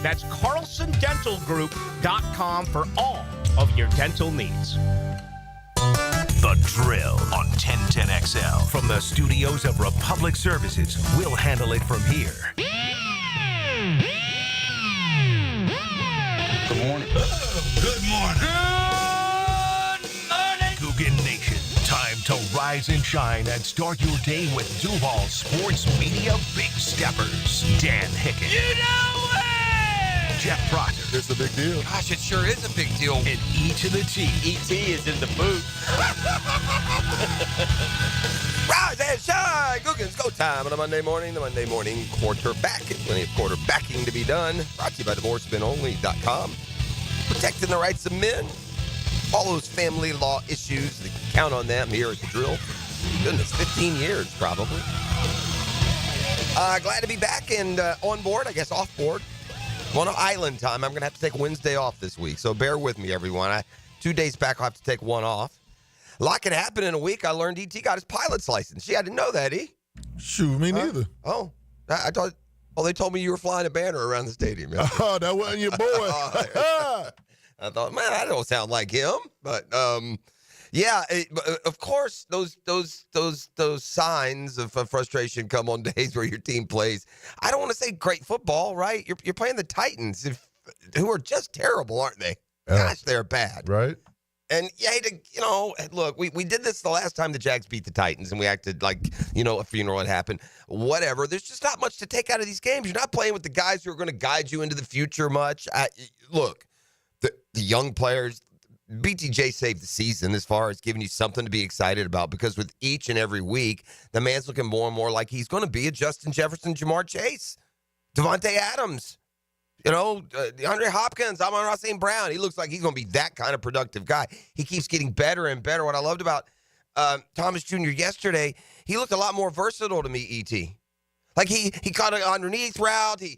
That's CarlsonDentalGroup.com for all of your dental needs. The Drill on 1010XL. From the studios of Republic Services, we'll handle it from here. Good morning. Good morning. Good morning. Coogan Nation. Time to rise and shine and start your day with Duval Sports Media Big Steppers. Dan Hicken. You know it! Jeff Proctor. It's a big deal. Gosh, it sure is a big deal. And E to the T. E.T. is in the booth. Rise and shine! Coogan's go time on a Monday morning. The Monday morning quarterback. Plenty of quarterbacking to be done. Brought to you by DivorceBeenOnly.com. Protecting the rights of men. All those family law issues. They count on them here at the Drill. Goodness, 15 years probably. Glad to be back and on board, I guess off board. On island time. I'm going to have to take Wednesday off this week, so bear with me, everyone. 2 days back, I'll have to take one off. A lot can happen in a week. I learned E.T. got his pilot's license. I didn't know that, E. Shoot, me neither. Oh, I thought. Oh, they told me you were flying a banner around the stadium. Oh, that wasn't your boy. I thought, man, that don't sound like him. But yeah, of course, those signs of frustration come on days where your team plays. I don't want to say great football, right? You're playing the Titans, who are just terrible, aren't they? Gosh, they're bad, right? And look, we did this the last time the Jags beat the Titans, and we acted like, a funeral had happened. Whatever. There's just not much to take out of these games. You're not playing with the guys who are going to guide you into the future much. Look, the young players, BTJ saved the season as far as giving you something to be excited about, because with each and every week, the man's looking more and more like he's going to be a Justin Jefferson, Jamar Chase, Devontae Adams. DeAndre Hopkins, Amon-Ra St. Brown. He looks like he's going to be that kind of productive guy. He keeps getting better and better. What I loved about Thomas Jr. yesterday, he looked a lot more versatile to me, E.T. Like he caught an underneath route. They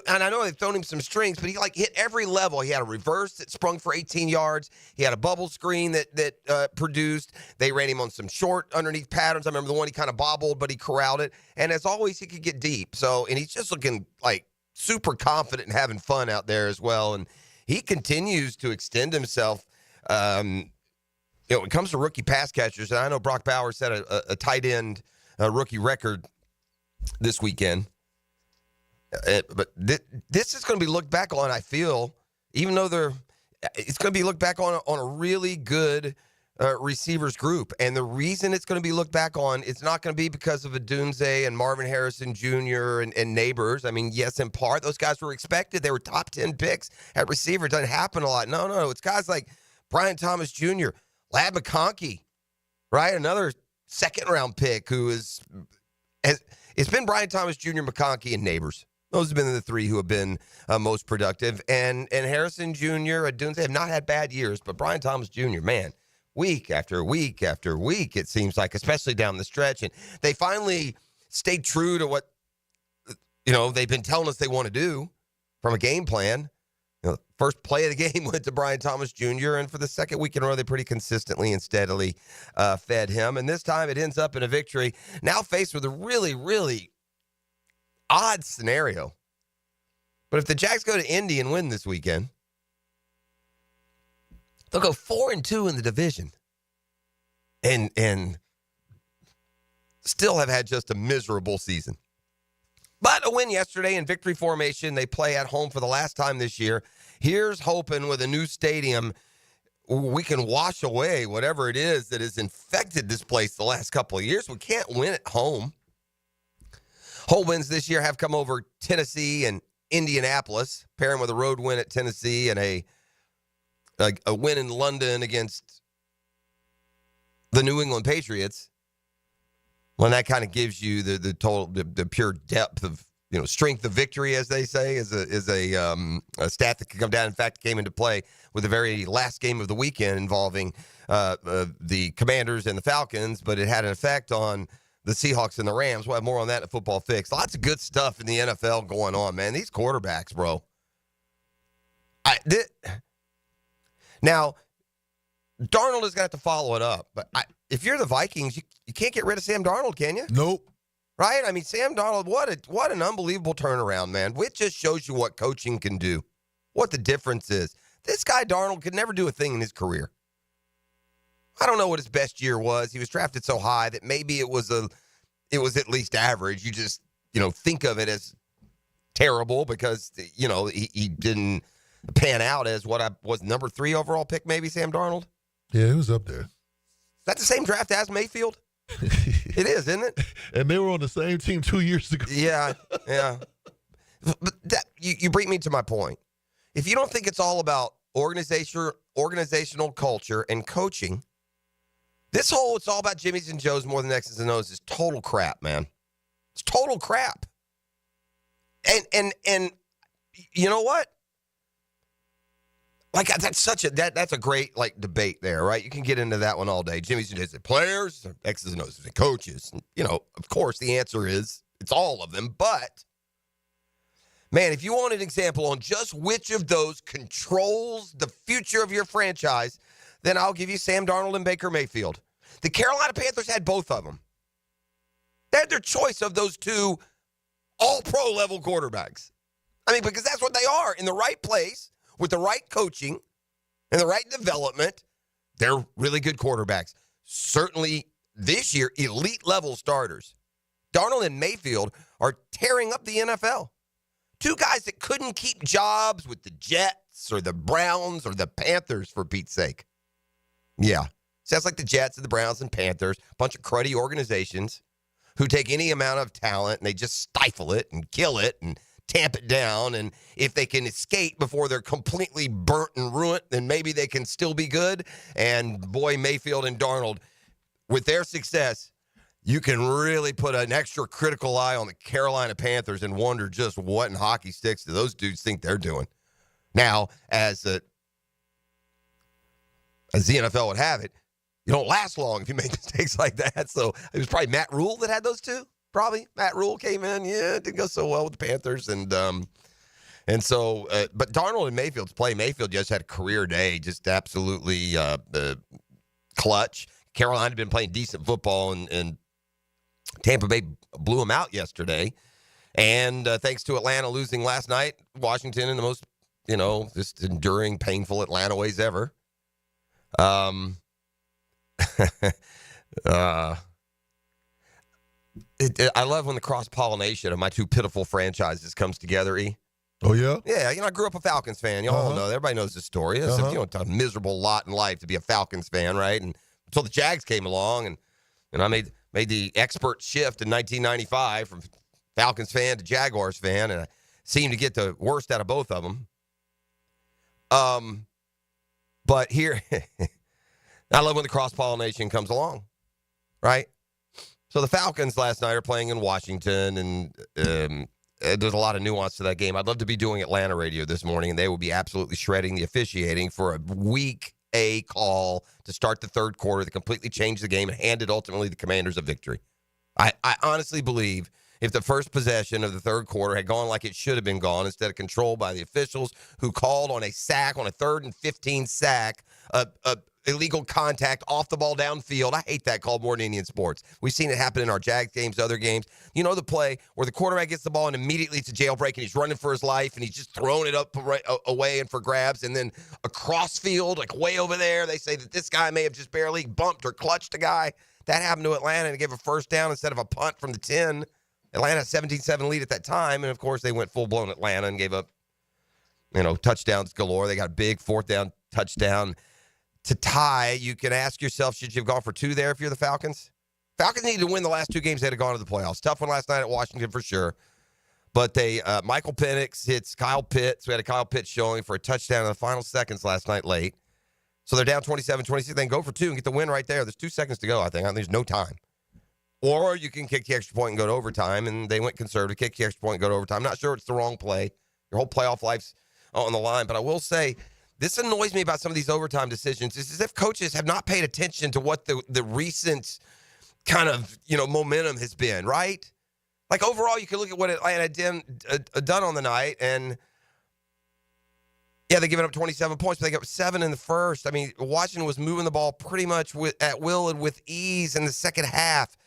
and I know they've thrown him some strings, but he hit every level. He had a reverse that sprung for 18 yards. He had a bubble screen that produced. They ran him on some short underneath patterns. I remember the one he kind of bobbled, but he corralled it. And as always, he could get deep. And he's just looking like super confident and having fun out there as well. And he continues to extend himself. When it comes to rookie pass catchers, and I know Brock Bowers set a tight end rookie record this weekend. But this is going to be looked back on, I feel, even though it's going to be looked back on a really good receivers group. And the reason it's going to be looked back on, it's not going to be because of Adunze and Marvin Harrison Jr. and Neighbors. I mean, yes, in part, those guys were expected. They were top 10 picks at receiver. It doesn't happen a lot. No. It's guys like Brian Thomas Jr., Ladd McConkey, right? Another second-round pick who it's been Brian Thomas Jr., McConkey, and Neighbors. Those have been the three who have been most productive. And Harrison Jr., Adunze have not had bad years, but Brian Thomas Jr., man, week after week after week, it seems like, especially down the stretch. And they finally stayed true to what, they've been telling us they want to do from a game plan. First play of the game went to Brian Thomas Jr., and for the second week in a row, they pretty consistently and steadily fed him. And this time it ends up in a victory. Now faced with a really, really odd scenario. But if the Jags go to Indy and win this weekend, they'll go 4-2 in the division and still have had just a miserable season. But a win yesterday in victory formation. They play at home for the last time this year. Here's hoping with a new stadium, we can wash away whatever it is that has infected this place the last couple of years. We can't win at home. Home wins this year have come over Tennessee and Indianapolis, pairing with a road win at Tennessee and a win in London against the New England Patriots. Well, that kind of gives you the total, the pure depth of, strength of victory, as they say, is a stat that can come down. In fact, it came into play with the very last game of the weekend involving the Commanders and the Falcons, but it had an effect on the Seahawks and the Rams. We'll have more on that at Football Fix. Lots of good stuff in the NFL going on, man. These quarterbacks, bro. Now, Darnold is going to have to follow it up, but if you're the Vikings, you can't get rid of Sam Darnold, can you? Nope. right? I mean, Sam Darnold, what an unbelievable turnaround, man. Which just shows you what coaching can do, what the difference is. This guy, Darnold, could never do a thing in his career. I don't know what his best year was. He was drafted so high that maybe it was at least average. You just, think of it as terrible because, he didn't pan out as what I was number 3 overall pick, maybe, Sam Darnold? Yeah, it was up there. Is that the same draft as Mayfield? It is, isn't it? And they were on the same team 2 years ago. Yeah. But you bring me to my point. If you don't think it's all about organizational culture and coaching, it's all about Jimmy's and Joe's more than X's and O's is total crap, man. It's total crap. And you know what? Like that's a great debate there, right? You can get into that one all day. Jimmy's and Joe's, players, X's and O's, and coaches. And, of course, the answer is it's all of them. But man, if you want an example on just which of those controls the future of your franchise, then I'll give you Sam Darnold and Baker Mayfield. The Carolina Panthers had both of them. They had their choice of those two all-pro level quarterbacks. I mean, because that's what they are. In the right place, with the right coaching and the right development, they're really good quarterbacks. Certainly this year, elite-level starters. Darnold and Mayfield are tearing up the NFL. Two guys that couldn't keep jobs with the Jets or the Browns or the Panthers, for Pete's sake. Yeah. Sounds like the Jets and the Browns and Panthers, a bunch of cruddy organizations who take any amount of talent and they just stifle it and kill it and tamp it down. And if they can escape before they're completely burnt and ruined, then maybe they can still be good. And boy, Mayfield and Darnold, with their success, you can really put an extra critical eye on the Carolina Panthers and wonder just what in hockey sticks do those dudes think they're doing. Now, as the NFL would have it, you don't last long if you make mistakes like that. So it was probably Matt Rule that had those two. Probably Matt Rule came in. Yeah, it didn't go so well with the Panthers, but Darnold and Mayfield's play. Mayfield just had a career day, just absolutely clutch. Carolina had been playing decent football, and Tampa Bay blew them out yesterday. And thanks to Atlanta losing last night, Washington in the most, just enduring, painful Atlanta ways ever. I love when the cross-pollination of my two pitiful franchises comes together, E. Oh, yeah? Yeah, I grew up a Falcons fan. You all know. Everybody knows the story. It's it's a miserable lot in life to be a Falcons fan, right? And until the Jags came along, and I made the expert shift in 1995 from Falcons fan to Jaguars fan, and I seemed to get the worst out of both of them. But here, I love when the cross-pollination comes along, right? So the Falcons last night are playing in Washington, and there's a lot of nuance to that game. I'd love to be doing Atlanta radio this morning, and they will be absolutely shredding the officiating for a week A call to start the third quarter that completely changed the game and handed ultimately the Commanders a victory. I honestly believe if the first possession of the third quarter had gone like it should have been gone instead of controlled by the officials who called on a sack, on a 3rd and 15 sack, illegal contact off the ball downfield. I hate that call more than any in sports. We've seen it happen in our Jags games, other games. You know the play where the quarterback gets the ball and immediately it's a jailbreak and he's running for his life and he's just throwing it up away and for grabs, and then across field, like way over there, they say that this guy may have just barely bumped or clutched a guy. That happened to Atlanta and gave a first down instead of a punt from the 10. Atlanta 17-7 lead at that time, and of course they went full-blown Atlanta and gave up, touchdowns galore. They got a big 4th down touchdown to tie. You can ask yourself, should you have gone for 2 there if you're the Falcons? Falcons need to win the last 2 games. They had gone to the playoffs. Tough one last night at Washington for sure. But they Michael Penix hits Kyle Pitts. We had a Kyle Pitts showing for a touchdown in the final seconds last night late. So they're down 27-26. They can go for 2 and get the win right there. There's 2 seconds to go, I think. There's no time. Or you can kick the extra point and go to overtime, and they went conservative, kick the extra point and go to overtime. I'm not sure it's the wrong play. Your whole playoff life's on the line. But I will say, this annoys me about some of these overtime decisions. It's as if coaches have not paid attention to what the recent kind of, momentum has been, right? Like, overall, you can look at what Atlanta done on the night, and, yeah, they're giving up 27 points, but they got 7 in the first. I mean, Washington was moving the ball pretty much at will and with ease in the second half.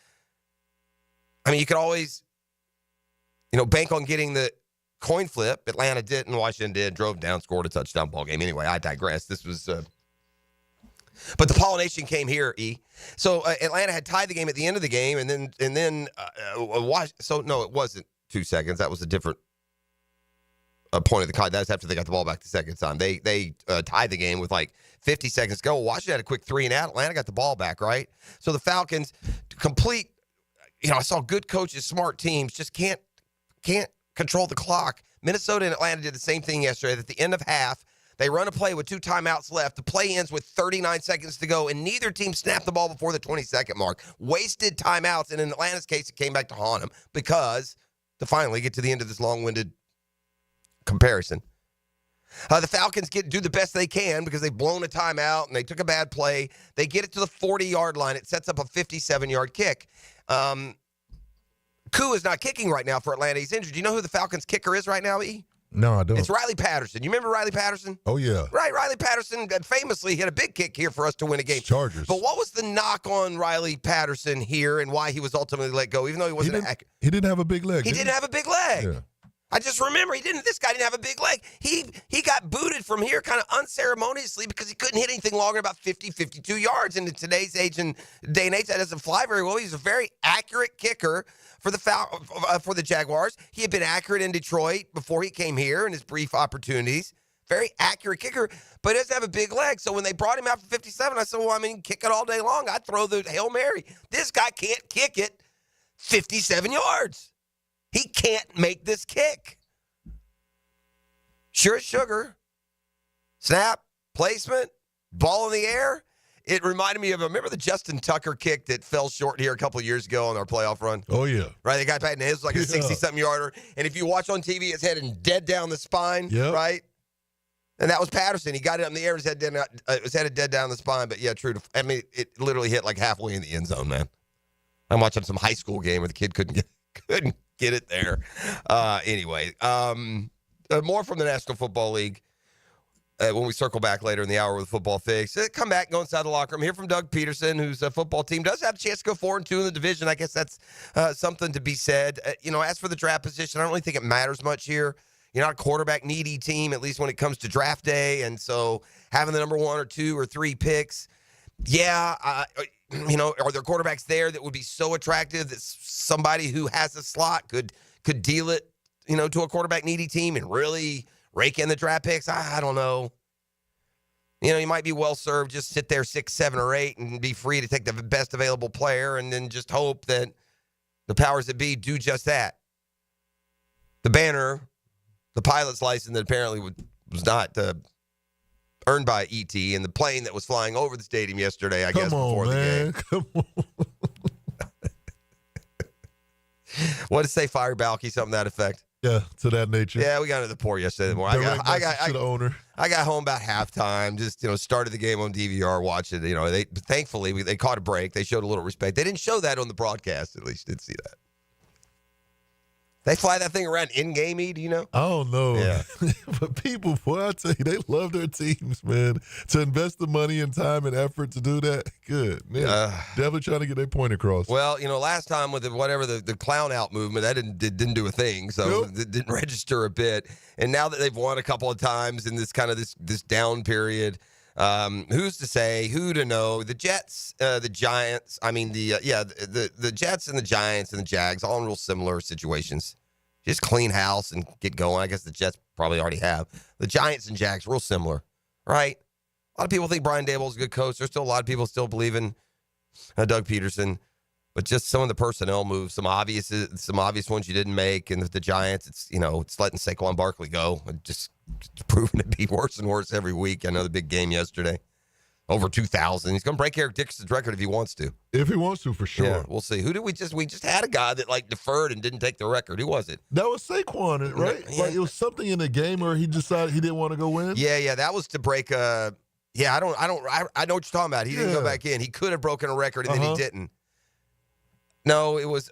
I mean, you could always, bank on getting the coin flip. Atlanta didn't. Washington did. Drove down, scored a touchdown ball game. Anyway, I digress. This was... But the pollination came here, E. So Atlanta had tied the game at the end of the game, and then so no, it wasn't 2 seconds. That was a different point of the clock. That was after they got the ball back the second time. They tied the game with like 50 seconds to go. Washington had a quick 3 and out. Atlanta got the ball back, right? So the Falcons complete. I saw good coaches, smart teams, just can't control the clock. Minnesota and Atlanta did the same thing yesterday. At the end of half, they run a play with 2 timeouts left. The play ends with 39 seconds to go, and neither team snapped the ball before the 20-second mark. Wasted timeouts, and in Atlanta's case, it came back to haunt them because to finally get to the end of this long-winded comparison. The Falcons do the best they can because they've blown a timeout, and they took a bad play. They get it to the 40-yard line. It sets up a 57-yard kick. Koo is not kicking right now for Atlanta. He's injured. Do you know who the Falcons kicker is right now, E? No, I don't. It's Riley Patterson. You remember Riley Patterson? Oh, yeah. Right, Riley Patterson famously hit a big kick here for us to win a game. Chargers. But what was the knock on Riley Patterson here and why he was ultimately let go, even though he wasn't He didn't have a big leg. He didn't have a big leg. Yeah. I just remember this guy didn't have a big leg. He got booted from here kind of unceremoniously because he couldn't hit anything longer than about 50, 52 yards. And in today's day and age, that doesn't fly very well. He's a very accurate kicker for the Jaguars. He had been accurate in Detroit before he came here in his brief opportunities. Very accurate kicker, but he doesn't have a big leg. So when they brought him out for 57, I said, well, kick it all day long. I'd throw the Hail Mary. This guy can't kick it 57 yards. He can't make this kick. Sure as sugar. Snap, placement, ball in the air. It reminded me of, remember the Justin Tucker kick that fell short here a couple of years ago on our playoff run? Oh, yeah. Right, the guy batting his was like a 60-something yarder. And if you watch on TV, it's heading dead down the spine, right? And that was Patterson. He got it up in the air. It was headed dead down the spine. But, yeah, true. It literally hit like halfway in the end zone, man. I'm watching some high school game where the kid couldn't get it there. Anyway, more from the National Football League when we circle back later in the hour with Football Fix. Come back, go inside the locker room. Hear from Doug Peterson, whose football team does have a chance to go 4-2 in the division. I guess that's something to be said. As for the draft position, I don't really think it matters much here. You're not a quarterback-needy team, at least when it comes to draft day. And so having the number 1 or 2 or 3 picks, are there quarterbacks there that would be so attractive that somebody who has a slot could deal it, to a quarterback-needy team and really rake in the draft picks? I don't know. You might be well-served, just sit there 6, 7, or 8 and be free to take the best available player and then just hope that the powers that be do just that. The banner, the pilot's license that apparently was not earned by ET, and the plane that was flying over the stadium yesterday, before the game. Come on. What did it say, Fire Balky, something to that effect? Yeah, to that nature. Yeah, we got into the port yesterday morning. To the owner. I got home about halftime, just, started the game on DVR, watched it. Thankfully, they caught a break. They showed a little respect. They didn't show that on the broadcast, at least. Didn't see that. They fly that thing around in-game, do you know? I don't know. Yeah. But people, boy, I tell you, they love their teams, man. To invest the money and time and effort to do that, good. Man, definitely trying to get their point across. Well, last time with the clown-out movement, that didn't do a thing, so it didn't register a bit. And now that they've won a couple of times in this kind of this down period, who's to say, who to know? The Jets, the Giants, the Jets and the Giants and the Jags, all in real similar situations. Just clean house and get going. I guess the Jets probably already have. The Giants and Jags, real similar, right? A lot of people think Brian Daboll's a good coach. There's still a lot of people still believe in Doug Peterson. But just some of the personnel moves, some obvious ones you didn't make. And the Giants, it's letting Saquon Barkley go. It's proven to be worse and worse every week. Another big game yesterday. Over 2,000. He's going to break Eric Dickerson's record if he wants to. If he wants to, for sure. Yeah, we'll see. Who did we just had a guy that deferred and didn't take the record. Who was it? That was Saquon, right? Yeah. Like it was something in the game where he decided he didn't want to go in. Yeah, that was to break I know what you're talking about. He didn't go back in. He could have broken a record and then he didn't. No, it was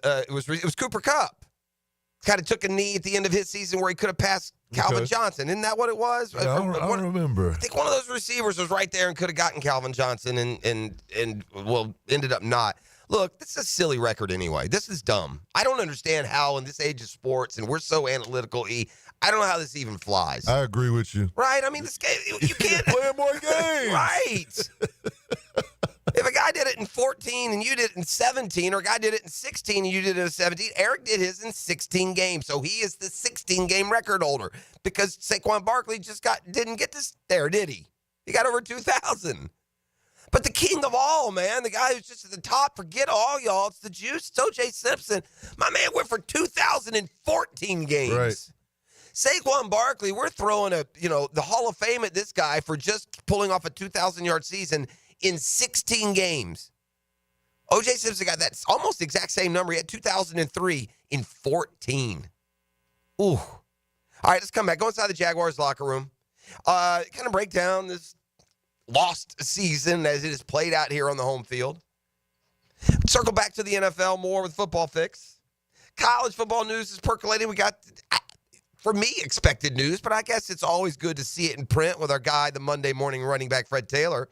Cooper Kupp. Kind of took a knee at the end of his season where he could have passed Calvin Johnson. Isn't that what it was? Yeah, I don't remember. I think one of those receivers was right there and could have gotten Calvin Johnson and ended up not. Look, this is a silly record anyway. This is dumb. I don't understand how in this age of sports, and we're so analytical, I don't know how this even flies. I agree with you. Right? I mean, this game, you can't. Play more games. Right. If a guy did it in 14 and you did it in 17, or a guy did it in 16 and you did it in 17, Eric did his in 16 games. So he is the 16-game record holder because Saquon Barkley just didn't get this there, did he? He got over 2,000. But the king of all, man, the guy who's just at the top, forget all y'all, it's the juice. It's O.J. Simpson. My man went for 2,014 games. Right. Saquon Barkley, we're throwing the Hall of Fame at this guy for just pulling off a 2,000-yard season in 16 games. O.J. Simpson got that almost the exact same number. He had 2,003 in 14. Ooh. All right, let's come back. Go inside the Jaguars locker room. Kind of break down this lost season as it is played out here on the home field. Circle back to the NFL more with Football Fix. College football news is percolating. We got, for me, expected news, but I guess it's always good to see it in print with our guy, the Monday morning running back, Fred Taylor,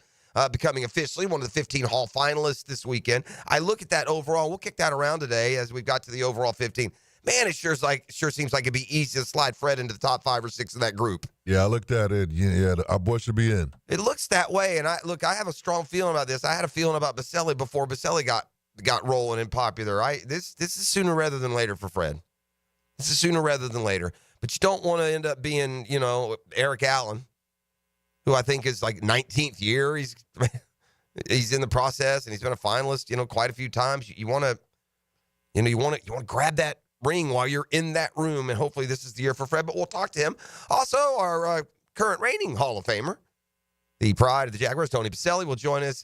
becoming officially one of the 15 Hall finalists this weekend. I look at that overall. We'll kick that around today as we got to the overall 15. Man, it sure seems like it'd be easy to slide Fred into the top 5 or 6 of that group. Yeah, I looked at it. Yeah, our boy should be in. It looks that way, and I have a strong feeling about this. I had a feeling about Boselli before Boselli got rolling and popular. This is sooner rather than later for Fred. This is sooner rather than later. But you don't want to end up being, Eric Allen, who I think is like 19th year. He's in the process, and he's been a finalist, quite a few times. You want to grab that ring while you're in that room, and hopefully this is the year for Fred. But we'll talk to him. Also, our current reigning Hall of Famer, the pride of the Jaguars, Tony Boselli, will join us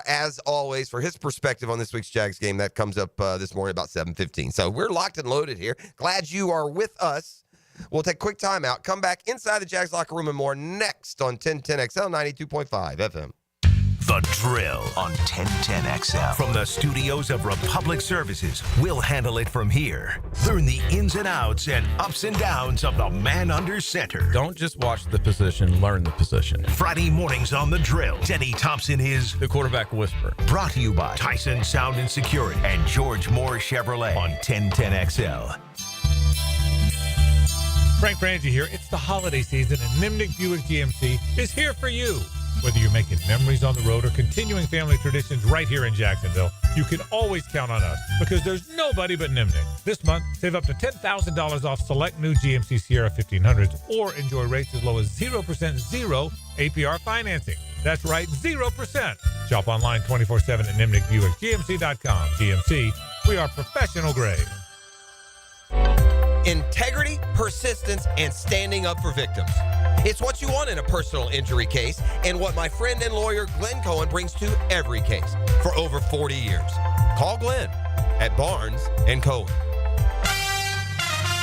as always for his perspective on this week's Jags game. That comes up this morning about 7:15. So we're locked and loaded here. Glad you are with us. We'll take a quick time out. Come back inside the Jags locker room and more next on 1010XL 92.5 FM. The Drill on 1010XL. From the studios of Republic Services, we'll handle it from here. Learn the ins and outs and ups and downs of the man under center. Don't just watch the position, learn the position. Friday mornings on The Drill, Denny Thompson is The Quarterback Whisperer. brought to you by Tyson Sound and Security and George Moore Chevrolet on 1010XL. Frank Frangie here. It's the holiday season, and Nimnik Buick GMC is here for you. Whether you're making memories on the road or continuing family traditions right here in Jacksonville, you can always count on us because there's nobody but Nimnik. This month, save up to $10,000 off select new GMC Sierra 1500s or enjoy rates as low as 0% zero APR financing. That's right, 0%. Shop online 24/7 at NimnikBuickGMC.com. GMC, we are professional grade. Integrity, persistence, and standing up for victims. It's what you want in a personal injury case and what my friend and lawyer Glenn Cohen brings to every case for over 40 years. Call Glenn at Barnes & Cohen.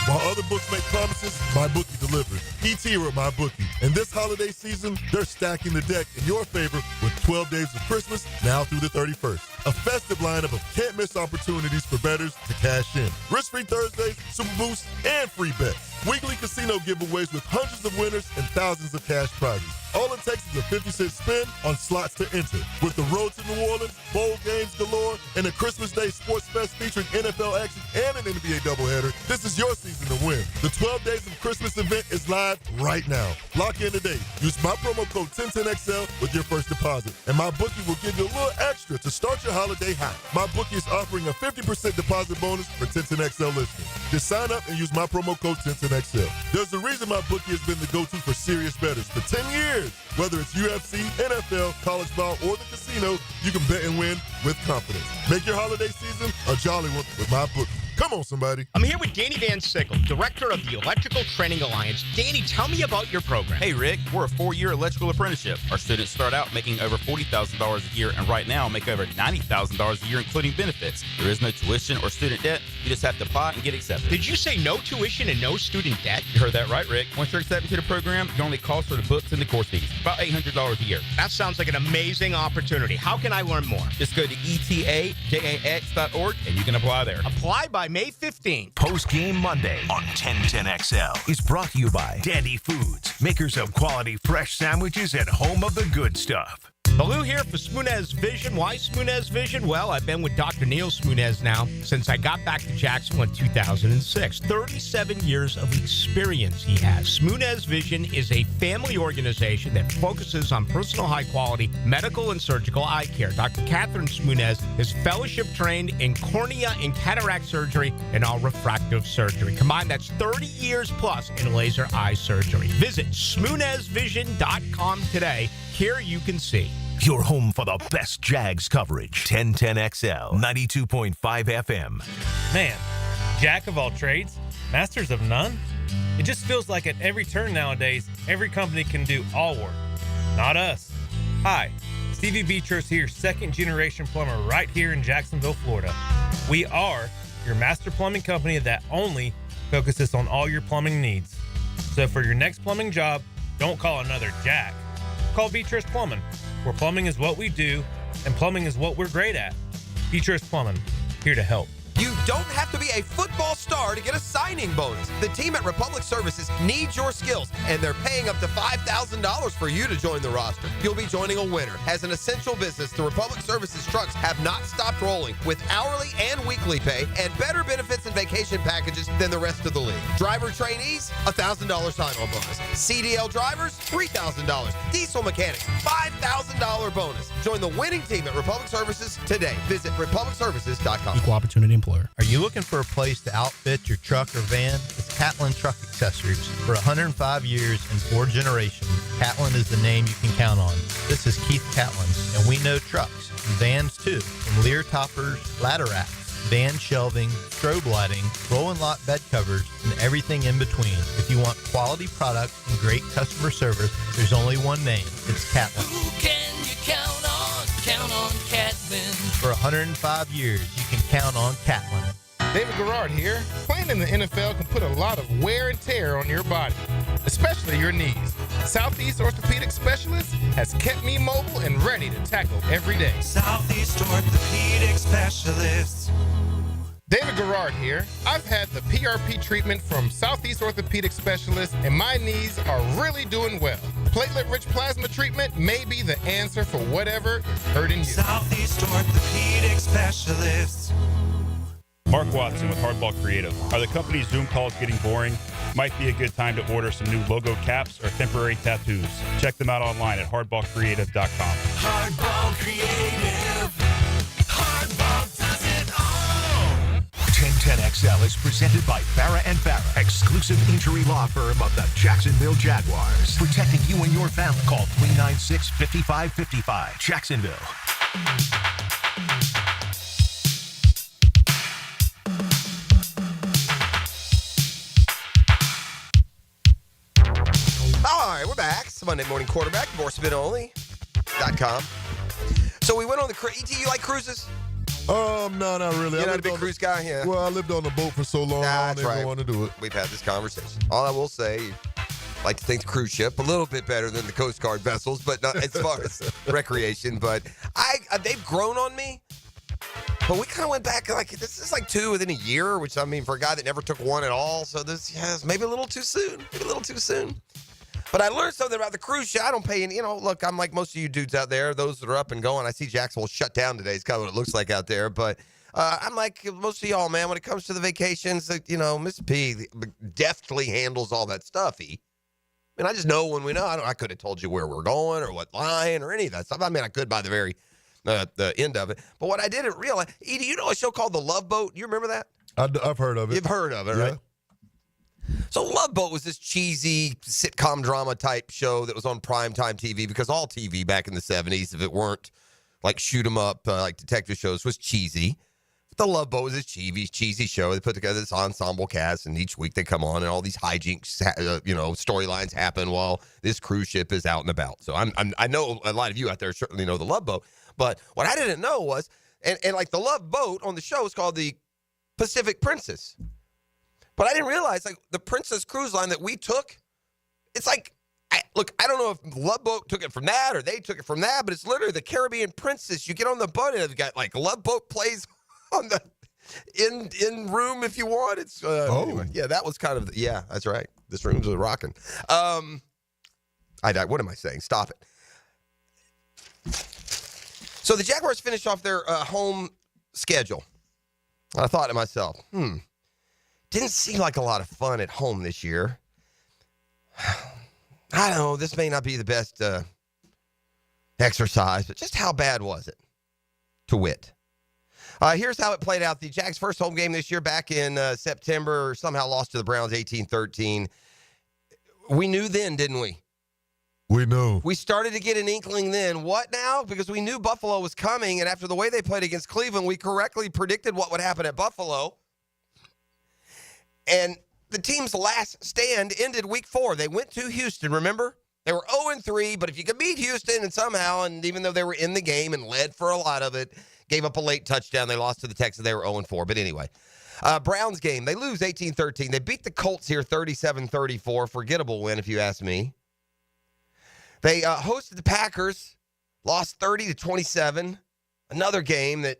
While other books make promises, my bookie delivers. ET with my bookie. And this holiday season, they're stacking the deck in your favor with 12 days of Christmas now through the 31st. A festive lineup of can't-miss opportunities for bettors to cash in. Risk-free Thursdays, super boosts, and free bets. Weekly casino giveaways with hundreds of winners and thousands of cash prizes. All it takes is a 50-cent spin on slots to enter. With the road to New Orleans, bowl games galore, and a Christmas Day Sports Fest featuring NFL action and an NBA doubleheader, this is your season to win. The 12 Days of Christmas event is live right now. Lock in today. Use my promo code 1010XL with your first deposit, and my bookie will give you a little extra to start your holiday hot. My bookie is offering a 50% deposit bonus for 1010XL listeners. Just sign up and use my promo code 1010XL. There's a reason my bookie has been the go-to for serious bettors for 10 years. Whether it's UFC, NFL, college ball, or the casino, you can bet and win with confidence. Make your holiday season a jolly one with my bookie. Come on, somebody. I'm here with Danny Van Sickle, director of the Electrical Training Alliance. Danny, tell me about your program. Hey, Rick, we're a 4-year electrical apprenticeship. Our students start out making over $40,000 a year, and right now make over $90,000 a year, including benefits. There is no tuition or student debt. You just have to apply and get accepted. Did you say no tuition and no student debt? You heard that right, Rick. Once you're accepted to the program, your only cost for the books and the course fees, about $800 a year. That sounds like an amazing opportunity. How can I learn more? Just go to etajax.org, and you can apply there. Apply by May 15th. Post Game Monday on 1010XL is brought to you by Dandy Foods, makers of quality fresh sandwiches and home of the good stuff. Baloo here for Smoonez Vision. Why Smoonez Vision? Well, I've been with Dr. Neil Smoonez now since I got back to Jacksonville in 2006. 37 years of experience he has. Smoonez Vision is a family organization that focuses on personal high-quality medical and surgical eye care. Dr. Catherine Smoonez is fellowship-trained in cornea and cataract surgery and all refractive surgery. Combined, that's 30 years plus in laser eye surgery. Visit SmoonezVision.com today. Here you can see. Your home for the best Jags coverage. 1010XL, 92.5 FM. Man, jack of all trades, masters of none? It just feels like at every turn nowadays, every company can do all work. Not us. Hi, Stevie Beatrice here, second generation plumber right here in Jacksonville, Florida. We are your master plumbing company that only focuses on all your plumbing needs. So for your next plumbing job, don't call another Jack. Call Beatrice Plumbing, where plumbing is what we do and plumbing is what we're great at. Beatrice Plumbing, here to help. You don't have to be a football star to get a signing bonus. The team at Republic Services needs your skills, and they're paying up to $5,000 for you to join the roster. You'll be joining a winner. As an essential business, the Republic Services trucks have not stopped rolling with hourly and weekly pay and better benefits and vacation packages than the rest of the league. Driver trainees, $1,000 sign-on bonus. CDL drivers, $3,000. Diesel mechanics, $5,000 bonus. Join the winning team at Republic Services today. Visit republicservices.com. Equal opportunity employer. Are you looking for a place to outfit your truck or van? It's Catlin Truck Accessories. For 105 years and 4 generations, Catlin is the name you can count on. This is Keith Catlin, and we know trucks and vans too. From Lear toppers, ladder racks, van shelving, strobe lighting, roll and lock bed covers, and everything in between. If you want quality products and great customer service, there's only one name. It's Catlin. Who can you count on? Count on Catlin. For 105 years, you can count on Catlin. David Garrard here. Playing in the NFL can put a lot of wear and tear on your body, especially your knees. Southeast Orthopedic Specialist has kept me mobile and ready to tackle every day. Southeast Orthopedic Specialists. David Garrard here. I've had the PRP treatment from Southeast Orthopedic Specialists, and my knees are really doing well. Platelet-rich plasma treatment may be the answer for whatever is hurting you. Southeast Orthopedic Specialists. Mark Watson with Hardball Creative. Are the company's Zoom calls getting boring? Might be a good time to order some new logo caps or temporary tattoos. Check them out online at hardballcreative.com. Hardball Creative. Hardball does it all. 1010XL is presented by Farah and Farah, exclusive injury law firm of the Jacksonville Jaguars. Protecting you and your family. Call 396-5555. Jacksonville. All right, we're back. It's the Monday Morning Quarterback, DivorceBitOnly.com. So we went on the cruise. ET, you like cruises? No, not really. You're not a big cruise guy? Yeah. Well, I lived on a boat for so long, I don't even want to do it. We've had this conversation. All I will say, I like to think the cruise ship a little bit better than the Coast Guard vessels, but not as far as recreation. But they've grown on me. But we kind of went back, like, this is like 2 within a year, which, I mean, for a guy that never took one at all, so this, is maybe a little too soon. But I learned something about the cruise ship. I don't pay any, look, I'm like most of you dudes out there, those that are up and going. I see Jacksonville shut down today. It's kind of what it looks like out there. But I'm like most of y'all, man, when it comes to the vacations, Miss P deftly handles all that stuff. I mean, I just know when we know. I could have told you where we're going or what line or any of that stuff. I mean, I could by the very the end of it. But what I didn't realize, Edie, you know a show called The Love Boat? You remember that? I've heard of it. You've heard of it, right? So Love Boat was this cheesy sitcom drama type show that was on primetime TV because all TV back in the 70s, if it weren't like shoot 'em up, like detective shows, was cheesy. The Love Boat was this cheesy show. They put together this ensemble cast, and each week they come on, and all these hijinks, storylines happen while this cruise ship is out and about. So I know a lot of you out there certainly know The Love Boat, but what I didn't know was, and like The Love Boat on the show is called the Pacific Princess. But I didn't realize, like, the Princess Cruise Line that we took, it's like, I don't know if Love Boat took it from that or they took it from that, but it's literally the Caribbean Princess. You get on the boat and it's got, like, Love Boat plays on the in room if you want. It's anyway, yeah, that was kind of, that's right. This room's rocking. What am I saying? Stop it. So the Jaguars finished off their home schedule. I thought to myself, didn't seem like a lot of fun at home this year. I don't know, this may not be the best exercise, but just how bad was it to wit? Here's how it played out. The Jags' first home game this year back in September somehow lost to the Browns 18-13. We knew then, didn't we? We knew. We started to get an inkling then. What now? Because we knew Buffalo was coming, and after the way they played against Cleveland, we correctly predicted what would happen at Buffalo. And the team's last stand ended week 4. They went to Houston, remember? They were 0-3, but if you could beat Houston and somehow, and even though they were in the game and led for a lot of it, gave up a late touchdown, they lost to the Texans, they were 0-4. But anyway, Browns game, they lose 18-13. They beat the Colts here 37-34. Forgettable win, if you ask me. They hosted the Packers, lost 30-27. Another game that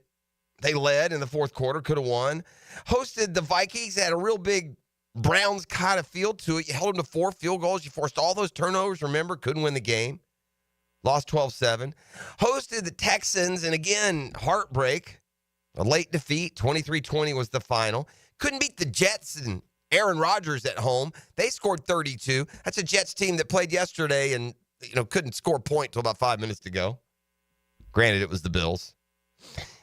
they led in the fourth quarter, could have won. Hosted the Vikings, had a real big Browns kind of feel to it. You held them to 4 field goals. You forced all those turnovers, remember? Couldn't win the game. Lost 12-7. Hosted the Texans, and again, heartbreak. A late defeat, 23-20 was the final. Couldn't beat the Jets and Aaron Rodgers at home. They scored 32. That's a Jets team that played yesterday and couldn't score a point till about 5 minutes to go. Granted, it was the Bills.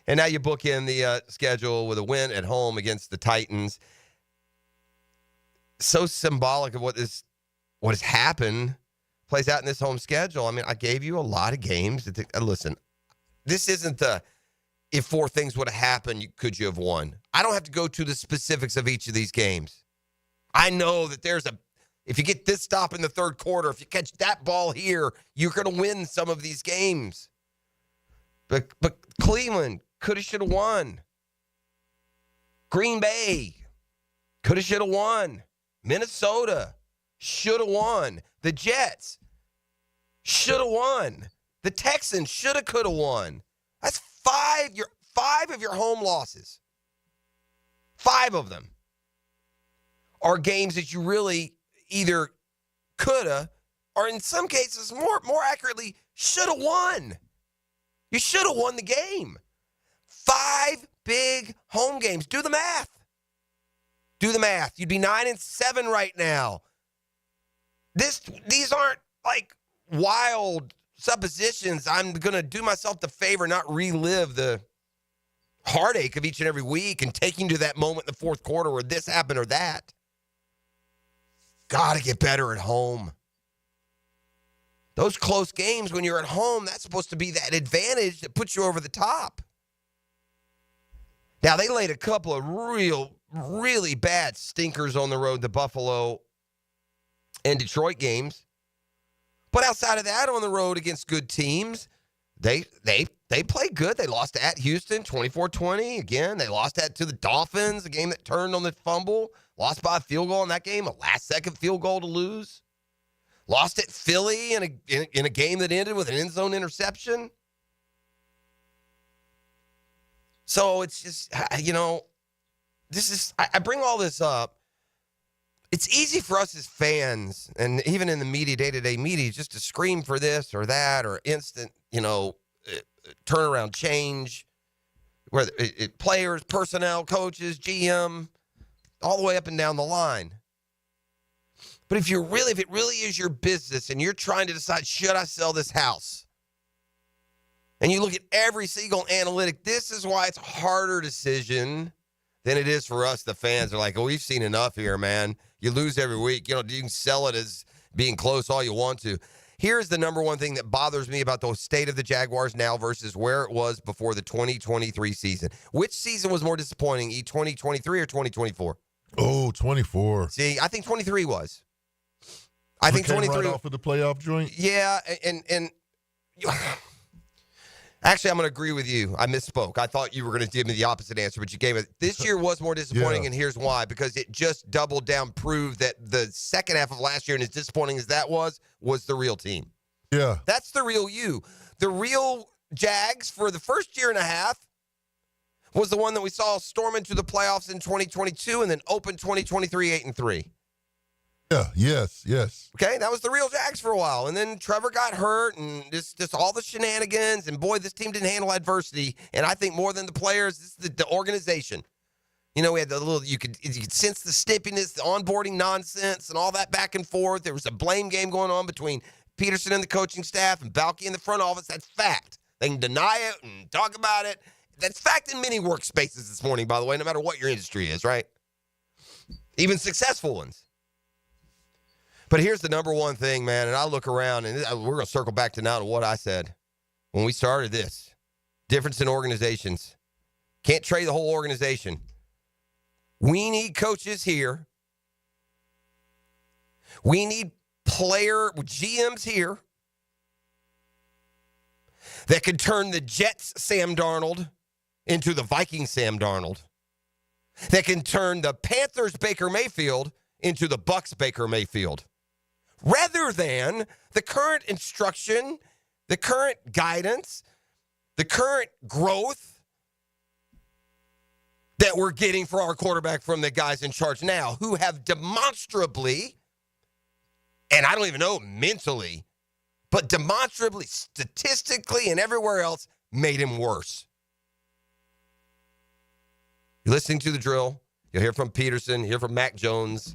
And now you book in the schedule with a win at home against the Titans. So symbolic of what has happened plays out in this home schedule. I mean, I gave you a lot of games. Listen, this isn't the if 4 things would have happened, could you have won? I don't have to go to the specifics of each of these games. I know that if you get this stop in the third quarter, if you catch that ball here, you're going to win some of these games. But Cleveland could have, should have won. Green Bay could have, should have won. Minnesota should have won. The Jets should have won. The Texans should have, could have won. That's 5 of your home losses. 5 of them are games that you really either coulda, or in some cases, more accurately, should have won. You should have won the game. 5 big home games. Do the math. Do the math. You'd be 9-7 right now. These aren't like wild suppositions. I'm going to do myself the favor, not relive the heartache of each and every week and taking to that moment in the fourth quarter where this happened or that. Got to get better at home. Those close games when you're at home, that's supposed to be that advantage that puts you over the top. Now, they laid a couple of really bad stinkers on the road, the Buffalo and Detroit games. But outside of that, on the road against good teams, they played good. They lost at Houston 24-20. Again, they lost to the Dolphins, a game that turned on the fumble. Lost by a field goal in that game, a last-second field goal to lose. Lost at Philly in a game that ended with an end zone interception. So it's just, I bring all this up. It's easy for us as fans, and even in the media, day-to-day media, just to scream for this or that or instant, turnaround change, whether players, personnel, coaches, GM, all the way up and down the line. But if it really is your business and you're trying to decide, should I sell this house? And you look at every single analytic, this is why it's a harder decision than it is for us, the fans. Are like, oh, we've seen enough here, man. You lose every week. You can sell it as being close all you want to. Here's the number one thing that bothers me about the state of the Jaguars now versus where it was before the 2023 season. Which season was more disappointing, 2023 or 2024? Oh, 24. See, I think 23 was. I think 23 right off of the playoff joint. Yeah, and actually, I'm going to agree with you. I misspoke. I thought you were going to give me the opposite answer, but you gave it. This year was more disappointing, and here's why. Because it just doubled down, proved that the second half of last year, and as disappointing as that was the real team. Yeah. That's the real you. The real Jags for the first year and a half was the one that we saw storm into the playoffs in 2022 and then open 2023 8-3. Yeah, yes. Okay, that was the real Jags for a while. And then Trevor got hurt and just all the shenanigans. And, boy, this team didn't handle adversity. And I think more than the players, this is the organization. You know, we had the little, you could sense the snippiness, the onboarding nonsense, and all that back and forth. There was a blame game going on between Peterson and the coaching staff and Balky in the front office. That's fact. They can deny it and talk about it. That's fact in many workspaces this morning, by the way, no matter what your industry is, right? Even successful ones. But here's the number one thing, man, and I look around, and we're going to circle back to now to what I said when we started this. Difference in organizations. Can't trade the whole organization. We need coaches here. We need player GMs here that could turn the Jets Sam Darnold into the Vikings Sam Darnold. That can turn the Panthers Baker Mayfield into the Bucks Baker Mayfield. Rather than the current instruction, the current guidance, the current growth that we're getting for our quarterback from the guys in charge now who have demonstrably, and I don't even know mentally, but demonstrably, statistically, and everywhere else, made him worse. You're listening to The Drill. You'll hear from Peterson, hear from Mac Jones.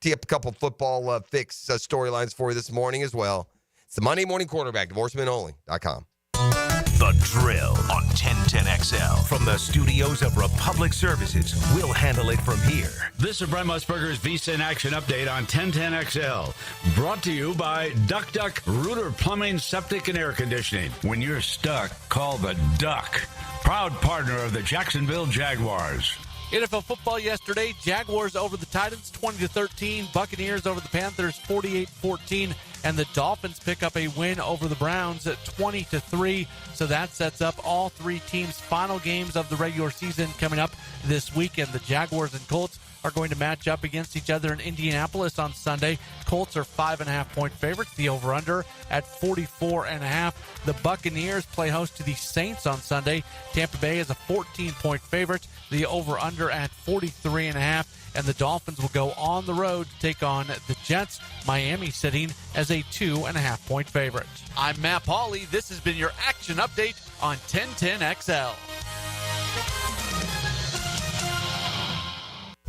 Tee up a couple football fix storylines for you this morning as well. It's the Monday Morning Quarterback, divorcemenonly.com. The Drill on 1010XL. From the studios of Republic Services, we'll handle it from here. This is Brent Musburger's Visa in Action update on 1010XL. Brought to you by Duck Duck Rooter Plumbing, Septic, and Air Conditioning. When you're stuck, call the Duck. Proud partner of the Jacksonville Jaguars. NFL football yesterday, Jaguars over the Titans 20-13, Buccaneers over the Panthers 48-14, and the Dolphins pick up a win over the Browns at 20-3. So that sets up all three teams' final games of the regular season coming up this weekend. The Jaguars and Colts are going to match up against each other in Indianapolis on Sunday. Colts are 5.5-point favorites. The over-under at 44.5. The Buccaneers play host to the Saints on Sunday. Tampa Bay is a 14-point favorite. The over-under at 43.5. And the Dolphins will go on the road to take on the Jets. Miami sitting as a 2.5-point favorite. I'm Matt Pauley. This has been your action update on 1010XL.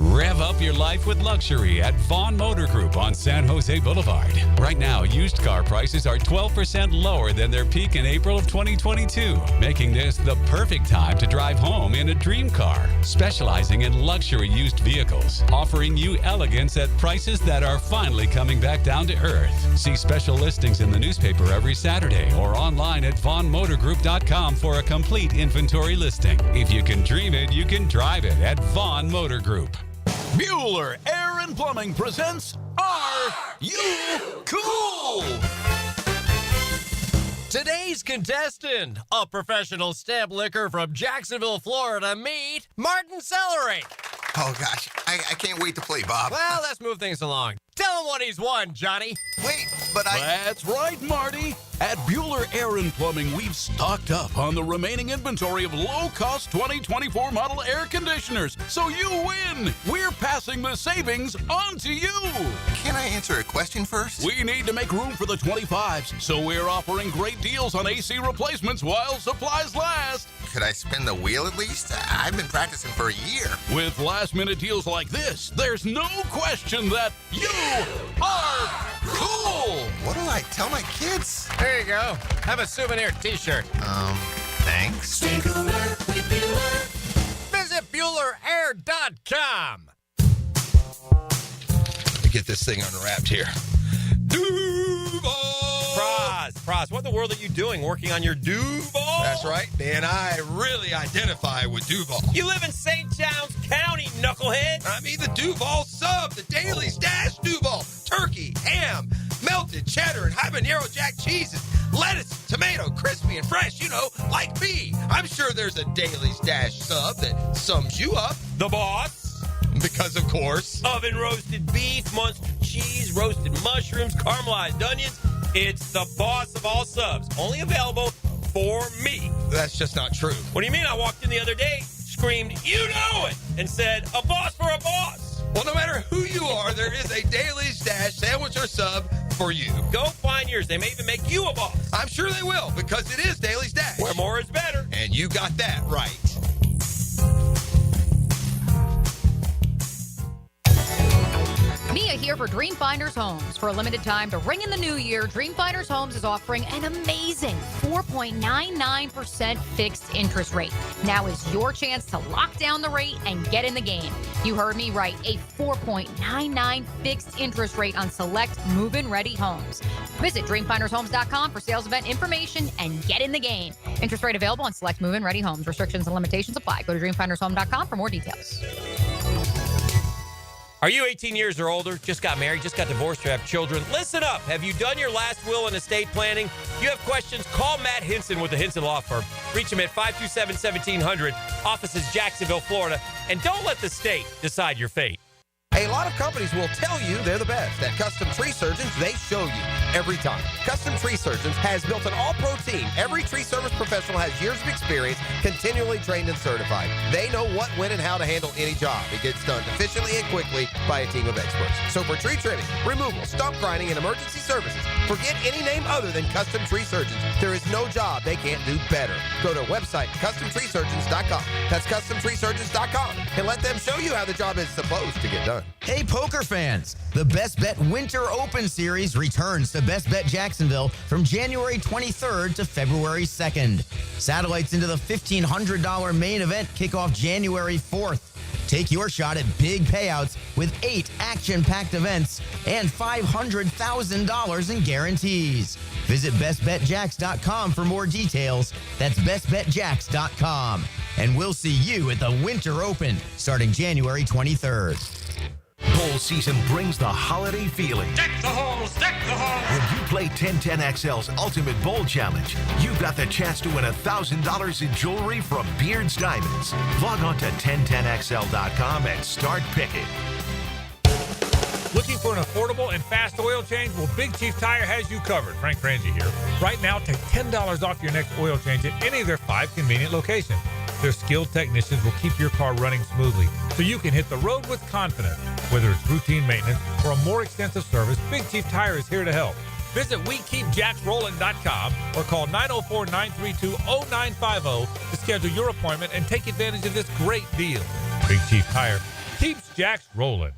Rev up your life with luxury at Vaughn Motor Group on San Jose Boulevard. Right now, used car prices are 12% lower than their peak in April of 2022, making this the perfect time to drive home in a dream car. Specializing in luxury used vehicles, offering you elegance at prices that are finally coming back down to earth. See special listings in the newspaper every Saturday or online at VaughnMotorGroup.com for a complete inventory listing. If you can dream it, you can drive it at Vaughn Motor Group. Bueller Air and Plumbing presents Are You Cool? Today's contestant, a professional stamp licker from Jacksonville, Florida, meet Martin Celery. Oh, gosh. I can't wait to play, Bob. Well, let's move things along. Tell him what he's won, Johnny. Wait, but That's right, Marty. At Bueller Air and Plumbing, we've stocked up on the remaining inventory of low-cost 2024 model air conditioners. So you win. We're passing the savings on to you. Can I answer a question first? We need to make room for the 25s, so we're offering great deals on AC replacements while supplies last. Could I spin the wheel at least? I've been practicing for a year. With last-minute deals like this, there's no question that you are cool. What do I tell my kids? There you go. Have a souvenir t-shirt. Thanks. Stay cooler with Bueller. Visit BuellerAir.com. Let me get this thing unwrapped here. Praz, what in the world are you doing working on your Duval? That's right, man. I really identify with Duval. You live in St. John's County, knucklehead. I mean, the Duval sub, the Daily Stash Duval. Turkey, ham, melted cheddar, and habanero jack cheeses. Lettuce, tomato, crispy and fresh, you know, like me. I'm sure there's a Daily Stash sub that sums you up. The boss. Because, of course. Oven roasted beef, monster cheese, roasted mushrooms, caramelized onions. It's the boss of all subs. Only available for me. That's just not true. What do you mean? I walked in the other day, screamed, "You know it," and said, "A boss for a boss." Well, no matter who you are, there is a Dailies Dash sandwich or sub for you. Go find yours. They may even make you a boss. I'm sure they will, because it is Dailies Dash. Where more is better. And you got that right. Mia here for Dreamfinders Homes. For a limited time to ring in the new year, Dreamfinders Homes is offering an amazing 4.99% fixed interest rate. Now is your chance to lock down the rate and get in the game. You heard me right, a 4.99 fixed interest rate on select move-in ready homes. Visit dreamfindershomes.com for sales event information and get in the game. Interest rate available on select move-in ready homes. Restrictions and limitations apply. Go to dreamfindershome.com for more details. Are you 18 years or older, just got married, just got divorced, or have children? Listen up. Have you done your last will and estate planning? If you have questions, call Matt Hinson with the Hinson Law Firm. Reach him at 527-1700, offices Jacksonville, Florida. And don't let the state decide your fate. A lot of companies will tell you they're the best. At Custom Tree Surgeons, they show you every time. Custom Tree Surgeons has built an all-pro team. Every tree service professional has years of experience, continually trained and certified. They know what, when, and how to handle any job. It gets done efficiently and quickly by a team of experts. So for tree trimming, removal, stump grinding, and emergency services, forget any name other than Custom Tree Surgeons. There is no job they can't do better. Go to website CustomTreeSurgeons.com. That's CustomTreeSurgeons.com, and let them show you how the job is supposed to get done. Hey, poker fans! The Best Bet Winter Open Series returns to Best Bet Jacksonville from January 23rd to February 2nd. Satellites into the $1,500 main event kick off January 4th. Take your shot at big payouts with 8 action-packed events and $500,000 in guarantees. Visit bestbetjacks.com for more details. That's bestbetjacks.com. And we'll see you at the Winter Open starting January 23rd. Bowl season brings the holiday feeling. Deck the halls, deck the halls. When you play 1010XL's Ultimate Bowl Challenge, you've got the chance to win $1,000 in jewelry from Beard's Diamonds. Log on to 1010XL.com and start picking. Looking for an affordable and fast oil change? Well, Big Chief Tire has you covered. Frank Frangie here. Right now, take $10 off your next oil change at any of their 5 convenient locations. Their skilled technicians will keep your car running smoothly so you can hit the road with confidence. Whether it's routine maintenance or a more extensive service, Big Chief Tire is here to help. Visit WeKeepJacksRollin.com or call 904-932-0950 to schedule your appointment and take advantage of this great deal. Big Chief Tire keeps Jacks rolling.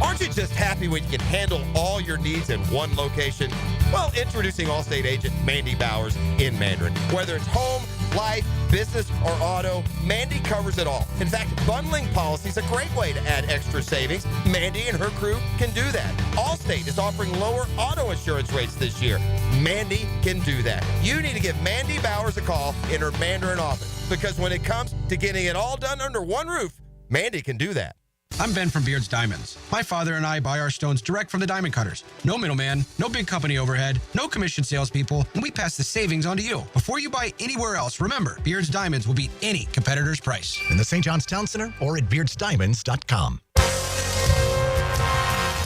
Aren't you just happy when you can handle all your needs in one location? Well, introducing Allstate agent Mandy Bowers in Mandarin. Whether it's home, life, business, or auto, Mandy covers it all. In fact, bundling policy is a great way to add extra savings. Mandy and her crew can do that. Allstate is offering lower auto insurance rates this year. Mandy can do that. You need to give Mandy Bowers a call in her Mandarin office, because when it comes to getting it all done under one roof, Mandy can do that. I'm Ben from Beard's Diamonds. My father and I buy our stones direct from the diamond cutters. No middleman, no big company overhead, no commission salespeople, and we pass the savings on to you. Before you buy anywhere else, remember, Beard's Diamonds will beat any competitor's price. In the St. John's Town Center or at beardsdiamonds.com.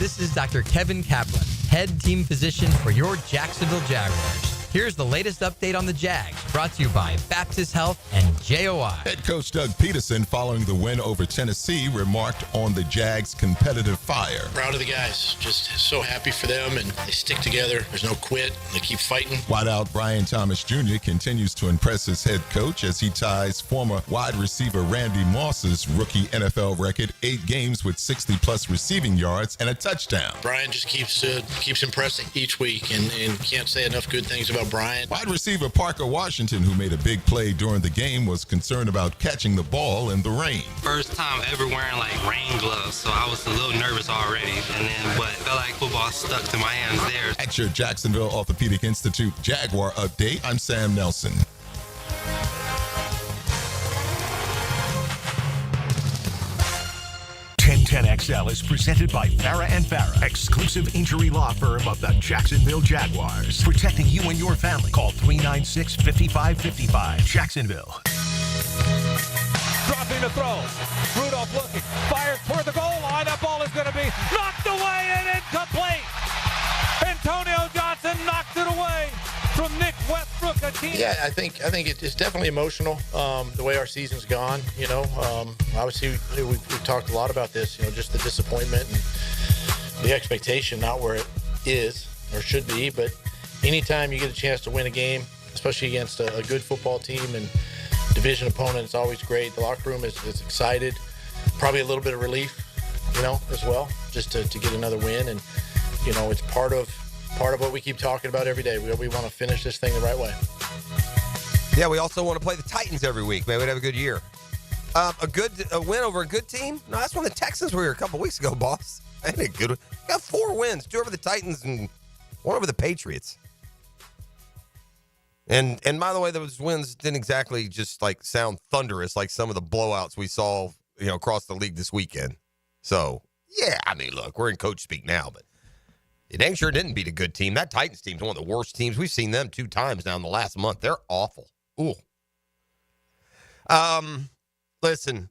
This is Dr. Kevin Kaplan, head team physician for your Jacksonville Jaguars. Here's the latest update on the Jags, brought to you by Baptist Health and JOI. Head coach Doug Peterson, following the win over Tennessee, remarked on the Jags' competitive fire. Proud of the guys. Just so happy for them, and they stick together. There's no quit. They keep fighting. Wideout Brian Thomas Jr. continues to impress his head coach as he ties former wide receiver Randy Moss's rookie NFL record, 8 games with 60-plus receiving yards and a touchdown. Brian just keeps impressing each week, and can't say enough good things about Brian. Wide receiver Parker Washington, who made a big play during the game, was concerned about catching the ball in the rain. First time ever wearing rain gloves, so I was a little nervous already, but felt like football stuck to my hands there. At your Jacksonville Orthopedic Institute Jaguar update, I'm Sam Nelson. XL is presented by Farah and Farah, exclusive injury law firm of the Jacksonville Jaguars. Protecting you and your family. Call 396-5555. Jacksonville. Dropping the throw. Rudolph looking. Fires toward the goal line. That ball is going to be knocked away and incomplete. Antonio Johnson knocks it away from Nick Westbrook, a Yeah, I think it's definitely emotional, the way our season's gone. Obviously we've talked a lot about this. Just the disappointment and the expectation, not where it is or should be. But anytime you get a chance to win a game, especially against a good football team and division opponent, it's always great. The locker room is excited. Probably a little bit of relief, as well, just to get another win. And it's part of what we keep talking about every day. We want to finish this thing the right way. Yeah, we also want to play the Titans every week. Maybe we'd have a good year. A win over a good team? No, that's when the Texans were here a couple weeks ago, boss. That ain't good. We got 4 wins, 2 over the Titans and 1 over the Patriots. And by the way, those wins didn't exactly just sound thunderous like some of the blowouts we saw, across the league this weekend. So, yeah, look, we're in coach speak now, but it dang sure didn't beat a good team. That Titans team's one of the worst teams. We've seen them 2 times now in the last month. They're awful. Ooh. Listen,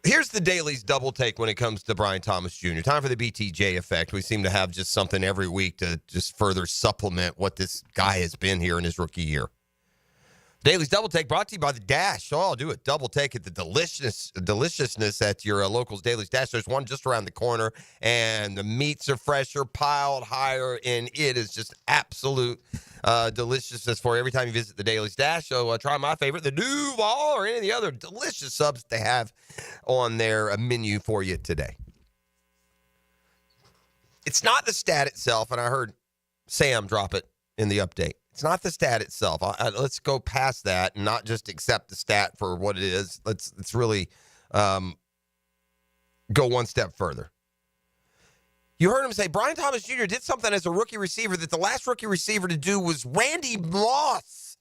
here's the Daily's double take when it comes to Brian Thomas Jr. Time for the BTJ effect. We seem to have just something every week to just further supplement what this guy has been here in his rookie year. Daily's double take brought to you by the Dash. Oh, I'll do it. Double take at the deliciousness at your locals Daily's Dash. There's one just around the corner, and the meats are fresher, piled higher, and it is just absolute deliciousness for you every time you visit the Daily's Dash. So try my favorite, the Duval, or any of the other delicious subs they have on their menu for you today. It's not the stat itself, and I heard Sam drop it in the update. It's not the stat itself. Let's go past that and not just accept the stat for what it is. Let's really go one step further. You heard him say Brian Thomas Jr. did something as a rookie receiver that the last rookie receiver to do was Randy Moss.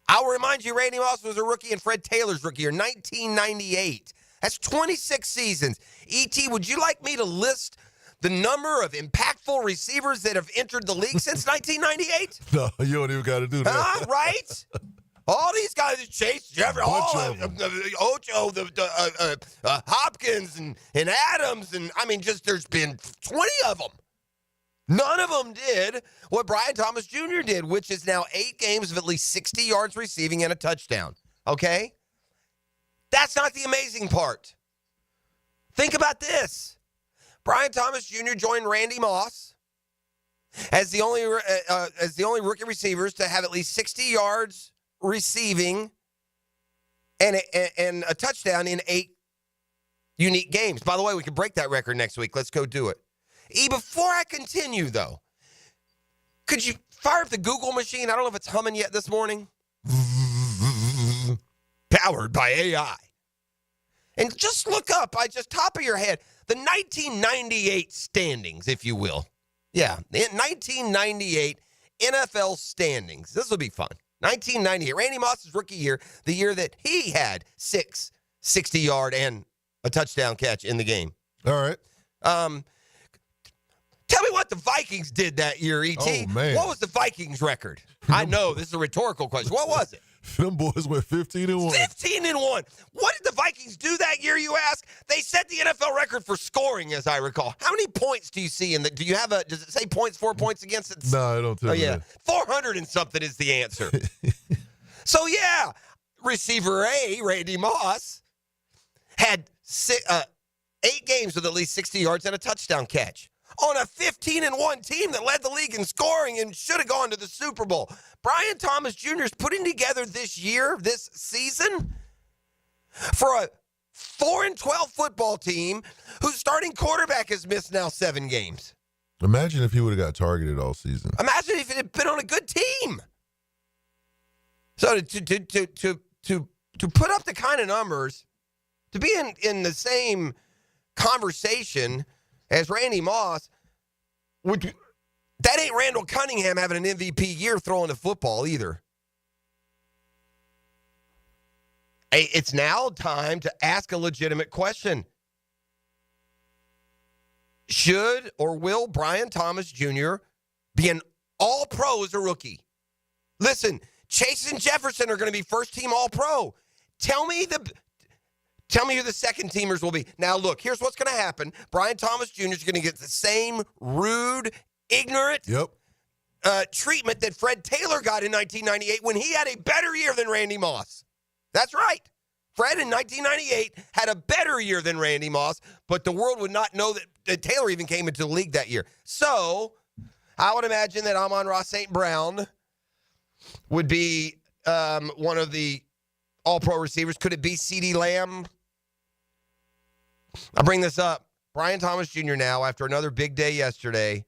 I'll remind you, Randy Moss was a rookie in Fred Taylor's rookie year, 1998. That's 26 seasons. E.T., would you like me to list the number of impactful receivers that have entered the league since 1998? No, you don't even got to do that. Right? All these guys, Chase, Jefferson, Ocho, Hopkins, and Adams, and there's been 20 of them. None of them did what Brian Thomas Jr. did, which is now 8 games of at least 60 yards receiving and a touchdown. Okay? That's not the amazing part. Think about this. Brian Thomas Jr. joined Randy Moss as the only rookie receivers to have at least 60 yards receiving and a touchdown in 8 unique games. By the way, we can break that record next week. Let's go do it. Before I continue, though, could you fire up the Google machine? I don't know if it's humming yet this morning. Powered by AI. And just look up, top of your head, the 1998 standings, if you will. Yeah, the 1998 NFL standings. This will be fun. 1998, Randy Moss's rookie year, the year that he had 6 60-yard and a touchdown catch in the game. All right. Tell me what the Vikings did that year, E.T. Oh, man. What was the Vikings record? I know, this is a rhetorical question. What was it? Them boys went 15-1. 15-1. What did the Vikings do that year, you ask? They set the NFL record for scoring, as I recall. How many points do you see in the? Do you have does it say points, 4 points against it? No, I don't tell you that. 400 and something is the answer. So, yeah, receiver A, Randy Moss, had 8 games with at least 60 yards and a touchdown catch on a 15-1 team that led the league in scoring and should have gone to the Super Bowl. Brian Thomas Jr. is putting together this season, for a 4-12 football team whose starting quarterback has missed now 7 games. Imagine if he would have got targeted all season. Imagine if it had been on a good team. So to put up the kind of numbers, to be in the same conversation as Randy Moss, that ain't Randall Cunningham having an MVP year throwing the football either. It's now time to ask a legitimate question. Should or will Brian Thomas Jr. be an all-pro as a rookie? Listen, Chase and Jefferson are going to be first-team all-pro. Tell me who the second teamers will be. Now, look, here's what's going to happen. Brian Thomas Jr. is going to get the same rude, ignorant treatment that Fred Taylor got in 1998 when he had a better year than Randy Moss. That's right. Fred in 1998 had a better year than Randy Moss, but the world would not know that Taylor even came into the league that year. So I would imagine that Amon-Ra St. Brown would be one of the all-pro receivers. Could it be CeeDee Lamb? I'll bring this up. Brian Thomas Jr. now, after another big day yesterday,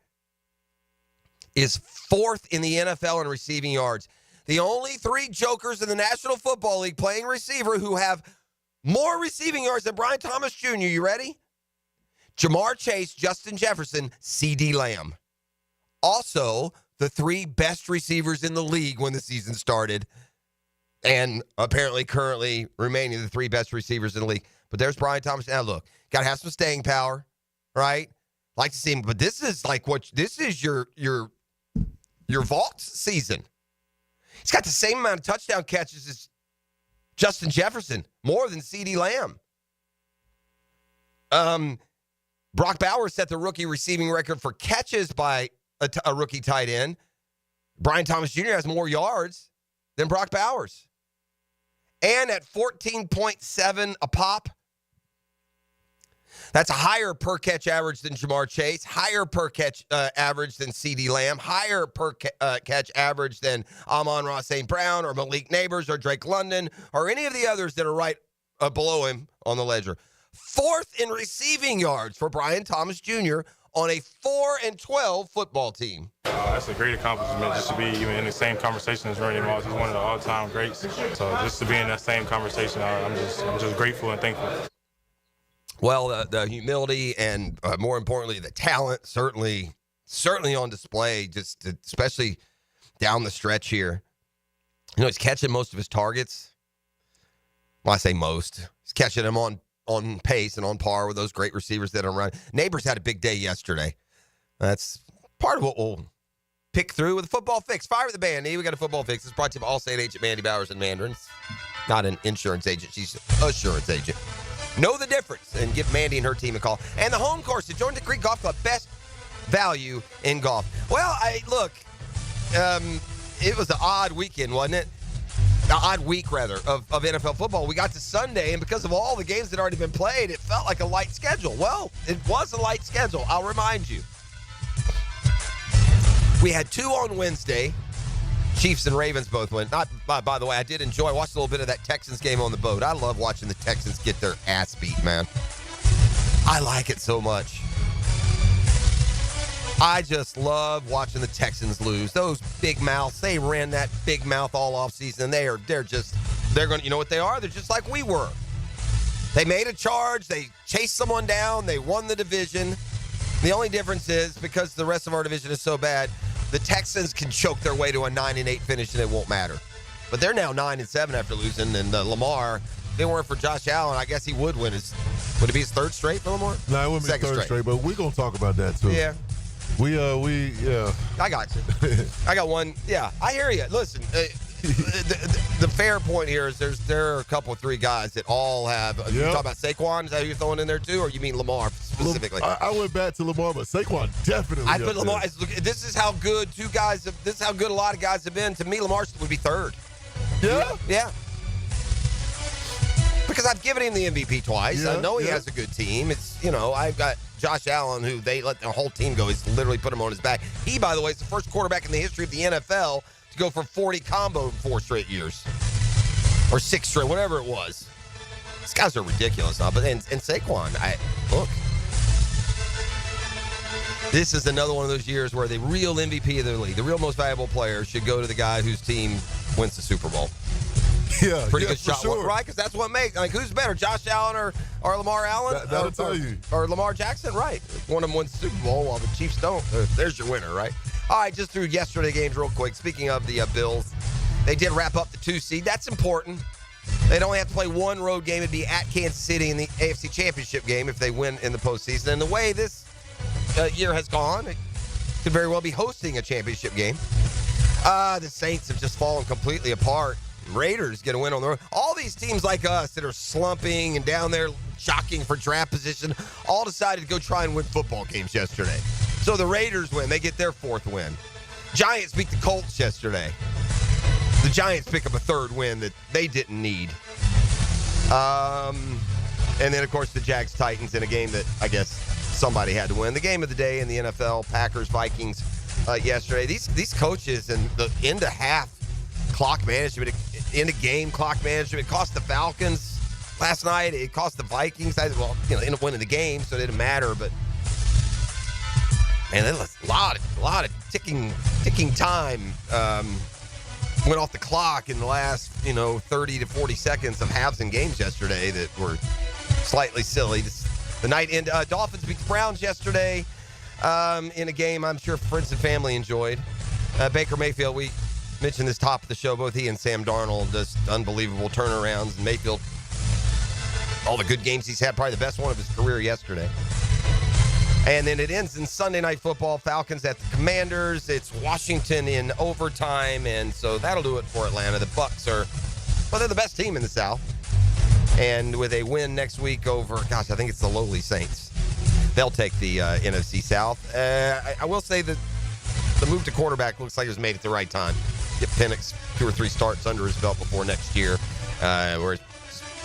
is 4th in the NFL in receiving yards. The only 3 jokers in the National Football League playing receiver who have more receiving yards than Brian Thomas Jr. You ready? Jamar Chase, Justin Jefferson, CeeDee Lamb. Also, the 3 best receivers in the league when the season started, and apparently currently remaining the 3 best receivers in the league. But there's Brian Thomas. Now, look, got to have some staying power, right? Like to see him, but this is your vault season. He's got the same amount of touchdown catches as Justin Jefferson, more than CeeDee Lamb. Brock Bowers set the rookie receiving record for catches by a rookie tight end. Brian Thomas Jr. has more yards than Brock Bowers. And at 14.7 a pop, that's a higher per-catch average than Jamar Chase, higher per-catch average than CeeDee Lamb, higher per-catch average than Amon-Ra St. Brown or Malik Neighbors or Drake London or any of the others that are right below him on the ledger. 4th in receiving yards for Brian Thomas Jr. on a 4-12 football team. That's a great accomplishment just to be even in the same conversation as Randy Moss. He's one of the all-time greats. So just to be in that same conversation, I'm just grateful and thankful. Well, the humility and more importantly, the talent certainly on display, just especially down the stretch here. You know, he's catching most of his targets. Well, I say most. He's catching them on pace and on par with those great receivers that are running. Neighbors had a big day yesterday. That's part of what we'll pick through with a football fix. Fire the band. We got a football fix. It's brought to you by Allstate agent Mandy Bowers and Mandarins. Not an insurance agent. She's an assurance agent. Know the difference and give Mandy and her team a call. And the home course at Jordan Creek Golf Club, best value in golf. Well, it was an odd weekend, wasn't it? An odd week, rather, of NFL football. We got to Sunday, and because of all the games that had already been played, it felt like a light schedule. Well, it was a light schedule, I'll remind you. We had 2 on Wednesday. Chiefs and Ravens both went. By the way, I did enjoy. Watched a little bit of that Texans game on the boat. I love watching the Texans get their ass beat, man. I like it so much. I just love watching the Texans lose. Those big mouths, they ran that big mouth all offseason. They're going to, you know what they are? They're just like we were. They made a charge. They chased someone down. They won the division. The only difference is because the rest of our division is so bad, the Texans can choke their way to a 9-8 finish and it won't matter. But they're now 9-7 after losing. And Lamar, if it weren't for Josh Allen, I guess he would win would it be his 3rd straight for Lamar? No, it wouldn't be Second 3rd straight, but we're going to talk about that too. Yeah. Yeah. I got you. I got one. Yeah, I hear you. Listen, the fair point here is there are a couple of 3 guys that all have. You talking about Saquon? Is that who you're throwing in there too, or you mean Lamar specifically? I went back to Lamar, but Saquon definitely. I put Lamar. This is how good 2 guys. This is how good a lot of guys have been. To me, Lamar would be 3rd. Yeah. Yeah. Because I've given him the MVP twice. I know he has a good team. It's I've got Josh Allen, who they let the whole team go. He's literally put him on his back. He, by the way, is the first quarterback in the history of the NFL to go for 40 combo in 4 straight years. Or 6 straight, whatever it was. These guys are ridiculous, huh? But and Saquon, look. This is another one of those years where the real MVP of the league, the real most valuable player, should go to the guy whose team wins the Super Bowl. Yeah, pretty good shot, sure. Right? Because that's what makes. Like, who's better, Josh Allen or Lamar Allen? That'll tell you. Or Lamar Jackson, right? One of them wins the Super Bowl while the Chiefs don't. There's your winner, right? All right, just through yesterday games real quick. Speaking of the Bills, they did wrap up the 2 seed. That's important. They'd only have to play 1 road game. It'd be at Kansas City in the AFC Championship game if they win in the postseason. And the way this year has gone, it could very well be hosting a championship game. The Saints have just fallen completely apart. Raiders get a win on the road. All these teams like us that are slumping and down there jockeying for draft position all decided to go try and win football games yesterday. So the Raiders win. They get their 4th win. Giants beat the Colts yesterday. The Giants pick up a third win that they didn't need. And then, of course, the Jags-Titans in a game that I guess somebody had to win. The game of the day in the NFL, Packers-Vikings yesterday. These coaches and the end-of-half clock management, end-of-game clock management, it cost the Falcons last night. It cost the Vikings. Ended up winning the game, so it didn't matter. But, man, there's a lot of ticking time went off the clock in the last, 30 to 40 seconds of halves and games yesterday that were slightly silly. The night end, Dolphins beat the Browns yesterday in a game I'm sure friends and family enjoyed. Baker Mayfield, we mentioned this top of the show, both he and Sam Darnold, just unbelievable turnarounds. And Mayfield, all the good games he's had, probably the best one of his career yesterday. And then it ends in Sunday Night Football, Falcons at the Commanders. It's Washington in overtime, and so that'll do it for Atlanta. The Bucs they're the best team in the South. And with a win next week over, I think it's the lowly Saints. They'll take the NFC South. I will say that the move to quarterback looks like it was made at the right time. Get Penix 2 or 3 starts under his belt before next year. We're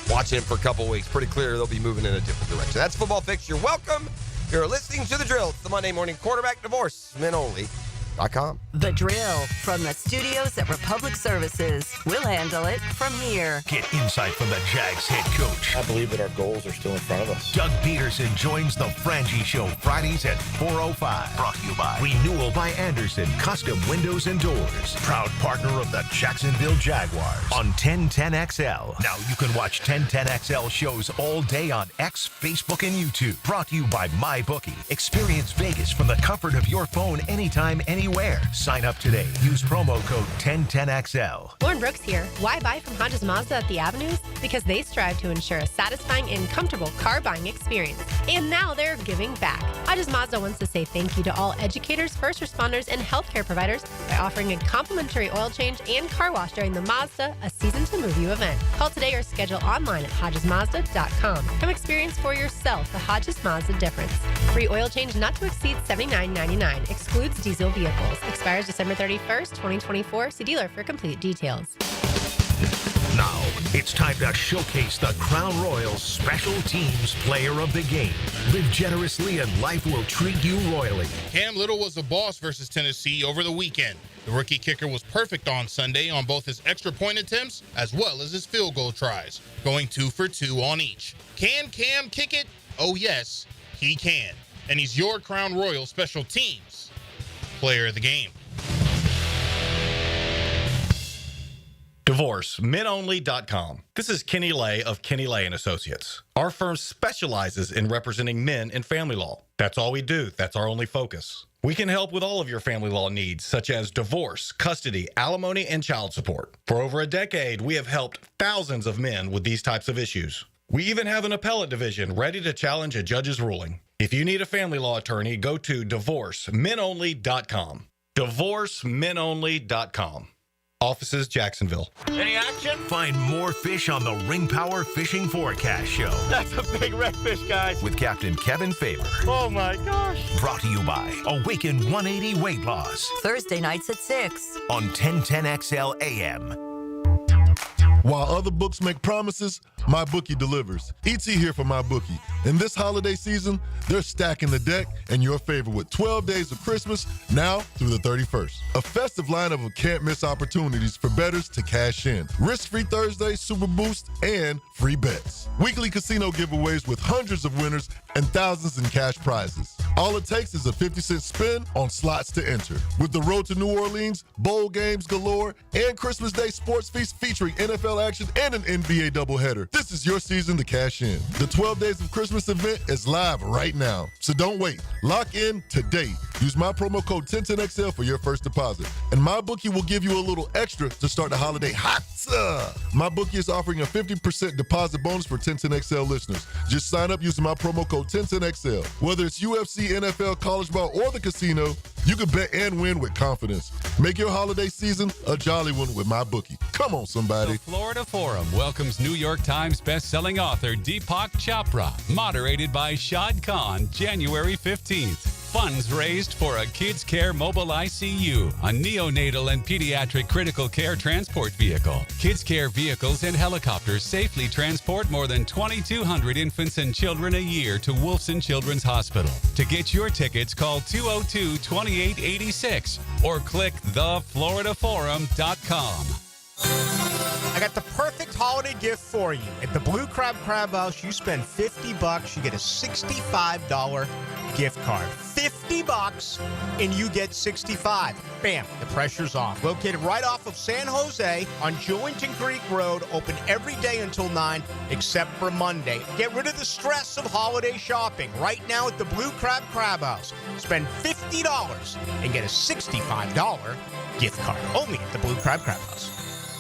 watching him for a couple weeks. Pretty clear they'll be moving in a different direction. That's Football Fix. You're welcome. You're listening to The Drill. It's the Monday Morning Quarterback Divorce. MenOnly.com. The Drill from the studios at Republic Services. We'll handle it from here. Get insight from the Jags head coach. I believe that our goals are still in front of us. Doug Peterson joins the Frangie Show Fridays at 4:05. Brought to you by Renewal by Anderson Custom Windows and Doors. Proud partner of the Jacksonville Jaguars on 1010XL. Now you can watch 1010XL shows all day on X, Facebook, and YouTube. Brought to you by MyBookie. Experience Vegas from the comfort of your phone anytime, anywhere. Sign up today. Use promo code 1010XL. Lauren Brooks here. Why buy from Hodges Mazda at the Avenues? Because they strive to ensure a satisfying and comfortable car buying experience. And now they're giving back. Hodges Mazda wants to say thank you to all educators, first responders, and healthcare providers by offering a complimentary oil change and car wash during the Mazda A Season to Move You event. Call today or schedule online at HodgesMazda.com. Come experience for yourself the Hodges Mazda difference. Free oil change not to exceed $79.99. Excludes diesel vehicles. Expires December 31st, 2024. See dealer for complete details. Now, it's time to showcase the Crown Royal Special Teams Player of the Game. Live generously and life will treat you royally. Cam Little was the boss versus Tennessee over the weekend. The rookie kicker was perfect on Sunday on both his extra point attempts as well as his field goal tries, going 2 for 2 on each. Can Cam kick it? Oh yes, he can. And he's your Crown Royal Special Teams Player of the Game. Divorce, menonly.com. This is Kenny Lay of Kenny Lay & Associates. Our firm specializes in representing men in family law. That's all we do. That's our only focus. We can help with all of your family law needs, such as divorce, custody, alimony, and child support. For over a decade, we have helped thousands of men with these types of issues. We even have an appellate division ready to challenge a judge's ruling. If you need a family law attorney, go to divorcemenonly.com. Divorcemenonly.com. Offices, Jacksonville. Any action? Find more fish on the Ring Power Fishing Forecast Show. That's a big redfish, guys. With Captain Kevin Faber. Oh, my gosh. Brought to you by Awaken 180 Weight Loss. Thursday nights at 6. On 1010XL AM. While other books make promises, MyBookie delivers. ET here for MyBookie. In this holiday season, they're stacking the deck in your favor with 12 days of Christmas now through the 31st. A festive lineup of can't-miss opportunities for bettors to cash in. Risk-free Thursday, Super Boost, and free bets. Weekly casino giveaways with hundreds of winners and thousands in cash prizes. All it takes is a 50-cent spin on slots to enter. With the road to New Orleans, bowl games galore, and Christmas Day sports feast featuring NFL action and an NBA doubleheader, this is your season to cash in. The 12 Days of Christmas event is live right now, so don't wait. Lock in today. Use my promo code 1010XL for your first deposit. And MyBookie will give you a little extra to start the holiday hot. MyBookie is offering a 50% deposit bonus for 1010XL listeners. Just sign up using my promo code 1010XL. Whether it's UFC, NFL, college ball, or the casino, you can bet and win with confidence. Make your holiday season a jolly one with MyBookie. Come on, somebody. The Florida Forum welcomes New York Times best-selling author Deepak Chopra, moderated by Shad Khan, January 15th. funds raised for a Kids Care Mobile ICU, a neonatal and pediatric critical care transport vehicle. Kids Care vehicles and helicopters safely transport more than 2,200 infants and children a year to Wolfson Children's Hospital. To get your tickets, call 202-2886 or click thefloridaforum.com. I got the perfect holiday gift for you. At the Blue Crab House, you spend $50, you get a $65 gift card. $50 and you get 65. Bam, the pressure's off. Located right off of San Jose on Jewington Creek Road, open every day until 9 except for Monday. Get rid of the stress of holiday shopping right now at the Blue Crab House. Spend $50 and get a $65 gift card only at the Blue Crab House.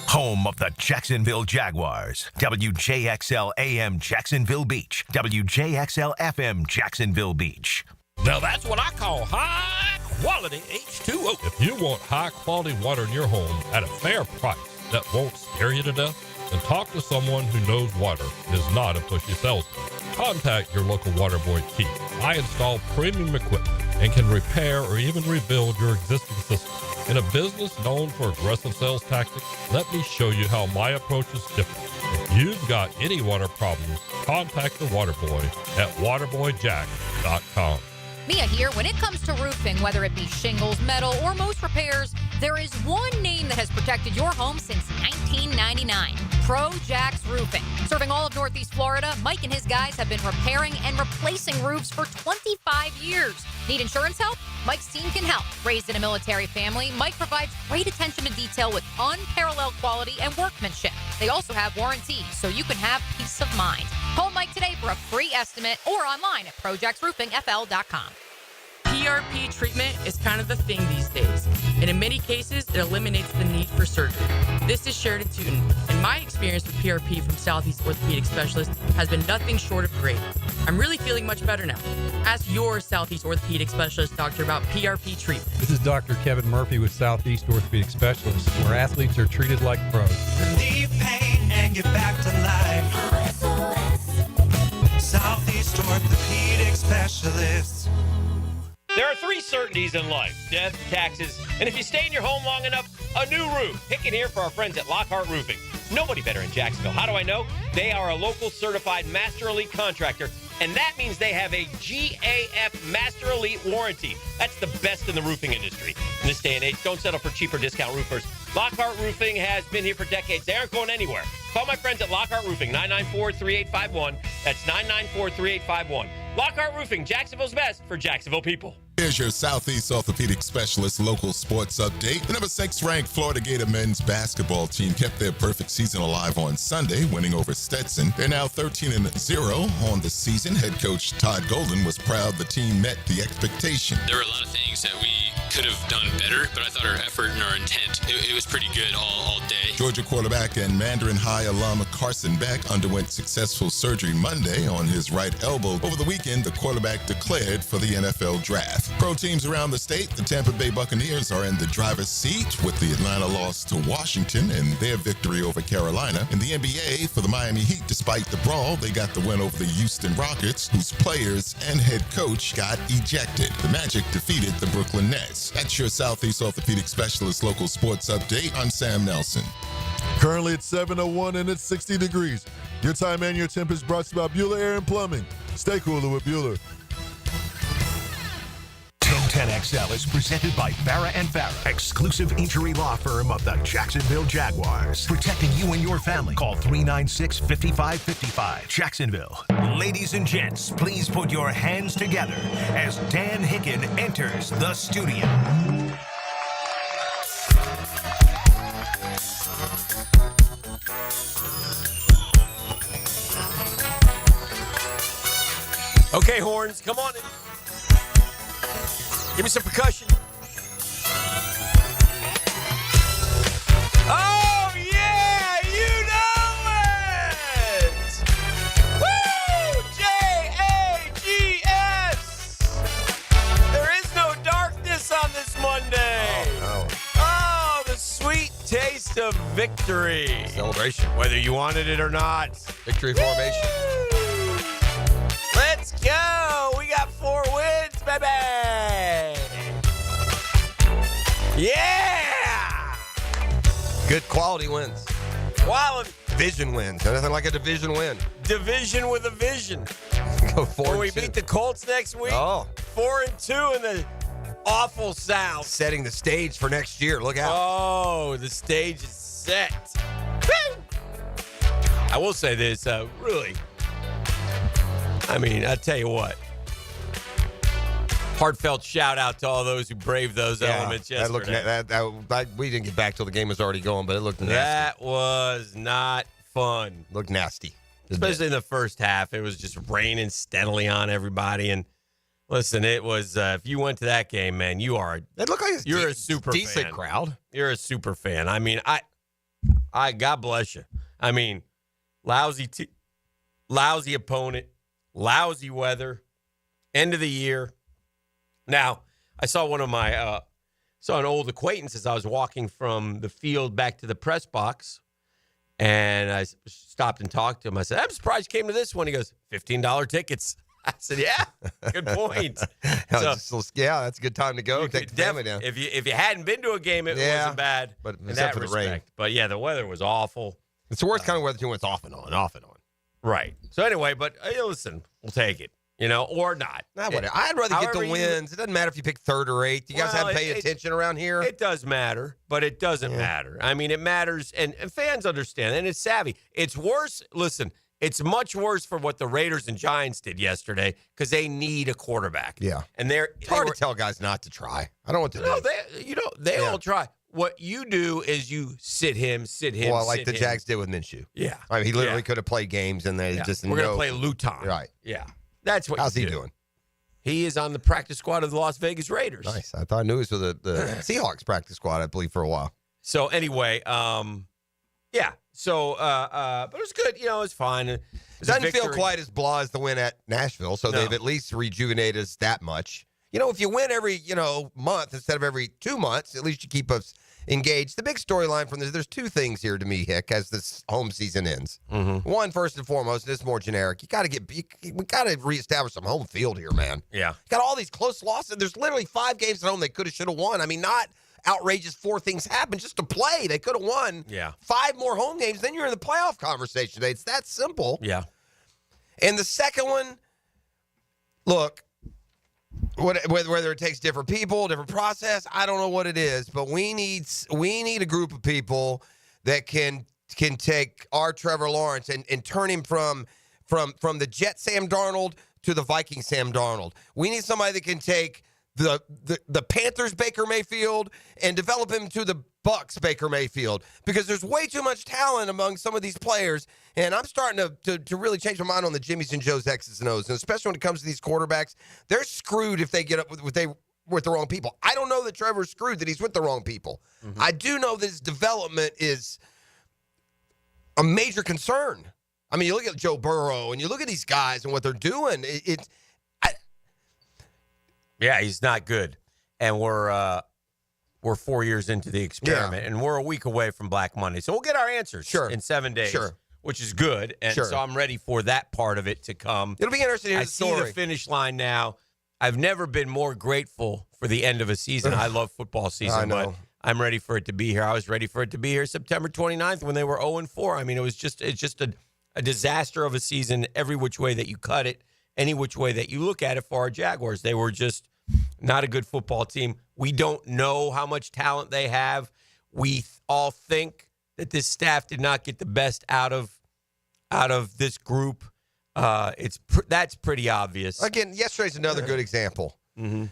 Home of the Jacksonville Jaguars. WJXL AM Jacksonville Beach. WJXL FM Jacksonville Beach. Now that's what I call high quality H2O. If you want high quality water in your home at a fair price that won't scare you to death, then talk to someone who knows water and is not a pushy salesman. Contact your local water boy Keith. I install premium equipment and can repair or even rebuild your existing system. In a business known for aggressive sales tactics, let me show you how my approach is different. If you've got any water problems, contact the water boy at waterboyjack.com. Mia here. When it comes to roofing, whether it be shingles, metal, or most repairs, there is one name that has protected your home since 1999. Pro Jax Roofing. Serving all of Northeast Florida, Mike and his guys have been repairing and replacing roofs for 25 years. Need insurance help? Mike's team can help. Raised in a military family, Mike provides great attention to detail with unparalleled quality and workmanship. They also have warranties, so you can have peace of mind. Call Mike today for a free estimate or online at projaxroofingfl.com. PRP treatment is kind of the thing these days, and in many cases, it eliminates the need for surgery. This is Sheridan Tootin, and my experience with PRP from Southeast Orthopedic Specialist has been nothing short of great. I'm really feeling much better now. Ask your Southeast Orthopedic Specialist doctor about PRP treatment. This is Dr. Kevin Murphy with Southeast Orthopedic Specialists, where athletes are treated like pros. Relieve pain and get back to life. Southeast Orthopedic Specialists. There are three certainties in life: death, taxes, and if you stay in your home long enough, a new roof. Hicken here for our friends at Lockhart Roofing. Nobody better in Jacksonville. How do I know? They are a local certified Master Elite contractor, and that means they have a GAF Master Elite warranty. That's the best in the roofing industry. In this day and age, don't settle for cheaper discount roofers. Lockhart Roofing has been here for decades. They aren't going anywhere. Call my friends at Lockhart Roofing, 994-3851. That's 994-3851. Lockhart Roofing, Jacksonville's best for Jacksonville people. Here's your Southeast Orthopedic Specialist local sports update. The number 6 ranked Florida Gator men's basketball team kept their perfect season alive on Sunday, winning over Stetson. They're now 13-0 on the season. Head coach Todd Golden was proud the team met the expectation. There were a lot of things that we could have done better, but I thought our effort and our intent, it was pretty good all day. Georgia quarterback and Mandarin High alum Carson Beck underwent successful surgery Monday on his right elbow. Over the weekend, the quarterback declared for the NFL draft. Pro teams around the state, the Tampa Bay Buccaneers are in the driver's seat with the Atlanta loss to Washington and their victory over Carolina. In the NBA, for the Miami Heat, despite the brawl, they got the win over the Houston Rockets, whose players and head coach got ejected. The Magic defeated the Brooklyn Nets. That's your Southeast Orthopedic Specialist local sports update. I'm Sam Nelson. Currently it's 7:01 and it's 60 degrees. Your time and your temp is brought to you by Bueller Air and Plumbing. Stay cooler with Bueller. 1010XL is presented by Farah & Farah, exclusive injury law firm of the Jacksonville Jaguars. Protecting you and your family. Call 396-5555. Jacksonville. Ladies and gents, please put your hands together as Dan Hicken enters the studio. Okay, horns, come on in. Give me some percussion. Oh, yeah, you know it! Woo! Jags! There is no darkness on this Monday. Oh, no. Oh, the sweet taste of victory. Celebration. Whether you wanted it or not. Victory formation. Let's go. We got 4 wins, baby. Yeah! Good quality wins. Quality. Division wins. Nothing like a division win. Division with a vision. Go 4-2. When we beat the Colts next week, 4-2 in the awful South. Setting the stage for next year. Look out. Oh, the stage is set. Woo! I will say this, really. I mean, I'll tell you what. Heartfelt shout out to all those who braved those elements yesterday. We didn't get back till the game was already going, but it looked nasty. That was not fun. Looked nasty. Especially in the first half. It was just raining steadily on everybody. And listen, it was, if you went to that game, man, you're a super decent fan. Crowd. You're a super fan. I mean, I God bless you. I mean, lousy opponent, lousy weather, end of the year. Now, I saw an old acquaintance as I was walking from the field back to the press box, and I stopped and talked to him. I said, I'm surprised you came to this one. He goes, $15 tickets. I said, yeah, good point. That's a good time to go. Take the family down. If you hadn't been to a game, it wasn't bad. But in except that for the rain. But yeah, the weather was awful. It's the worst kind of weather when it's off and on, off and on. Right. So anyway, but listen, we'll take it. Or not. Whatever. I'd rather get the wins. It doesn't matter if you pick third or eighth. You guys haven't paid attention around here. It does matter, but it doesn't matter. I mean, it matters, and fans understand, and it's savvy. It's worse. Listen, it's much worse for what the Raiders and Giants did yesterday because they need a quarterback. Yeah. And it's hard to tell guys not to try. I don't want to. No, they all try. What you do is you sit him. Well, like the Jags did with Minshew. Yeah. I mean, he literally could have played games, and they just we're gonna play Luton. Right. Yeah. That's what. How's he doing? He is on the practice squad of the Las Vegas Raiders. Nice. I thought I knew he was with the Seahawks practice squad, I believe, for a while. So anyway, yeah. So, but it was good. It was fine. It doesn't feel quite as blah as the win at Nashville, so they've at least rejuvenated us that much. If you win every, month instead of every 2 months, at least you keep us engaged. The big storyline from this, there's two things here to me, Hick, as this home season ends. Mm-hmm. One, first and foremost, and it's more generic. We got to reestablish some home field here, man. Yeah. You got all these close losses. There's literally 5 games at home they could have, should have won. I mean, not outrageous 4 things happened just to play. They could have won 5 more home games. Then you're in the playoff conversation. It's that simple. Yeah. And the second one, look, whether it takes different people, different process, I don't know what it is, but we need a group of people that can take our Trevor Lawrence and turn him from the Jet Sam Darnold to the Viking Sam Darnold. We need somebody that can take the Panthers Baker Mayfield and develop him to the Bucks Baker Mayfield, because there's way too much talent among some of these players, and I'm starting to really change my mind on the Jimmys and Joes, X's and O's, and especially when it comes to these quarterbacks. They're screwed if they get up with the wrong people. I don't know that Trevor's screwed, that he's with the wrong people. Mm-hmm. I do know that his development is a major concern. I mean, you look at Joe Burrow and you look at these guys and what they're doing. Yeah, he's not good, and we're 4 years into the experiment, and we're a week away from Black Monday. So we'll get our answers in 7 days, which is good. And so I'm ready for that part of it to come. It'll be interesting to hear the story. I see the finish line now. I've never been more grateful for the end of a season. I love football season, but I'm ready for it to be here. I was ready for it to be here September 29th when they were 0-4. I mean, it's just a disaster of a season every which way that you cut it, any which way that you look at it for our Jaguars. They were just not a good football team. We don't know how much talent they have. We all think that this staff did not get the best out of this group. That's pretty obvious. Again, yesterday's another good example. Mm-hmm.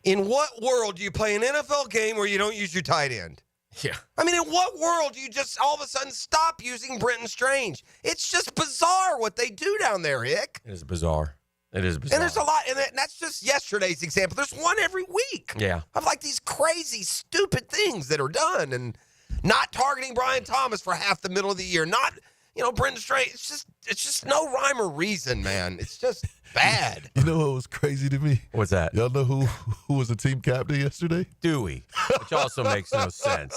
In what world do you play an NFL game where you don't use your tight end? Yeah. I mean, in what world do you just all of a sudden stop using Brenton Strange? It's just bizarre what they do down there, Hick. It is bizarre. It is bizarre. And there's a lot, and that's just yesterday's example. There's one every week. Yeah. Of like these crazy, stupid things that are done, and not targeting Brian Thomas for half the middle of the year, not, Brenton Strange. It's just no rhyme or reason, man. It's just bad. You know what was crazy to me? What's that? Y'all know who was the team captain yesterday? Dewey, which also makes no sense.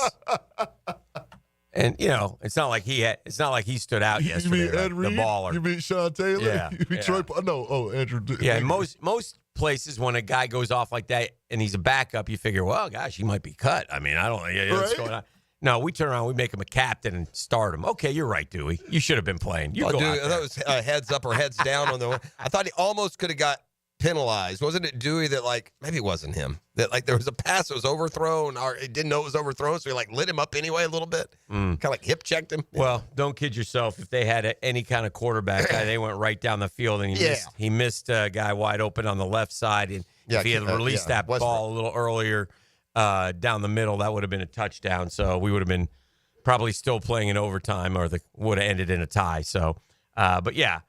And it's not like he stood out yesterday. You mean Ed Reed? The baller. You mean Sean Taylor? Yeah. You mean Troy? No. Oh, Andrew. Yeah. Most places when a guy goes off like that and he's a backup, you figure, well, gosh, he might be cut. I mean, I don't know what's going on. No, we turn around, we make him a captain and start him. Okay, you're right, Dewey. You should have been playing. You go Dewey, out I thought it was heads up or heads down on the. I thought he almost could have got penalized. Wasn't it Dewey that maybe it wasn't him, that there was a pass that was overthrown, or he didn't know it was overthrown, so he lit him up anyway a little bit, kind of hip checked him. Well, don't kid yourself. If they had any kind of quarterback guy, they went right down the field, and he missed a guy wide open on the left side, and if he had released that ball a little earlier down the middle, that would have been a touchdown. So we would have been probably still playing in overtime, or would have ended in a tie. So, but yeah.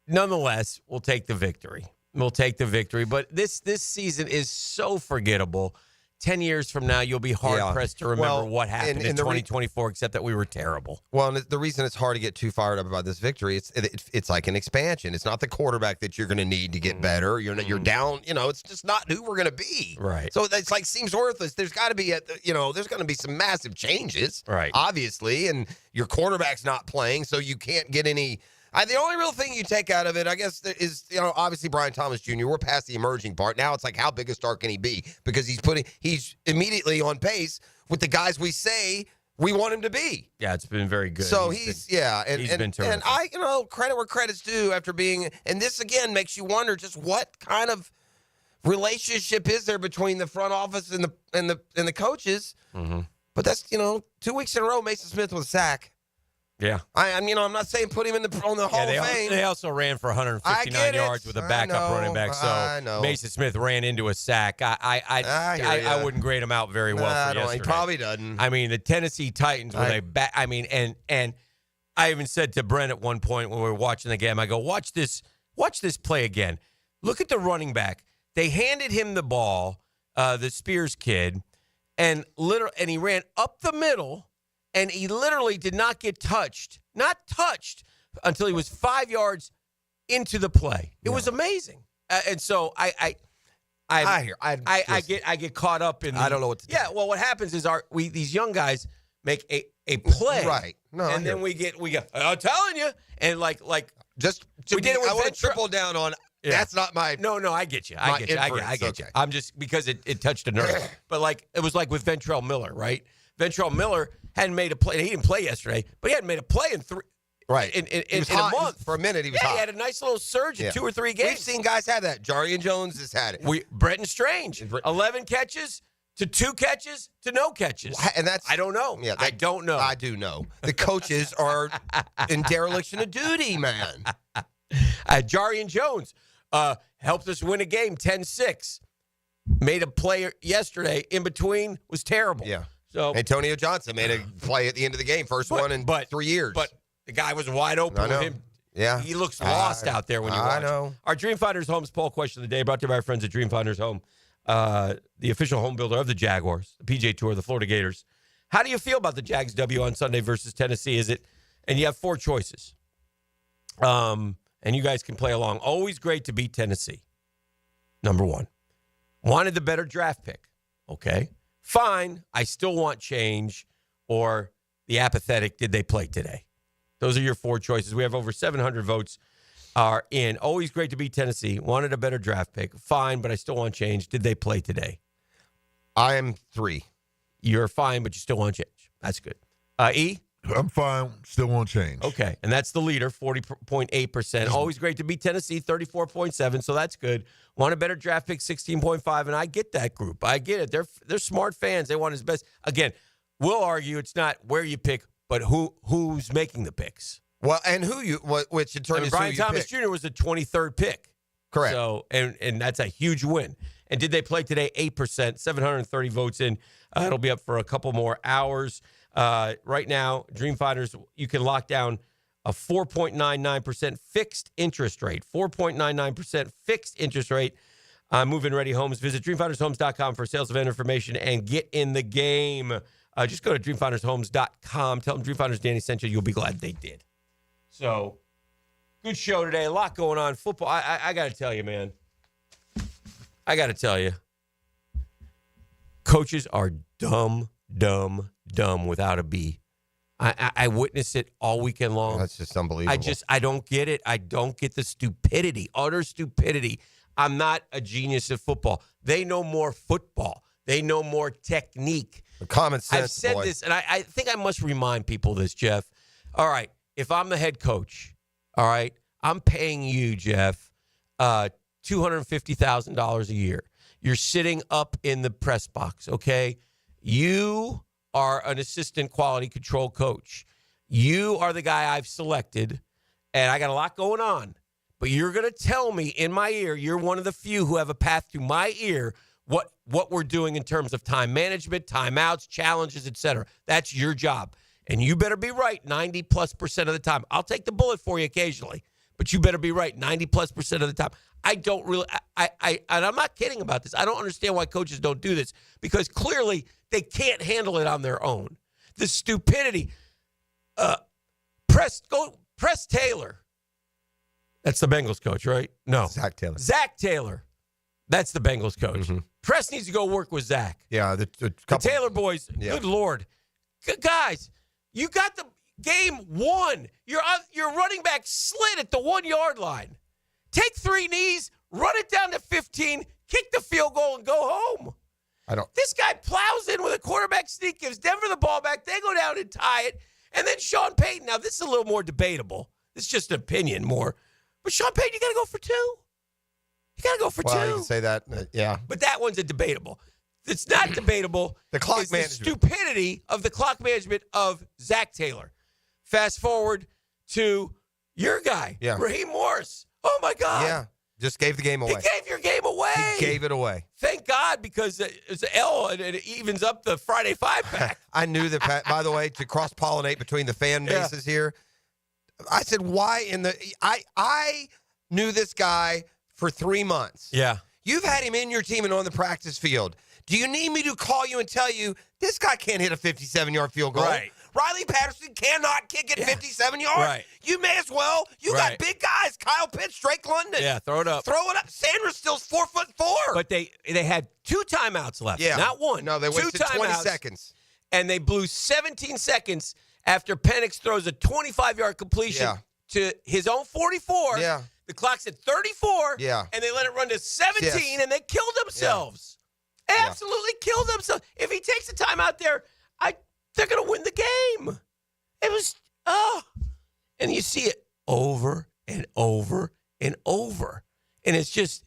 Nonetheless, we'll take the victory. But this season is so forgettable. 10 years from now, you'll be hard-pressed to remember what happened in 2024, except that we were terrible. Well, and the reason it's hard to get too fired up about this victory, it's like an expansion. It's not the quarterback that you're going to need to get better. You're down. It's just not who we're going to be. Right. So it's seems worthless. There's got to be there's going to be some massive changes. Right. Obviously, and your quarterback's not playing, so you can't get any. The only real thing you take out of it, I guess, is, obviously Brian Thomas Jr. We're past the emerging part. Now it's how big a star can he be? Because he's immediately on pace with the guys we say we want him to be. Yeah, it's been very good. So he's been terrific. And I, credit where credit's due after being, and this again makes you wonder just what kind of relationship is there between the front office and the coaches. Mm-hmm. But that's, 2 weeks in a row, Mason Smith with a sack. Yeah. I'm not saying put him on the Hall of Fame. They also ran for 159 yards with a backup running back. So Mason Smith ran into a sack. I wouldn't grade him out very well for yesterday. He probably doesn't. I mean, the Tennessee Titans and I even said to Brent at one point when we were watching the game, I go, watch this play again. Look at the running back. They handed him the ball, the Spears kid, and he ran up the middle. And he literally did not get touched, until he was 5 yards into the play. It was amazing. And so I get caught up in. I don't know what to do. Yeah, well, what happens is these young guys make a play, right? No, and then we get. I'm telling you, and we did it with. I want to triple down on. Yeah. That's not my. No, I get you. I get you. I'm just because it touched a nerve, but it was like with Ventrell Miller, right? Ventrell Miller hadn't made a play. He didn't play yesterday, but he hadn't made a play in three. Right. In a month. For a minute, he was hot. He had a nice little surge in 2 or 3 games. We've seen guys have that. Jarian Jones has had it. Bretton Strange, 11 catches to 2 catches to no catches. And that's. I don't know. Yeah, I don't know. I do know. The coaches are in dereliction of duty, man. Jarian Jones helped us win a game 10-6. Made a play yesterday. In between was terrible. Yeah. So Antonio Johnson made a play at the end of the game, first one in 3 years. But the guy was wide open with him. Yeah. He looks lost out there when you watch. I know. Our Dreamfinders Homes poll question of the day brought to you by our friends at Dreamfinders Home, the official home builder of the Jaguars, the PJ Tour, the Florida Gators. How do you feel about the Jags W on Sunday versus Tennessee? And you have 4 choices. And you guys can play along. Always great to beat Tennessee. Number 1. Wanted the better draft pick. Okay. Fine, I still want change, or the apathetic, did they play today? Those are your 4 choices. We have over 700 votes are in. Always great to beat Tennessee. Wanted a better draft pick. Fine, but I still want change. Did they play today? I am 3. You're fine, but you still want change. That's good. E? I'm fine. Still want change. Okay, and that's the leader, 40.8%. Always great to beat Tennessee, 34.7%, so that's good. Want a better draft pick, 16.5%, and I get that group. I get it. They're smart fans. They want his best. Again, we'll argue it's not where you pick, but who's making the picks. Well, and which in turn is Brian who you Thomas pick. Jr. was the 23rd pick. Correct. So, and that's a huge win. And did they play today? 8%, 730 votes in. It'll be up for a couple more hours. Right now, Dreamfinders, you can lock down a 4.99% fixed interest rate. 4.99% fixed interest rate on move-in ready homes. Visit dreamfindershomes.com for sales event information and get in the game. Just go to dreamfindershomes.com. Tell them Dreamfinders Danny sent you. You'll be glad they did. So, good show today. A lot going on. Football, I got to tell you, man. I got to tell you. Coaches are dumb without a B. I witnessed it all weekend long. That's just unbelievable. I don't get it. I don't get the stupidity, utter stupidity. I'm not a genius at football. They know more football. They know more technique. Common sense, I've said boy. this, and I think I must remind people this, Jeff. All right, if I'm the head coach, all right, I'm paying you, Jeff, $250,000 a year. You're sitting up in the press box, okay? You are an assistant quality control coach. You are the guy I've selected, and I got a lot going on. But you're going to tell me in my ear, you're one of the few who have a path to my ear, what we're doing in terms of time management, timeouts, challenges, etc. That's your job. And you better be right 90+% of the time. I'll take the bullet for you occasionally, but you better be right 90+% of the time. I don't really, and I'm not kidding about this. I don't understand why coaches don't do this, because clearly they can't handle it on their own. The stupidity. Press Taylor. That's the Bengals coach, right? No. Zach Taylor. Zach Taylor. That's the Bengals coach. Mm-hmm. Press needs to go work with Zach. Yeah. The Taylor boys, good Lord. Guys, you got the game won. Your running back slid at the 1-yard line. Take 3 knees, run it down to 15, kick the field goal, and go home. This guy plows in with a quarterback sneak, gives Denver the ball back. They go down and tie it. And then Sean Payton. Now, this is a little more debatable. This is just an opinion more. But Sean Payton, you got to go for 2. You got to go for 2. Well, you can say that, yeah. But that one's a debatable. It's not debatable. The clock it's management. The stupidity of the clock management of Zach Taylor. Fast forward to your guy, Raheem Morris. Oh, my God. Yeah. Just gave the game away. He gave your game away. He gave it away. Thank God, because it's an L and it evens up the Friday 5-pack. I knew that, by the way, to cross-pollinate between the fan bases here, I said, why in the – I knew this guy for 3 months. Yeah. You've had him in your team and on the practice field. Do you need me to call you and tell you this guy can't hit a 57-yard field goal? Right. Riley Patterson cannot kick it 57 yards. Right. You may as well. You got big guys. Kyle Pitts, Drake London. Yeah, throw it up. Throw it up. Sanders still's 4'4". But they had 2 timeouts left. Yeah. Not one. No, they wasted 20 seconds. And they blew 17 seconds after Penix throws a 25-yard completion to his own 44. Yeah. The clock's at 34. Yeah. And they let it run to 17, and they killed themselves. They absolutely killed themselves. If he takes a timeout there, they're going to win the game. It was, and you see it over and over and over. And it's just,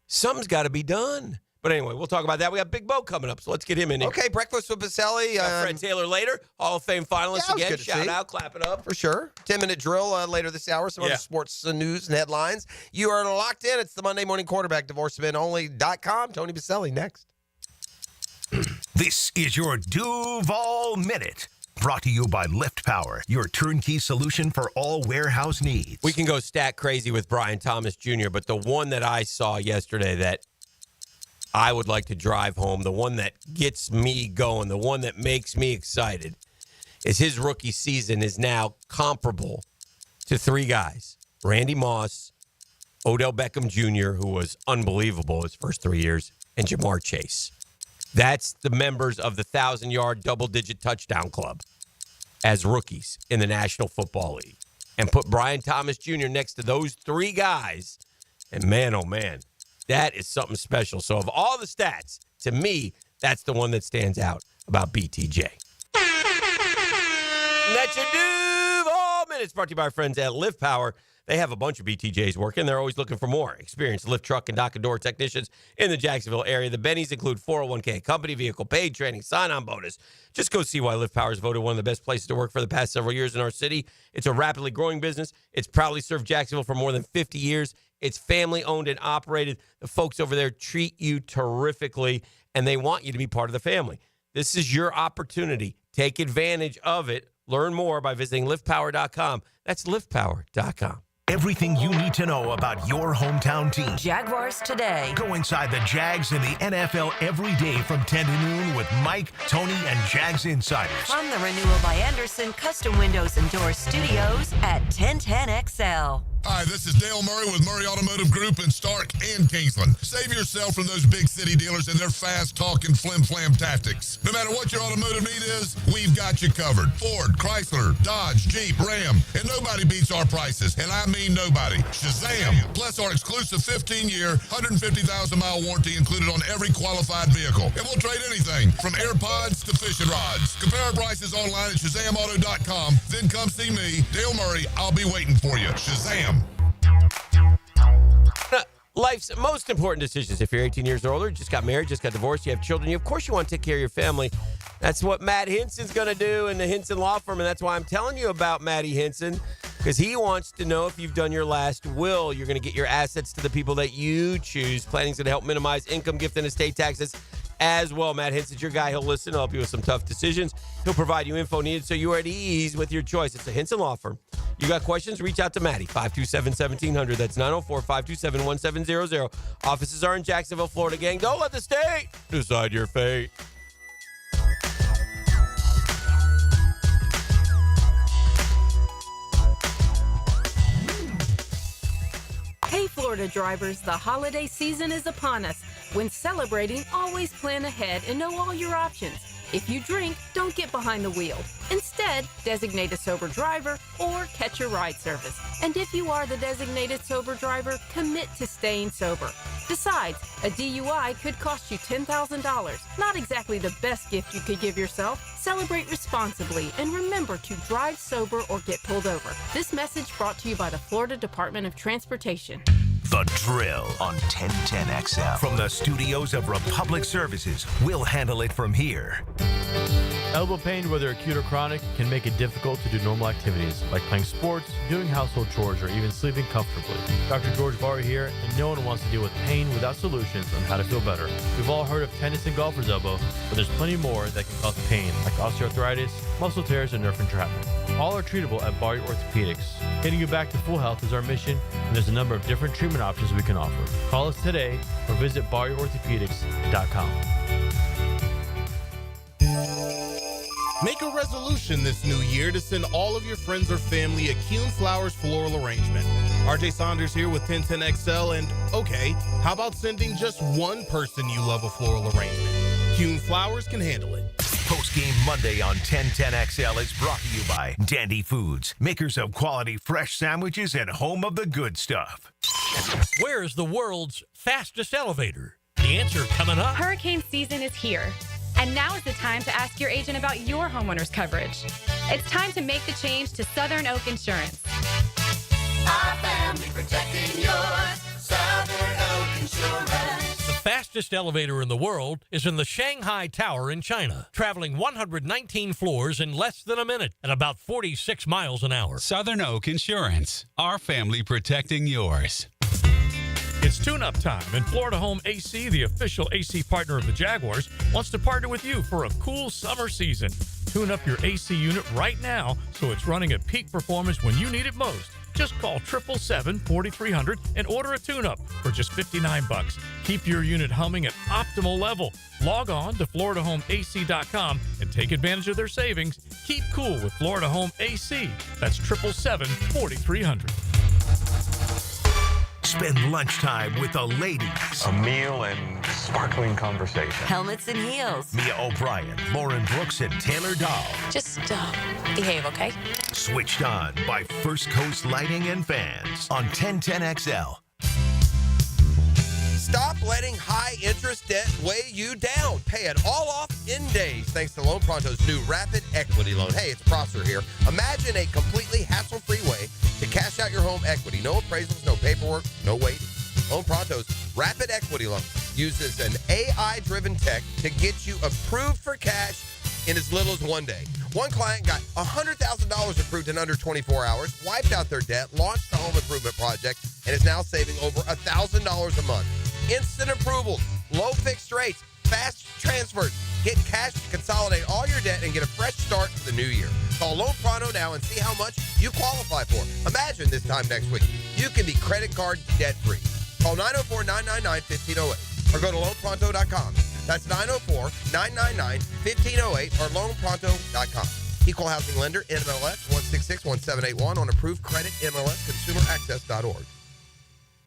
something's got to be done. But anyway, we'll talk about that. We got Big Bo coming up, so let's get him in here. Okay, Breakfast with Boselli. Fred Taylor later, Hall of Fame finalist again. Shout out, clap it up. For sure. 10-minute drill later this hour. Some other sports news and headlines. You are locked in. It's the Monday Morning Quarterback, divorcemenonly.com. Tony Boselli next. This is your Duval Minute, brought to you by Lift Power, your turnkey solution for all warehouse needs. We can go stat crazy with Brian Thomas Jr., but the one that I saw yesterday that I would like to drive home, the one that gets me going, the one that makes me excited, is his rookie season is now comparable to 3 guys. Randy Moss, Odell Beckham Jr., who was unbelievable his first 3 years, and Jamar Chase. That's the members of the 1,000-yard double-digit touchdown club as rookies in the National Football League. And put Brian Thomas Jr. next to those 3 guys, and man, oh man, that is something special. So of all the stats, to me, that's the one that stands out about BTJ. And that's your Duval Minutes, brought to you by our friends at Lift Power. They have a bunch of BTJs working. They're always looking for more experienced lift truck and dock and door technicians in the Jacksonville area. The bennies include 401k, company vehicle, paid training, sign-on bonus. Just go see why Lift Power is voted one of the best places to work for the past several years in our city. It's a rapidly growing business. It's proudly served Jacksonville for more than 50 years. It's family-owned and operated. The folks over there treat you terrifically, and they want you to be part of the family. This is your opportunity. Take advantage of it. Learn more by visiting liftpower.com. That's liftpower.com. Everything you need to know about your hometown team. Jaguars today. Go inside the Jags and the NFL every day from 10 to noon with Mike, Tony, and Jags Insiders. From the Renewal by Anderson Custom Windows and Doors Studios at 1010XL. Hi, this is Dale Murray with Murray Automotive Group in Stark and Kingsland. Save yourself from those big city dealers and their fast-talking flim-flam tactics. No matter what your automotive need is, we've got you covered. Ford, Chrysler, Dodge, Jeep, Ram, and nobody beats our prices, and I mean nobody. Shazam! Plus our exclusive 15-year, 150,000-mile warranty included on every qualified vehicle. And we'll trade anything from AirPods to fishing rods. Compare our prices online at ShazamAuto.com. Then come see me, Dale Murray. I'll be waiting for you. Shazam! Life's most important decisions. If you're 18 years or older, just got married, just got divorced, you have children, of course you want to take care of your family. That's what Matt Henson's going to do in the Henson Law Firm, and that's why I'm telling you about Matty Henson, because he wants to know if you've done your last will. You're going to get your assets to the people that you choose. Planning's going to help minimize income, gift, and estate taxes as well. Matt Henson's your guy. He'll listen, he'll help you with some tough decisions. He'll provide you info needed so you're at ease with your choice. It's a Henson Law Firm. You got questions? Reach out to Matty, 527-1700. That's 904-527-1700. Offices are in Jacksonville, Florida. Gang, don't let the state decide your fate. Hey, Florida drivers, the holiday season is upon us. When celebrating, always plan ahead and know all your options. If you drink, don't get behind the wheel. Instead, designate a sober driver or catch a ride service. And if you are the designated sober driver, commit to staying sober. Besides, a DUI could cost you $10,000. Not exactly the best gift you could give yourself. Celebrate responsibly and remember to drive sober or get pulled over. This message brought to you by the Florida Department of Transportation. The Drill on 1010XL. From the studios of Republic Services, we'll handle it from here. Elbow pain, whether acute or chronic, can make it difficult to do normal activities like playing sports, doing household chores, or even sleeping comfortably. Dr. George Varry here, and no one wants to deal with pain without solutions on how to feel better. We've all heard of tennis and golfer's elbow, but there's plenty more that can cause pain, like osteoarthritis, muscle tears, and nerve entrapment. All are treatable at Barry Orthopedics. Getting you back to full health is our mission, and there's a number of different treatment options we can offer. Call us today or visit BarryOrthopedics.com. Make a resolution this new year to send all of your friends or family a Kuhn Flowers floral arrangement. RJ Saunders here with 1010XL, and okay, how about sending just one person you love a floral arrangement? Kuhn Flowers can handle it. Post-game Monday on 1010XL is brought to you by Dandy Foods, makers of quality fresh sandwiches and home of the good stuff. Where is the world's fastest elevator? The answer coming up. Hurricane season is here. And now is the time to ask your agent about your homeowner's coverage. It's time to make the change to Southern Oak Insurance. Our family protecting yours. Southern Oak Insurance. The fastest elevator in the world is in the Shanghai Tower in China, traveling 119 floors in less than a minute at about 46 miles an hour. Southern Oak Insurance. Our family protecting yours. It's tune-up time, and Florida Home AC, the official AC partner of the Jaguars, wants to partner with you for a cool summer season. Tune up your AC unit right now so it's running at peak performance when you need it most. Just call 777-4300 and order a tune-up for just $59. Keep your unit humming at optimal level. Log on to FloridaHomeAC.com and take advantage of their savings. Keep cool with Florida Home AC. That's 777-4300. Spend lunchtime with the ladies. A meal and sparkling conversation. Helmets and heels. Mia O'Brien, Lauren Brooks, and Taylor Dahl. Just behave, okay? Switched on by First Coast Lighting and Fans on 1010XL. Stop letting high-interest debt weigh you down. Pay it all off in days thanks to Loan Pronto's new Rapid Equity Loan. Hey, it's Prosser here. Imagine a completely hassle-free way to cash out your home equity. No appraisals, no paperwork, no waiting. Loan Pronto's Rapid Equity Loan uses an AI-driven tech to get you approved for cash in as little as one day. One client got $100,000 approved in under 24 hours, wiped out their debt, launched a home improvement project, and is now saving over $1,000 a month. Instant approvals, low fixed rates, fast transfers. Get cash to consolidate all your debt and get a fresh start for the new year. Call Loan Pronto now and see how much you qualify for. Imagine this time next week, you can be credit card debt-free. Call 904-999-1508 or go to loanpronto.com. That's 904-999-1508 or loanpronto.com. Equal housing lender, NMLS 160. 866-1781 on approved credit, MLSconsumeraccess.org.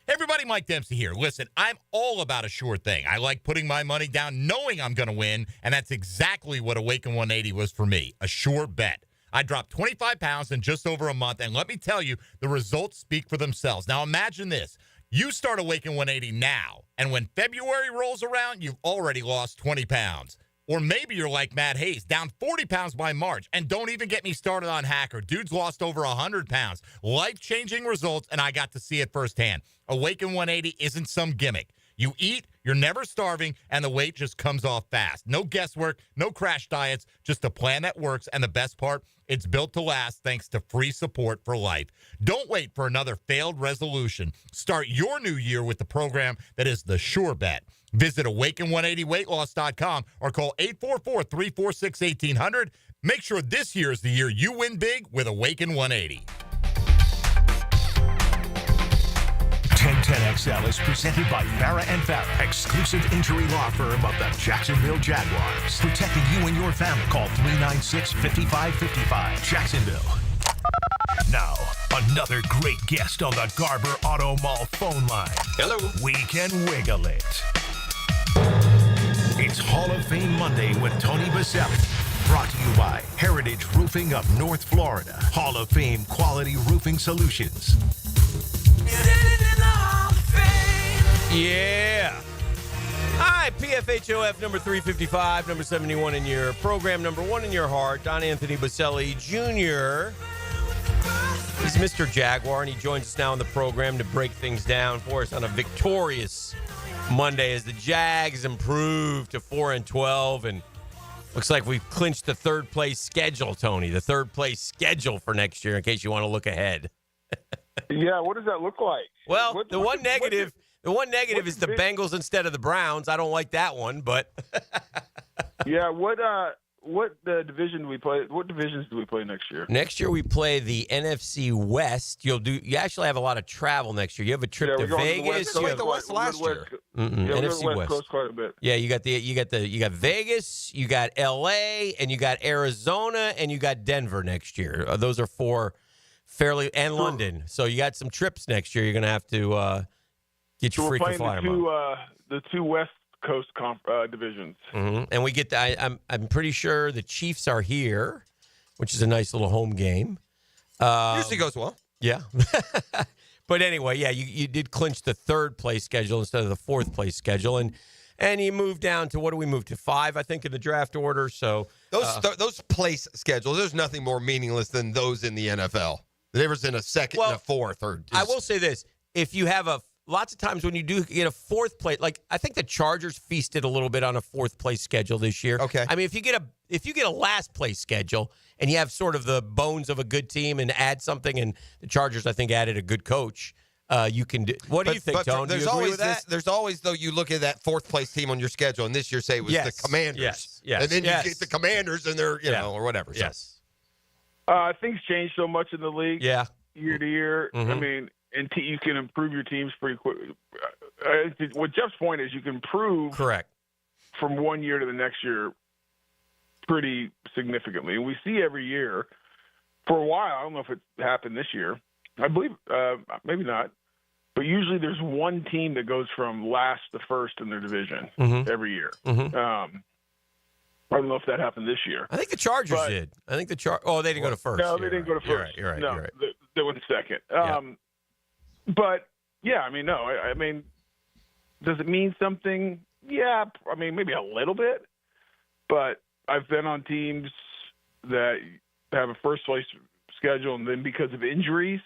Everybody, Mike Dempsey here. Listen, I'm all about a sure thing. I like putting my money down knowing I'm going to win, and that's exactly what Awaken 180 was for me, a sure bet. I dropped 25 pounds in just over a month, and let me tell you, the results speak for themselves. Now, imagine this. You start Awaken 180 now, and when February rolls around, you've already lost 20 pounds. Or maybe you're like Matt Hayes, down 40 pounds by March. And don't even get me started on Hacker. Dude's lost over 100 pounds. Life-changing results, and I got to see it firsthand. Awaken 180 isn't some gimmick. You eat, you're never starving, and the weight just comes off fast. No guesswork, no crash diets, just a plan that works. And the best part, it's built to last thanks to free support for life. Don't wait for another failed resolution. Start your new year with the program that is the sure bet. Visit awaken180weightloss.com or call 844-346-1800. Make sure this year is the year you win big with Awaken 180. 1010XL is presented by Farah and Farah, exclusive injury law firm of the Jacksonville Jaguars. Protecting you and your family. Call 396-5555. Jacksonville. Now, another great guest on the Garber Auto Mall phone line. Hello. We can wiggle it. It's Hall of Fame Monday with Tony Boselli. Brought to you by Heritage Roofing of North Florida. Hall of Fame Quality Roofing Solutions. Yeah. All right, PFHOF number 355, number 71 in your program, number 1 in your heart, Don Anthony Boselli Jr. He's Mr. Jaguar, and he joins us now on the program to break things down for us on a victorious Monday as the Jags improve to 4-12, and looks like we've clinched the third-place schedule, Tony, the third-place schedule for next year in case you want to look ahead. Yeah, what does that look like? Well, the one negative is the Bengals instead of the Browns. I don't like that one, but yeah, what division do we play? What divisions do we play next year? Next year we play the NFC West. You actually have a lot travel next year. You have a trip to Vegas. You went to West last year. NFC West Coast quite a bit. Yeah, you got Vegas, you got LA, and you got Arizona, and you got Denver next year. Those are 4 fairly, and London. So you got some trips next year. You're going to have to get your freaking flyer. The two West Coast divisions. Mm-hmm. And we get I'm pretty sure the Chiefs are here, which is a nice little home game. Usually goes well. Yeah. But anyway, yeah, you did clinch the third place schedule instead of the fourth place schedule. And you moved down to, what do we move to, 5, I think, in the draft order. So those place schedules, there's nothing more meaningless than those in the NFL. The difference in a second and a fourth. I will say this. If you have lots of times when you do get a fourth place, like I think the Chargers feasted a little bit on a fourth place schedule this year. Okay. I mean, if you get a last place schedule and you have sort of the bones of a good team and add something, and the Chargers, I think, added a good coach, you can do. What do you think, Tone? Do you agree with that? There's always, though, you look at that fourth place team on your schedule, and this year, say, it was the Commanders. Yes. And then you get the Commanders, and they're, or whatever. So. Yes. Things change so much in the league. Yeah. Year to year. Mm-hmm. I mean, and you can improve your teams pretty quick. What Jeff's point is, you can improve correct from one year to the next year pretty significantly. And we see every year for a while. I don't know if it happened this year. I believe maybe not. But usually there's one team that goes from last to first in their division every year. Mm-hmm. I don't know if that happened this year. I think the Chargers did. I think the they didn't go to first. No, they didn't go to first. You're right. No, You're right. They went second. But, yeah, I mean, no. I mean, does it mean something? Yeah, I mean, maybe a little bit. But I've been on teams that have a first-place schedule, and then because of injuries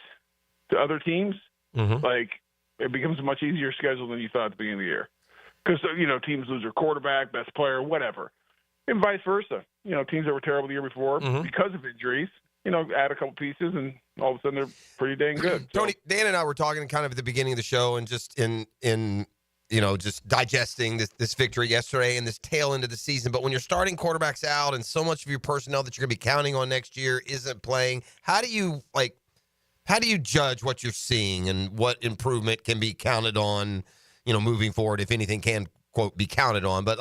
to other teams, like, it becomes a much easier schedule than you thought at the beginning of the year. Because, teams lose their quarterback, best player, whatever. And vice versa. Teams that were terrible the year before because of injuries, add a couple pieces, and all of a sudden they're pretty dang good. So. Tony, Dan and I were talking kind of at the beginning of the show, and just in just digesting this victory yesterday and this tail end of the season. But when you're starting quarterbacks out and so much of your personnel that you're going to be counting on next year isn't playing, how do you judge what you're seeing and what improvement can be counted on, moving forward, if anything can, quote, be counted on? But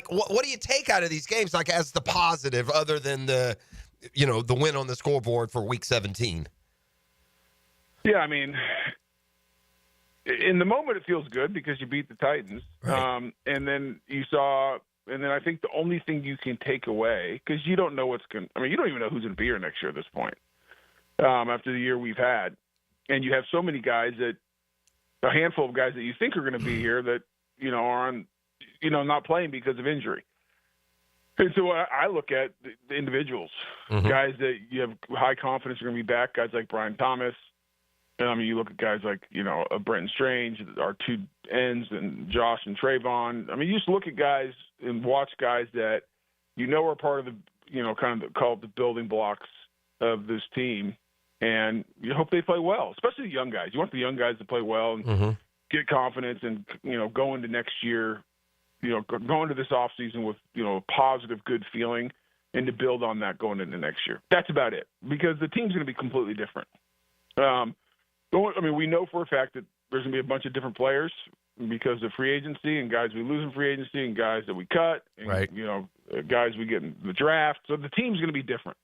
what do you take out of these games, like, as the positive, other than the the win on the scoreboard for Week 17. Yeah, I mean, in the moment it feels good because you beat the Titans, Right. and then I think the only thing you can take away, because you don't know you don't even know who's going to be here next year at this point. After the year we've had, and you have so many guys a handful of guys that you think are going to be here that are on, not playing because of injury. And so I look at the individuals, guys that you have high confidence are going to be back, guys like Brian Thomas. And I mean, you look at guys like, Brenton Strange, our two ends, and Josh and Trayvon. I mean, you just look at guys and watch guys that are part of the, called the building blocks of this team. And you hope they play well, especially the young guys. You want the young guys to play well and get confidence and, go into next year, go into this offseason with, a positive, good feeling and to build on that going into next year. That's about it, because the team's going to be completely different. We know for a fact that there's going to be a bunch of different players because of free agency and guys we lose in free agency and guys that we cut and, right. Guys we get in the draft. So the team's going to be different.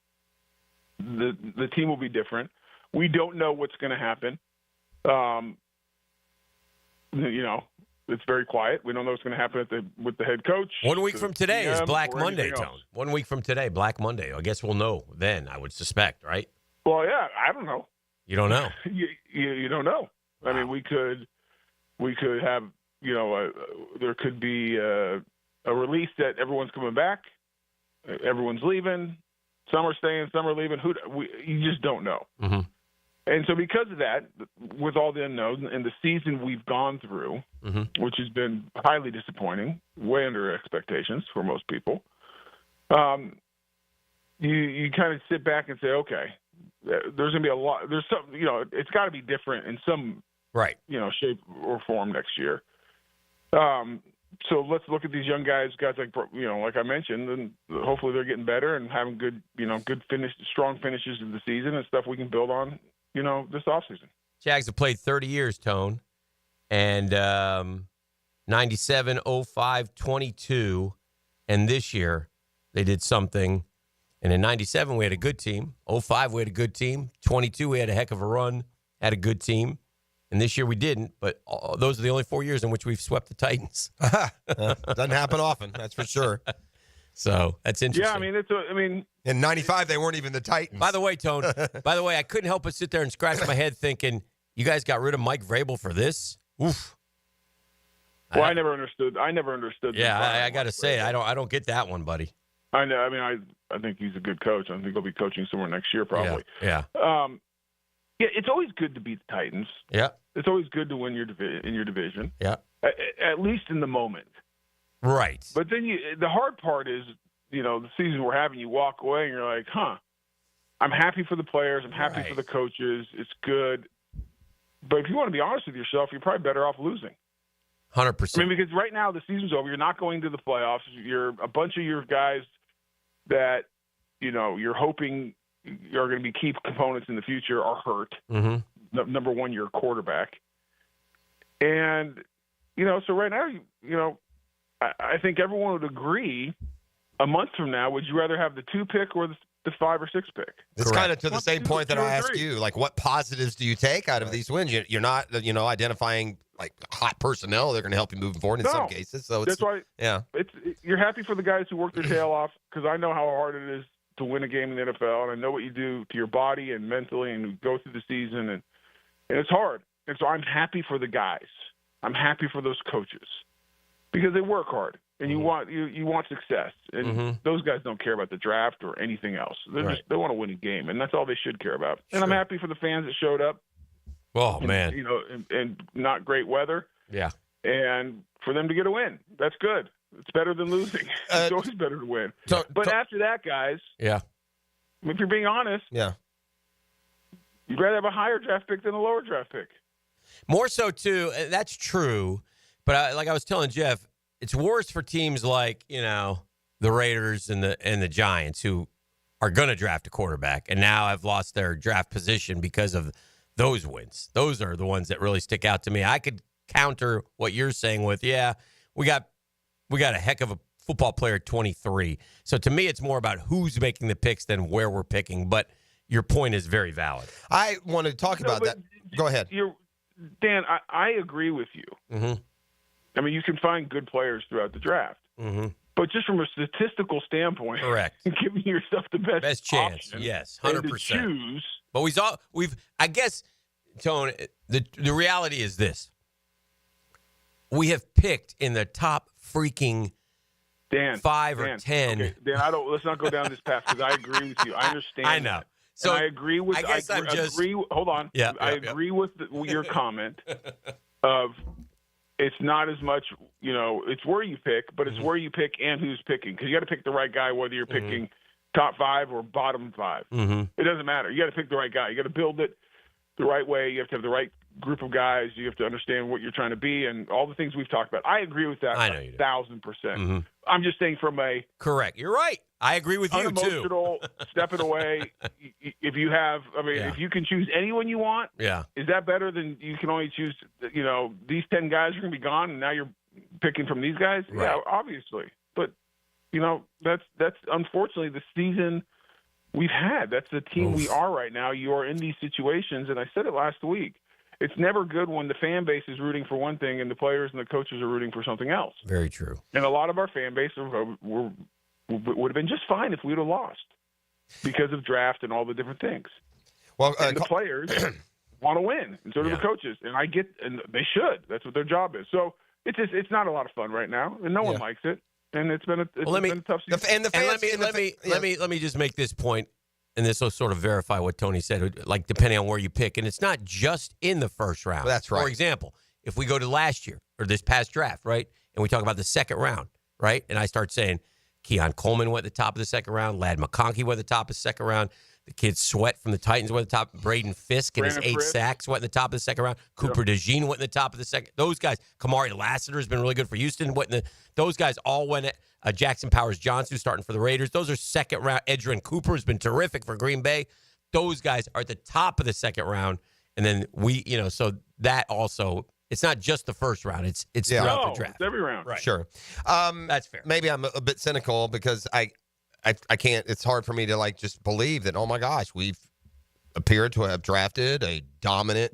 The team will be different. We don't know what's going to happen. It's very quiet. We don't know what's going to happen with the head coach. 1 week from today is Black Monday, anything Tone. else. 1 week from today, Black Monday. I guess we'll know then, I would suspect, right? Well, yeah, I don't know. You don't know. You don't know. Wow. I mean, we could have, there could be a release that everyone's coming back, everyone's leaving, some are staying, some are leaving. You just don't know. Mm-hmm. And so because of that, with all the unknowns and the season we've gone through, which has been highly disappointing, way under expectations for most people, you kind of sit back and say, okay, there's going to be a lot. There's some, it's got to be different in some, right, shape or form next year. So let's look at these young guys like like I mentioned, and hopefully they're getting better and having good, strong finishes of the season and stuff we can build on, this offseason. Jags have played 30 years, Tone, and 97, 05, 22, and this year they did something. And in 97, we had a good team. 05, we had a good team. 22, we had a heck of a run, had a good team. And this year we didn't, but those are the only 4 years in which we've swept the Titans. Doesn't happen often, that's for sure. So that's interesting. Yeah, in 95, they weren't even the Titans. By the way, Tone, I couldn't help but sit there and scratch my head thinking, you guys got rid of Mike Vrabel for this? Oof. Well, I never understood. Yeah, I got to say, I don't get that one, buddy. I know. I think he's a good coach. I think he'll be coaching somewhere next year, probably. Yeah. Yeah, it's always good to beat the Titans. Yeah. It's always good to win in your division. Yeah. At least in the moment. Right. But then the hard part is, the season we're having, you walk away and you're like, I'm happy for the players. I'm happy for the coaches. It's good. But if you want to be honest with yourself, you're probably better off losing. 100%. I mean, because right now the season's over. You're not going to the playoffs. You're a bunch of your guys that, you're hoping are going to be key components in the future are hurt. Mm-hmm. Number one, your quarterback. And, so right now, I think everyone would agree a month from now, would you rather have the 2 pick or the 5 or 6 pick? It's kind of to the same point that I asked you, like, what positives do you take out of these wins? You're not, identifying like hot personnel. They're going to help you moving forward in some cases. So that's why, you're happy for the guys who work their tail off, because I know how hard it is to win a game in the NFL, and I know what you do to your body and mentally, and you go through the season, and it's hard. And so I'm happy for the guys. I'm happy for those coaches because they work hard, and you want success. And those guys don't care about the draft or anything else. They want to win a game, and that's all they should care about. And I'm happy for the fans that showed up. Oh, man. And not great weather. Yeah. And for them to get a win. That's good. It's better than losing. It's always better to win. But after that, guys, if you're being honest, you'd rather have a higher draft pick than a lower draft pick. More so, too. That's true. But like I was telling Jeff, it's worse for teams like, the Raiders and the Giants, who are going to draft a quarterback and now have lost their draft position because of those wins. Those are the ones that really stick out to me. I could counter what you're saying with, we got a heck of a football player at 23. So to me, it's more about who's making the picks than where we're picking. But your point is very valid. I want to talk about that. Go ahead. Dan, I agree with you. Mm-hmm. I mean, you can find good players throughout the draft. Mm-hmm. But just from a statistical standpoint, correct, giving yourself the best chance. option, Yes, 100%. and to choose. But I guess, Tone, the reality is this: we have picked in the top freaking Dan, 5 or 10. Okay, Dan, let's not go down this path because I agree with you. I understand. I know. That. So and I agree with. Hold on. Yeah, I agree with your comment of. It's not as much, it's where you pick, but it's where you pick and who's picking. Because you got to pick the right guy, whether you're picking top 5 or bottom 5. Mm-hmm. It doesn't matter. You got to pick the right guy. You got to build it the right way. You have to have the right group of guys. You have to understand what you're trying to be and all the things we've talked about. I agree with that 1,000%. Mm-hmm. I'm just saying from a correct. You're right. I agree with you too. Unemotional, stepping away. If you have, if you can choose anyone you want, is that better than you can only choose? These 10 guys are going to be gone, and now you're picking from these guys. Right. Yeah, obviously, but that's unfortunately the season we've had. That's the team we are right now. You are in these situations, and I said it last week. It's never good when the fan base is rooting for one thing and the players and the coaches are rooting for something else. Very true. And a lot of our fan base would have been just fine if we would have lost because of draft and all the different things. Well, and the players want to win, and so do the coaches. And and they should. That's what their job is. So it's not a lot of fun right now, and no one likes it. And it's been a tough season. Let me just make this point, and this will sort of verify what Tony said. Like depending on where you pick, and it's not just in the first round. That's right. For example, if we go to last year or this past draft, right, and we talk about the second round, right, and I start saying Keon Coleman went at the top of the second round, Ladd McConkey went at the top of the second round. The kid Sweat from the Titans went at the top. Braden Fisk and his 8 sacks went at the top of the second round. Cooper DeJean went at the top of the second. Those guys, Kamari Lassiter has been really good for Houston. Those guys all went at Jackson Powers-Johnson, who's starting for the Raiders. Those are second round. Edgerrin Cooper has been terrific for Green Bay. Those guys are at the top of the second round. And then so that also, it's not just the first round. It's throughout the draft. It's every round. Right. Sure. That's fair. Maybe I'm a bit cynical because I can't. It's hard for me to just believe that. Oh my gosh, we've appeared to have drafted a dominant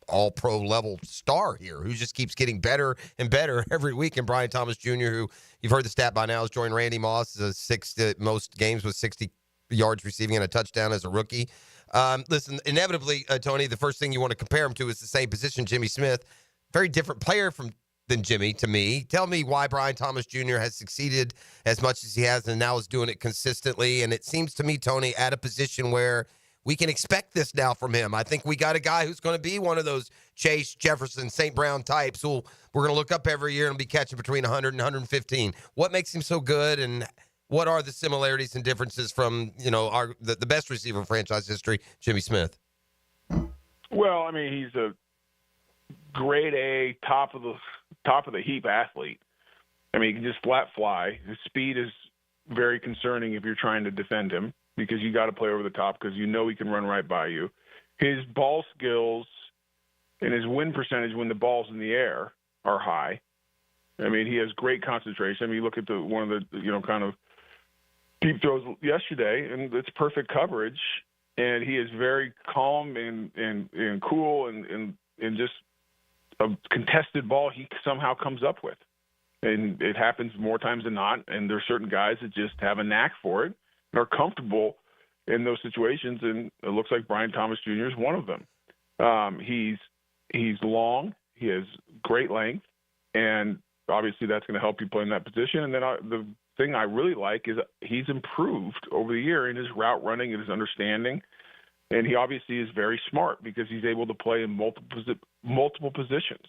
all-pro level star here who just keeps getting better and better every week. And Brian Thomas Jr., who you've heard the stat by now, has joined Randy Moss as most games with 60 yards receiving and a touchdown as a rookie. Listen, inevitably, Tony, the first thing you want to compare him to is the same position, Jimmy Smith. Very different player than Jimmy to me. Tell me why Brian Thomas Jr. has succeeded as much as he has and now is doing it consistently. And it seems to me, Tony, at a position where we can expect this now from him. I think we got a guy who's going to be one of those Chase, Jefferson, St. Brown types who we're going to look up every year and be catching between 100 and 115. What makes him so good, and what are the similarities and differences from the best receiver in franchise history, Jimmy Smith? Well, I mean, he's a grade A, top of the heap athlete. I mean, he can just flat fly. His speed is very concerning if you're trying to defend him, because you got to play over the top because he can run right by you. His ball skills and his win percentage when the ball's in the air are high. I mean, he has great concentration. I mean, you look at one of the kind of deep throws yesterday, and it's perfect coverage. And he is very calm and cool and just a contested ball he somehow comes up with. And it happens more times than not. And there's certain guys that just have a knack for it and are comfortable in those situations. And it looks like Brian Thomas Jr. is one of them. He's long. He has great length. And obviously that's going to help you play in that position. And then the thing I really like is he's improved over the year in his route running and his understanding. And he obviously is very smart because he's able to play in multiple positions.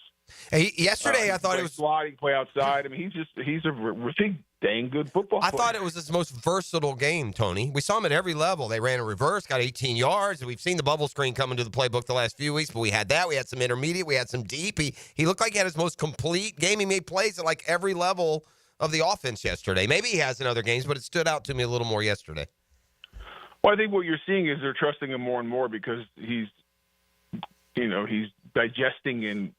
Hey, yesterday I thought it was slide, he can play outside. I mean, he's a really dang good football player. I thought it was his most versatile game, Tony. We saw him at every level. They ran a reverse, got 18 yards. We've seen the bubble screen come into the playbook the last few weeks, but we had that. We had some intermediate. We had some deep. He looked like he had his most complete game. He made plays at every level of the offense yesterday. Maybe he has in other games, but it stood out to me a little more yesterday. Well, I think what you're seeing is they're trusting him more and more because he's digesting and,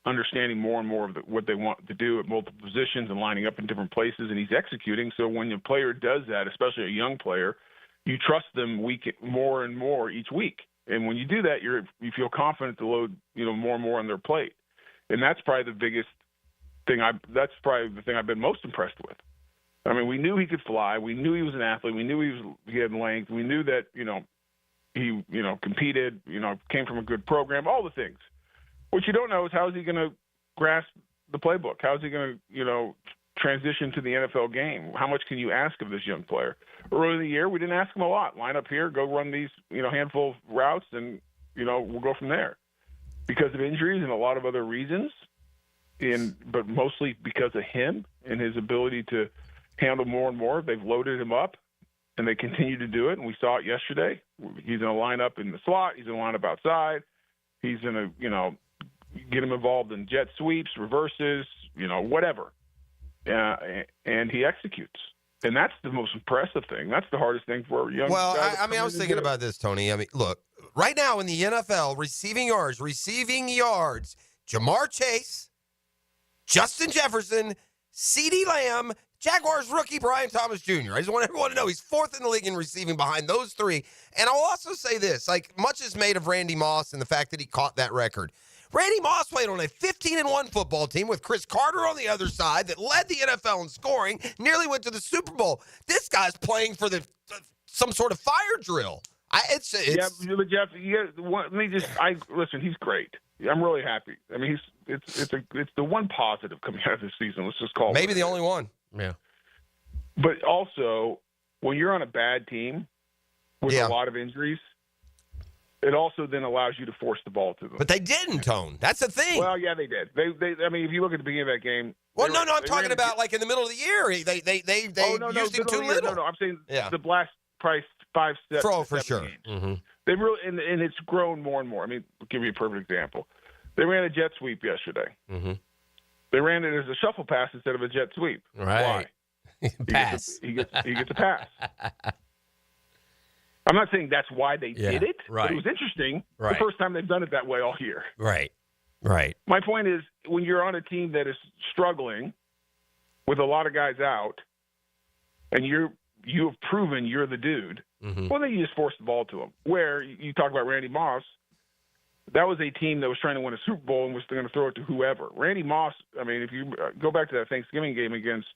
understanding more and more of what they want to do at multiple positions and lining up in different places, and he's executing. So when a player does that, especially a young player, you trust them more and more each week. And when you do that, you feel confident to load, more and more on their plate. And that's probably the biggest thing. That's probably the thing I've been most impressed with. I mean, we knew he could fly. We knew he was an athlete. We knew he had length. We knew that, he, competed, came from a good program, all the things. What you don't know is how is he going to grasp the playbook? How is he going to, transition to the NFL game? How much can you ask of this young player? Early in the year, we didn't ask him a lot. Line up here, go run these, handful of routes, and, we'll go from there. Because of injuries and a lot of other reasons, but mostly because of him and his ability to handle more and more, they've loaded him up, and they continue to do it, and we saw it yesterday. He's going to line up in the slot. He's going to line up outside. He's going to, get him involved in jet sweeps, reverses, whatever. And he executes. And that's the most impressive thing. That's the hardest thing for a young guy. I was thinking about this, Tony. I mean, look, right now in the NFL, receiving yards, Jamar Chase, Justin Jefferson, CeeDee Lamb, Jaguars rookie Brian Thomas Jr. I just want everyone to know he's fourth in the league in receiving behind those three. And I'll also say this, much is made of Randy Moss and the fact that he caught that record. Randy Moss played on a 15-1 football team with Chris Carter on the other side that led the NFL in scoring, nearly went to the Super Bowl. This guy's playing for some sort of fire drill. Yeah, but Jeff, listen, he's great. I'm really happy. I mean, it's the one positive coming out of this season. Let's just call it. Maybe the only one. Yeah. But also, when you're on a bad team with a lot of injuries, it also then allows you to force the ball to them. But they didn't, Tone. That's the thing. Well, yeah, they did. I mean, if you look at the beginning of that game. Well, I'm talking about in the middle of the year. They used him too little. No, I'm saying the last price 5 steps. For sure. Mm-hmm. They really and it's grown more and more. I mean, I'll give you a perfect example. They ran a jet sweep yesterday. Mm-hmm. They ran it as a shuffle pass instead of a jet sweep. Right. Why? Pass. He gets a pass. I'm not saying that's why they did it, but it was interesting. Right. The first time they've done it that way all year. Right. My point is, when you're on a team that is struggling with a lot of guys out, and you have proven you're the dude, well, then you just force the ball to them. Where you talk about Randy Moss, that was a team that was trying to win a Super Bowl and was going to throw it to whoever. Randy Moss, I mean, if you go back to that Thanksgiving game against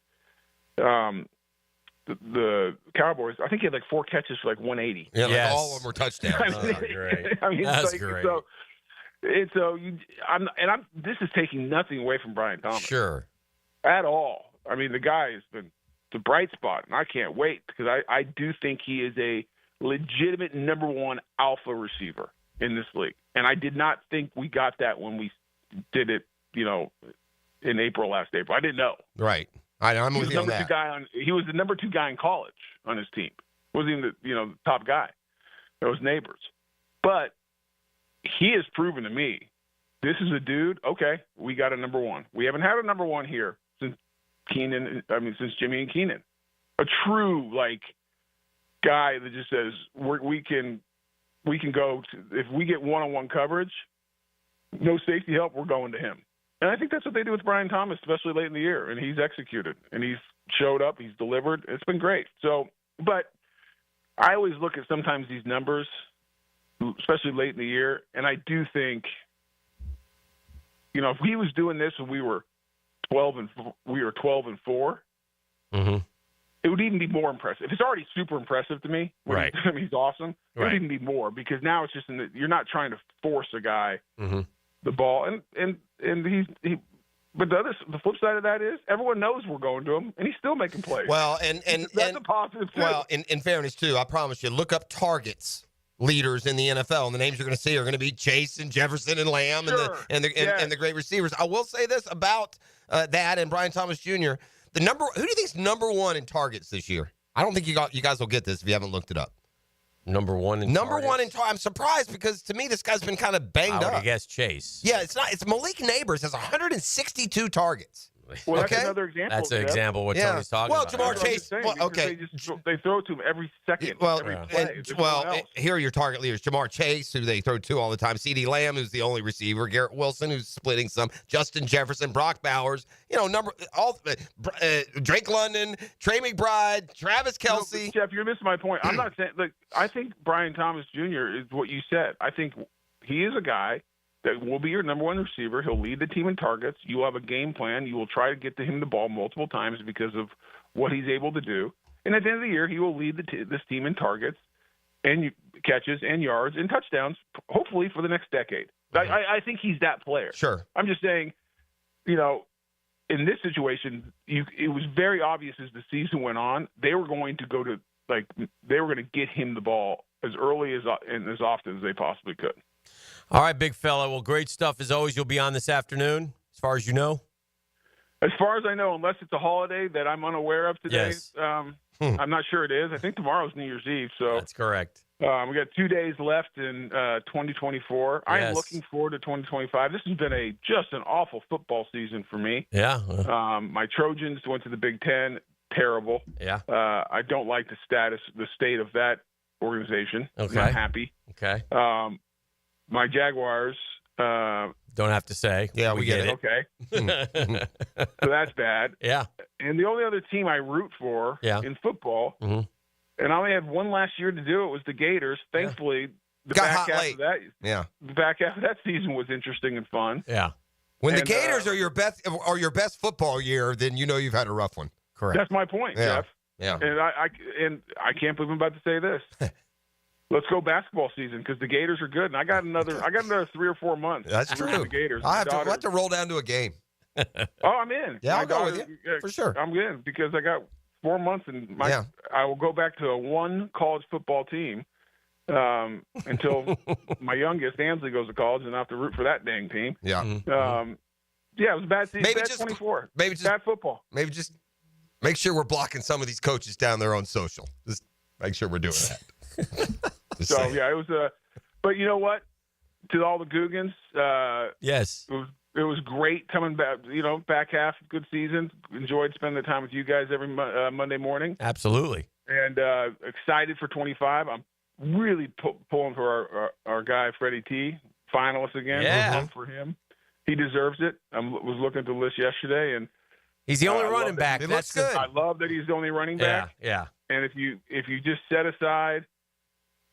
the Cowboys, I think he had 4 catches for 180. Yeah, all of them were touchdowns. Great. I mean, that's great. This is taking nothing away from Brian Thomas. Sure. At all. I mean, the guy has been the bright spot, and I can't wait because I do think he is a legitimate number one alpha receiver in this league. And I did not think we got that when we did it, in last April. I didn't know. Right. I'm with you on that. He was the number 2 guy in college on his team. Wasn't even the top guy. It was neighbors. But he has proven to me, this is a dude, okay, we got a number 1. We haven't had a number 1 here since Jimmy and Keenan. A true, guy that just says, we can go to, if we get one-on-one coverage, no safety help, we're going to him. And I think that's what they do with Brian Thomas, especially late in the year. And he's executed. And he's showed up. He's delivered. It's been great. So, but I always look at sometimes these numbers, especially late in the year, and I do think, if he was doing this when we were 12 and 4, it would even be more impressive. If it's already super impressive to me, right? He's awesome. It would even be more because now it's just you're not trying to force a guy the ball, and he. But the flip side of that is everyone knows we're going to him, and he's still making plays. Well, and that's a positive too. Well, in fairness too, I promise you, look up targets leaders in the NFL, and the names you're going to see are going to be Chase and Jefferson and Lamb and the great receivers. I will say this about that and Brian Thomas Jr. Who do you think is number 1 in targets this year? I don't think you guys will get this if you haven't looked it up. Number 1 in targets. I'm surprised because to me this guy's been kind of banged up. I guess Chase. Yeah, it's not. It's Malik Neighbors has 162 targets. Well, that's Okay. another example. That's an Jeff. example of what Yeah. Tony's talking Well, about. Jamar That's what I'm Chase. saying, Well, because okay. They throw to him every second. Well, every and, play. There's no one else. here are your target leaders: Jamar Chase, who they throw to all the time; CeeDee Lamb, who's the only receiver; Garrett Wilson, who's splitting some; Justin Jefferson, Brock Bowers. Drake London, Trey McBride, Travis Kelce. No, Jeff, you're missing my point. I'm not saying. Look, I think Brian Thomas Jr. is what you said. I think he is a guy that will be your number one receiver. He'll lead the team in targets. You will have a game plan. You will try to get to him the ball multiple times because of what he's able to do. And at the end of the year, he will lead this team in targets and catches and yards and touchdowns, hopefully for the next decade. I think he's that player. Sure. I'm just saying, in this situation, it was very obvious as the season went on, they were going to they were going to get him the ball as early and as often as they possibly could. All right, big fella. Well, great stuff as always. You'll be on this afternoon, as far as you know. As far as I know, unless it's a holiday that I'm unaware of today, Yes. I'm not sure it is. I think tomorrow's New Year's Eve. So That's correct. we got 2 days left in 2024. I am Yes. looking forward to 2025. This has been just an awful football season for me. Yeah. My Trojans went to the Big Ten. Terrible. Yeah. I don't like the state of that organization. Okay. Not happy. Okay. My Jaguars. Don't have to say. Yeah, we get it. Okay. So that's bad. Yeah. And the only other team I root for in football, and I only had one last year to do it, was the Gators. Thankfully, the Got back hot half late. of that, Yeah. the back half of that season was interesting and fun. Yeah. When the And, Gators are your best football year, then you know you've had a rough one. Correct. That's my point, Yeah. Jeff. Yeah. And I can't believe I'm about to say this. Let's go basketball season because the Gators are good, and I got another 3 or 4 months. That's for true. The Gators. I'll have to roll down to a game. Oh, I'm in. Yeah, My I'll go with daughter- you, for sure. I'm in because I got 4 months, and I will go back to one college football team until my youngest Ansley goes to college, and I have to root for that dang team. Yeah. Yeah, it was a bad season. Maybe bad just 24. Maybe just bad football. Maybe just make sure we're blocking some of these coaches down there on social. Just make sure we're doing that. Just So saying. yeah, it was but you know what? To all the Googans, yes, it was great coming back. Back half good season. Enjoyed spending the time with you guys every Monday morning. Absolutely. And excited for 25. I'm really pulling for our guy Freddie T, finalist again. Yeah. For him, he deserves it. I was looking at the list yesterday, and he's the only I running love back. that- That's good. I love that he's the only running Yeah. back. Yeah. And if you just set aside,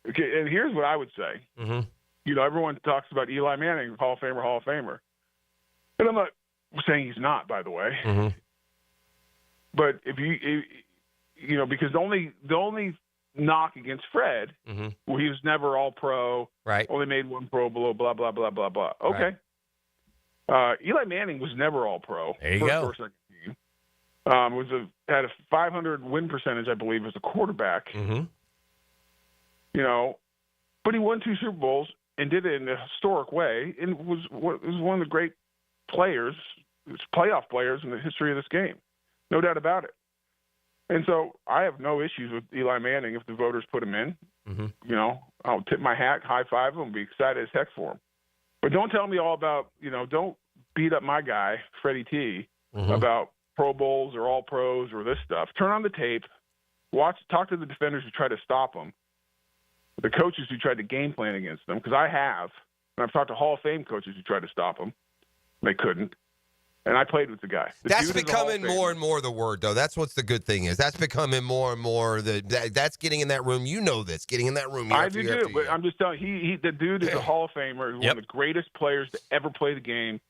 okay, and here's what I would say. Mm-hmm. Everyone talks about Eli Manning, Hall of Famer. And I'm not saying he's not, by the way. Mm-hmm. But if because the only knock against Fred, well, he was never all pro. Right. Only made one Pro Bowl, blah, blah, blah, blah, blah. Okay. Eli Manning was never all pro. There you first go. or second team. Had a 500 win percentage, I believe, as a quarterback. Mm-hmm. But he won 2 Super Bowls and did it in a historic way, and was one of the great players, playoff players in the history of this game, no doubt about it. And so I have no issues with Eli Manning if the voters put him in. I'll tip my hat, high five him, be excited as heck for him. But don't tell me all about, don't beat up my guy, Freddie T, about Pro Bowls or All Pros or this stuff. Turn on the tape, talk to the defenders who try to stop him, the coaches who tried to game plan against them, because I have. And I've talked to Hall of Fame coaches who tried to stop him. They couldn't. And I played with the guy. That's becoming more and more the word, though. That's what's the good thing is. That's becoming more and more that's getting in that room. You know this, getting in that room. I do too, but I'm just telling you, the dude is a Hall of Famer. He's one of the greatest players to ever play the game.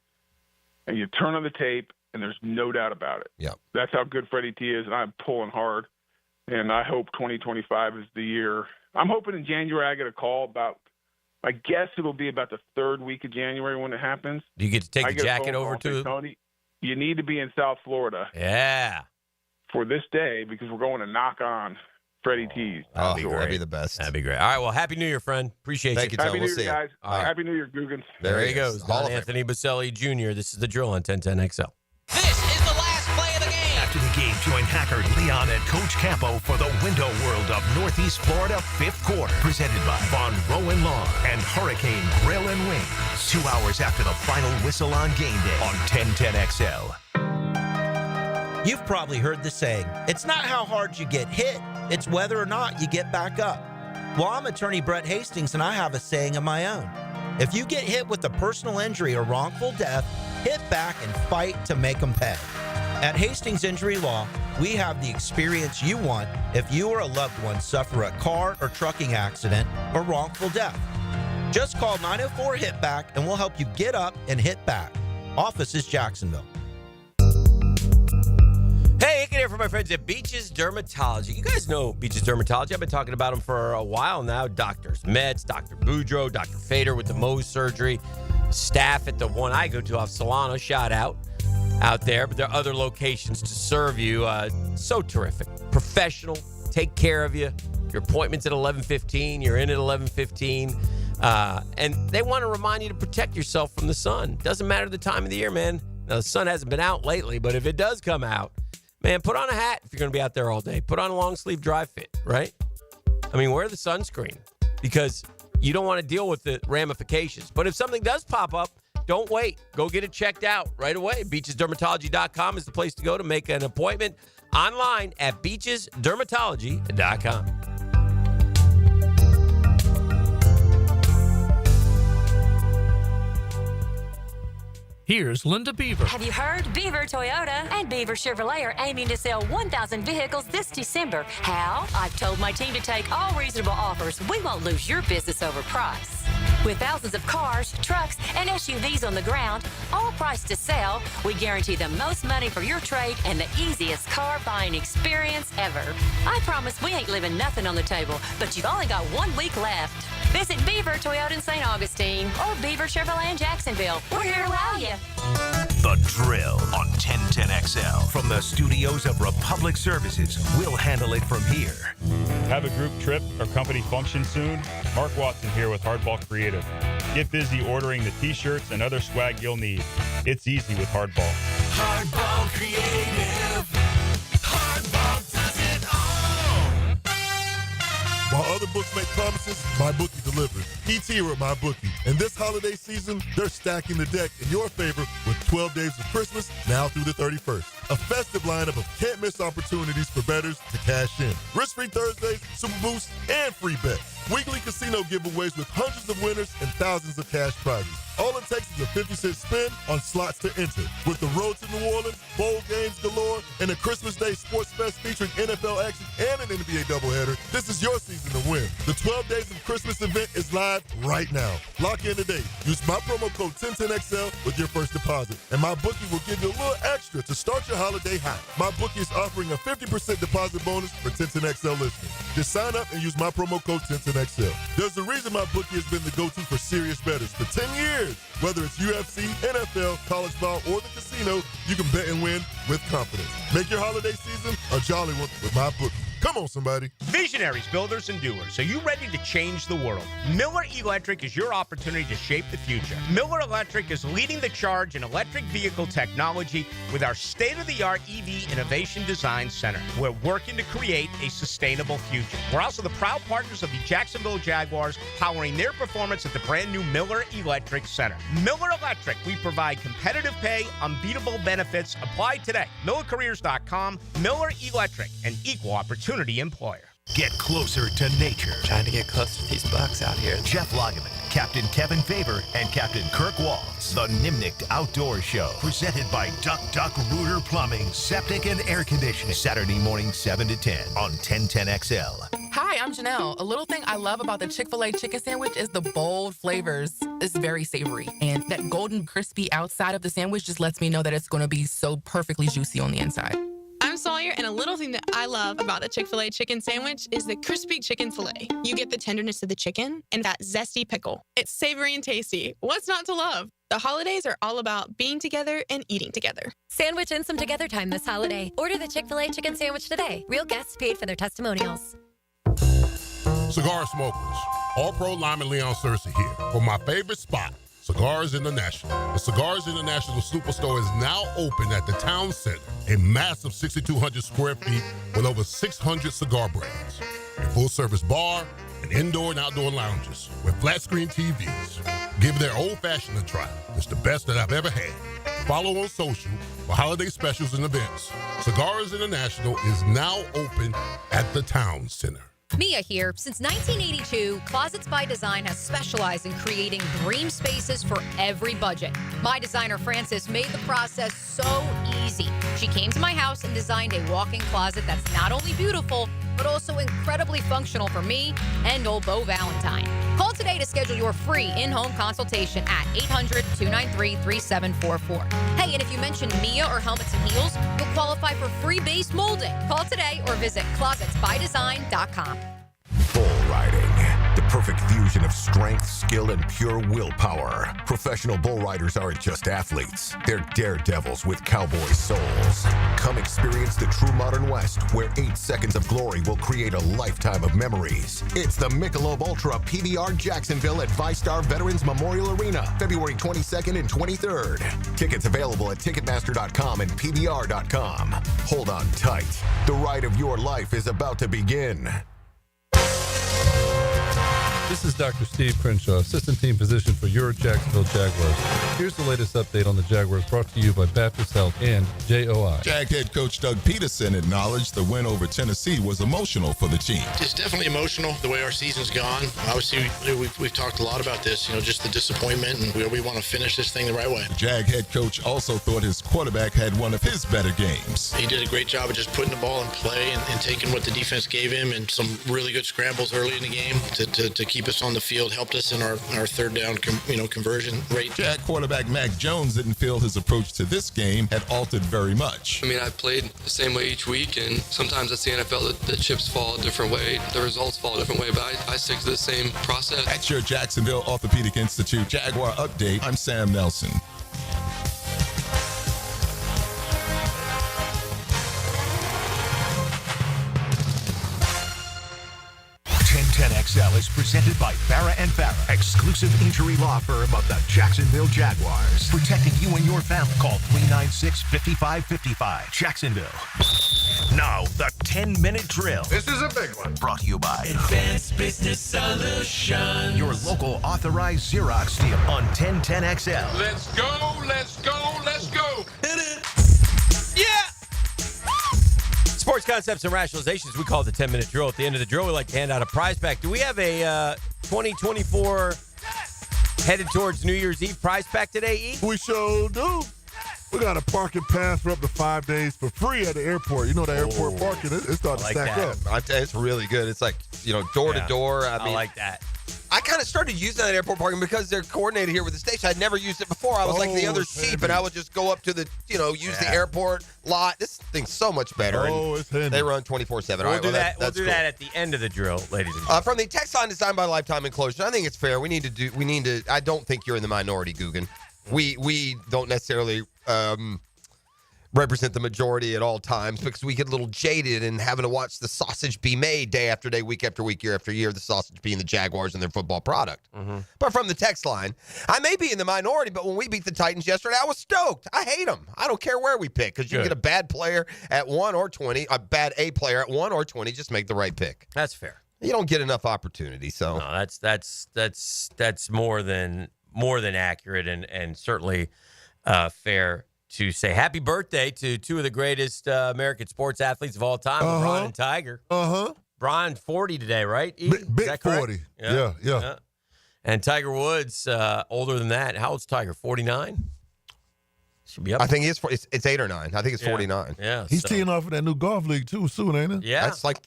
And you turn on the tape, and there's no doubt about it. Yeah, that's how good Freddie T is, and I'm pulling hard. And I hope 2025 is the year. I'm hoping in January I get a call about. I guess it'll be about the 3rd week of January when it happens. Do you get to take I the get a jacket phone over call and say, to? Tony, you need to be in South Florida. Yeah. For this day because we're going to knock on Freddie T's. That'd be great. That'd be the best. That'd be great. All right. Well, Happy New Year, friend. Appreciate Thank you, Tom. Happy We'll New see Year, you. guys. All right. Happy New Year, Googans. There he is. goes. Hall Don of Anthony Boselli Jr. This is the drill on 1010XL. After the game, join hacker Leon and Coach Campo for the window world of Northeast Florida 5th quarter. Presented by Von Rowan Lawn and Hurricane Grill and Wings. 2 hours after the final whistle on game day on 1010XL. You've probably heard the saying, it's not how hard you get hit, it's whether or not you get back up. Well, I'm attorney Brett Hastings, and I have a saying of my own. If you get hit with a personal injury or wrongful death, hit back and fight to make them pay. At Hastings Injury Law, we have the experience you want if you or a loved one suffer a car or trucking accident or wrongful death. Just call 904-HIT-BACK and we'll help you get up and hit back. Office is Jacksonville. Hey, Hicken here from my friends at Beaches Dermatology. You guys know Beaches Dermatology. I've been talking about them for a while now. Doctors Metz, Dr. Boudreaux, Dr. Fader with the Mohs surgery, staff at the one I go to off Solano, shout out there. But there are other locations to serve you. So terrific. Professional, take care of you. Your appointment's at 11:15. You're in at 11:15. And they want to remind you to protect yourself from the sun. Doesn't matter the time of the year, man. Now, the sun hasn't been out lately, but if it does come out, man, put on a hat if you're going to be out there all day. Put on a long sleeve dry fit, right? I mean, wear the sunscreen because you don't want to deal with the ramifications. But if something does pop up, don't wait. Go get it checked out right away. BeachesDermatology.com is the place to go to make an appointment online at BeachesDermatology.com. Here's Linda Beaver. Have you heard? Beaver Toyota and Beaver Chevrolet are aiming to sell 1,000 vehicles this December. How? I've told my team to take all reasonable offers. We won't lose your business over price. With thousands of cars, trucks, and SUVs on the ground, all priced to sell, we guarantee the most money for your trade and the easiest car buying experience ever. I promise we ain't leaving nothing on the table, but you've only got 1 week left. Visit Beaver Toyota in St. Augustine or Beaver Chevrolet in Jacksonville. We're here to wow you. The Drill on 1010XL. From the studios of Republic Services, we'll handle it from here. Have a group trip or company function soon? Mark Watson here with Hardball Creative. Get busy ordering the t-shirts and other swag you'll need. It's easy with Hardball. Hardball Creative. Hardball does it all. While other books make promises, MyBookie delivers. ET here at MyBookie. And this holiday season, they're stacking the deck in your favor with 12 days of Christmas now through the 31st. A festive lineup of can't-miss opportunities for bettors to cash in. Risk-free Thursdays, super boosts, and free bets. Weekly casino giveaways with hundreds of winners and thousands of cash prizes. All it takes is a 50-cent spin on slots to enter. With the road to New Orleans, bowl games galore, and a Christmas Day sports fest featuring NFL action and an NBA doubleheader, this is your season to win. The 12 Days of Christmas event is live right now. Lock in today. Use my promo code 1010XL with your first deposit, and MyBookie will give you a little extra to start your holiday hot. MyBookie is offering a 50% deposit bonus for 1010XL listeners. Just sign up and use my promo code 1010XL. There's a reason MyBookie has been the go-to for serious bettors for 10 years. Whether it's UFC, NFL, college ball, or the casino, you can bet and win with confidence. Make your holiday season a jolly one with MyBookie. Come on, somebody. Visionaries, builders, and doers, are you ready to change the world? Miller Electric is your opportunity to shape the future. Miller Electric is leading the charge in electric vehicle technology with our state-of-the-art EV Innovation Design Center. We're working to create a sustainable future. We're also the proud partners of the Jacksonville Jaguars, powering their performance at the brand-new Miller Electric Center. Miller Electric, we provide competitive pay, unbeatable benefits. Apply today. MillerCareers.com. Miller Electric, an equal opportunity employer. Get closer to nature. Trying to get close to these bucks out here. Jeff Lageman, Captain Kevin Faber, and Captain Kirk Waltz. The Nimnicht Outdoor Show. Presented by Duck Duck Rooter Plumbing, Septic and Air Conditioning. Saturday morning 7 to 10 on 1010XL. Hi, I'm Janelle. A little thing I love about the Chick-fil-A chicken sandwich is the bold flavors. It's very savory. And that golden crispy outside of the sandwich just lets me know that it's going to be so perfectly juicy on the inside. I'm Sawyer, and a little thing that I love about the Chick-fil-A chicken sandwich is the crispy chicken filet. You get the tenderness of the chicken and that zesty pickle. It's savory and tasty. What's not to love? The holidays are all about being together and eating together. Sandwich in some together time this holiday. Order the Chick-fil-A chicken sandwich today. Real guests paid for their testimonials. Cigar smokers, All-Pro Lyman Leon Searcy here for my favorite spot, Cigars International. The Cigars International Superstore is now open at the Town Center, a massive 6,200 square feet with over 600 cigar brands. A full-service bar, and indoor and outdoor lounges with flat screen TVs. Give their old-fashioned a try. It's the best that I've ever had. Follow on social for holiday specials and events. Cigars International is now open at the Town Center. Mia here. Since 1982, Closets by Design has specialized in creating dream spaces for every budget. My designer, Frances, made the process so easy. She came to my house and designed a walk-in closet that's not only beautiful, but also incredibly functional for me and old Beau Valentine. Call today to schedule your free in-home consultation at 800-293-3744. Hey, and if you mention Mia or Helmets and Heels, you'll qualify for free base molding. Call today or visit closetsbydesign.com. Bull riding. The perfect fusion of strength, skill, and pure willpower. Professional bull riders aren't just athletes. They're daredevils with cowboy souls. Come experience the true modern West, where 8 seconds of glory will create a lifetime of memories. It's the Michelob Ultra PBR Jacksonville at ViStar Veterans Memorial Arena, February 22nd and 23rd. Tickets available at Ticketmaster.com and PBR.com. Hold on tight. The ride of your life is about to begin. This is Dr. Steve Crenshaw, Assistant Team Physician for your Jacksonville Jaguars. Here's the latest update on the Jaguars, brought to you by Baptist Health and JOI. Jag head coach Doug Peterson acknowledged the win over Tennessee was emotional for the team. It's definitely emotional the way our season's gone. Obviously, we've talked a lot about this, just the disappointment and we want to finish this thing the right way. The Jag head coach also thought his quarterback had one of his better games. He did a great job of just putting the ball in play and taking what the defense gave him, and some really good scrambles early in the game to keep us on the field, helped us in our third down conversion rate. Jag quarterback Mac Jones didn't feel his approach to this game had altered very much. I mean, I played the same way each week, and sometimes that's the NFL. The chips fall a different way, the results fall a different way, but I stick to the same process. At your Jacksonville Orthopedic Institute Jaguar Update, I'm Sam Nelson. 1010XL is presented by Farah & Farah, exclusive injury law firm of the Jacksonville Jaguars. Protecting you and your family. Call 396-5555. Jacksonville. Now, the 10-minute drill. This is a big one. Brought to you by Advanced Business Solutions. your local authorized Xerox dealer on 1010XL. Let's go, let's go, let's go. Hit it. Yeah! Sports concepts and rationalizations. We call it the 10-minute drill. At the end of the drill, we like to hand out a prize pack. Do we have a 2024 headed towards New Year's Eve prize pack today, E? We sure do. We got a parking pass for up to 5 days for free at the airport. You know, the airport parking, it's starting to stack up. It's really good. It's like, door to door. I like that. I kind of started using that airport parking because they're coordinated here with the station. I'd never used it before. I was like the other sheep, and I would just go up to the, use the airport lot. This thing's so much better. It's handy. They run 24/7. We'll do that. We'll do that at the end of the drill, ladies and gentlemen. From the text line designed by Lifetime Enclosure, I think it's fair. We need to. I don't think you're in the minority, Guggen. We don't necessarily represent the majority at all times because we get a little jaded in having to watch the sausage be made day after day, week after week, year after year, the sausage being the Jaguars and their football product. Mm-hmm. But from the text line, I may be in the minority, but when we beat the Titans yesterday, I was stoked. I hate them. I don't care where we pick because you get a bad player at 1 or 20, a bad A player at 1 or 20, just make the right pick. That's fair. You don't get enough opportunity, so. No, that's more than accurate and certainly fair to say. Happy birthday to two of the greatest American sports athletes of all time, LeBron and Tiger. Brian, 40 today, right? Big 40. Yeah. And Tiger Woods, older than that. How old's Tiger? 49? Should be up. I think it's 8 or 9. I think it's 49. Yeah. He's teeing off in that new golf league too soon, ain't it? Yeah. That's like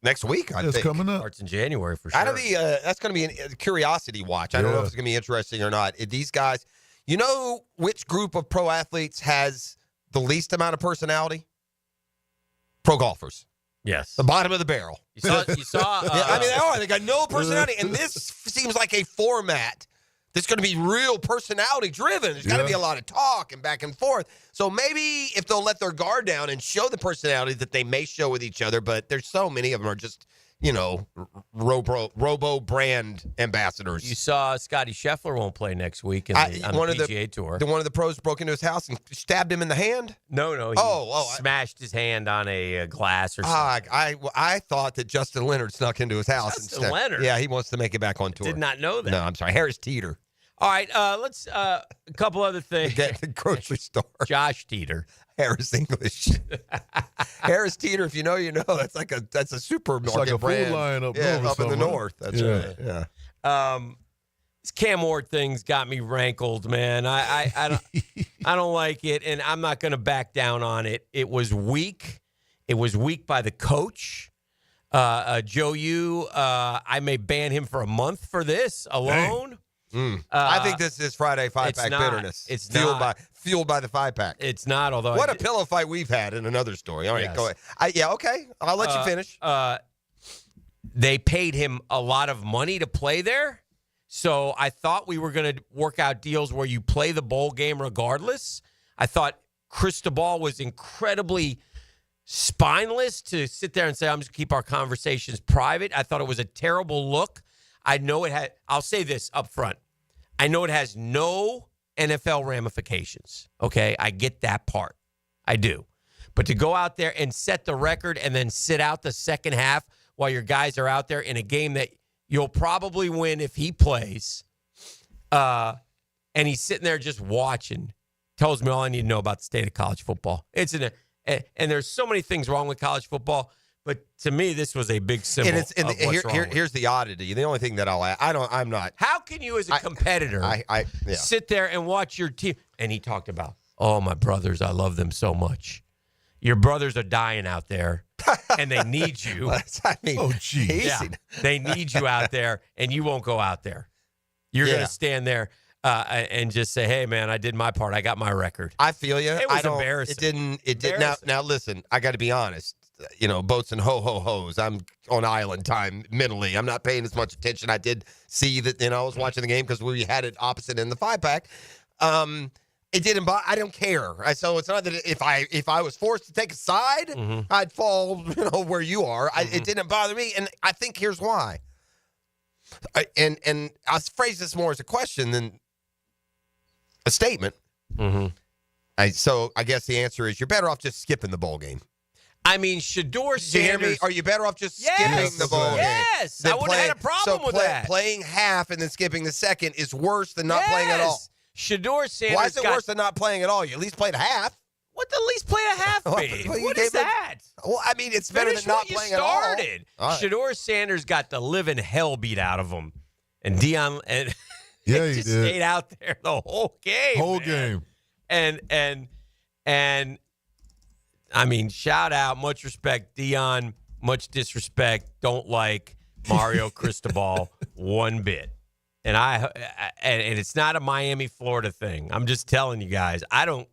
next week, I think. It's coming up. Starts in January for sure. That's going to be a curiosity watch. I don't know if it's going to be interesting or not. These guys, you know which group of pro athletes has the least amount of personality? Pro golfers. Yes. The bottom of the barrel. You saw they got no personality. And this seems like a format that's going to be real personality driven. There's got to be a lot of talk and back and forth. So maybe if they'll let their guard down and show the personality that they may show with each other, but there's so many of them are just robo brand ambassadors. You saw Scotty Scheffler won't play next week on the PGA Tour. One of the pros broke into his house and stabbed him in the hand? No. He smashed his hand on a glass or something. I thought that Justin Leonard snuck into his house. Justin Leonard? Yeah, he wants to make it back on tour. Did not know that. No, I'm sorry. Harris Teeter. All right, let's a couple other things. The grocery store. Josh Teeter. Harris English. Harris Teeter, if you know, you know. That's a supermarket it's like a brand. Food line up up in the north. That's right. Yeah. This Cam Ward thing's got me rankled, man. I don't like it, and I'm not going to back down on it. It was weak. It was weak by the coach. Joe Yu, I may ban him for a month for this alone. I think this is Friday 5-pack bitterness. It's fueled by the 5-pack. It's not, although what a pillow fight we've had in another story. All right, go ahead. Okay. I'll let you finish. They paid him a lot of money to play there, so I thought we were going to work out deals where you play the bowl game regardless. I thought Cristobal was incredibly spineless to sit there and say, I'm just going to keep our conversations private. I thought it was a terrible look. I know it had. I'll say this up front. I know it has no NFL ramifications. Okay, I get that part. I do. But to go out there and set the record and then sit out the second half while your guys are out there in a game that you'll probably win if he plays, and he's sitting there just watching, tells me all I need to know about the state of college football. And there's so many things wrong with college football. But to me, this was a big symbol. Here's the oddity. The only thing that I'll add, I'm not. How can you, as a competitor, sit there and watch your team? And he talked about, my brothers, I love them so much. Your brothers are dying out there, and they need you. They need you out there, and you won't go out there. You're going to stand there and just say, hey, man, I did my part. I got my record. I feel you. It was embarrassing. It did. Now, listen, I got to be honest. Boats and ho-ho-hos. I'm on island time mentally. I'm not paying as much attention. I did see that, I was watching the game because we had it opposite in the 5-pack. It didn't bother. I don't care. So it's not that if I was forced to take a side, I'd fall, where you are. It didn't bother me, and I think here's why. And I'll phrase this more as a question than a statement. So I guess the answer is you're better off just skipping the bowl game. I mean, Shedeur Sanders. Are you better off just skipping the bowl game? Yes, I wouldn't have had a problem with that. Playing half and then skipping the second is worse than not playing at all. Shedeur Sanders. Why is it worse than not playing at all? You at least played a half. What the least play a half be? What is that? Well, I mean, it's better than not playing at all. Shedeur Sanders got the living hell beat out of him, and Deion and he just did. stayed out there the whole game. Game. And I mean, shout out, much respect, Deion, much disrespect. Don't like Mario Cristobal one bit. And and it's not a Miami, Florida thing. I'm just telling you guys. I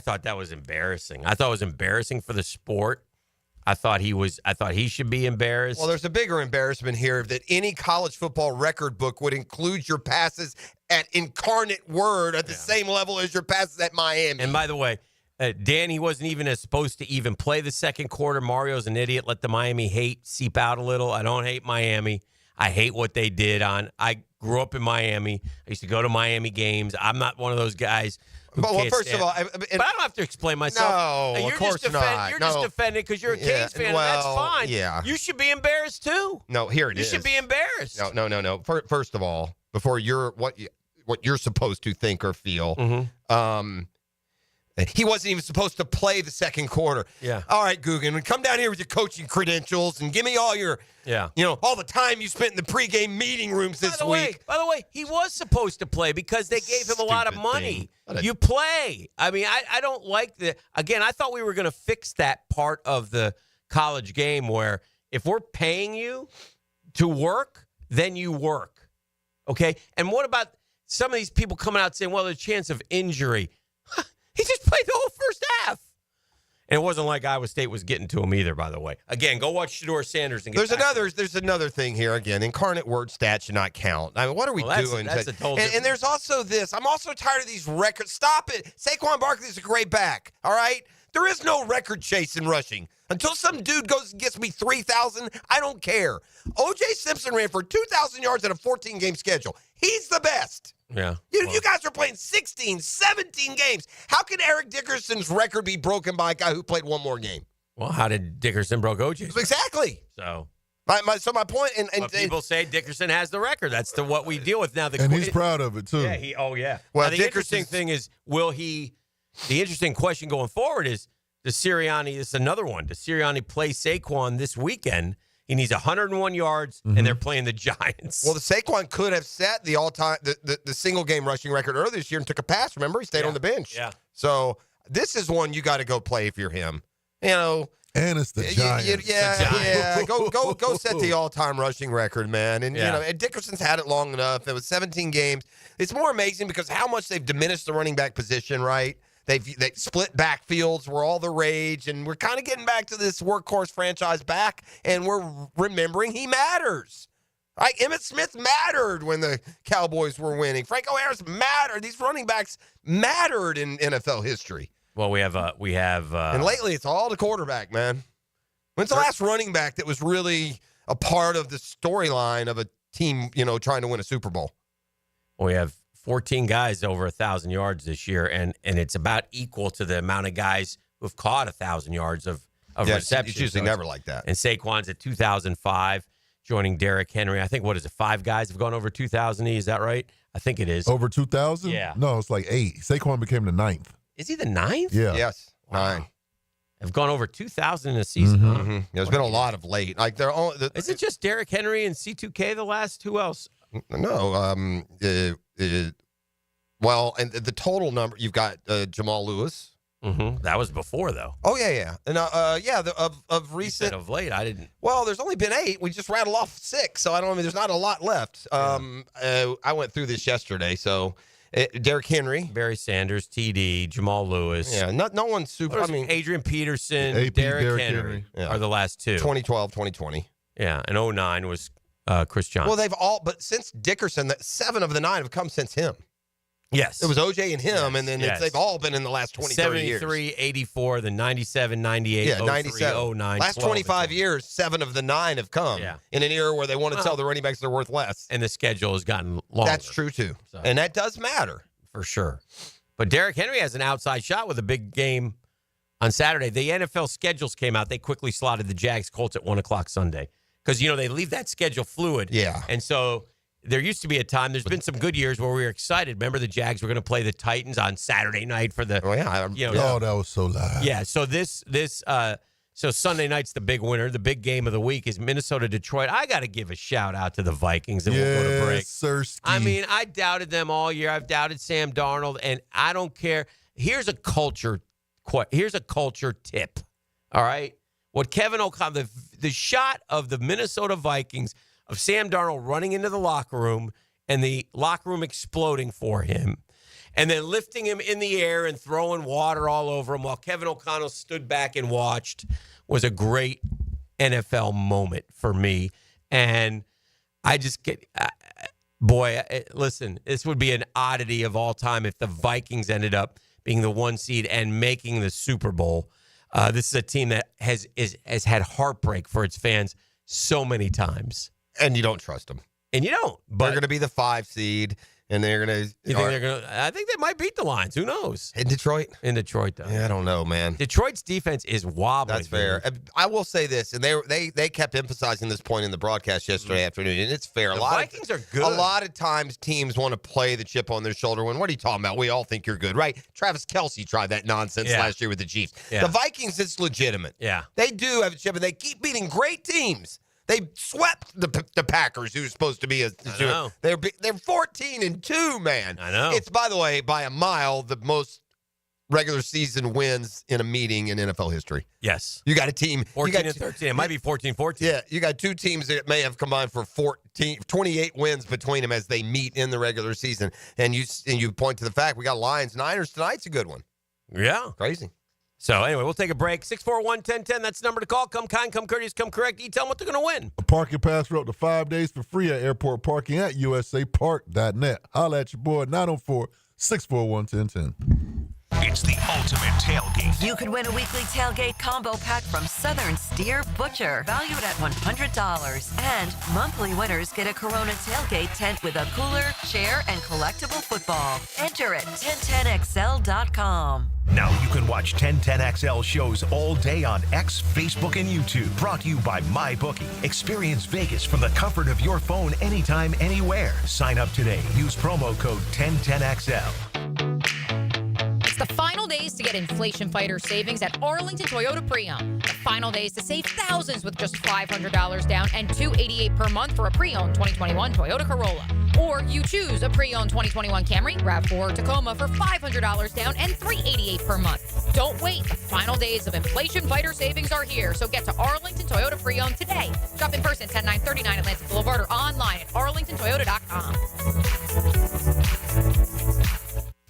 thought that was embarrassing. I thought it was embarrassing for the sport. I thought he should be embarrassed. Well, there's a bigger embarrassment here that any college football record book would include your passes at Incarnate Word at the same level as your passes at Miami. And by the way, Dan, he wasn't even supposed to even play the second quarter. Mario's an idiot. Let the Miami hate seep out a little. I don't hate Miami. I hate what they did I grew up in Miami. I used to go to Miami games. I'm not one of those guys who well, first stand. of all, but I don't have to explain myself. No, of course not. You're just defending because you're a Canes fan. Well, and that's fine. Yeah. You should be embarrassed too. No, here it is. You should be embarrassed. No. First of all, before what you're supposed to think or feel, he wasn't even supposed to play the second quarter. Yeah. All right, Guggen, come down here with your coaching credentials and give me all your, all the time you spent in the pregame meeting rooms this week. By the way, he was supposed to play because they gave him a lot of money. You play. I mean, I don't like again, I thought we were going to fix that part of the college game where if we're paying you to work, then you work. Okay? And what about some of these people coming out saying, well, there's a chance of injury? He just played the whole first half. And it wasn't like Iowa State was getting to him either, by the way. Again, go watch Shedeur Sanders and get There's another thing here again. Incarnate Word stats should not count. I mean, what are we doing? And there's also this. I'm also tired of these records. Stop it. Saquon Barkley is a great back. All right? There is no record chase in rushing. Until some dude goes and gets me 3,000, I don't care. O.J. Simpson ran for 2,000 yards in a 14-game schedule. He's the best. Yeah. You guys are playing 16, 17 games. How can Eric Dickerson's record be broken by a guy who played one more game? Well, how did Dickerson broke OJ? Exactly. So my point, and people say Dickerson has the record. That's what we deal with now. And he's proud of it, too. Yeah. Well, now, the interesting thing is, the interesting question going forward is, does Sirianni, this is another one, does Sirianni play Saquon this weekend? He needs 101 yards, and they're playing the Giants. Well, the Saquon could have set the all-time, the single-game rushing record earlier this year and took a pass. Remember, he stayed on the bench. Yeah. So this is one you got to go play if you're him. You know. And it's the Giants. Yeah. Go set the all-time rushing record, man. And and Dickerson's had it long enough. It was 17 games. It's more amazing because how much they've diminished the running back position, right? They split backfields were all the rage, and we're kind of getting back to this workhorse franchise back, and we're remembering he matters. Right? Emmitt Smith mattered when the Cowboys were winning. Franco Harris mattered. These running backs mattered in NFL history. Well, we have and lately it's all the quarterback, man. When's the last running back that was really a part of the storyline of a team, trying to win a Super Bowl? Well, we have 14 guys over 1,000 yards this year, and it's about equal to the amount of guys who've caught 1,000 yards of reception. It's usually never like that. And Saquon's at 2,005, joining Derrick Henry. I think, 5 guys have gone over 2,000? Is that right? I think it is. Over 2,000? Yeah. No, it's like 8. Saquon became the 9th. Is he the 9th? Yeah. Yes. 9. Have gone over 2,000 in a season. Mm-hmm. There's been a lot of late. Like they're all. Is it just Derrick Henry and C2K the last? Who else? No. Well, and the total number, you've got Jamal Lewis. Mm-hmm. That was before, though. Oh, yeah. And, of recent. Of late, I didn't. Well, there's only been 8. We just rattled off 6, so there's not a lot left. I went through this yesterday, so Derrick Henry. Barry Sanders, TD, Jamal Lewis. Yeah, no one's super. Adrian Peterson, AP, Derrick Henry are the last 2. 2012, 2020. Yeah, and 2009 was Chris Johnson. Well, they've all, but since Dickerson, 7 of the 9 have come since him. Yes. It was OJ and him, and then they've all been in the last 20, 30 years. 73, 84, then 97, 98, 03, 97. 09, last 25 years, 7 of the 9 have come in an era where they want to tell the running backs they're worth less. And the schedule has gotten longer. That's true, too. So. And that does matter. For sure. But Derrick Henry has an outside shot with a big game on Saturday. The NFL schedules came out. They quickly slotted the Jags Colts at 1 o'clock Sunday because, they leave that schedule fluid. Yeah. And so there used to be a time, there's been some good years where we were excited. Remember the Jags were going to play the Titans on Saturday night for the. Oh, yeah. Oh, that was so loud. Yeah. So so Sunday night's the big winner. The big game of the week is Minnesota-Detroit. I got to give a shout out to the Vikings, and we'll go to break. Sirski. I mean, I doubted them all year. I've doubted Sam Darnold, and I don't care. Here's a culture tip. All right, what Kevin O'Connell, the shot of the Minnesota Vikings of Sam Darnold running into the locker room and the locker room exploding for him, and then lifting him in the air and throwing water all over him while Kevin O'Connell stood back and watched was a great NFL moment for me. And I just get, listen, this would be an oddity of all time if the Vikings ended up being the 1 seed and making the Super Bowl. This is a team that has had heartbreak for its fans so many times. And you don't trust them. And you don't. But they're going to be the 5 seed. And they're going to. You think they're going to? I think they might beat the Lions. Who knows? In Detroit? In Detroit, though. Yeah, I don't know, man. Detroit's defense is wobbly. That's fair. I will say this, and they kept emphasizing this point in the broadcast yesterday afternoon, and it's fair. The Vikings are good. A lot of times teams want to play the chip on their shoulder when, what are you talking about? We all think you're good, right? Travis Kelce tried that nonsense last year with the Chiefs. Yeah. The Vikings, it's legitimate. Yeah. They do have a chip, and they keep beating great teams. They swept the Packers, who's supposed to be they're 14-2, man. I know. It's, by the way, by a mile, the most regular season wins in a meeting in NFL history. Yes. You got a team 14-13. It might be 14-14. Yeah, you got 2 teams that may have combined for 28 wins between them as they meet in the regular season. And you point to the fact we got Lions-Niners tonight's a good one. Yeah. Crazy. So, anyway, we'll take a break. 641-1010, that's the number to call. Come kind, come courteous, come correct. You tell them what they're going to win. A parking pass for up to 5 days for free at airport parking at usapark.net. Holla at your boy, 904-641-1010. It's the ultimate tailgate. You could win a weekly tailgate combo pack from Southern Steer Butcher, valued at $100. And monthly winners get a Corona tailgate tent with a cooler, chair, and collectible football. Enter at 1010XL.com. Now you can watch 1010XL shows all day on X, Facebook, and YouTube. Brought to you by MyBookie. Experience Vegas from the comfort of your phone anytime, anywhere. Sign up today. Use promo code 1010XL. It's the final days to get inflation fighter savings at Arlington Toyota Pre-Owned. The final days to save thousands with just $500 down and $288 per month for a pre-owned 2021 Toyota Corolla. Or you choose a pre-owned 2021 Camry, RAV4, or Tacoma for $500 down and $388 per month. Don't wait. The final days of inflation fighter savings are here. So get to Arlington Toyota Pre-Owned today. Shop in person 10939 Atlantic Boulevard or online at arlingtontoyota.com.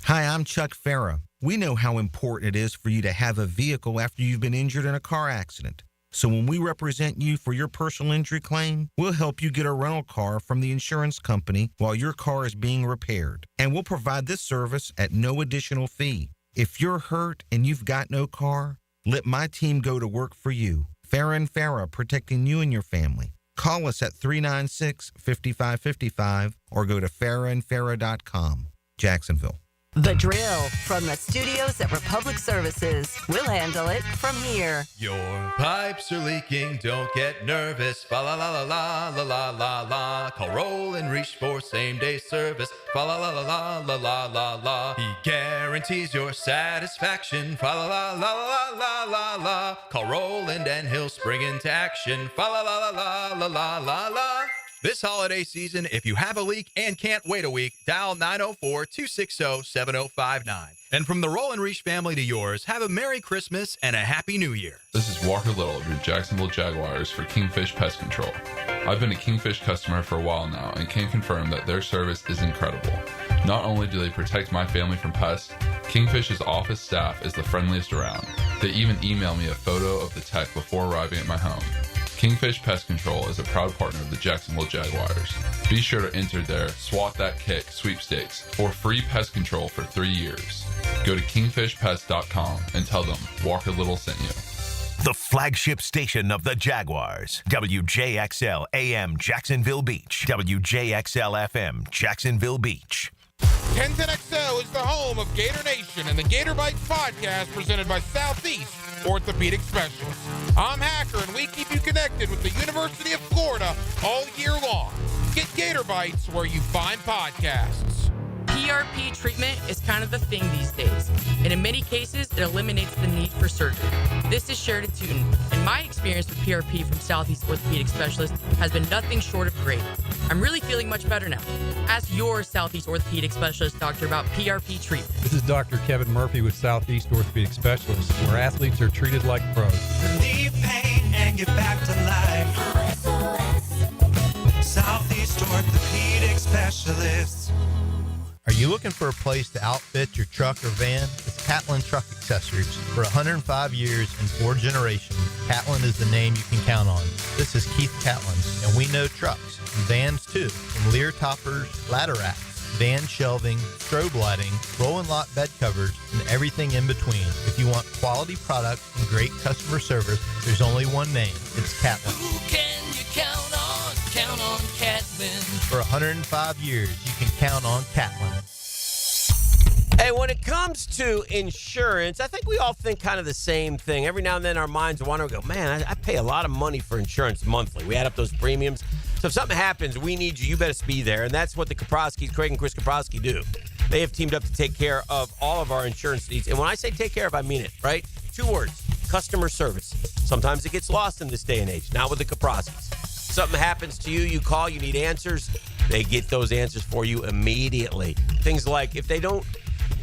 Hi, I'm Chuck Farah. We know how important it is for you to have a vehicle after you've been injured in a car accident. So when we represent you for your personal injury claim, we'll help you get a rental car from the insurance company while your car is being repaired. And we'll provide this service at no additional fee. If you're hurt and you've got no car, let my team go to work for you. Farah & Farah, protecting you and your family. Call us at 396-5555 or go to farahandfarah.com. Jacksonville. The Drill from the studios at Republic Services. We'll handle it from here. Your pipes are leaking, don't get nervous. Fa la la la la la la la la. Call Roll and Reach for same day service. Fa la la la la la la la la. He guarantees your satisfaction. Fa la la la la la la la. Call Roland and he'll spring into action. Fa la la la la la la la la. This holiday season, if you have a leak and can't wait a week, dial 904-260-7059. And from the Roll and Reach family to yours, have a Merry Christmas and a Happy New Year. This is Walker Little of your Jacksonville Jaguars for Kingfish Pest Control. I've been a Kingfish customer for a while now and can confirm that their service is incredible. Not only do they protect my family from pests, Kingfish's office staff is the friendliest around. They even email me a photo of the tech before arriving at my home. Kingfish Pest Control is a proud partner of the Jacksonville Jaguars. Be sure to enter their Swat That Kick sweepstakes for free pest control for 3 years. Go to kingfishpest.com and tell them Walker Little sent you. The flagship station of the Jaguars. WJXL AM Jacksonville Beach. WJXL FM Jacksonville Beach. 1010XL is the home of Gator Nation and the Gator Bites podcast presented by Southeast Orthopedic Specialists. I'm Hacker, and we keep you connected with the University of Florida all year long. Get Gator Bites where you find podcasts. PRP treatment is kind of the thing these days, and in many cases, it eliminates the need for surgery. This is Sheridan Tootin, and my experience with PRP from Southeast Orthopedic Specialist has been nothing short of great. I'm really feeling much better now. Ask your Southeast Orthopedic Specialist doctor about PRP treatment. This is Dr. Kevin Murphy with Southeast Orthopedic Specialists, where athletes are treated like pros. Relieve pain and get back to life. Southeast Orthopedic Specialists. Are you looking for a place to outfit your truck or van? It's Catlin Truck Accessories. For 105 years and 4 generations, Catlin is the name you can count on. This is Keith Catlin, and we know trucks and vans too, from Lear toppers, ladder racks, van shelving, strobe lighting, roll and lock bed covers, and everything in between. If you want quality products and great customer service, there's only one name. It's Catlin. Who can you count on? Count on Catlin. For 105 years, you can count on Catlin. Hey, when it comes to insurance, I think we all think kind of the same thing. Every now and then our minds wander and go, man, I pay a lot of money for insurance monthly. We add up those premiums. So if something happens, we need you. You better be there. And that's what the Kaproskis, Craig and Chris Kaprosky, do. They have teamed up to take care of all of our insurance needs. And when I say take care of, I mean it, right? 2 words, customer service. Sometimes it gets lost in this day and age, not with the Kaproskis. Something happens to you, you call, you need answers. They get those answers for you immediately. Things like if they don't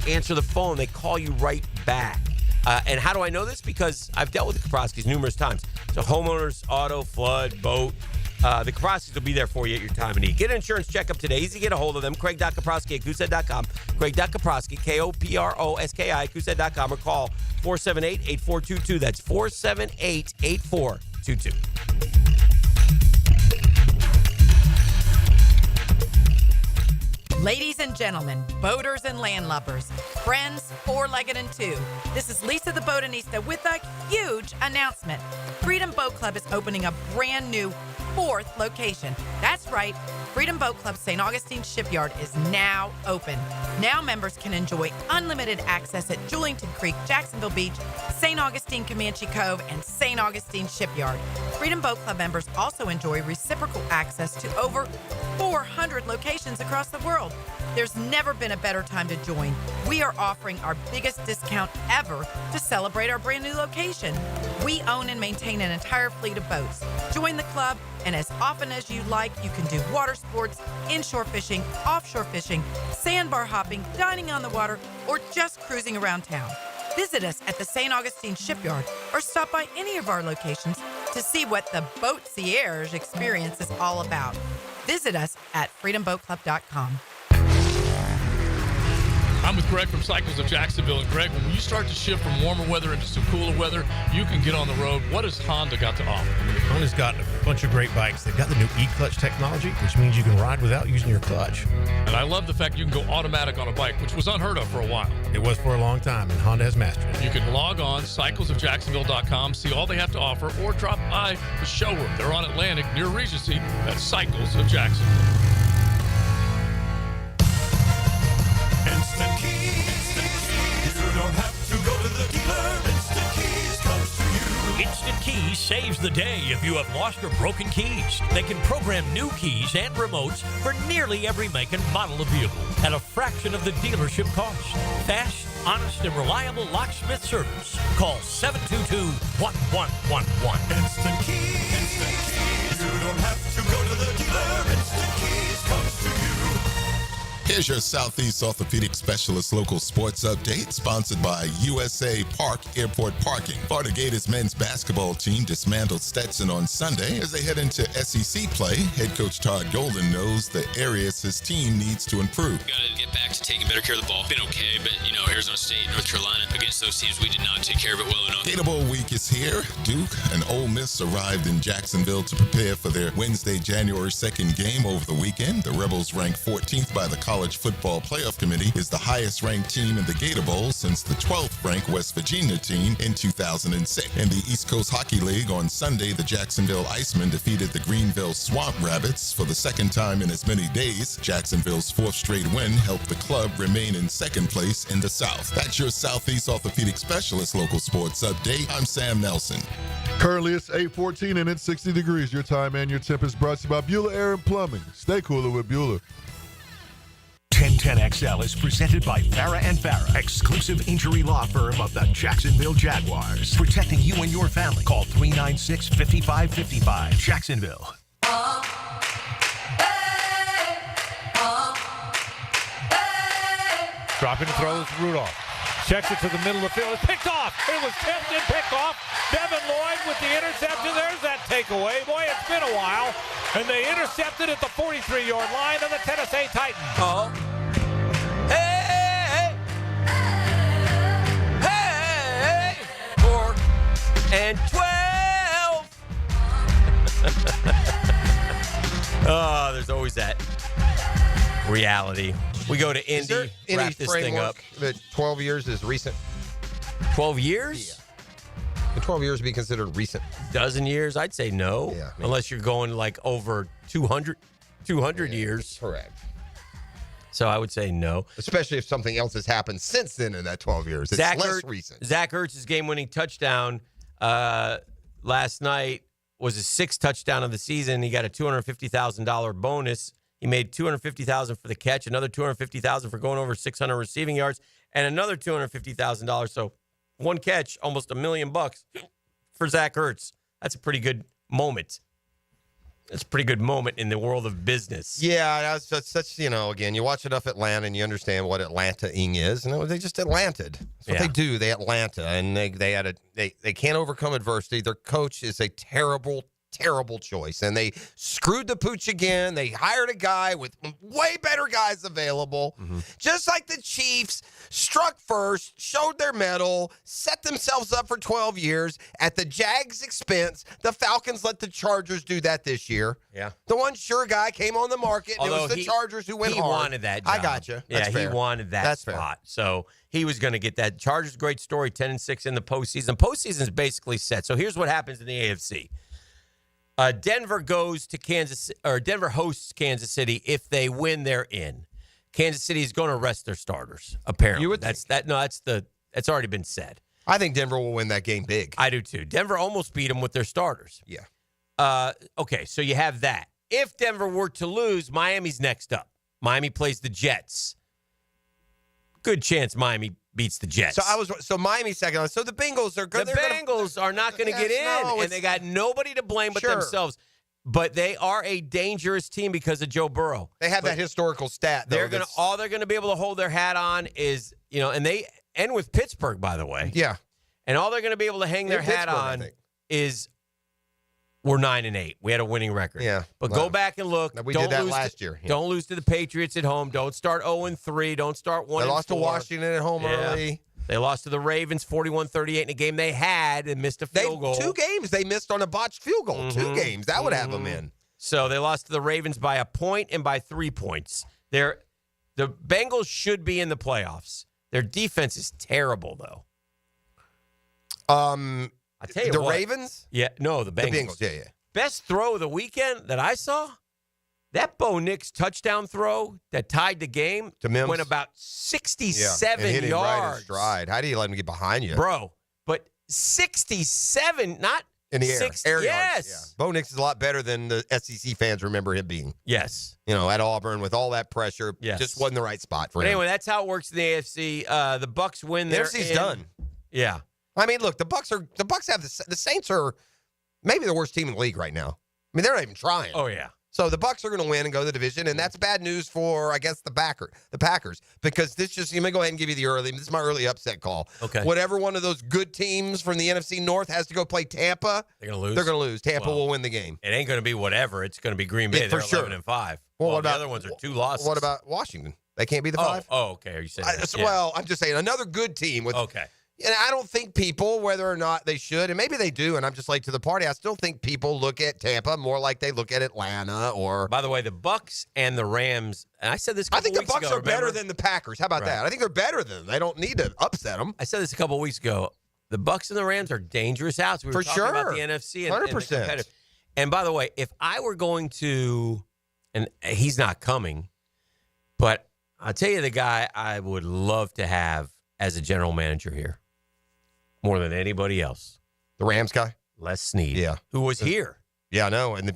answer the phone, they call you right back. And how do I know this? Because I've dealt with the Kaproskis numerous times. So homeowners, auto, flood, boat, the Kaproskis will be there for you at your time of need. Get an insurance checkup today. Easy to get a hold of them. Craig.Kaprosky at goosehead.com. Craig.Kaprosky, K-O-P-R-O-S-K-I, at goosehead.com, or call 478-8422. That's 478-8422. Ladies and gentlemen, boaters and landlubbers, friends, four-legged and two, this is Lisa the Botanista with a huge announcement. Freedom Boat Club is opening a brand new 4th location. That's right, Freedom Boat Club St. Augustine Shipyard is now open. Now members can enjoy unlimited access at Julington Creek, Jacksonville Beach, St. Augustine Comanche Cove, and St. Augustine Shipyard. Freedom Boat Club members also enjoy reciprocal access to over 400 locations across the world. There's never been a better time to join. We are offering our biggest discount ever to celebrate our brand new location. We own and maintain an entire fleet of boats. Join the club, and as often as you like, you can do water sports, inshore fishing, offshore fishing, sandbar hopping, dining on the water, or just cruising around town. Visit us at the St. Augustine Shipyard or stop by any of our locations to see what the Boat Cierge experience is all about. Visit us at freedomboatclub.com. I'm with Greg from Cycles of Jacksonville. And Greg, when you start to shift from warmer weather into some cooler weather, you can get on the road. What has Honda got to offer? Honda's got a bunch of great bikes. They've got the new e-clutch technology, which means you can ride without using your clutch. And I love the fact you can go automatic on a bike, which was unheard of for a while. It was for a long time, and Honda has mastered it. You can log on cyclesofjacksonville.com, see all they have to offer, or drop by the showroom. They're on Atlantic near Regency at Cycles of Jacksonville. Instant Keys. You don't have to go to the dealer. Instant Keys comes to you. Instant Keys saves the day if you have lost or broken keys. They can program new keys and remotes for nearly every make and model of vehicle at a fraction of the dealership cost. Fast, honest, and reliable locksmith service. Call 722-1111. Instant Keys. Instant Keys. You don't have to go to the dealer. Instant Keys comes to you. Here's your Southeast Orthopedic Specialist local sports update, sponsored by USA Park Airport Parking. Florida Gators men's basketball team dismantled Stetson on Sunday as they head into SEC play. Head coach Todd Golden knows the areas his team needs to improve. Got to get back to taking better care of the ball. Been okay, but, Arizona State, North Carolina, against those teams, we did not take care of it well enough. Gator Bowl week is here. Duke and Ole Miss arrived in Jacksonville to prepare for their Wednesday, January 2nd game over the weekend. The Rebels, ranked 14th by the College Football Playoff Committee, is the highest-ranked team in the Gator Bowl since the 12th-ranked West Virginia team in 2006. In the East Coast Hockey League on Sunday, the Jacksonville Icemen defeated the Greenville Swamp Rabbits for the second time in as many days. Jacksonville's 4th straight win helped the club remain in second place in the South. That's your Southeast Orthopedic Specialist local sports update. I'm Sam Nelson. Currently, it's 8:14 and it's 60 degrees. Your time and your temp is brought to you by Bueller Air and Plumbing. Stay cooler with Bueller. 1010XL is presented by Farah and Farah, exclusive injury law firm of the Jacksonville Jaguars. Protecting you and your family. Call 396-5555. Jacksonville. Dropping the throws, Rudolph. Checks it to the middle of the field. It's picked off. It was tipped and picked off. Devin Lloyd with the interception. There's that takeaway. Boy, it's been a while. And they intercepted at the 43-yard line of the Tennessee Titans. Oh. Hey! Hey! 4 and 12. Oh, there's always that reality. We go to Indy, Is there wrap this thing up. That 12 years is recent? 12 years? Yeah. Can 12 years be considered recent? Dozen years? I'd say no. Yeah, unless you're going like over 200 years. Correct. So I would say no. Especially if something else has happened since then in that 12 years. It's less recent. Zach Ertz's game-winning touchdown last night was his 6th touchdown of the season. He got a $250,000 bonus. He made $250,000 for the catch, another $250,000 for going over 600 receiving yards, and another $250,000. So one catch, almost $1 million for Zach Ertz. That's a pretty good moment. That's a pretty good moment in the world of business. Yeah, that's such, again, you watch enough Atlanta and you understand what Atlanta-ing is. And they just Atlanted. That's what they do. They Atlanta. And they can't overcome adversity. Their coach is a terrible, terrible choice. And they screwed the pooch again. They hired a guy with way better guys available. Just like the Chiefs struck first, showed their mettle, set themselves up for 12 years at the Jags' expense. The Falcons let the Chargers do that this year. Yeah. The one sure guy came on the market. And Although it was the Chargers who went he hard. wanted that job. I got you. Yeah, That's fair. he wanted that That's spot. So he was going to get that. Chargers, great story, 10-6 in the postseason. Postseason is basically set. So here's what happens in the AFC. Denver goes to Kansas, or Denver hosts Kansas City. If they win, they're in. Kansas City is going to rest their starters. Apparently, You would that's already been said. I think Denver will win that game big. I do too. Denver almost beat them with their starters. Yeah. Okay, so you have that. If Denver were to lose, Miami's next up. Miami plays the Jets. Good chance Miami beats the Jets. So Miami second. So the Bengals are good. The Bengals are not going to get in, and they got nobody to blame but themselves. But they are a dangerous team because of Joe Burrow. They have that historical stat. Though, All they're going to be able to hold their hat on is, and they end with Pittsburgh, by the way. Yeah. And all they're going to be able to hang their hat on is we're 9-8. We had a winning record. Yeah. But go back and look. We did that last year. Yeah. Don't lose to the Patriots at home. Don't start 0-3. Don't start 1-4. They lost to Washington at home early. They lost to the Ravens 41-38 in a game they had and missed a field goal. 2 games they missed on a botched field goal. 2 games. That would have them in. So they lost to the Ravens by a point and by 3 points. The Bengals should be in the playoffs. Their defense is terrible, though. I tell you the what. Ravens? Yeah, no, the Bengals. The Bengals, yeah. Best throw of the weekend that I saw, that Bo Nix touchdown throw that tied the game to Mims. Went about 67 and hit him yards. right in stride. How do you let him get behind you? Bro, but 67, not in the air. Yes. Yards. Yeah. Bo Nix is a lot better than the SEC fans remember him being. Yes. At Auburn with all that pressure. Yes. Just wasn't the right spot for him. Anyway, that's how it works in the AFC. The Bucks win. The AFC's done. Yeah. I mean, look, the Bucks have the Saints are maybe the worst team in the league right now. I mean, they're not even trying. Oh, yeah. So the Bucks are going to win and go to the division, and that's bad news for, I guess, the Packers, because let me go ahead and give you this is my early upset call. Okay. Whatever one of those good teams from the NFC North has to go play Tampa, they're going to lose. They're going to lose. Tampa will win the game. It ain't going to be whatever. It's going to be Green Bay. They're 11-5. Well, what about the other ones are 2 losses? What about Washington? They can't be the 5? Oh, okay. Are you saying that? Well, I'm just saying another good team with. Okay. And I don't think people, whether or not they should, and maybe they do, and I'm just late to the party, I still think people look at Tampa more like they look at Atlanta or. By the way, the Bucks and the Rams, and I said this a couple weeks ago. I think the Bucks are better than the Packers. How about that? I think they're better than them. They don't need to upset them. I said this a couple weeks ago. The Bucks and the Rams are dangerous outs. We were talking about the NFC and 100%. And by the way, if I were going to, and he's not coming, but I'll tell you the guy I would love to have as a general manager here. More than anybody else. The Rams guy? Les Snead. Yeah. Who was here. Yeah, I know. In the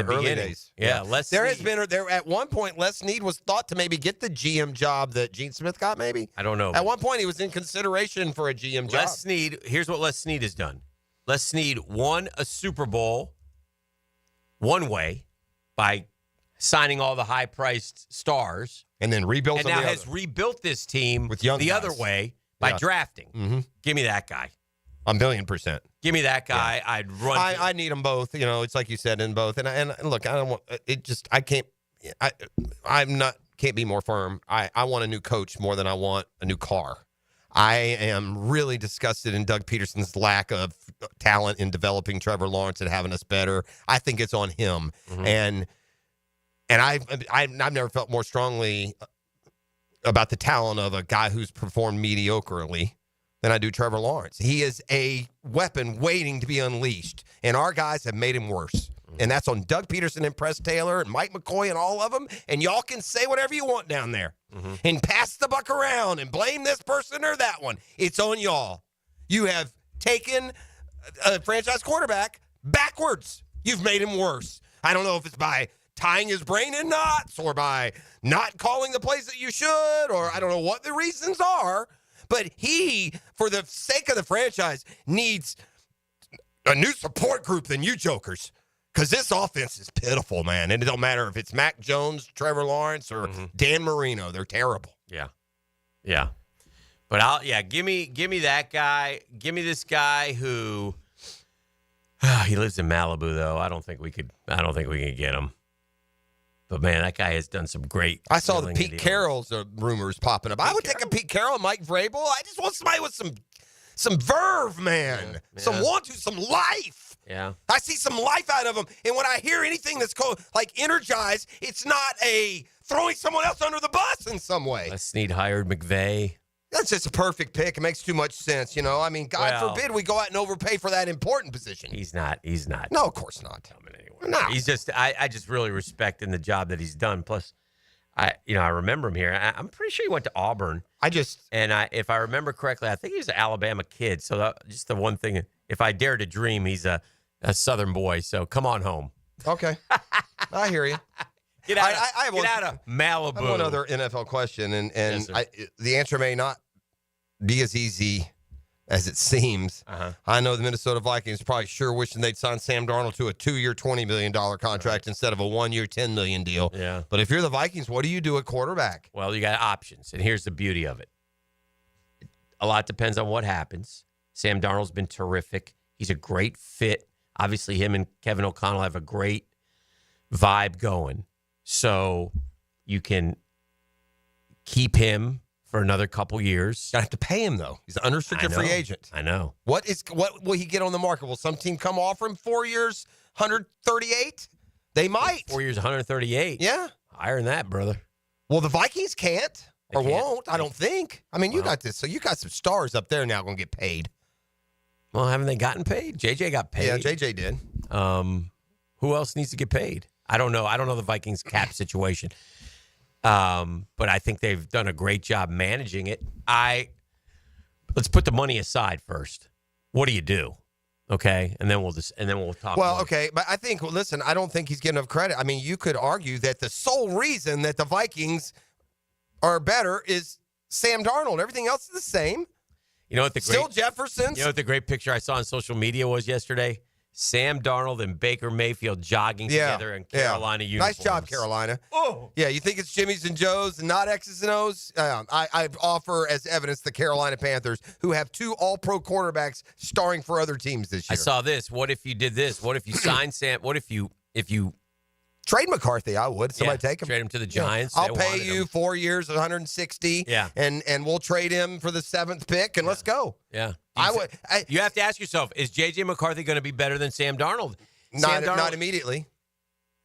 early days. Yeah, Les There Snead. has been, at one point, Les Snead was thought to maybe get the GM job that Gene Smith got, maybe? I don't know. At one point, he was in consideration for a GM job. Les Snead, here's what Les Snead has done. Les Snead won a Super Bowl one way by signing all the high-priced stars. And then rebuilt and now has rebuilt this team with young the guys. other way by drafting. Mm-hmm. Give me that guy. 1,000,000%. Give me that guy. Yeah. I'd run. I need them both. It's like you said, in both. And look, I don't want it. Just I can't. Can't be more firm. I want a new coach more than I want a new car. I am really disgusted in Doug Peterson's lack of talent in developing Trevor Lawrence and having us better. I think it's on him. Mm-hmm. And I've never felt more strongly about the talent of a guy who's performed mediocrely than I do Trevor Lawrence. He is a weapon waiting to be unleashed, and our guys have made him worse. And that's on Doug Peterson and Press Taylor and Mike McCoy and all of them. And y'all can say whatever you want down there and pass the buck around and blame this person or that one. It's on y'all. You have taken a franchise quarterback backwards. You've made him worse. I don't know if it's by tying his brain in knots or by not calling the plays that you should, or I don't know what the reasons are. But he, for the sake of the franchise, needs a new support group than you jokers. Because this offense is pitiful, man. And it don't matter if it's Mac Jones, Trevor Lawrence, or Dan Marino. They're terrible. Yeah. Yeah. But give me that guy. Give me this guy who He lives in Malibu, though. I don't think we could get him. But man, that guy has done some great. I saw the Pete Carroll's rumors popping up. I would take a Pete Carroll, Mike Vrabel. I just want somebody with some verve, man. Some life. Yeah. I see some life out of them. And when I hear anything that's called like energized, it's not a throwing someone else under the bus in some way. Les Snead hired McVay. That's just a perfect pick. It makes too much sense, I mean, God forbid we go out and overpay for that important position. He's not. No, of course not. Coming anywhere. No. He's just. I just really respect in the job that he's done. Plus, I remember him here. I'm pretty sure he went to Auburn. If I remember correctly, I think he was an Alabama kid. So just the one thing, if I dare to dream, he's a Southern boy. So come on home. Okay, I hear you. Get out of Malibu. I have one other NFL question, and Yes, sir. the answer may not be as easy as it seems. I know the Minnesota Vikings probably sure wishing they'd signed Sam Darnold to a 2-year, $20 million contract instead of a 1-year, $10 million deal. Yeah. But if you're the Vikings, what do you do at quarterback? Well, you got options, and here's the beauty of it. A lot depends on what happens. Sam Darnold's been terrific. He's a great fit. Obviously, him and Kevin O'Connell have a great vibe going. So you can keep him for another couple years. Gotta have to pay him, though. He's an unrestricted free agent. I know. What will he get on the market? Will some team come offer him 4 years, 138? They might. 4 years, 138. Yeah. Higher than that, brother. Well, the Vikings can't or They can't. won't, I don't think. I mean, you got this. So you got some stars up there now going to get paid. Well, haven't they gotten paid? JJ got paid. Yeah, JJ did. Who else needs to get paid? I don't know. I don't know the Vikings cap situation. But I think they've done a great job managing it. Let's put the money aside first. What do you do? Okay, and then we'll talk. Well, money. okay, but I think listen, I don't think he's getting enough credit. I mean, you could argue that the sole reason that the Vikings are better is Sam Darnold. Everything else is the same. You know what Still Jefferson's. You know what the great picture I saw on social media was yesterday? Sam Darnold and Baker Mayfield jogging together in Carolina uniforms. Nice job, Carolina. Oh. Yeah, you think it's Jimmy's and Joe's and not X's and O's? I offer as evidence the Carolina Panthers, who have 2 all-pro quarterbacks starring for other teams this year. I saw this. What if you did this? What if you signed Sam? What if you trade McCarthy? I would. Somebody take him. Trade him to the Giants. I'll pay you 4 years, 160. Yeah. And we'll trade him for the 7th pick, and let's go. Yeah. You have to ask yourself, is J.J. McCarthy going to be better than Sam Darnold? Not immediately.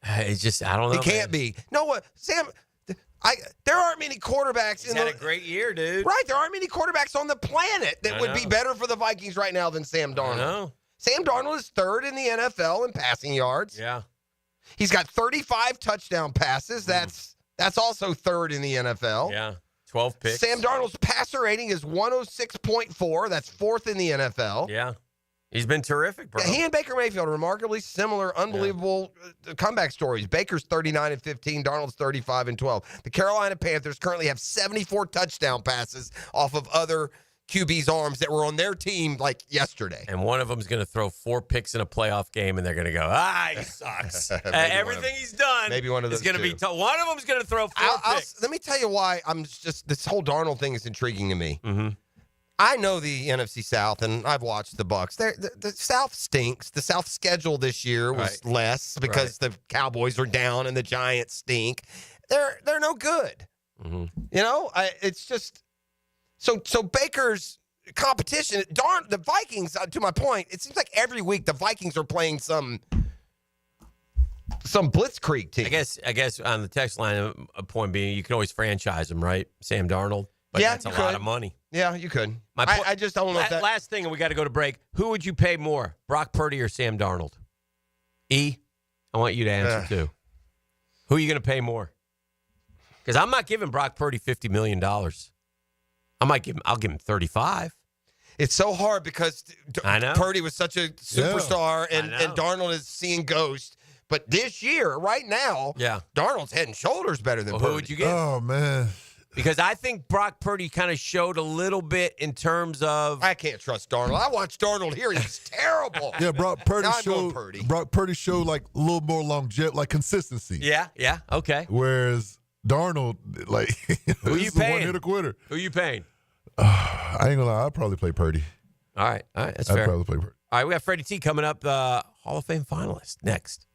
It's just, I don't know. He can't be. No, what? Sam, there aren't many quarterbacks. He's had a great year, dude. Right. There aren't many quarterbacks on the planet that would be better for the Vikings right now than Sam Darnold. I know. Sam Darnold is 3rd in the NFL in passing yards. Yeah. He's got 35 touchdown passes. That's also 3rd in the NFL. Yeah. 12 picks. Sam Darnold's passer rating is 106.4. That's 4th in the NFL. Yeah. He's been terrific, bro. He and Baker Mayfield are remarkably similar, unbelievable comeback stories. Baker's 39-15, Darnold's 35-12. The Carolina Panthers currently have 74 touchdown passes off of other QB's arms that were on their team like yesterday. And one of them's going to throw 4 picks in a playoff game, and they're going to go, he sucks. Everything he's done maybe one of those is going to be one of them's going to throw 4 picks. Let me tell you why this whole Darnold thing is intriguing to me. Mm-hmm. I know the NFC South, and I've watched the Bucs. The South stinks. The South schedule this year was less because the Cowboys are down and the Giants stink. They're no good. Mm-hmm. It's just so Baker's competition. The Vikings. To my point, it seems like every week the Vikings are playing some blitzkrieg team. I guess on the text line, a point being, you can always franchise them, right? Sam Darnold. But that's a lot of money. Yeah, you could. I just don't know if that... Last thing, and we got to go to break. Who would you pay more, Brock Purdy or Sam Darnold? I want you to answer, too. Who are you going to pay more? Because I'm not giving Brock Purdy $50 million. I'll give him 35. It's so hard because I know. Purdy was such a superstar, and Darnold is seeing ghosts. But this year, right now, Darnold's head and shoulders better than Purdy. Who would you get? Oh, man. Because I think Brock Purdy kind of showed a little bit in terms of... I can't trust Darnold. I watched Darnold here. He's terrible. Yeah, Brock Purdy showed like a little more longevity, like consistency. Yeah, okay. Whereas Darnold, like, who you paying? One hit a quitter. Who you paying? I ain't gonna lie. I'll probably play Purdy. All right, that's I'd fair. probably play Purdy. All right, we got Freddie T coming up. Hall of Fame finalist. Next.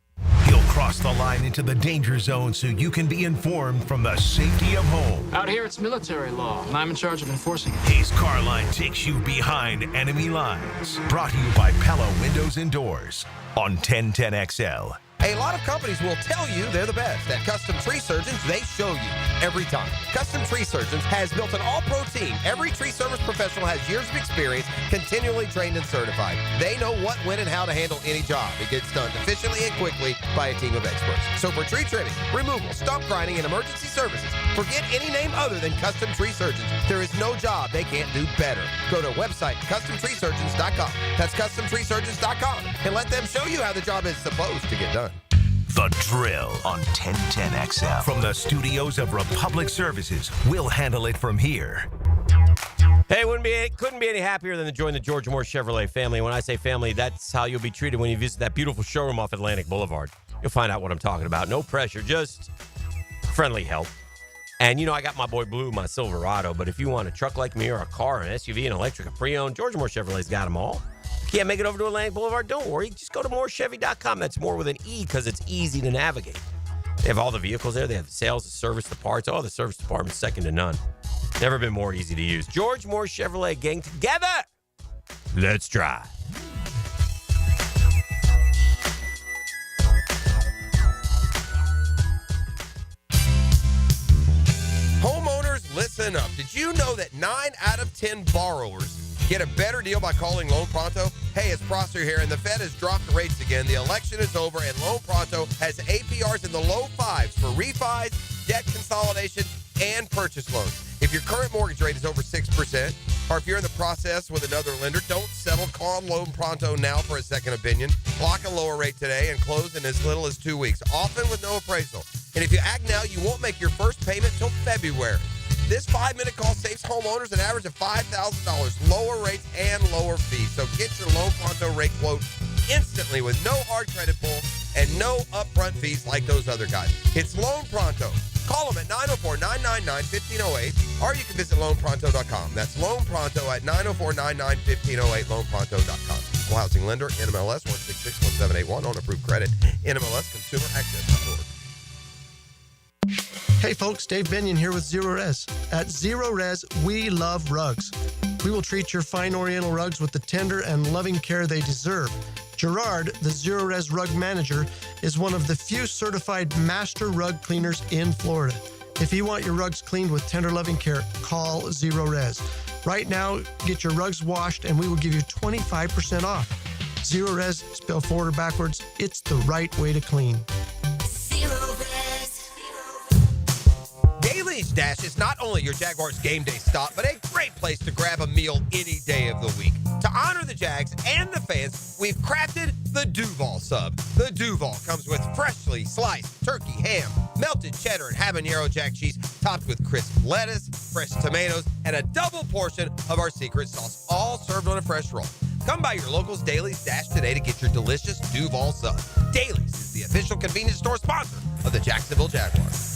He'll cross the line into the danger zone so you can be informed from the safety of home. Out here, it's military law, and I'm in charge of enforcing it. His car line takes you behind enemy lines. Brought to you by Pella Windows and Doors on 1010XL. A lot of companies will tell you they're the best. At Custom Tree Surgeons, they show you every time. Custom Tree Surgeons has built an all-pro team. Every tree service professional has years of experience, continually trained and certified. They know what, when, and how to handle any job. It gets done efficiently and quickly by a team of experts. So for tree trimming, removal, stump grinding, and emergency services, forget any name other than Custom Tree Surgeons. There is no job they can't do better. Go to website CustomTreeSurgeons.com. That's CustomTreeSurgeons.com, and let them show you how the job is supposed to get done. The Drill on 1010XL. From the studios of Republic Services, we'll handle it from here. Hey, couldn't be any happier than to join the George Moore Chevrolet family. When I say family, that's how you'll be treated when you visit that beautiful showroom off Atlantic Boulevard. You'll find out what I'm talking about. No pressure, just friendly help. And, I got my boy Blue, my Silverado, but if you want a truck like me or a car, an SUV, an electric, a pre-owned, George Moore Chevrolet's got them all. Can't make it over to Atlantic Boulevard? Don't worry. Just go to morechevy.com. That's more with an E because it's easy to navigate. They have all the vehicles there. They have the sales, the service, the parts. Oh, the service department's second to none. Never been more easy to use. George Moore Chevrolet, gang, together. Let's drive. Homeowners, listen up. Did you know that 9 out of 10 borrowers get a better deal by calling Loan Pronto? Hey, it's Prosser here, and the Fed has dropped the rates again. The election is over, and Loan Pronto has APRs in the low fives for refis, debt consolidation, and purchase loans. If your current mortgage rate is over 6%, or if you're in the process with another lender, don't settle. Call Loan Pronto now for a second opinion. Lock a lower rate today and close in as little as 2 weeks, often with no appraisal. And if you act now, you won't make your first payment till February. This 5-minute call saves homeowners an average of $5,000, lower rates and lower fees. So get your Loan Pronto rate quote instantly with no hard credit pull and no upfront fees like those other guys. It's Loan Pronto. Call them at 904-999-1508, or you can visit loanpronto.com. That's Loan Pronto at 904-999-1508, loanpronto.com. Equal housing lender, NMLS 1661781, on approved credit, NMLSconsumeraccess.org. Hey folks, Dave Binion here with Zero Res. At Zero Res, we love rugs. We will treat your fine Oriental rugs with the tender and loving care they deserve. Gerard, the Zero Res rug manager, is one of the few certified master rug cleaners in Florida. If you want your rugs cleaned with tender loving care, call Zero Res. Right now, get your rugs washed and we will give you 25% off. Zero Res, spelled forward or backwards, it's the right way to clean. Daly's Dash is not only your Jaguars game day stop, but a great place to grab a meal any day of the week. To honor the Jags and the fans, we've crafted the Duval Sub. The Duval comes with freshly sliced turkey, ham, melted cheddar, and habanero jack cheese, topped with crisp lettuce, fresh tomatoes, and a double portion of our secret sauce, all served on a fresh roll. Come by your local's Daly's Dash today to get your delicious Duval Sub. Daly's is the official convenience store sponsor of the Jacksonville Jaguars.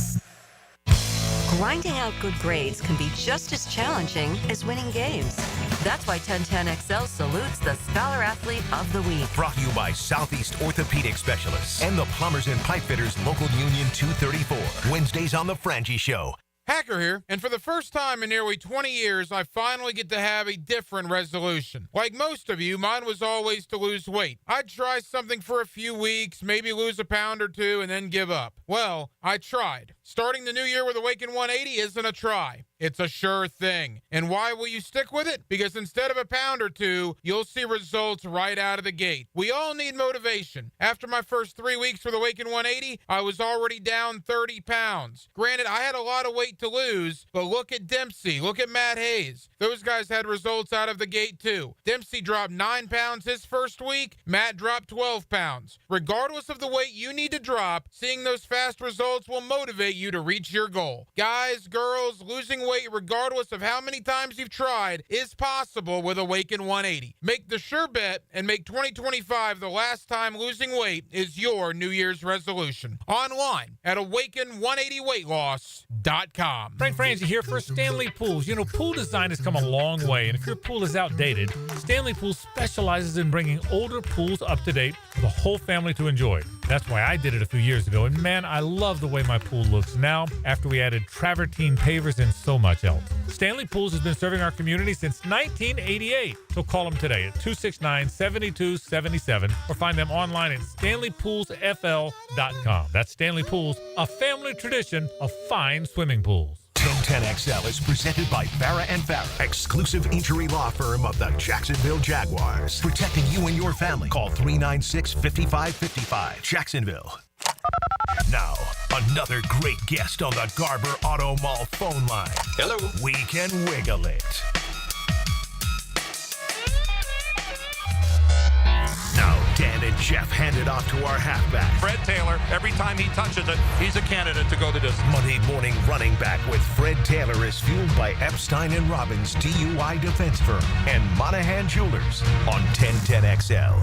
Grinding out good grades can be just as challenging as winning games. That's why 1010XL salutes the Scholar Athlete of the Week. Brought to you by Southeast Orthopedic Specialists and the Plumbers and Pipe Fitters Local Union 234. Wednesdays on The Frangie Show. Hacker here, and for the first time in nearly 20 years, I finally get to have a different resolution. Like most of you, mine was always to lose weight. I'd try something for a few weeks, maybe lose a pound or two, and then give up. Well, I tried. Starting the new year with Awaken 180 isn't a try. It's a sure thing. And why will you stick with it? Because instead of a pound or two, you'll see results right out of the gate. We all need motivation. After my first 3 weeks with Awaken 180, I was already down 30 pounds. Granted, I had a lot of weight to lose, but look at Dempsey, look at Matt Hayes. Those guys had results out of the gate too. Dempsey dropped 9 pounds his first week, Matt dropped 12 pounds. Regardless of the weight you need to drop, seeing those fast results will motivate you to reach your goal. Guys, girls, losing weight regardless of how many times you've tried is possible with Awaken 180. Make the sure bet and make 2025 the last time losing weight is your New Year's resolution. Online at awaken180weightloss.com. Frank Franzi here for Stanley Pools. You know, pool design has come a long way, and if your pool is outdated, Stanley Pools specializes in bringing older pools up to date for the whole family to enjoy. That's why I did it a few years ago, and man, I love the way my pool looks now after we added travertine pavers and so much else. Stanley Pools has been serving our community since 1988, so call them today at 269-7277 or find them online at stanleypoolsfl.com. That's Stanley Pools, a family tradition of fine swimming pools. 1010XL is presented by Farah & Farah, exclusive injury law firm of the Jacksonville Jaguars. Protecting you and your family. Call 396-5555. Jacksonville. Now, another great guest on the Garber Auto Mall phone line. Hello. We can wiggle it. Now, Dan and Jeff hand it off to our halfback. Fred Taylor, every time he touches it, he's a candidate to go the distance. Monday morning running back with Fred Taylor is fueled by Epstein & Robbins DUI defense firm and Monahan Jewelers on 1010XL.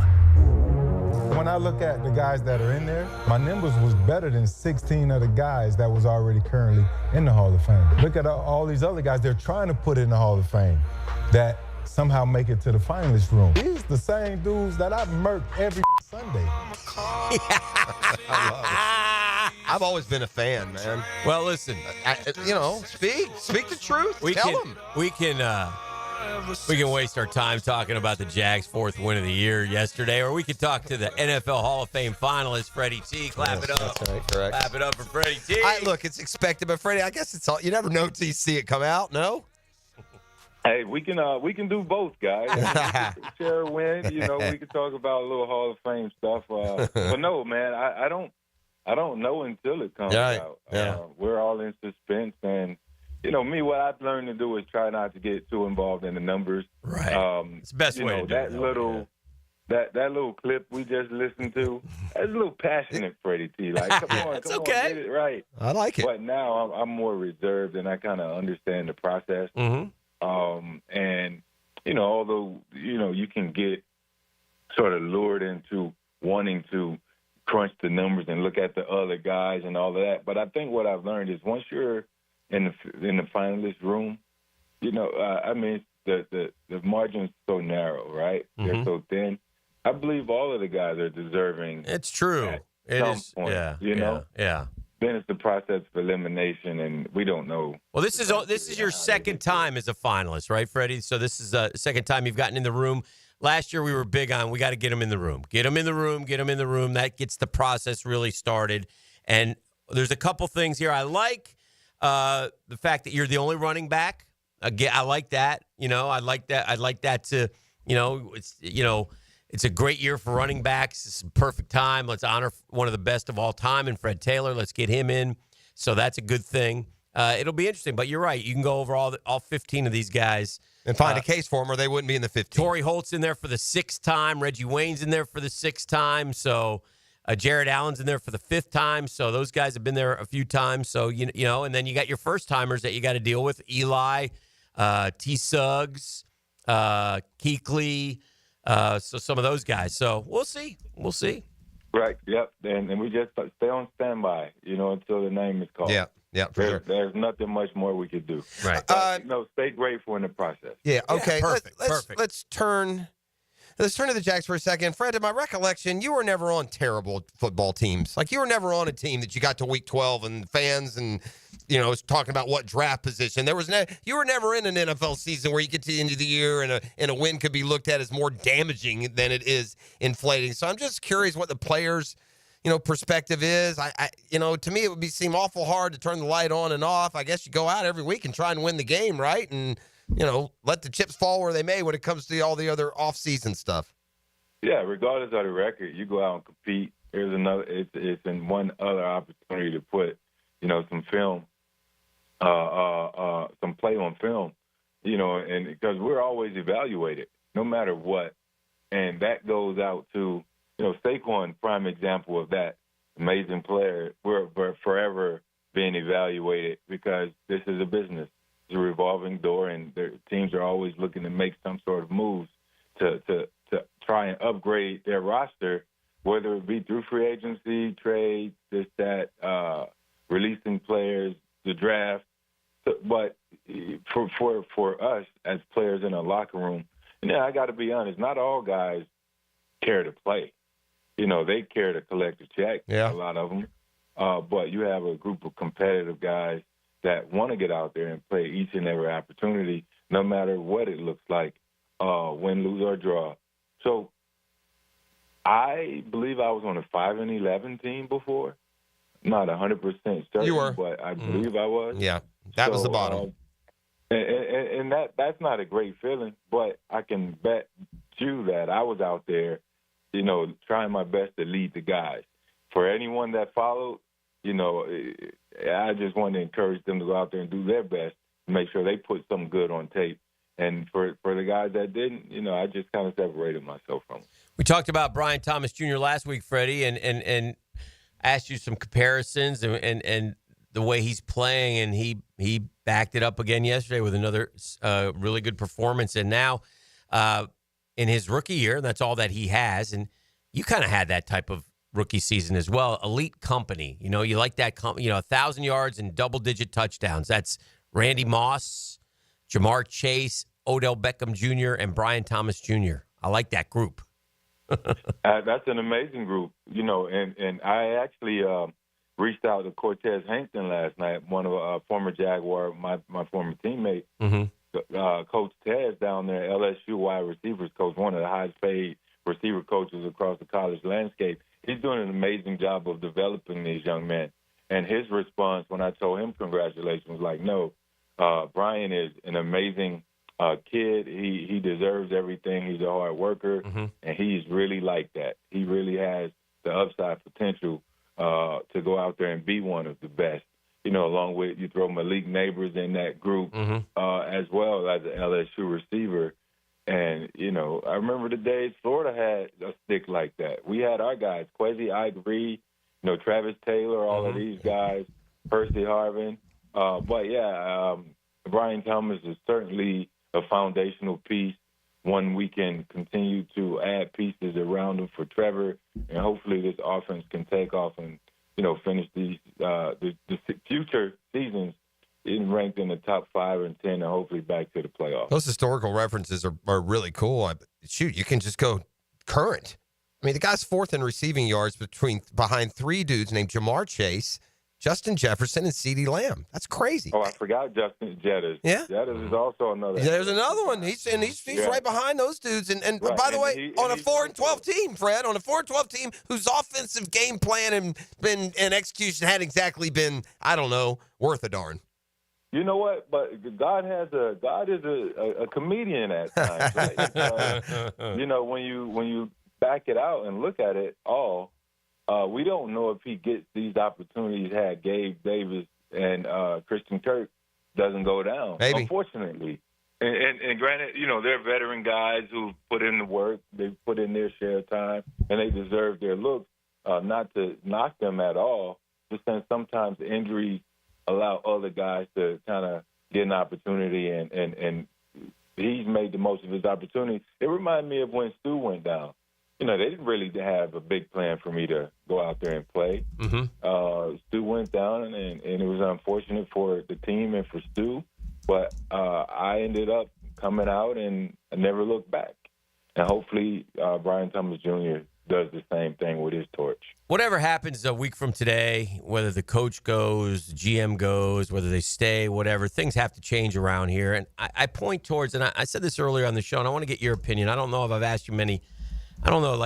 When I look at the guys that are in there, my numbers was better than 16 of the guys that was already currently in the Hall of Fame. Look at all these other guys, they're trying to put in the Hall of Fame that somehow make it to the finalist room. These the same dudes that I murked every Sunday. I've always been a fan, man. Well, listen, speak the truth. Tell them. We can waste our time talking about the Jags' fourth win of the year yesterday, or we could talk to the NFL Hall of Fame finalist, Freddie T. Clap it up. That's right, correct. Clap it up for Freddie T. Look, it's expected, but Freddie, I guess it's all. You never know until you see it come out. No. Hey, we can do both, guys. Share a win. We can talk about a little Hall of Fame stuff. But no, man, I don't know until it comes out. Yeah. We're all in suspense, and me, what I've learned to do is try not to get too involved in the numbers. Right. It's the best way to do it. That little clip we just listened to, that's a little passionate, Freddie T. Like, come on, it's come okay. on, get it right. I like it. But now I'm more reserved, and I kind of understand the process. Mm-hmm. And, although, you can get sort of lured into wanting to crunch the numbers and look at the other guys and all of that. But I think what I've learned is once you're in the finalist room, the margin's so narrow, right? Mm-hmm. They're so thin. I believe all of the guys are deserving. It's true. It is. Point, Yeah. Then it's the process of elimination, and we don't know. Well, this is your second time as a finalist, right, Freddie? So this is the second time you've gotten in the room. Last year we were big on we got to get them in the room. Get them in the room. Get them in the room. That gets the process really started. And there's a couple things here. I like the fact that you're the only running back. Again, I like that. I like that. I'd like that to, it's a great year for running backs. It's a perfect time. Let's honor one of the best of all time in Fred Taylor. Let's get him in. So that's a good thing. It'll be interesting. But you're right. You can go over all 15 of these guys. And find a case for them, or they wouldn't be in the 15. Torrey Holt's in there for the 6th time. Reggie Wayne's in there for the 6th time. So Jared Allen's in there for the 5th time. So those guys have been there a few times. So, and then you got your first-timers that you got to deal with. Eli, T. Suggs, Kuechly, so some of those guys. So we'll see. Right. Yep. And we just stay on standby, until the name is called. Yeah. Yeah. For sure. There's nothing much more we could do. Right. Stay grateful in the process. Yeah. Okay. Yeah, perfect. Let's turn to the Jags for a second. Fred, in my recollection, you were never on terrible football teams. Like, you were never on a team that you got to week 12 and fans and was talking about what draft position. You were never in an NFL season where you get to the end of the year and a win could be looked at as more damaging than it is inflating. So I'm just curious what the players' perspective is. To me, it would seem awful hard to turn the light on and off. I guess you go out every week and try and win the game, right? And let the chips fall where they may when it comes to all the other off-season stuff. Yeah, regardless of the record, you go out and compete. Here's another. It's in one other opportunity to put, some film, some play on film, and because we're always evaluated, no matter what, and that goes out to, Saquon, prime example of that. Amazing player. We're forever being evaluated because this is a business. a revolving door, and their teams are always looking to make some sort of moves to try and upgrade their roster, whether it be through free agency, trade, this, that, releasing players, the draft. But for us as players in a locker room, I got to be honest, not all guys care to play. They care to collect a check, a lot of them. But you have a group of competitive guys that want to get out there and play each and every opportunity, no matter what it looks like, win, lose, or draw. So I believe I was on a 5-11 team before. Not 100% certain, you were. But I believe I was. Yeah, that was the bottom. And that's not a great feeling, but I can bet you that I was out there, trying my best to lead the guys. For anyone that followed, I just wanted to encourage them to go out there and do their best to make sure they put something good on tape. And for the guys that didn't, I just kind of separated myself from them. We talked about Brian Thomas Jr. last week, Freddie, and asked you some comparisons and the way he's playing, and he backed it up again yesterday with another really good performance. And now in his rookie year, that's all that he has. And you kind of had that type of rookie season as well. Elite company. You like that, 1,000 yards and double-digit touchdowns. That's Randy Moss, Jamar Chase, Odell Beckham Jr., and Brian Thomas Jr. I like that group. That's an amazing group, and I actually reached out to Cortez Hankton last night, one of a former Jaguar, my former teammate, Coach Tez down there, LSU wide receivers coach, one of the highest paid receiver coaches across the college landscape. He's doing an amazing job of developing these young men. And his response when I told him congratulations was like, no, Brian is an amazing kid. He deserves everything. He's a hard worker, and he's really like that. He really has the upside potential to go out there and be one of the best. Along with you throw Malik Neighbors in that group as well as an LSU receiver. And, I remember the days Florida had a stick like that. We had our guys, Kwesi Ike-Reed, Travis Taylor, all of these guys, Percy Harvin. Brian Thomas is certainly a foundational piece. One we can continue to add pieces around him for Trevor, and hopefully this offense can take off and, finish these the future seasons ranked in the top 5 and 10 and hopefully back to the playoffs. Those historical references are really cool. Shoot, you can just go current. I mean, the guy's 4th in receiving yards behind 3 dudes named Jamar Chase, Justin Jefferson, and CeeDee Lamb. That's crazy. Oh, I forgot Justin Jettis. Yeah. Jettis is also another. Yeah, there's another one. He's right behind those dudes. And right. by the way, on a 4-12 team, Fred, on a 4-12 team whose offensive game plan and execution hadn't exactly been, I don't know, worth a darn. You know what? But God is a comedian at times. Right? When you back it out and look at it all, we don't know if he gets these opportunities had Gabe Davis and Christian Kirk doesn't go down. Maybe. Unfortunately. And granted, they're veteran guys who put in the work. They've put in their share of time, and they deserve their looks. Not to knock them at all, just saying sometimes injuries allow other guys to kind of get an opportunity, and he's made the most of his opportunity. It reminded me of when Stu went down. They didn't really have a big plan for me to go out there and play. Stu went down, and it was unfortunate for the team and for Stu, but I ended up coming out and I never looked back. And hopefully Brian Thomas Jr. does the same thing with his torch. Whatever happens a week from today, whether the coach goes, the GM goes, whether they stay, whatever, things have to change around here. And I point towards, and I said this earlier on the show, and I want to get your opinion. I don't know if I've asked you many. I don't know,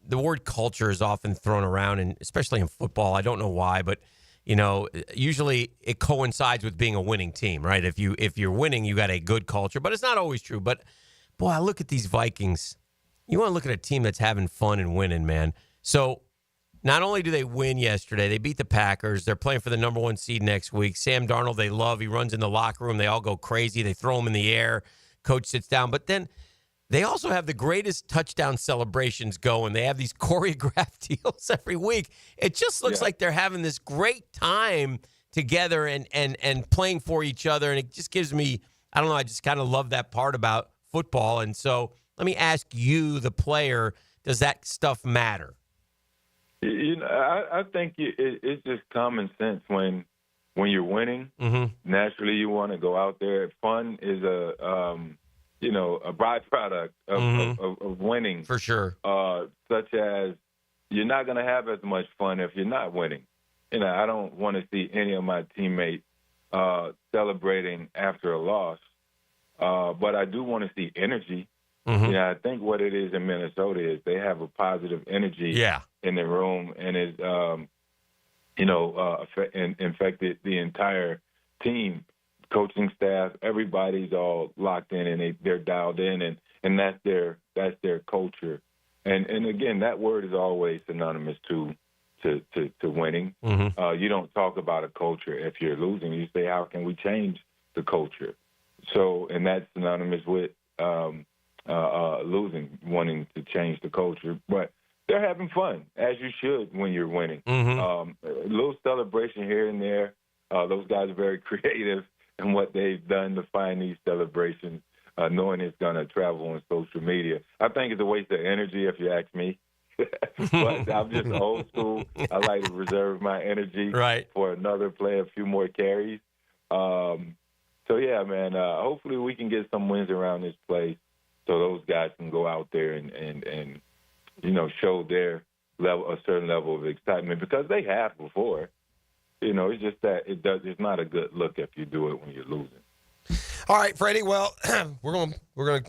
the word culture is often thrown around, and especially in football. I don't know why, but, usually it coincides with being a winning team, right? If you're winning, you got a good culture, but it's not always true. But, boy, I look at these Vikings. You want to look at a team that's having fun and winning, man. So not only do they win yesterday, they beat the Packers. They're playing for the number 1 seed next week. Sam Darnold, they love. He runs in the locker room. They all go crazy. They throw him in the air. Coach sits down. But then they also have the greatest touchdown celebrations going. They have these choreographed deals every week. It just looks like they're having this great time together and playing for each other. And it just gives me, I don't know, I just kind of love that part about football. And so let me ask you, the player, does that stuff matter? I think it's just common sense when you're winning. Naturally, you want to go out there. Fun is a byproduct of winning. For sure. Such as you're not going to have as much fun if you're not winning. I don't want to see any of my teammates celebrating after a loss, but I do want to see energy. I think what it is in Minnesota is they have a positive energy in the room, and it's infected the entire team, coaching staff. Everybody's all locked in, and they're dialed in, and that's their culture. And again, that word is always synonymous to winning. You don't talk about a culture if you're losing. You say, how can we change the culture? So, and that's synonymous with losing, wanting to change the culture. But they're having fun, as you should when you're winning. A little celebration here and there. Those guys are very creative in what they've done to find these celebrations, knowing it's going to travel on social media. I think it's a waste of energy, if you ask me. But I'm just old school. I like to reserve my energy for another play, a few more carries. So, yeah, man, hopefully we can get some wins around this place so those guys can go out there and show their level, a certain level of excitement, because they have before. It's just that it's not a good look if you do it when you're losing. All right, Freddie. Well, we're gonna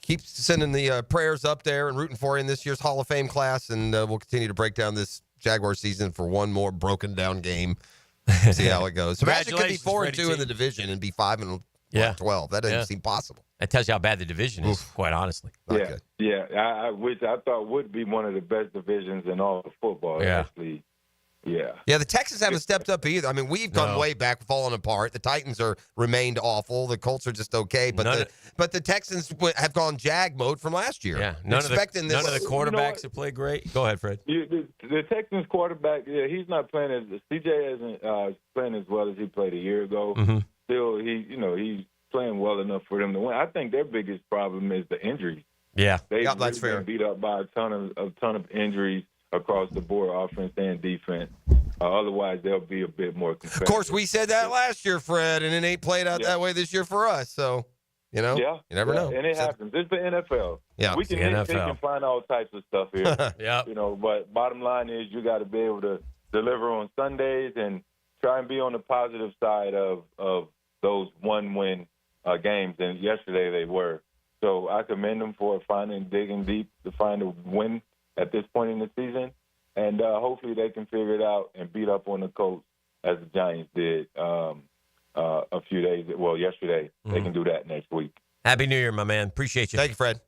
keep sending the prayers up there and rooting for you in this year's Hall of Fame class, and we'll continue to break down this Jaguar season for one more broken down game. See how it goes. Imagine it could be 4-2 in the division and be 5-12. That doesn't seem possible. That tells you how bad the division is, quite honestly. Which I thought would be one of the best divisions in all of football. Actually. Yeah, the Texans haven't stepped up either. I mean, we've gone way back, fallen apart. The Titans remained awful. The Colts are just okay, but the Texans have gone Jag mode from last year. Yeah, none of the quarterbacks have played great. Go ahead, Fred. The Texans quarterback, he's not playing as CJ isn't playing as well as he played a year ago. Still, he's playing well enough for them to win. I think their biggest problem is the injuries. Yeah, that's fair. Been beat up by a ton of injuries across the board, offense and defense. Otherwise, they'll be a bit more competitive. Of course, we said that last year, Fred, and it ain't played out that way this year for us. So, you never know. And it happens. It's the NFL. Yeah, we can nitpick and find all types of stuff here. But bottom line is you got to be able to deliver on Sundays and try and be on the positive side of those one-win games. And yesterday they were. So I commend them for digging deep to find a win at this point in the season, and hopefully they can figure it out and beat up on the Colts as the Giants did yesterday. They can do that next week. Happy New Year, my man. Appreciate you. Thank you, Fred.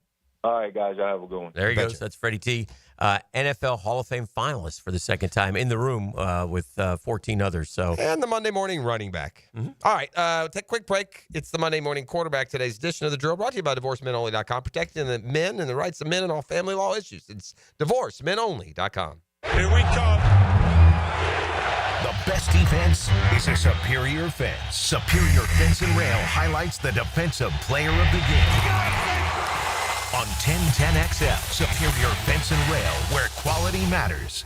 All right, guys. Y'all have a good one. There he goes. That's Freddie T, NFL Hall of Fame finalist for the second time in the room with 14 others. And the Monday morning running back. All right, take a quick break. It's the Monday morning quarterback. Today's edition of The Drill brought to you by DivorceMenOnly.com, protecting the men and the rights of men and all family law issues. It's DivorceMenOnly.com. Here we come. The best defense is a superior fence. Superior Fence and Rail highlights the defensive player of the game. On 1010XL, Superior Fence and Rail, where quality matters.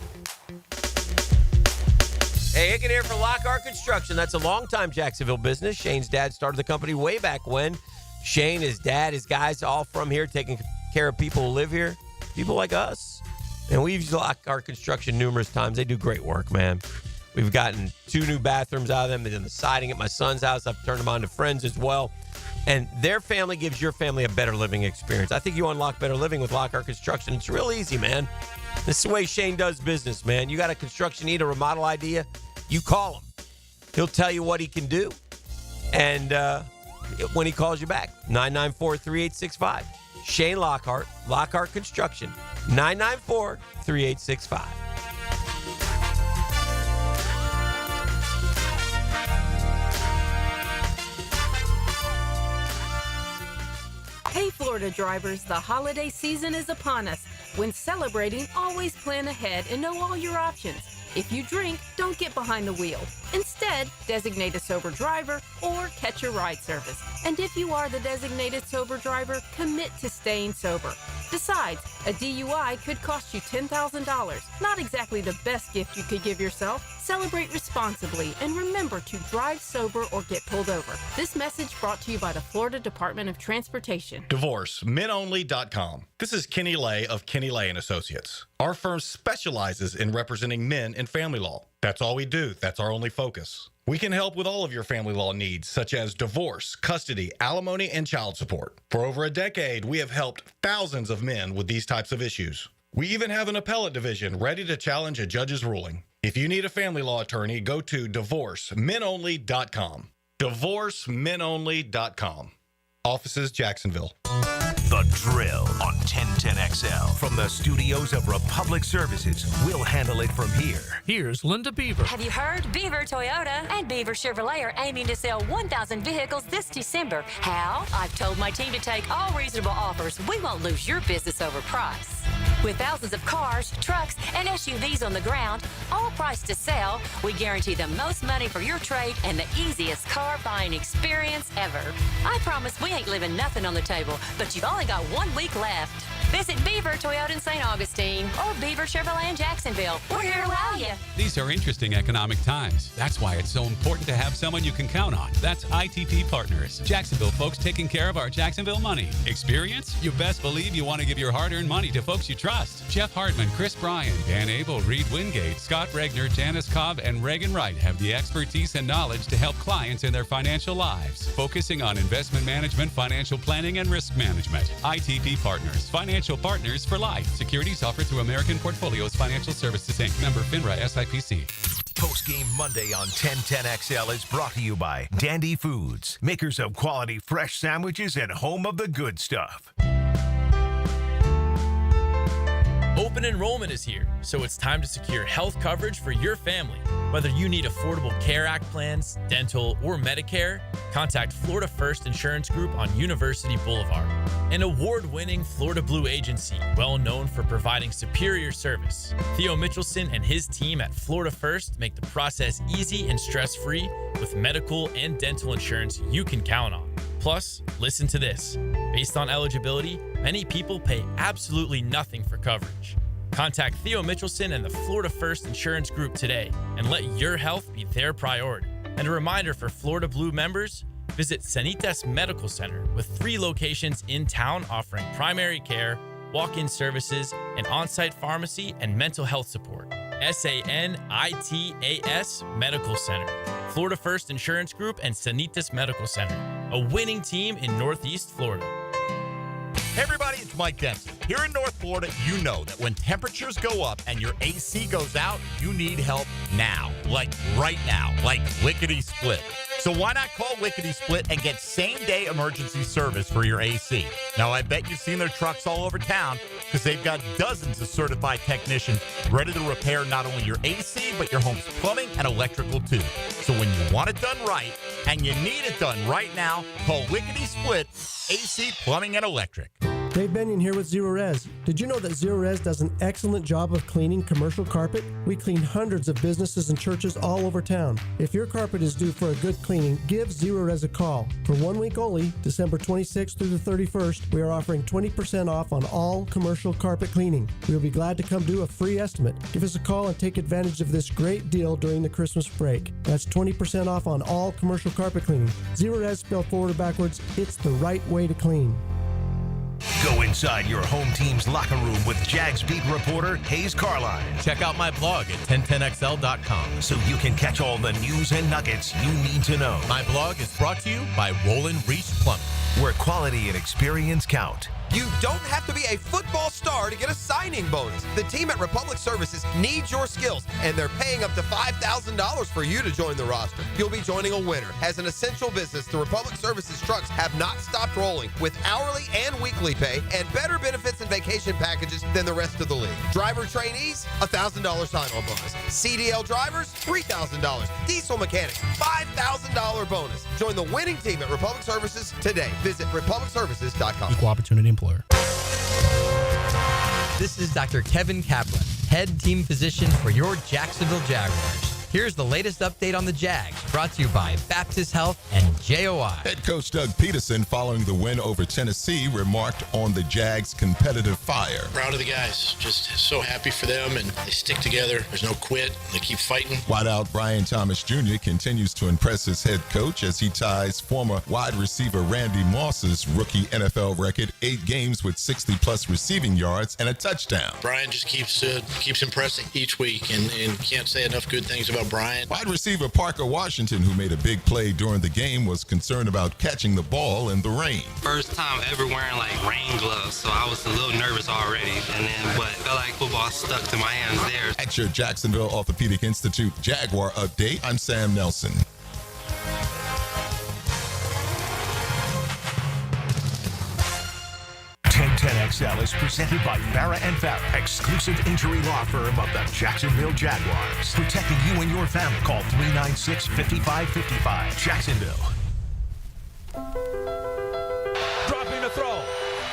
Hey, Hicken here for Lockhart Construction. That's a longtime Jacksonville business. Shane's dad started the company way back when. Shane, his dad, his guys, all from here, taking care of people who live here, people like us. And we've used Lockhart Construction numerous times. They do great work, man. We've gotten 2 new bathrooms out of them. They've done the siding at my son's house. I've turned them on to friends as well. And their family gives your family a better living experience. I think you unlock better living with Lockhart Construction. It's real easy, man. This is the way Shane does business, man. You got a construction need, a remodel idea, you call him. He'll tell you what he can do. And when he calls you back, 994-3865. Shane Lockhart, Lockhart Construction, 994-3865. Hey, Florida drivers, the holiday season is upon us. When celebrating, always plan ahead and know all your options. If you drink, don't get behind the wheel. Instead, designate a sober driver or catch a ride service. And if you are the designated sober driver, commit to staying sober. Besides, a DUI could cost you $10,000. Not exactly the best gift you could give yourself. Celebrate responsibly and remember to drive sober or get pulled over. This message brought to you by the Florida Department of Transportation. DivorceMenOnly.com. This is Kenny Lay of Kenny Lay & Associates. Our firm specializes in representing men in family law. That's all we do. That's our only focus. We can help with all of your family law needs, such as divorce, custody, alimony, and child support. For over a decade, we have helped thousands of men with these types of issues. We even have an appellate division ready to challenge a judge's ruling. If you need a family law attorney, go to DivorceMenOnly.com. DivorceMenOnly.com. Offices, Jacksonville. The Drill on 1010XL. From the studios of Republic Services, we'll handle it from here. Here's Linda Beaver. Have you heard? Beaver Toyota and Beaver Chevrolet are aiming to sell 1,000 vehicles this December. How? I've told my team to take all reasonable offers. We won't lose your business over price. With thousands of cars, trucks, and SUVs on the ground, all priced to sell, we guarantee the most money for your trade and the easiest car buying experience ever. I promise we ain't leaving nothing on the table, but you've only got 1 week left. Visit Beaver Toyota in St. Augustine or Beaver Chevrolet in Jacksonville. We're here to wow you. These are interesting economic times. That's why it's so important to have someone you can count on. That's ITP Partners. Jacksonville folks taking care of our Jacksonville money. Experience? You best believe you want to give your hard-earned money to folks you trust. Jeff Hartman, Chris Bryan, Dan Abel, Reed Wingate, Scott Regner, Janice Cobb, and Reagan Wright have the expertise and knowledge to help clients in their financial lives, focusing on investment management, financial planning, and risk management. ITP Partners. Financial partners for life. Securities offered through American Portfolios Financial Services, Inc. Member FINRA SIPC. Postgame Monday on 1010XL is brought to you by Dandy Foods, makers of quality fresh sandwiches and home of the good stuff. Open enrollment is here, so it's time to secure health coverage for your family. Whether you need Affordable Care Act plans, dental, or Medicare, contact Florida First Insurance Group on University Boulevard, an award-winning Florida Blue agency well known for providing superior service. Theo Mitchelson and his team at Florida First make the process easy and stress-free with medical and dental insurance you can count on. Plus, listen to this. Based on eligibility, many people pay absolutely nothing for coverage. Contact Theo Mitchelson and the Florida First Insurance Group today and let your health be their priority. And a reminder for Florida Blue members, visit Sanitas Medical Center with 3 locations in town offering primary care, walk-in services, an on-site pharmacy, and mental health support. SANITAS Medical Center. Florida First Insurance Group and Sanitas Medical Center. A winning team in Northeast Florida. Hey everybody, it's Mike Dempsey. Here in North Florida, you know that when temperatures go up and your AC goes out, you need help now. Like right now. Like lickety-split. So why not call Lickety Split and get same-day emergency service for your AC? Now, I bet you've seen their trucks all over town because they've got dozens of certified technicians ready to repair not only your AC, but your home's plumbing and electrical too. So when you want it done right and you need it done right now, call Lickety Split AC Plumbing and Electric. Dave Benyon here with Zero Res. Did you know that Zero Res does an excellent job of cleaning commercial carpet? We clean hundreds of businesses and churches all over town. If your carpet is due for a good cleaning, give Zero Res a call. For 1 week only, December 26th through the 31st, we are offering 20% off on all commercial carpet cleaning. We will be glad to come do a free estimate. Give us a call and take advantage of this great deal during the Christmas break. That's 20% off on all commercial carpet cleaning. Zero Res spelled forward or backwards, it's the right way to clean. Go inside your home team's locker room with Jags beat reporter Hayes Carline. Check out my blog at 1010XL.com so you can catch all the news and nuggets you need to know. My blog is brought to you by Roland Reese Plumbing, where quality and experience count. You don't have to be a football star to get a signing bonus. The team at Republic Services needs your skills, and they're paying up to $5,000 for you to join the roster. You'll be joining a winner. As an essential business, the Republic Services trucks have not stopped rolling with hourly and weekly pay and better benefits and vacation packages than the rest of the league. Driver trainees, $1,000 sign-on bonus. CDL drivers, $3,000. Diesel mechanics, $5,000 bonus. Join the winning team at Republic Services today. Visit republicservices.com. Equal opportunity employer. This is Dr. Kevin Kaplan, head team physician for your Jacksonville Jaguars. Here's the latest update on the Jags, brought to you by Baptist Health and JOI. Head coach Doug Peterson, following the win over Tennessee, remarked on the Jags' competitive fire. Proud of the guys. Just so happy for them, and they stick together. There's no quit. They keep fighting. Wideout Brian Thomas Jr. continues to impress his head coach as he ties former wide receiver Randy Moss's rookie NFL record, 8 games with 60-plus receiving yards and a touchdown. Brian just keeps impressing each week, and can't say enough good things about Brian. Wide receiver Parker Washington, who made a big play during the game, was concerned about catching the ball in the rain. First time ever wearing rain gloves, so I was a little nervous already, but felt like football stuck to my hands there. At your Jacksonville Orthopedic Institute Jaguar update, I'm Sam Nelson. XL is presented by Farrah & Farrah, exclusive injury law firm of the Jacksonville Jaguars. Protecting you and your family. Call 396-5555. Jacksonville. Dropping the throw.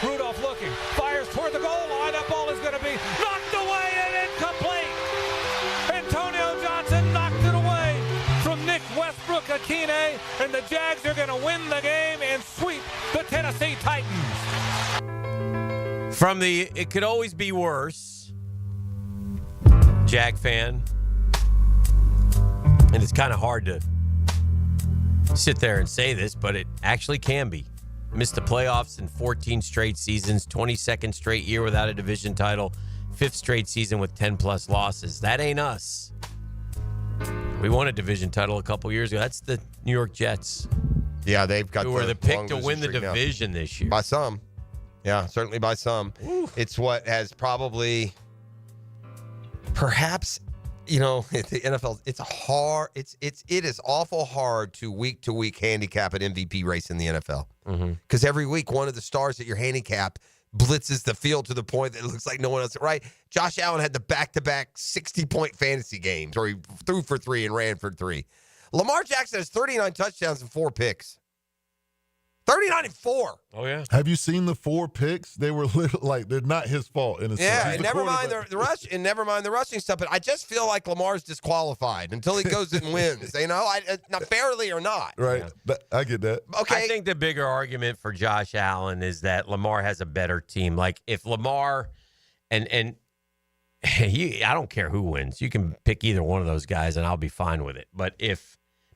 Rudolph looking. Fires toward the goal line. That ball is going to be knocked away and incomplete. Antonio Johnson knocked it away from Nick Westbrook-Akine, and the Jags are going to win the game and sweep the Tennessee Titans. From the "it could always be worse" Jag fan, and it's kind of hard to sit there and say this, but it actually can be. Missed the playoffs in 14 straight seasons, 22nd straight year without a division title, 5th straight season with 10-plus losses. That ain't us. We won a division title a couple years ago. That's the New York Jets. Yeah, they've got who were the pick to win the division this year. By some. Yeah, certainly by some. Oof. It's what has probably, perhaps, the NFL. It's hard. It is awful hard to week handicap an MVP race in the NFL because every week one of the stars that your handicap blitzes the field to the point that it looks like no one else. Right? Josh Allen had the back-to-back 60-point fantasy games where he threw for 3 and ran for 3. Lamar Jackson has 39 touchdowns and 4 picks. 39 and 4. Oh, yeah. Have you seen the 4 picks? They were they're not his fault. In a sense. Yeah, and never mind the rush, and never mind the rushing stuff. But I just feel like Lamar's disqualified until he goes and wins. Not fairly or not. Right. Yeah. I get that. Okay. I think the bigger argument for Josh Allen is that Lamar has a better team. Like if Lamar and I don't care who wins. You can pick either one of those guys, and I'll be fine with it. But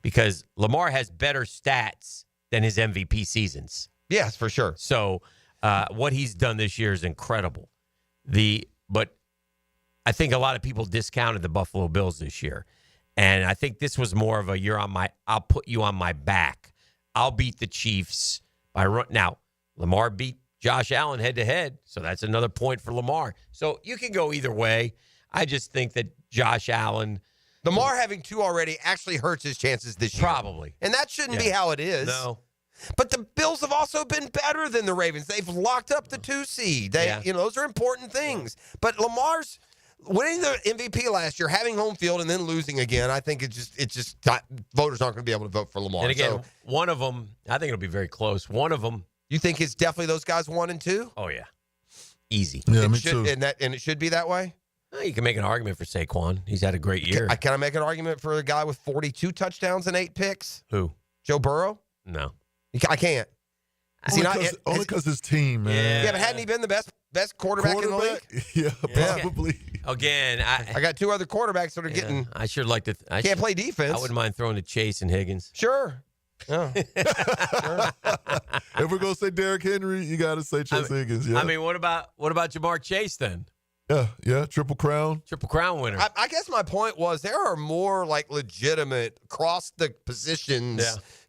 because Lamar has better stats than his MVP seasons. Yes, for sure. So what he's done this year is incredible. But I think a lot of people discounted the Buffalo Bills this year. And I think this was more of a I'll put you on my back. I'll beat the Chiefs by run. Now, Lamar beat Josh Allen head-to-head, so that's another point for Lamar. So you can go either way. I just think that Josh Allen, Lamar having 2 already actually hurts his chances this year. Probably. And that shouldn't be how it is. No. But the Bills have also been better than the Ravens. They've locked up the 2 seed. Those are important things. But Lamar's winning the MVP last year, having home field, and then losing again, I think voters aren't going to be able to vote for Lamar. And again, one of them, I think it'll be very close. One of them. You think it's definitely those guys 1 and 2? Oh, yeah. Easy. Yeah, me too. And it should be that way? Well, you can make an argument for Saquon. He's had a great year. Can I make an argument for a guy with 42 touchdowns and 8 picks? Who? Joe Burrow? No. I can't. Only because his team, man. Yeah, but hadn't he been the best quarterback in the league? Yeah, probably. Again, I got 2 other quarterbacks that are getting. I sure like to. Can't play defense. I wouldn't mind throwing to Chase and Higgins. Sure. Yeah. If we're gonna say Derrick Henry, you got to say Chase Higgins. Yeah. I mean, what about Jamar Chase then? Yeah, Triple Crown. Triple Crown winner. I guess my point was there are more like legitimate cross the positions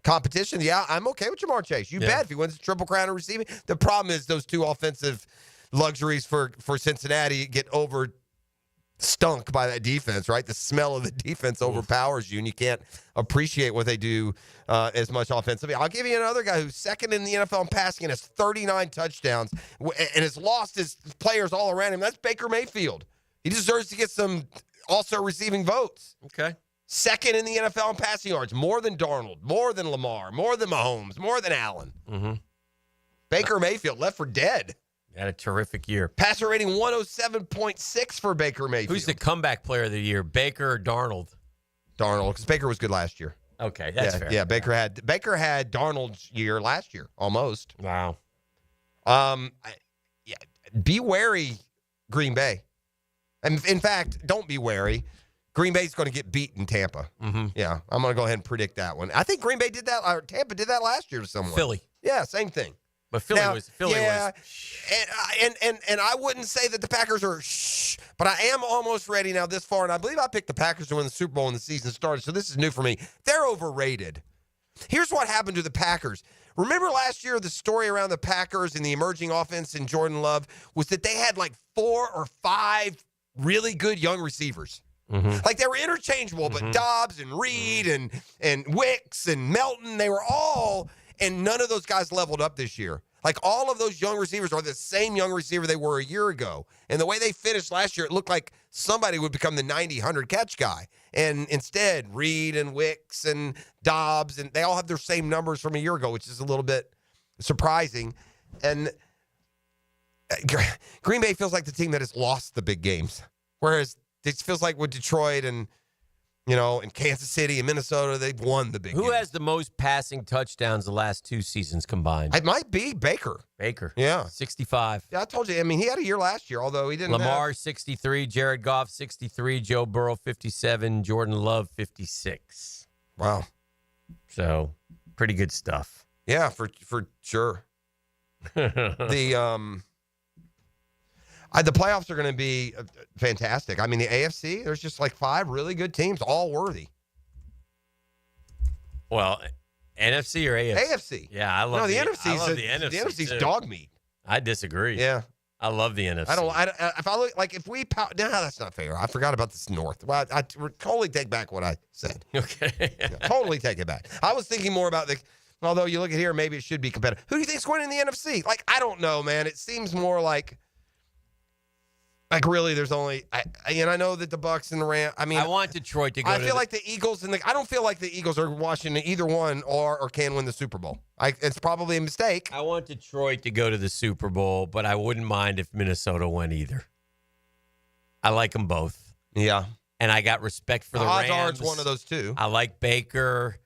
competition. Yeah, I'm okay with Jamar Chase. You bet if he wins the Triple Crown in receiving. The problem is those two offensive luxuries for Cincinnati get stunk by that defense, right? The smell of the defense overpowers you, and you can't appreciate what they do as much offensively. I'll give you another guy who's second in the NFL in passing and has 39 touchdowns and has lost his players all around him. That's Baker Mayfield. He deserves to get some also receiving votes. Okay. Second in the NFL in passing yards, more than Darnold, more than Lamar, more than Mahomes, more than Allen. Mm-hmm. Baker Mayfield left for dead. Had a terrific year. Passer rating 107.6 for Baker Mayfield. Who's the comeback player of the year, Baker or Darnold? Darnold, because Baker was good last year. Okay, that's fair. Yeah, Baker had Darnold's year last year, almost. Wow. Be wary, Green Bay. And in fact, don't be wary. Green Bay's going to get beat in Tampa. Mm-hmm. Yeah, I'm going to go ahead and predict that one. I think Green Bay did that, or Tampa did that last year to someone. Philly. Yeah, same thing. But Philly Now, was. And I wouldn't say that the Packers are but I am almost ready now this far, and I believe I picked the Packers to win the Super Bowl when the season started, so this is new for me. They're overrated. Here's what happened to the Packers. Remember last year, the story around the Packers and the emerging offense and Jordan Love was that they had like 4 or 5 really good young receivers. Mm-hmm. Like they were interchangeable, but Dobbs and Reed and Wicks and Melton, they were all, and none of those guys leveled up this year. Like all of those young receivers are the same young receiver they were a year ago. And the way they finished last year, it looked like somebody would become the 90, 100 catch guy. And instead, Reed and Wicks and Dobbs, and they all have their same numbers from a year ago, which is a little bit surprising. And Green Bay feels like the team that has lost the big games. Whereas it feels like with Detroit and, and Kansas City and Minnesota, they've won the big games. Who has the most passing touchdowns the last 2 seasons combined? It might be Baker. Yeah. 65. Yeah, I told you. I mean, he had a year last year, although he didn't Lamar, 63. Jared Goff, 63. Joe Burrow, 57. Jordan Love, 56. Wow. So, pretty good stuff. Yeah, for sure. The playoffs are going to be fantastic. I mean, the AFC, there's just like 5 really good teams, all worthy. Well, NFC or AFC? AFC. Yeah, I love the NFC. I love the NFC. The NFC's too. dog meat. I disagree. Yeah. I love the NFC. If I look, like if we, no, that's not fair. I forgot about this North. Well, I totally take back what I said. Okay. Yeah, totally take it back. I was thinking more about although you look at here, maybe it should be competitive. Who do you think's winning the NFC? Like, I don't know, man. It seems more like really, there's only I know that the Bucks and the Rams. I mean, I want Detroit to go. I feel like the Eagles I don't feel like the Eagles are Washington either one or can win the Super Bowl. It's probably a mistake. I want Detroit to go to the Super Bowl, but I wouldn't mind if Minnesota went either. I like them both. Yeah, and I got respect for the odds Rams. Are it's one of those two. I like Baker.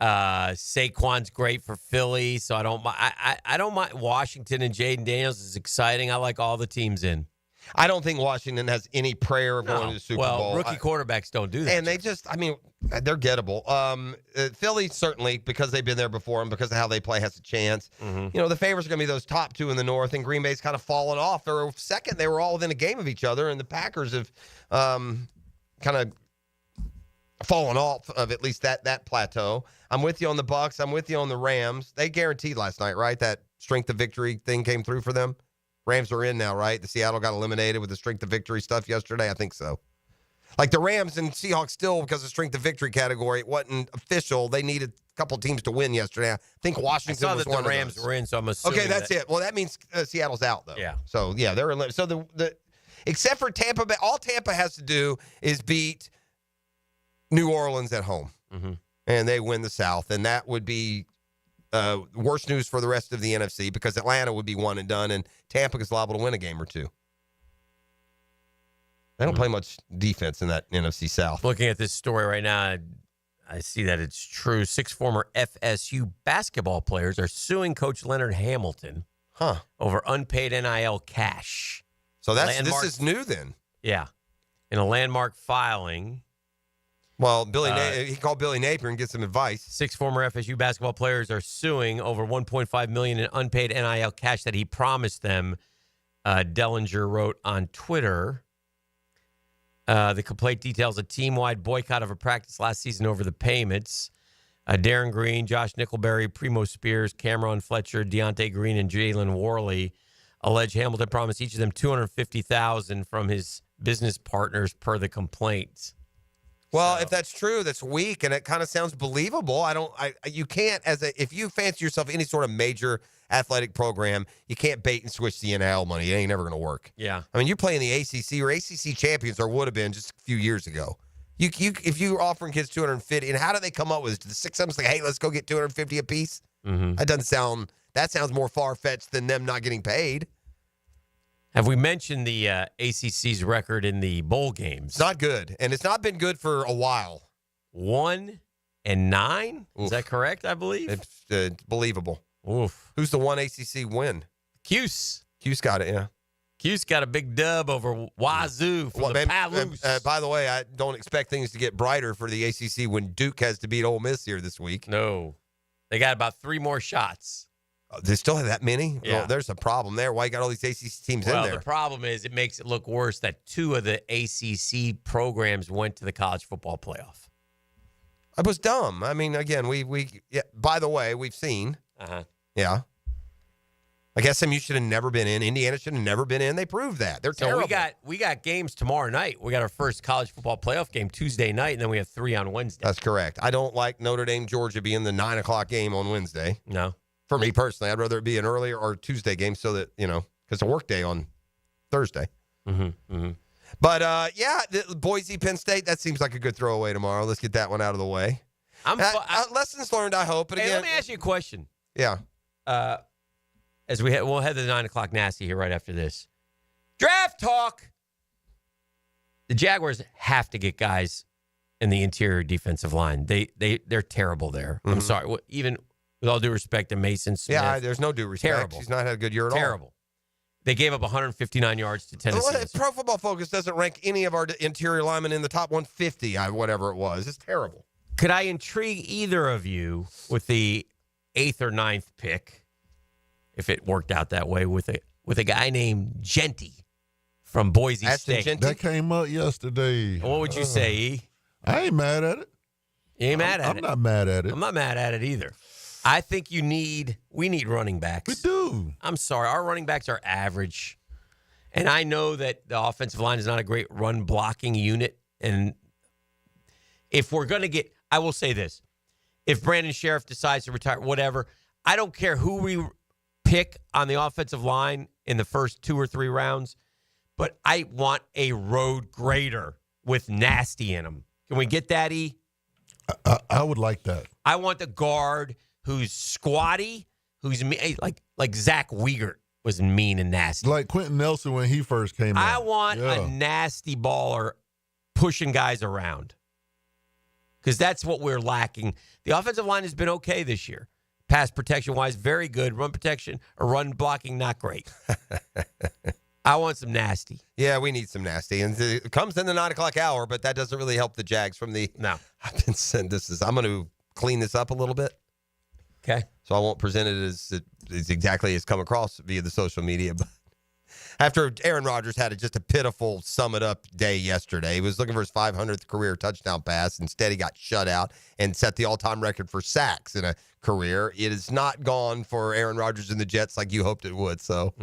Saquon's great for Philly, so I don't mind. Washington and Jaden Daniels is exciting. I like all the teams in. I don't think Washington has any prayer of going to the Super Bowl. Rookie quarterbacks don't do that. And they just, they're gettable. Philly, certainly, because they've been there before and because of how they play, has a chance. Mm-hmm. The favorites are going to be those top 2 in the North, and Green Bay's kind of fallen off. They were second. They were all within a game of each other, and the Packers have kind of fallen off of at least that plateau. I'm with you on the Bucks. I'm with you on the Rams. They guaranteed last night, right? That strength of victory thing came through for them. Rams are in now, right? The Seattle got eliminated with the strength of victory stuff yesterday. I think so. Like the Rams and Seahawks still, because of strength of victory category, it wasn't official. They needed a couple teams to win yesterday. I think Washington was one of those. The Rams were in, so I'm assuming. Okay, that's it. Well, that means Seattle's out, though. Yeah. So, yeah, they're eliminated. So, the except for Tampa Bay, all Tampa has to do is beat New Orleans at home. Mm-hmm. And they win the South. And that would be worse news for the rest of the NFC because Atlanta would be one and done, and Tampa is liable to win a game or 2. They don't play much defense in that NFC South. Looking at this story right now, I see that it's true. 6 former FSU basketball players are suing Coach Leonard Hamilton over unpaid NIL cash. So this is new then. Yeah. In a landmark filing. Well, he called Billy Napier and get some advice. 6 former FSU basketball players are suing over $1.5 million in unpaid NIL cash that he promised them Dellinger wrote on Twitter. The complaint details a team-wide boycott of a practice last season over the payments. Darren Green, Josh Nickelberry, Primo Spears, Cameron Fletcher, Deontay Green, and Jalen Worley allege Hamilton promised each of them $250,000 from his business partners per the complaint. Well, if that's true, that's weak, and it kind of sounds believable. You can't, if you fancy yourself any sort of major athletic program, you can't bait and switch the NIL money. It ain't never going to work. Yeah. I mean, you're playing the ACC or ACC champions, or would have been just a few years ago. If you were offering kids $250, and how do they come up with it? The 6 of them like, hey, let's go get $250 apiece? Mm-hmm. That sounds more far-fetched than them not getting paid. Have we mentioned the ACC's record in the bowl games? It's not good, and it's not been good for a while. 1-9? Is that correct, I believe? It's believable. Oof. Who's the one ACC win? Cuse. Cuse got it, yeah. Cuse got a big dub over Wazoo for the Palouse. By the way, I don't expect things to get brighter for the ACC when Duke has to beat Ole Miss here this week. No. They got about 3 more shots. They still have that many? Yeah. Well, there's a problem there. Why you got all these ACC teams in there? The problem is it makes it look worse that 2 of the ACC programs went to the college football playoff. It was dumb. I mean, again, by the way, we've seen. Uh-huh. Yeah. I guess SMU should have never been in. Indiana should have never been in. They proved that. They're terrible. We got games tomorrow night. We got our first college football playoff game Tuesday night, and then we have 3 on Wednesday. That's correct. I don't like Notre Dame, Georgia being the 9 o'clock game on Wednesday. No. For me personally, I'd rather it be an earlier or Tuesday game so that, because it's a work day on Thursday. Mm-hmm. Mm-hmm. But, the Boise, Penn State, that seems like a good throwaway tomorrow. Let's get that one out of the way. Lessons learned, I hope. But again, let me ask you a question. Yeah. As we'll head to the 9 o'clock nasty here right after this. Draft talk. The Jaguars have to get guys in the interior defensive line. They're terrible there. Mm-hmm. I'm sorry. Even with all due respect to Mason Smith. Yeah, there's no due respect. Terrible. He's not had a good year at all. Terrible. They gave up 159 yards to Tennessee. Well, Pro Football Focus doesn't rank any of our interior linemen in the top 150, whatever it was. It's terrible. Could I intrigue either of you with the 8th or 9th pick, if it worked out that way, with a guy named Genty from Boise State? Genty? That came up yesterday. What would you say, E? I ain't mad at it. You ain't mad at it? I'm not mad at it. I'm not mad at it either. I think we need running backs. We do. I'm sorry. Our running backs are average. And I know that the offensive line is not a great run blocking unit. And if we're going to get, I will say this. If Brandon Sheriff decides to retire, whatever, I don't care who we pick on the offensive line in the first 2 or 3 rounds, but I want a road grader with nasty in him. Can we get that, E? I would like that. I want the guard who's squatty, who's like Zach Wiegert was mean and nasty. Like Quentin Nelson when he first came out. I want a nasty baller pushing guys around because that's what we're lacking. The offensive line has been okay this year. Pass protection-wise, very good. Run protection or run blocking, not great. I want some nasty. Yeah, we need some nasty. And it comes in the 9 o'clock hour, but that doesn't really help the Jags from the... No. I've been saying I'm going to clean this up a little bit. Okay. So I won't present it as exactly as come across via the social media. But after Aaron Rodgers had just a pitiful sum-it-up day yesterday, he was looking for his 500th career touchdown pass. Instead, he got shut out and set the all-time record for sacks in a career. It is not gone for Aaron Rodgers and the Jets like you hoped it would. So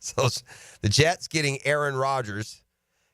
So the Jets getting Aaron Rodgers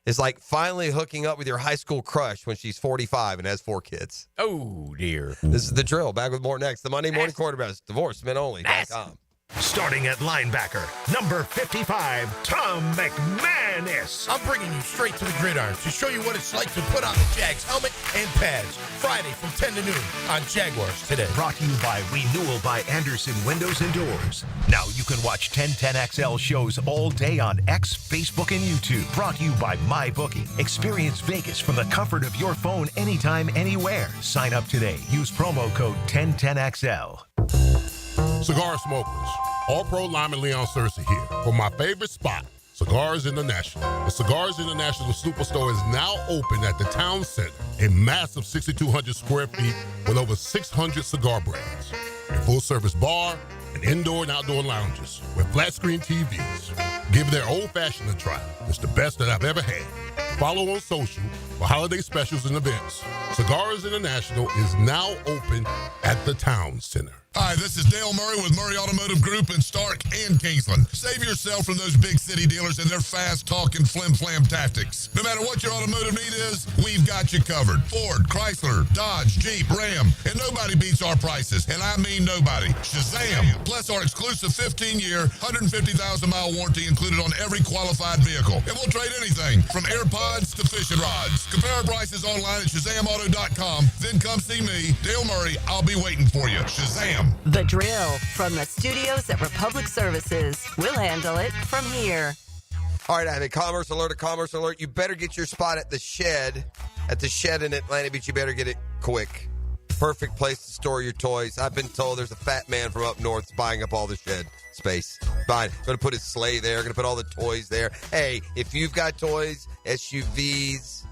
is like finally hooking up with your high school crush when she's 45 and has 4 kids. Oh, dear. This is The Drill. Back with more next. The Monday Morning Quarterbacks. DivorceMenOnly.com. Starting at linebacker, number 55, Tom McManus. I'm bringing you straight to the gridiron to show you what it's like to put on the Jags helmet and pads. Friday from 10 to noon on Jaguars Today. Brought to you by Renewal by Anderson Windows and Doors. Now you can watch 1010XL shows all day on X, Facebook, and YouTube. Brought to you by MyBookie. Experience Vegas from the comfort of your phone anytime, anywhere. Sign up today. Use promo code 1010XL. Cigar smokers, All-Pro Lyman Leon Cersei here for my favorite spot, Cigars International. The Cigars International Superstore is now open at the Town Center, a massive 6,200 square feet with over 600 cigar brands. A full-service bar, and indoor and outdoor lounges with flat screen TVs. Give their Old Fashioned a try. It's the best that I've ever had. Follow on social for holiday specials and events. Cigars International is now open at the Town Center. Hi, this is Dale Murray with Murray Automotive Group in Stark and Kingsland. Save yourself from those big city dealers and their fast-talking flim-flam tactics. No matter what your automotive need is, we've got you covered. Ford, Chrysler, Dodge, Jeep, Ram, and nobody beats our prices, and I mean nobody. Shazam! Plus our exclusive 15-year, 150,000-mile warranty included on every qualified vehicle. And we'll trade anything from AirPods to fishing rods. Compare our prices online at ShazamAuto.com. Then come see me, Dale Murray. I'll be waiting for you. Shazam! The Drill from the studios at Republic Services. We'll handle it from here. All right, I have a commerce alert. You better get your spot at the shed. At the shed in Atlantic Beach, you better get it quick. Perfect place to store your toys. I've been told there's a fat man from up north buying up all the shed space. Fine. Going to put his sleigh there. Going to put all the toys there. Hey, if you've got toys, SUVs,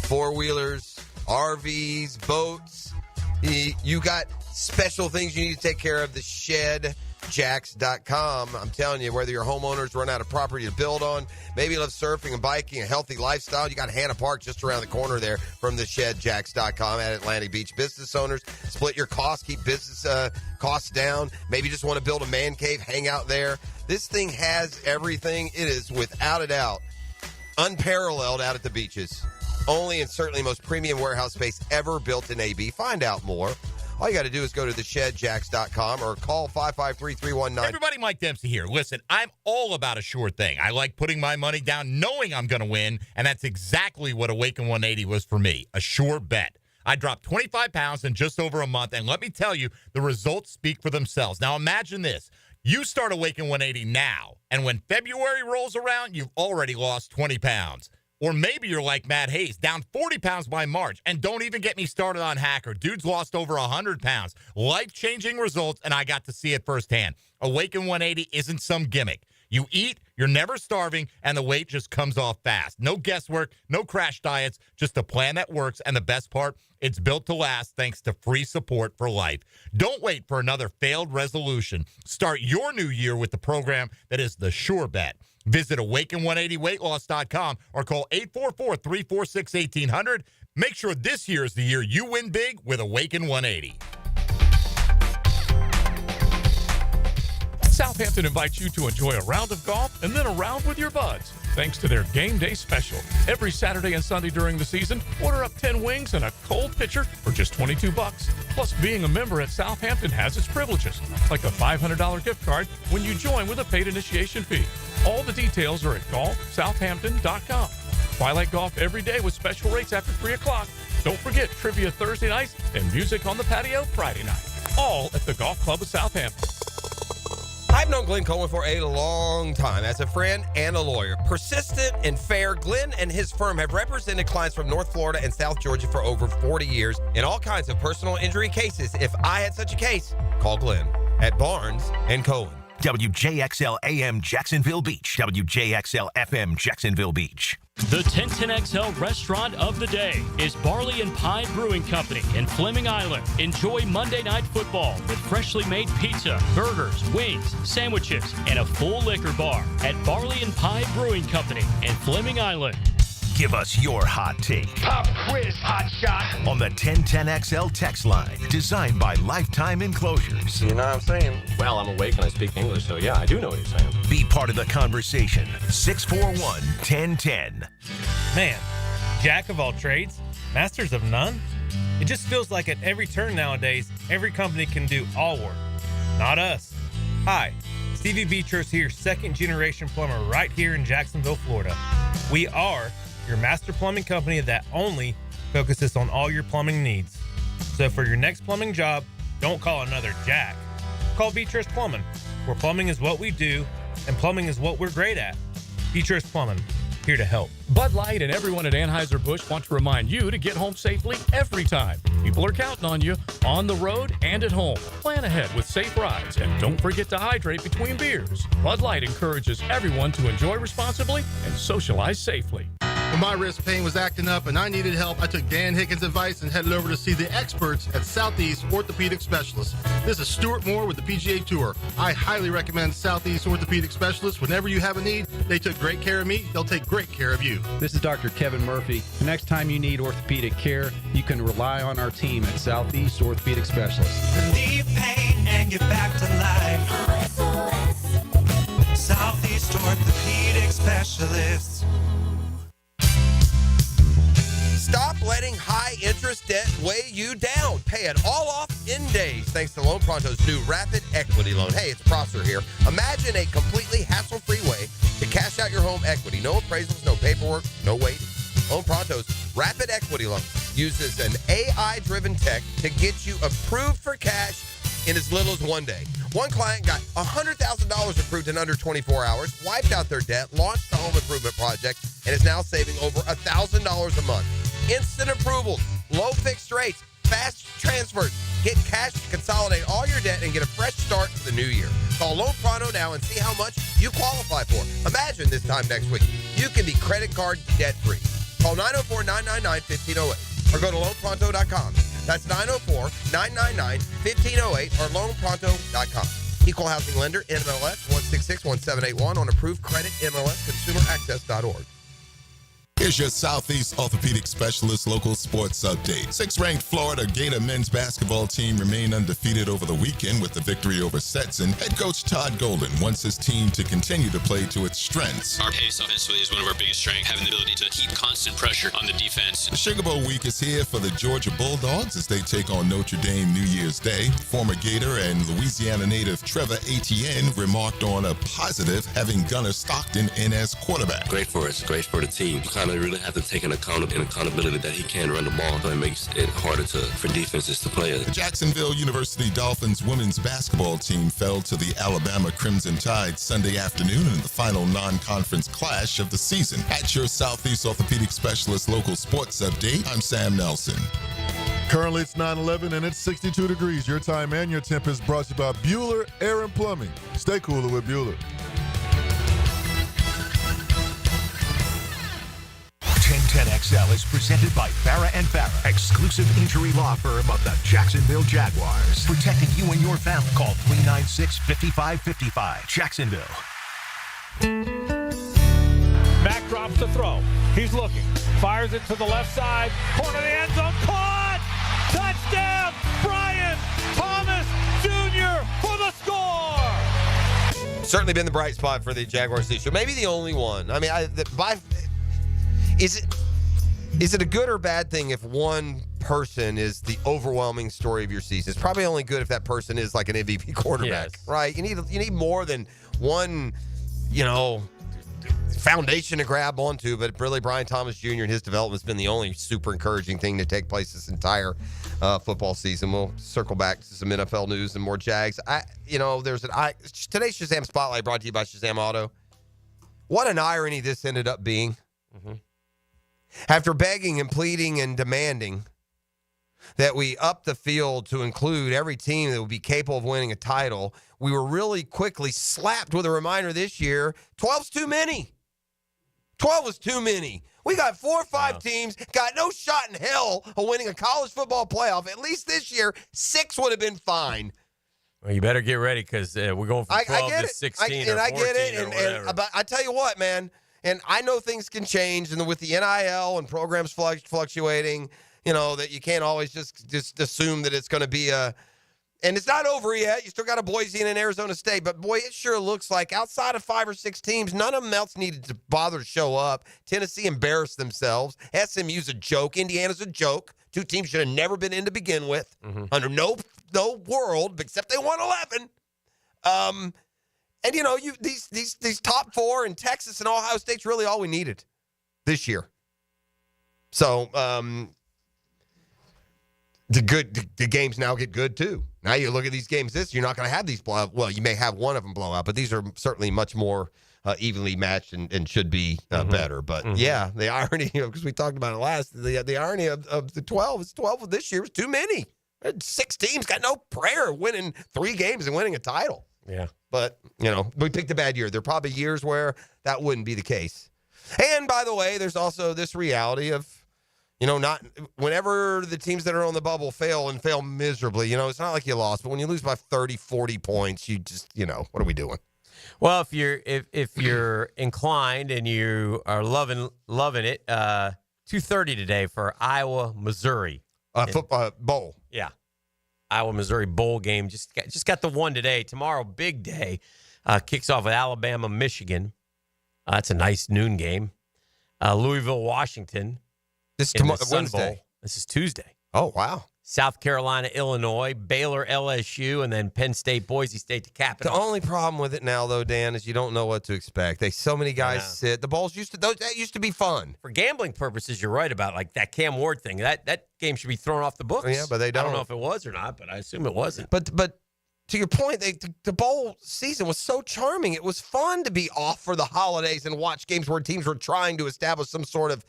four-wheelers, RVs, boats, you got special things you need to take care of. The ShedJacks.com. I'm telling you, whether your homeowners run out of property to build on, maybe you love surfing and biking, a healthy lifestyle, you got Hannah Park just around the corner there from the ShedJacks.com at Atlantic Beach. Business owners, split your costs, keep business costs down. Maybe you just want to build a man cave, hang out there. This thing has everything. It is, without a doubt, unparalleled out at the beaches. Only and certainly most premium warehouse space ever built in AB. Find out more. All you got to do is go to theshedjacks.com or call 553-319. Everybody, Mike Dempsey here. Listen, I'm all about a sure thing. I like putting my money down knowing I'm going to win, and that's exactly what Awaken 180 was for me, a sure bet. I dropped 25 pounds in just over a month, and let me tell you, the results speak for themselves. Now, imagine this. You start Awaken 180 now, and when February rolls around, you've already lost 20 pounds. Or maybe you're like Matt Hayes, down 40 pounds by March. And don't even get me started on Hacker. Dude's lost over 100 pounds. Life-changing results, and I got to see it firsthand. Awaken 180 isn't some gimmick. You eat, you're never starving, and the weight just comes off fast. No guesswork, no crash diets, just a plan that works. And the best part, it's built to last thanks to free support for life. Don't wait for another failed resolution. Start your new year with the program that is the sure bet. Visit Awaken180weightloss.com or call 844-346-1800. Make sure this year is the year you win big with Awaken 180. Southampton invites you to enjoy a round of golf and then a round with your buds, thanks to their game day special. Every Saturday and Sunday during the season, order up 10 wings and a cold pitcher for just $22. Plus, being a member at Southampton has its privileges, like a $500 gift card when you join with a paid initiation fee. All the details are at golfsouthampton.com. Twilight golf every day with special rates after 3 o'clock. Don't forget trivia Thursday nights and music on the patio Friday night. All at the Golf Club of Southampton. I've known Glenn Coleman for a long time as a friend and a lawyer. Persistent and fair, Glenn and his firm have represented clients from North Florida and South Georgia for over 40 years in all kinds of personal injury cases. If I had such a case, call Glenn at Barnes & Cohen. WJXL AM Jacksonville Beach. WJXL FM Jacksonville Beach. The 1010XL restaurant of the day is Barley and Pie Brewing Company in Fleming Island. Enjoy Monday Night Football with freshly made pizza, burgers, wings, sandwiches, and a full liquor bar at Barley and Pie Brewing Company in Fleming Island. Give us your hot take. Pop quiz, hot shot. On the 1010XL text line, designed by Lifetime Enclosures. You know what I'm saying? Well, I'm awake and I speak English, so yeah, I do know what you're saying. Be part of the conversation. 641-1010. Man, jack of all trades, masters of none? It just feels like at every turn nowadays, every company can do all work. Not us. Hi, Stevie Beatrice here, second-generation plumber right here in Jacksonville, Florida. We are your master plumbing company that only focuses on all your plumbing needs. So for your next plumbing job, don't call another Jack. Call Beatrice Plumbing, where plumbing is what we do and plumbing is what we're great at. Beatrice Plumbing, here to help. Bud Light and everyone at Anheuser-Busch want to remind you to get home safely every time. People are counting on you on the road and at home. Plan ahead with safe rides and don't forget to hydrate between beers. Bud Light encourages everyone to enjoy responsibly and socialize safely. When my wrist pain was acting up and I needed help, I took Dan Hicken's advice and headed over to see the experts at Southeast Orthopedic Specialists. This is Stuart Moore with the PGA Tour. I highly recommend Southeast Orthopedic Specialists. Whenever you have a need, they took great care of me. They'll take great care of you. This is Dr. Kevin Murphy. The next time you need orthopedic care, you can rely on our team at Southeast Orthopedic Specialists. Relieve pain and get back to life. Southeast Orthopedic Specialists. Stop letting high-interest debt weigh you down. Pay it all off in days thanks to Loan Pronto's new Rapid Equity Loan. Hey, it's Prosser here. Imagine a completely hassle-free way to cash out your home equity. No appraisals, no paperwork, no waiting. Loan Pronto's Rapid Equity Loan uses an AI-driven tech to get you approved for cash in as little as 1 day. One client got $100,000 approved in under 24 hours, wiped out their debt, launched the home improvement project, and is now saving over $1,000 a month. Instant approvals, low fixed rates, fast transfers. Get cash to consolidate all your debt and get a fresh start for the new year. Call Loan Pronto now and see how much you qualify for. Imagine this time next week, you can be credit card debt-free. Call 904-999-1508 or go to loanpronto.com. That's 904-999-1508 or loanpronto.com. Equal housing lender, NMLS 1661781 on approved credit, MLS, consumeraccess.org. Here's your Southeast Orthopedic Specialist local sports update. 6th-ranked Florida Gator men's basketball team remained undefeated over the weekend with the victory over Stetson. Head coach Todd Golden wants his team to continue to play to its strengths. Our pace offensively is one of our biggest strengths, having the ability to keep constant pressure on the defense. The Sugar Bowl week is here for the Georgia Bulldogs as they take on Notre Dame New Year's Day. Former Gator and Louisiana native Trevor Etienne remarked on a positive having Gunnar Stockton in as quarterback. Great for us, great for the team. They really have to take an accountability that he can run the ball, so it makes it harder for defenses to play it. The Jacksonville University Dolphins women's basketball team fell to the Alabama Crimson Tide Sunday afternoon in the final non-conference clash of the season. At your Southeast Orthopedic Specialist local sports update, I'm Sam Nelson. Currently it's 9/11 and it's 62 degrees. Your time and your temp is brought to you by Bueller Air and Plumbing. Stay cooler with Bueller. 1010XL is presented by Farrah & Farrah, exclusive injury law firm of the Jacksonville Jaguars. Protecting you and your family. Call 396-5555. Jacksonville. Mack drops the throw. He's looking. Fires it to the left side. Corner of the end zone. Caught! Touchdown! Brian Thomas Jr. for the score! Certainly been the bright spot for the Jaguars this year. Maybe the only one. I mean, Is it a good or bad thing if one person is the overwhelming story of your season? It's probably only good if that person is like an MVP quarterback, right? You need more than one, foundation to grab onto. But really, Brian Thomas Jr. and his development has been the only super encouraging thing to take place this entire football season. We'll circle back to some NFL news and more Jags. Today's Shazam Spotlight brought to you by Shazam Auto. What an irony this ended up being. Mm-hmm. After begging and pleading and demanding that we up the field to include every team that would be capable of winning a title, we were really quickly slapped with a reminder this year, 12's too many. 12 was too many. We got 4 or 5 teams, got no shot in hell of winning a college football playoff. At least this year, 6 would have been fine. Well, you better get ready because we're going from 12 to 16 or 14 I get it, or whatever. but I tell you what, man, and I know things can change, and with the NIL and programs fluctuating, that you can't always just assume that it's going to be and it's not over yet. You still got a Boise and an Arizona State, but boy, it sure looks like outside of 5 or 6 teams, none of them else needed to bother to show up. Tennessee embarrassed themselves. SMU's a joke. Indiana's a joke. 2 teams should have never been in to begin with, under no world, except they won 11. And these top 4 in Texas and Ohio State's really all we needed this year. So the games now get good too. Now you look at these games you're not going to have these blowout. Well, you may have one of them blow out, but these are certainly much more evenly matched and should be better. But yeah, the irony, because we talked about it last, the irony of the 12 is 12 of this year was too many. 6 teams got no prayer of winning 3 games and winning a title. Yeah. But, we picked a bad year. There are probably years where that wouldn't be the case. And by the way, there's also this reality of, not whenever the teams that are on the bubble fail and fail miserably, it's not like you lost, but when you lose by 30, 40 points, you just, what are we doing? Well, if you're inclined and you are loving it, 2:30 today for Iowa, Missouri. Football bowl. Yeah. Iowa, Missouri bowl game. Just got the one today. Tomorrow, big day. Kicks off with Alabama, Michigan. That's a nice noon game. Louisville, Washington. This is tomorrow, Wednesday. Bowl. This is Tuesday. Oh, wow. South Carolina, Illinois, Baylor, LSU, and then Penn State, Boise State to cap it The off. only problem with it now, though, Dan, is you don't know what to expect. So many guys sit. The bowls that used to be fun. For gambling purposes, you're right about like that Cam Ward thing. That game should be thrown off the books. Yeah, but they don't. I don't know if it was or not, but I assume it wasn't. But to your point, the bowl season was so charming. It was fun to be off for the holidays and watch games where teams were trying to establish some sort of,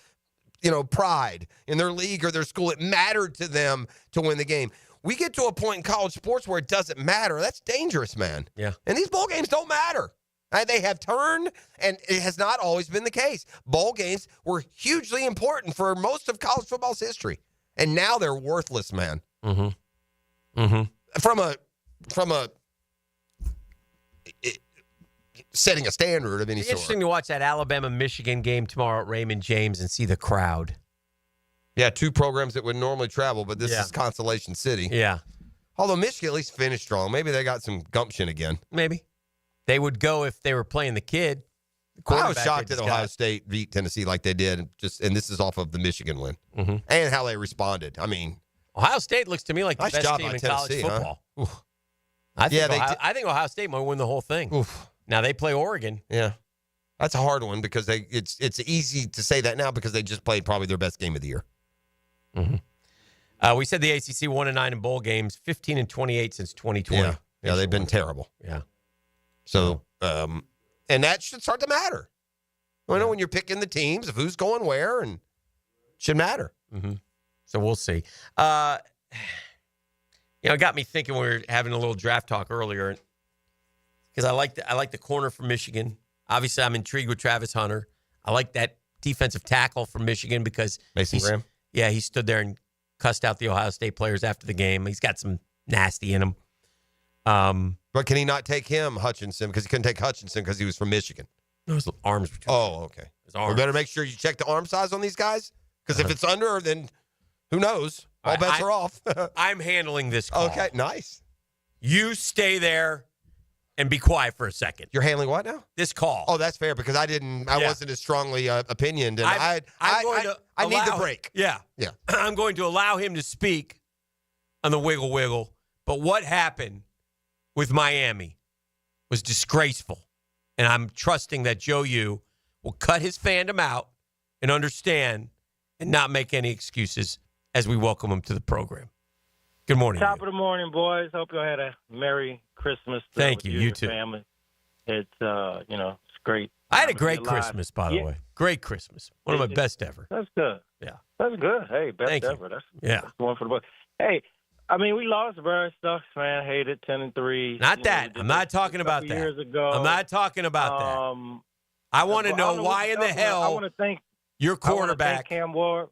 pride in their league or their school. It mattered to them to win the game. We get to a point in college sports where it doesn't matter. That's dangerous, man. Yeah. And these bowl games don't matter. They have turned, and it has not always been the case. Bowl games were hugely important for most of college football's history, and now they're worthless, man. Mm-hmm. Mm-hmm. From a setting a standard of any It's sort. interesting to watch that Alabama-Michigan game tomorrow at Raymond James and see the crowd. Yeah, two programs that would normally travel, but this is Consolation City. Yeah. Although Michigan at least finished strong. Maybe they got some gumption again. Maybe. They would go if they were playing the kid. I was shocked that Ohio State beat Tennessee like they did, and this is off of the Michigan win. Mm-hmm. And how they responded. I mean, Ohio State looks to me like the nice best job team by in Tennessee, college football. I think Ohio State might win the whole thing. Oof. Now they play Oregon. Yeah. That's a hard one because it's easy to say that now because they just played probably their best game of the year. Mm-hmm. We said the ACC 1-9 in bowl games, 15-28 since 2020. Yeah, they've been terrible. Yeah. So, and that should start to matter. I know when you're picking the teams of who's going where, and it should matter. Mm-hmm. So we'll see. It got me thinking when we were having a little draft talk earlier because I like the corner from Michigan. Obviously, I'm intrigued with Travis Hunter. I like that defensive tackle from Michigan because Mason Graham. Yeah, he stood there and cussed out the Ohio State players after the game. He's got some nasty in him. But can he not take Hutchinson? Because he couldn't take Hutchinson because he was from Michigan. His arms were too Oh, okay. We better make sure you check the arm size on these guys because if it's under, then who knows? All bets are off. I'm handling this call. Okay, nice. You stay there and be quiet for a second. You're handling what now? This call. Oh, that's fair because I wasn't as strongly opinioned, and I need the break. Yeah. I'm going to allow him to speak on the wiggle. But what happened with Miami was disgraceful, and I'm trusting that Joe Yu will cut his fandom out and understand and not make any excuses as we welcome him to the program. Good morning. Top of the morning, boys. Hope you all had a Merry Christmas. Thank you. And You your too. Family. It's it's great. I had a great Christmas, by the way. Great Christmas. One of my best ever. That's good. Yeah. That's good. Hey, best Thank you. ever. That's one for the book. Hey, I mean, we lost, bro. It sucks, man. I hate it. 10-3. Not that. I'm not talking about that. Years ago. I'm not talking about that. I want to know why in the hell I want to thank your quarterback. Cam Ward.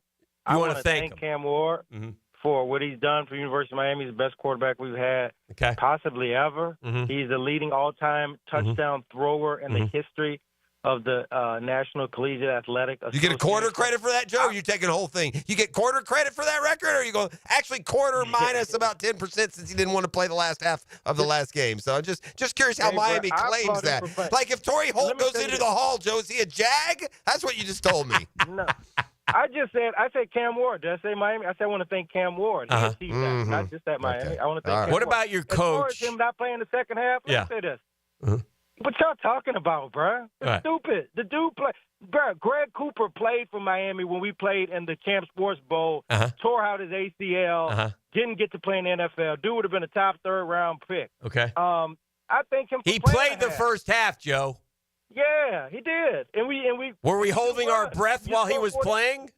You want to to thank him. Cam Ward for what he's done for University of Miami. He's the best quarterback we've had possibly ever. He's the leading all-time touchdown thrower in the history of the National Collegiate Athletic Association. You get a quarter credit for that, Joe? Or you taking the whole thing? You get quarter credit for that record, or are you going actually quarter minus about 10% since he didn't want to play the last half of the last game? So I'm just curious how Miami claims that. Like if Torrey Holt goes into the hall, Joe, is he a Jag? That's what you just told me. No. I said Cam Ward. Did I say Miami? I said I want to thank Cam Ward. He achieved that, not just at Miami. I want to thank Cam What Ward. about your As far coach? as him not playing the second half, let me say this. What y'all talking about, bro? It's stupid. The dude played. Bro, Greg Cooper played for Miami when we played in the Champ Sports Bowl, tore out his ACL, didn't get to play in the NFL. Dude would have been a top third-round pick. Okay. I thank him for He playing played the first half, Joe. Yeah, he did. And we Were we holding our breath while he was playing?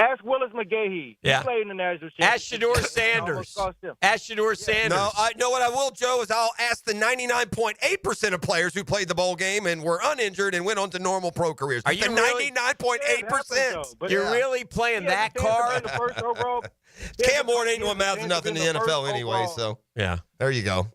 Ask Willis McGahee. Yeah. He played in the national Ask championship. Shador Sanders. Ask Shador Sanders. No, I know what I will, Joe, is I'll ask the 99.8% of players who played the bowl game and were uninjured and went on to normal pro careers. Are you the really? 99.8%. You're really playing that card? Cam Ward ain't going to amount to nothing in the NFL anyway, so yeah, there you go.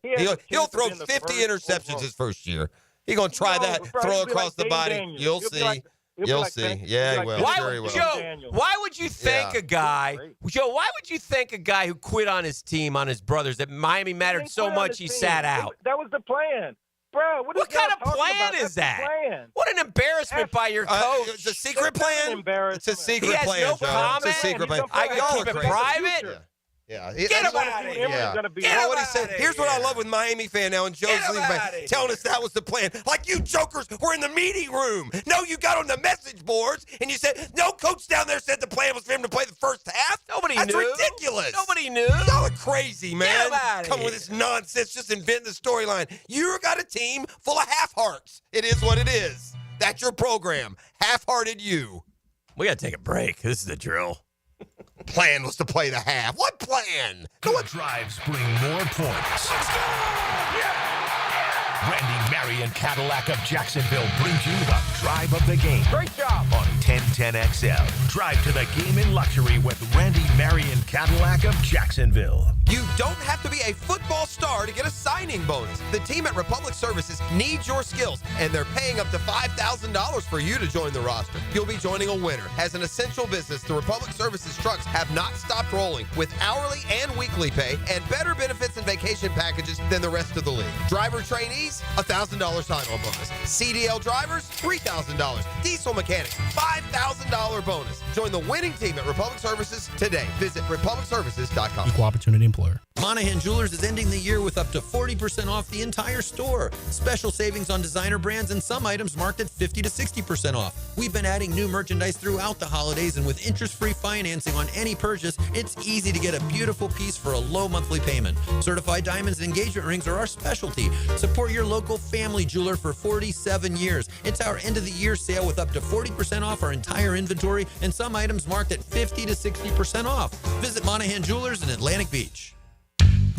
He'll throw 50 interceptions his first year. He's going to try that, throw across the body. You'll see. You'll see. Yeah, he will. Joe, why would you thank a guy? Joe, why would you thank a guy who quit on his team, on his brothers, that Miami mattered so much he sat out? That was the plan. Bro, what kind of plan is that? What an embarrassment by your coach. It's a secret plan. It's a secret plan. He has no comment. It's a secret plan. I can keep it private. Yeah. Get him out of here. What he said. Here's what I love with Miami fan now and Joe's telling us that was the plan. Like you jokers were in the meeting room. No, you got on the message boards and you said, no coach down there said the plan was for him to play the first half. Nobody That's knew. ridiculous. Nobody knew. Y'all are crazy, man. Come with here. this nonsense, just invent the storyline. You got a team full of half-hearts. It is what it is. That's your program. Half-hearted you. We got to take a break. This is the drill. Plan was to play the half. What plan? Good drives bring more points. Let's go! Randy Marion Cadillac of Jacksonville brings you the drive of the game. Great job. On 1010XL. Drive to the game in luxury with Randy Marion Cadillac of Jacksonville. You don't have to be a football star to get a signing bonus. The team at Republic Services needs your skills, and they're paying up to $5,000 for you to join the roster. You'll be joining a winner. As an essential business, the Republic Services trucks have not stopped rolling with hourly and weekly pay and better benefits and vacation packages than the rest of the league. Driver trainees, $1,000 sign-on bonus. CDL drivers, $3,000. Diesel mechanics, $5,000 bonus. Join the winning team at Republic Services today. Visit republicservices.com. Equal opportunity employer. Monahan Jewelers is ending the year with up to 40% off the entire store. Special savings on designer brands and some items marked at 50 to 60% off. We've been adding new merchandise throughout the holidays, and with interest-free financing on any purchase, it's easy to get a beautiful piece for a low monthly payment. Certified diamonds and engagement rings are our specialty. Support your local family jeweler for 47 years. It's our end-of-the-year sale with up to 40% off our entire inventory and some items marked at 50 to 60% off. Visit Monahan Jewelers in Atlantic Beach.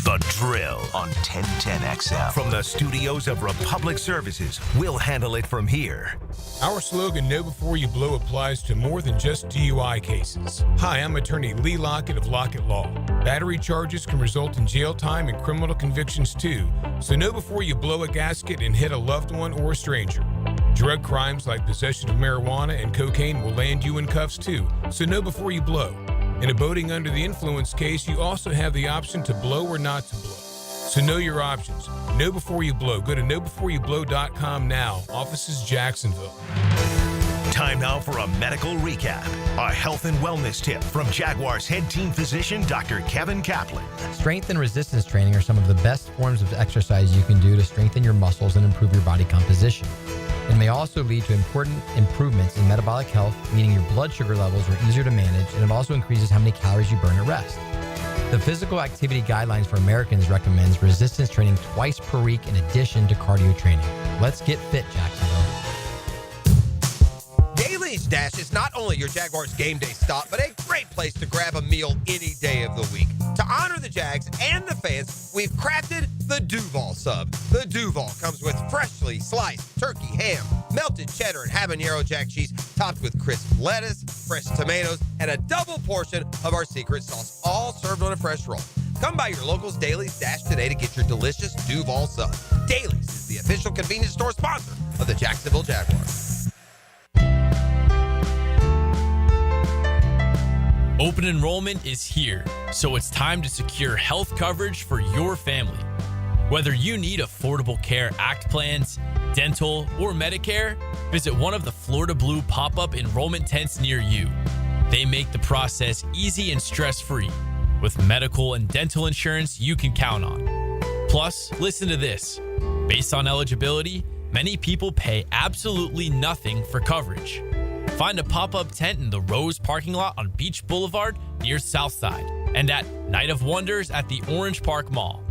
The Drill on 1010XL. From the studios of Republic Services, we'll handle it from here. Our slogan, Know Before You Blow, applies to more than just DUI cases. Hi, I'm attorney Lee Lockett of Lockett Law. Battery charges can result in jail time and criminal convictions too, so know before you blow a gasket and hit a loved one or a stranger. Drug crimes like possession of marijuana and cocaine will land you in cuffs too, so know before you blow. In a boating under the influence case, you also have the option to blow or not to blow. So know your options. Know before you blow. Go to knowbeforeyoublow.com now. Offices Jacksonville. Time now for a medical recap. A health and wellness tip from Jaguars head team physician, Dr. Kevin Kaplan. Strength and resistance training are some of the best forms of exercise you can do to strengthen your muscles and improve your body composition. It may also lead to important improvements in metabolic health, meaning your blood sugar levels are easier to manage, and it also increases how many calories you burn at rest. The Physical Activity Guidelines for Americans recommends resistance training twice per week in addition to cardio training. Let's get fit, Jacksonville. Daly's Dash is not only your Jaguars game day stop, but a great place to grab a meal any day of the week. To honor the Jags and the fans, we've crafted the Duval Sub. The Duval comes with freshly sliced turkey, ham, melted cheddar, and habanero jack cheese, topped with crisp lettuce, fresh tomatoes, and a double portion of our secret sauce, all served on a fresh roll. Come by your local's Daly's Dash today to get your delicious Duval Sub. Daly's is the official convenience store sponsor of the Jacksonville Jaguars. Open enrollment is here, so it's time to secure health coverage for your family. Whether you need Affordable Care Act plans, dental, or Medicare, visit one of the Florida Blue pop-up enrollment tents near you. They make the process easy and stress-free, with medical and dental insurance you can count on. Plus, listen to this. Based on eligibility, many people pay absolutely nothing for coverage. Find a pop-up tent in the Rose parking lot on Beach Boulevard near Southside and at Night of Wonders at the Orange Park Mall.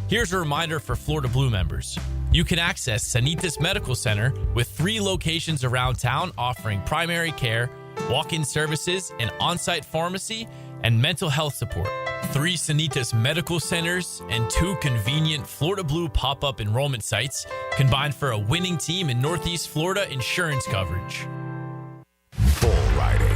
Here's a reminder for Florida Blue members. You can access Sanitas Medical Center with 3 locations around town offering primary care, walk-in services, an on-site pharmacy, and mental health support. 3 Sanitas medical centers and 2 convenient Florida Blue pop-up enrollment sites combined for a winning team in Northeast Florida insurance coverage. Bull riding.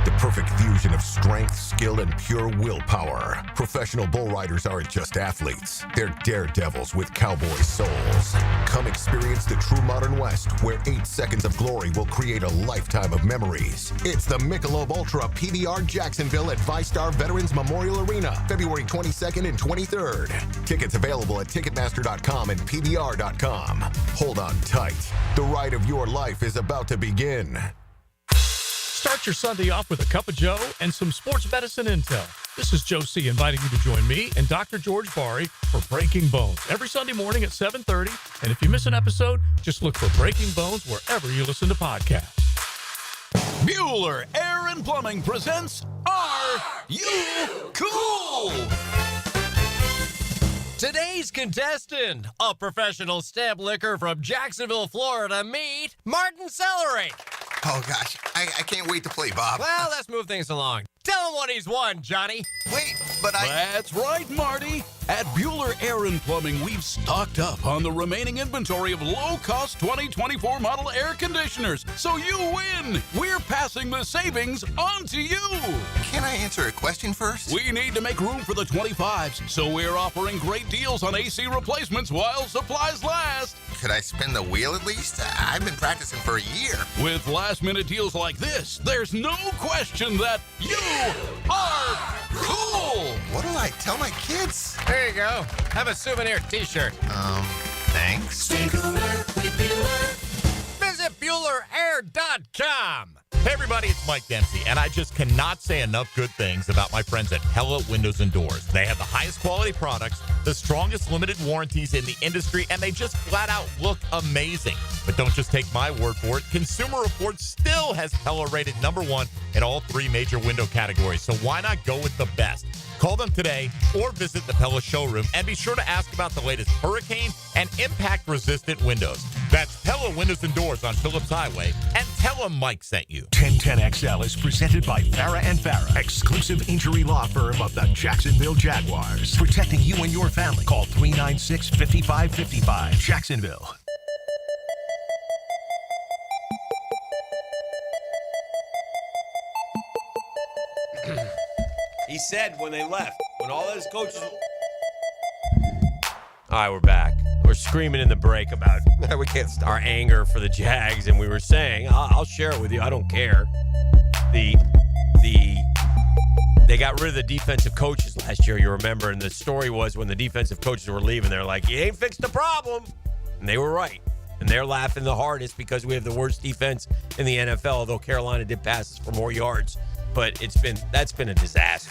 The perfect fusion of strength, skill, and pure willpower. Professional bull riders aren't just athletes. They're daredevils with cowboy souls. Come experience the true modern West, where 8 seconds of glory will create a lifetime of memories. It's the Michelob Ultra PBR Jacksonville at ViStar Veterans Memorial Arena, February 22nd and 23rd. Tickets available at Ticketmaster.com and PBR.com. Hold on tight. The ride of your life is about to begin. Start your Sunday off with a cup of Joe and some sports medicine intel. This is Joe C. inviting you to join me and Dr. George Bari for Breaking Bones every Sunday morning at 7:30. And if you miss an episode, just look for Breaking Bones wherever you listen to podcasts. Bueller Air and Plumbing presents Are You Cool? Today's contestant, a professional stamp licker from Jacksonville, Florida, meet Martin Celery. Oh, gosh. I can't wait to play, Bob. Well, let's move things along. Tell him what he's won, Johnny. Wait, but That's right, Marty. At Bueller Air and Plumbing, we've stocked up on the remaining inventory of low-cost 2024 model air conditioners. So you win. We're passing the savings on to you. Can I answer a question first? We need to make room for the 25s, so we're offering great deals on AC replacements while supplies last. Could I spin the wheel at least? I've been practicing for a year. With last-minute deals like this, there's no question that you are cool. What do I tell my kids? There you go. Have a souvenir t-shirt. Thanks. Stay cooler with Bueller. Visit BuellerAir.com. Hey everybody, it's Mike Dempsey, and I just cannot say enough good things about my friends at Pella Windows and Doors. They have the highest quality products, the strongest limited warranties in the industry, and they just flat out look amazing. But don't just take my word for it. Consumer Reports still has Pella rated #1 in all 3 major window categories, so why not go with the best? Call them today or visit the Pella showroom, and be sure to ask about the latest hurricane and impact-resistant windows. That's Pella Windows and Doors on Phillips Highway, and tell them Mike sent you. 1010XL is presented by Farah & Farah, exclusive injury law firm of the Jacksonville Jaguars. Protecting you and your family. Call 396-5555. Jacksonville. He said when they left, when all those coaches... All right, we're back. We're screaming in the break about we can't stop our anger for the Jags, and we were saying, I'll share it with you. I don't care. They got rid of the defensive coaches last year, you remember, and the story was when the defensive coaches were leaving, they're like, you ain't fixed the problem. And they were right. And they're laughing the hardest because we have the worst defense in the NFL, although Carolina did passes for more yards. But that's been a disaster.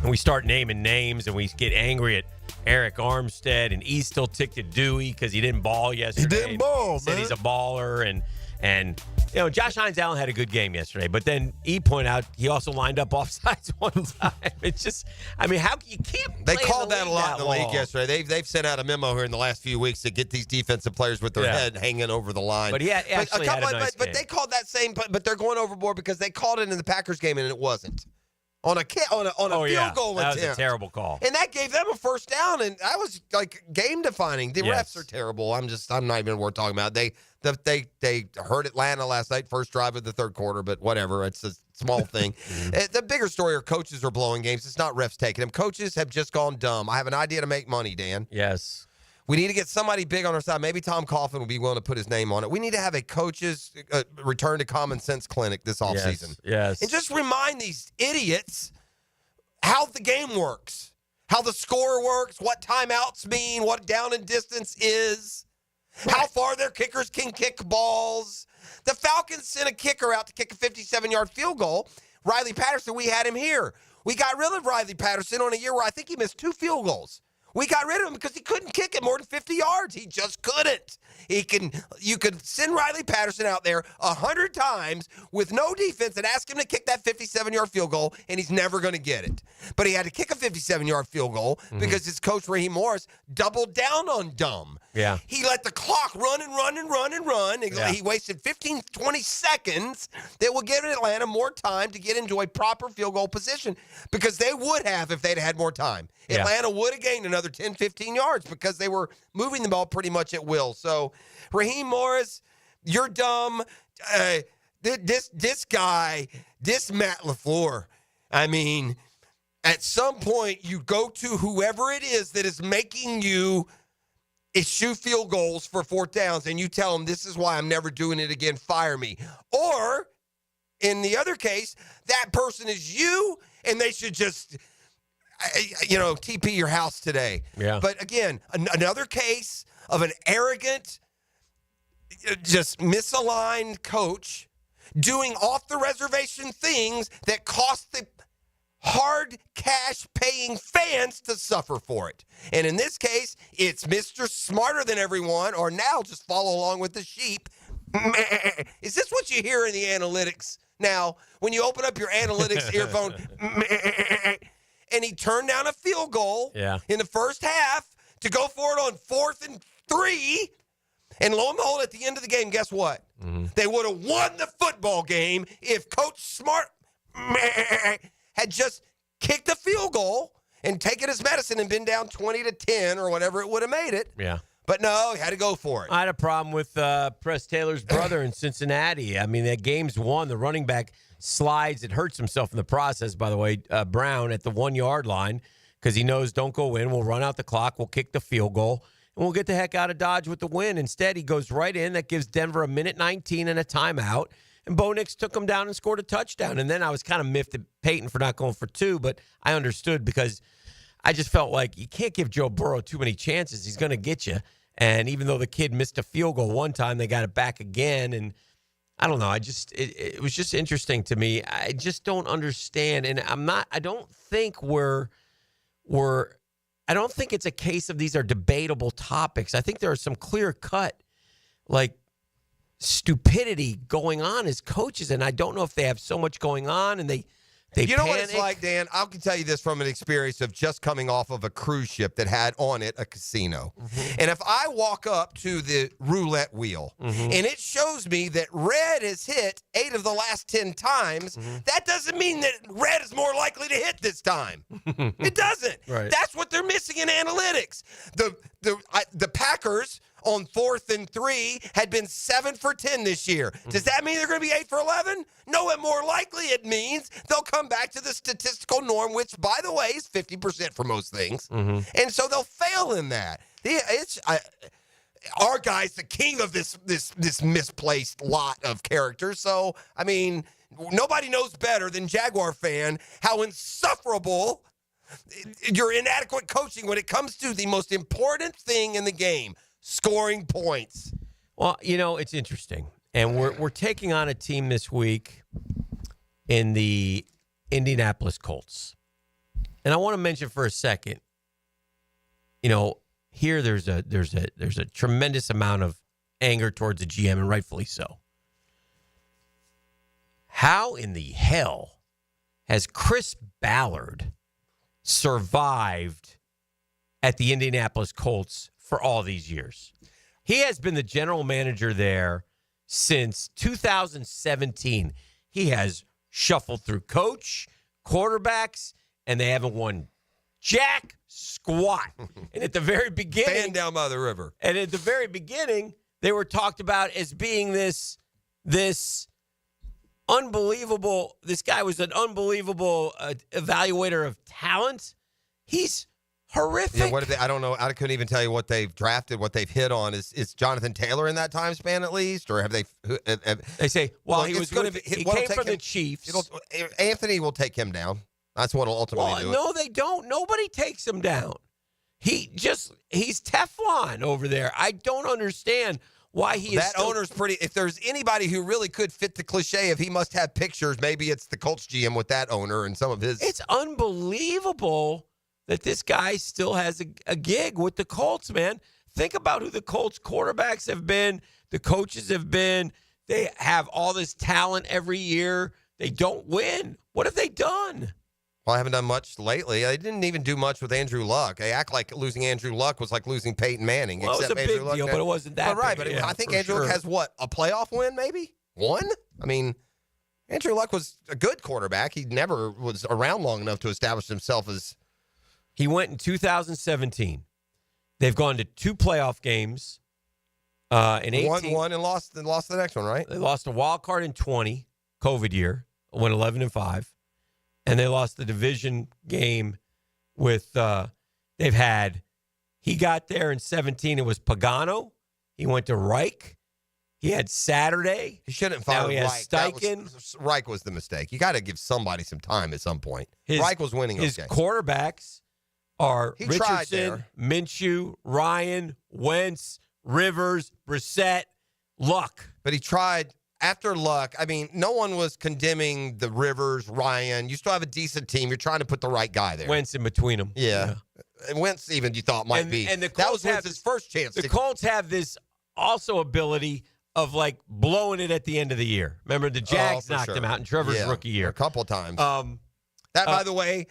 And we start naming names, and we get angry at Eric Armstead, and he's still ticked at Dewey because he didn't ball yesterday. He didn't ball, man. Said he's a baller, and you know, Josh Hines-Allen had a good game yesterday, but then he pointed out he also lined up offsides one time. It's just, I mean, how you can't. They called that a lot in the league yesterday. They've sent out a memo here in the last few weeks to get these defensive players with their head hanging over the line. But he actually had a nice game. But they called that same, but they're going overboard because they called it in the Packers game and it wasn't. On a field goal that attempt. was a terrible call. And that gave them a first down, and that was like game defining. The refs are terrible. I'm not even worth talking about. They hurt Atlanta last night, first drive of the third quarter, but whatever. It's a small thing. The bigger story are coaches are blowing games. It's not refs taking them. Coaches have just gone dumb. I have an idea to make money, Dan. Yes. We need to get somebody big on our side. Maybe Tom Coughlin will be willing to put his name on it. We need to have a coaches return to common sense clinic this offseason. Yes. And just remind these idiots how the game works, how the score works, what timeouts mean, what down and distance is, how far their kickers can kick balls. The Falcons sent a kicker out to kick a 57-yard field goal. Riley Patterson, we had him here. We got rid of Riley Patterson on a year where I think he missed 2 field goals. We got rid of him because he couldn't kick it more than 50 yards. He just couldn't. You could send Riley Patterson out there 100 times with no defense and ask him to kick that 57-yard field goal, and he's never going to get it. But he had to kick a 57-yard field goal because his coach, Raheem Morris, doubled down on dumb. Yeah. He let the clock run and run and run and run. Yeah. He wasted 15, 20 seconds that will give Atlanta more time to get into a proper field goal position because they would have if they'd had more time. Yeah. Atlanta would have gained another 10, 15 yards because they were moving the ball pretty much at will. So, Raheem Morris, you're dumb. This guy, this Matt LaFleur, I mean, at some point you go to whoever it is that is making you issue field goals for fourth downs and you tell them this is why I'm never doing it again, fire me. Or in the other case, that person is you and they should just, TP your house today. Yeah. But again, another case of an arrogant, just misaligned coach doing off-the-reservation things that cost the hard cash-paying fans to suffer for it. And in this case, it's Mr. Smarter Than Everyone, or now just follow along with the sheep. Is this what you hear in the analytics now? When you open up your analytics earphone, and he turned down a field goal in the first half to go for it on 4th and 3. And lo and behold, at the end of the game, guess what? Mm-hmm. They would have won the football game if Coach Smart had just kicked a field goal and taken his medicine and been down 20-10 or whatever it would have made it. Yeah. But no, he had to go for it. I had a problem with Press Taylor's brother in Cincinnati. I mean, that game's won. The running back slides. It hurts himself in the process, by the way, Brown at the 1-yard line because he knows don't go in. We'll run out the clock. We'll kick the field goal. And we'll get the heck out of Dodge with the win. Instead, he goes right in. That gives Denver a minute 19 and a timeout. And Bo Nix took him down and scored a touchdown. And then I was kind of miffed at Peyton for not going for 2, but I understood because I just felt like you can't give Joe Burrow too many chances. He's going to get you. And even though the kid missed a field goal one time, they got it back again. And I don't know. It was just interesting to me. I just don't understand. And I don't think I don't think it's a case of these are debatable topics. I think there are some clear-cut, stupidity going on as coaches, and I don't know if they have so much going on and they You know panic. what it's like, Dan? I can tell you this from an experience of just coming off of a cruise ship that had on it a casino. Mm-hmm. And if I walk up to the roulette wheel and it shows me that red has hit 8 of the last 10 times, that doesn't mean that red is more likely to hit this time. It doesn't. Right. That's what they're missing in analytics. The Packers on 4th and 3 had been 7 for 10 this year. Does that mean they're going to be 8 for 11? No, and more likely it means they'll come back to the statistical norm, which, by the way, is 50% for most things. And so they'll fail in that. Our guy's the king of this misplaced lot of characters. So, I mean, nobody knows better than Jaguar fan how insufferable your inadequate coaching when it comes to the most important thing in the game. Scoring points. Well, it's interesting. And we're taking on a team this week in the Indianapolis Colts. And I want to mention for a second, here there's a tremendous amount of anger towards the GM, and rightfully so. How in the hell has Chris Ballard survived at the Indianapolis Colts for all these years? He has been the general manager there since 2017. He has shuffled through coach, quarterbacks, and they haven't won jack squat. And at the very beginning, Fan down by the river. And at the very beginning, they were talked about as being this unbelievable. This guy was an unbelievable evaluator of talent. He's horrific. Yeah, what if I don't know. I couldn't even tell you what they've drafted, what they've hit on. Is Jonathan Taylor in that time span at least, or have they? They say, he was going to. He came from the Chiefs. Anthony will take him down. That's what will ultimately do it. No, they don't. Nobody takes him down. He's Teflon over there. I don't understand why he is. That owner's pretty. If there's anybody who really could fit the cliche of he must have pictures, maybe it's the Colts GM with that owner and some of his. It's unbelievable that this guy still has a gig with the Colts, man. Think about who the Colts quarterbacks have been, the coaches have been. They have all this talent every year. They don't win. What have they done? Well, I haven't done much lately. I didn't even do much with Andrew Luck. They act like losing Andrew Luck was like losing Peyton Manning. Well, it was a big deal, but it wasn't that right, big. But I think Andrew Luck has, a playoff win maybe? One? I mean, Andrew Luck was a good quarterback. He never was around long enough to establish himself as... He went in 2017. They've gone to 2 playoff games in 18. Won and lost the next one, right? They lost a wild card in 20, COVID year, went 11-5. And they lost the division game with, he got there in 17. It was Pagano. He went to Reich. He had Saturday. He shouldn't fire Reich. Steichen. Reich was the mistake. You got to give somebody some time at some point. Reich was winning those games. His quarterbacks are Richardson, Minshew, Ryan, Wentz, Rivers, Brissett, Luck. But he tried... After Luck, I mean, no one was condemning the Rivers, Ryan. You still have a decent team. You're trying to put the right guy there. Wentz in between them. Yeah. And Wentz even you thought might be. And that was Wentz's first chance. The Colts have this also ability of, like, blowing it at the end of the year. Remember, the Jags knocked him out in Trevor's rookie year. A couple of times. That, by the way,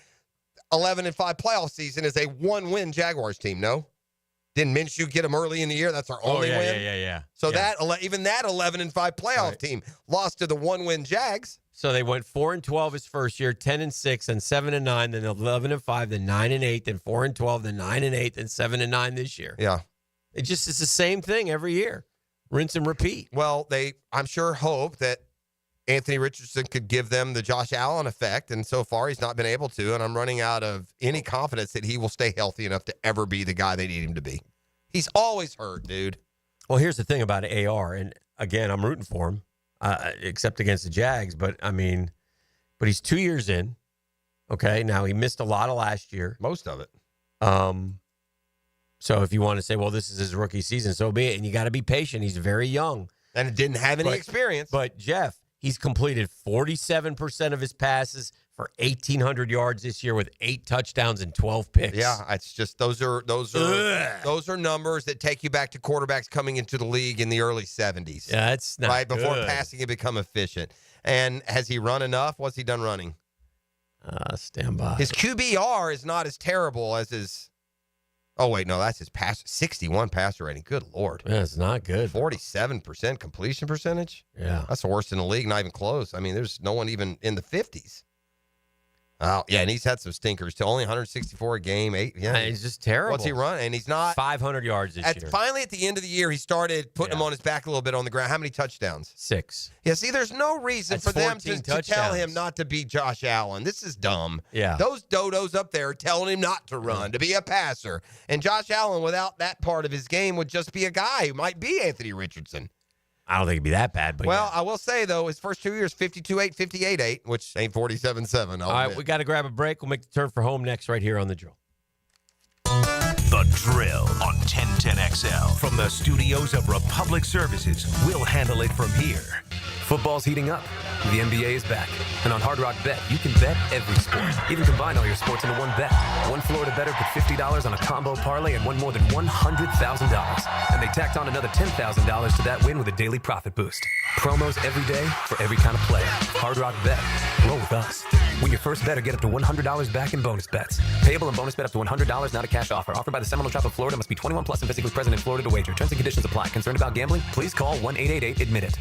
11-5 playoff season is a 1-win Jaguars team, no? Didn't Minshew get him early in the year? That's our only win. Yeah. So even that 11-5 playoff team lost to the 1-win Jags. So they went 4-12 his first year, 10-6, and 7-9, then 11-5, then 9-8, then 4-12, then 9-8, then 7-9 this year. Yeah, it's the same thing every year, rinse and repeat. Well, I'm sure hope that Anthony Richardson could give them the Josh Allen effect, and so far he's not been able to, and I'm running out of any confidence that he will stay healthy enough to ever be the guy they need him to be. He's always hurt, dude. Well, here's the thing about AR, and again, I'm rooting for him, except against the Jags, but he's 2 years in, okay? Now, he missed a lot of last year. Most of it. So if you want to say, well, this is his rookie season, so be it, and you got to be patient. He's very young. And didn't have any experience. But, Jeff, he's completed 47% of his passes for 1,800 yards this year with 8 touchdowns and 12 picks. Yeah, it's just those are numbers that take you back to quarterbacks coming into the league in the early 70s. Yeah, that's not right before good. passing had become efficient. And has he run enough? What's he done running? Stand by. His QBR is not as terrible as his. Oh wait, no, that's his pass. 61 passer rating. Good Lord, yeah, it's not good. 47% completion percentage. Yeah, that's the worst in the league. Not even close. I mean, there's no one even in the 50s. Oh, yeah, and he's had some stinkers too. Only 164 a game, 8. Yeah, he's just terrible. What's he running? And he's not 500 yards this year. Finally, at the end of the year, he started putting him on his back a little bit on the ground. How many touchdowns? 6. Yeah, see, there's no reason for them to tell him not to be Josh Allen. This is dumb. Yeah, those dodos up there are telling him not to run, to be a passer. And Josh Allen, without that part of his game, would just be a guy who might be Anthony Richardson. I don't think it'd be that bad. But well, I will say, though, his first 2 years, 52-8, 58-8, which ain't 47-7. All right, we got to grab a break. We'll make the turn for home next right here on The Drill. The Drill on 1010XL. From the studios of Republic Services, we'll handle it from here. Football's heating up. The NBA is back. And on Hard Rock Bet, you can bet every sport. Even combine all your sports into one bet. One Florida bettor put $50 on a combo parlay and won more than $100,000. And they tacked on another $10,000 to that win with a daily profit boost. Promos every day for every kind of player. Hard Rock Bet. Roll with us. Win your first bet or get up to $100 back in bonus bets. Payable and bonus bet up to $100, not a cash offer. Offered by the Seminole Tribe of Florida. Must be 21 plus and physically present in Florida to wager. Terms and conditions apply. Concerned about gambling? Please call 1-888-ADMIT-IT.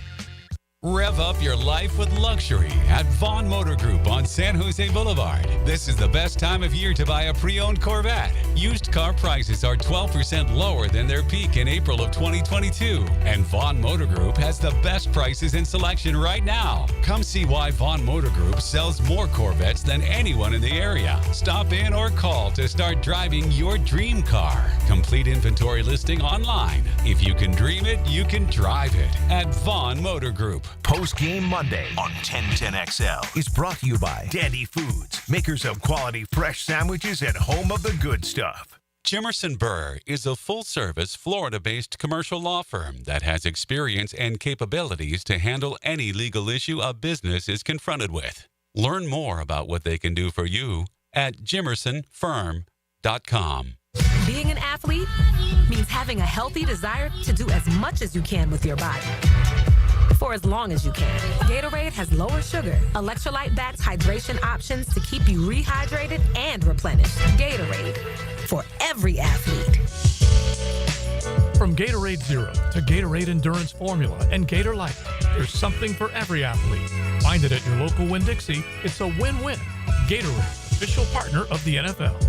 Rev up your life with luxury at Vaughn Motor Group on San Jose Boulevard. This is the best time of year to buy a pre-owned Corvette. Used car prices are 12% lower than their peak in April of 2022. And Vaughn Motor Group has the best prices and selection right now. Come see why Vaughn Motor Group sells more Corvettes than anyone in the area. Stop in or call to start driving your dream car. Complete inventory listing online. If you can dream it, you can drive it at Vaughn Motor Group. Post-Game Monday on 1010XL is brought to you by Dandy Foods, makers of quality fresh sandwiches and home of the good stuff. Jimerson Burr is a full-service, Florida-based commercial law firm that has experience and capabilities to handle any legal issue a business is confronted with. Learn more about what they can do for you at jimersonfirm.com. Being an athlete means having a healthy desire to do as much as you can with your body. For as long as you can. Gatorade has lower sugar, electrolyte-backed hydration options to keep you rehydrated and replenished. Gatorade, for every athlete. From Gatorade Zero to Gatorade Endurance Formula and Gator Light, there's something for every athlete. Find it at your local Winn-Dixie. It's a win-win. Gatorade, official partner of the NFL.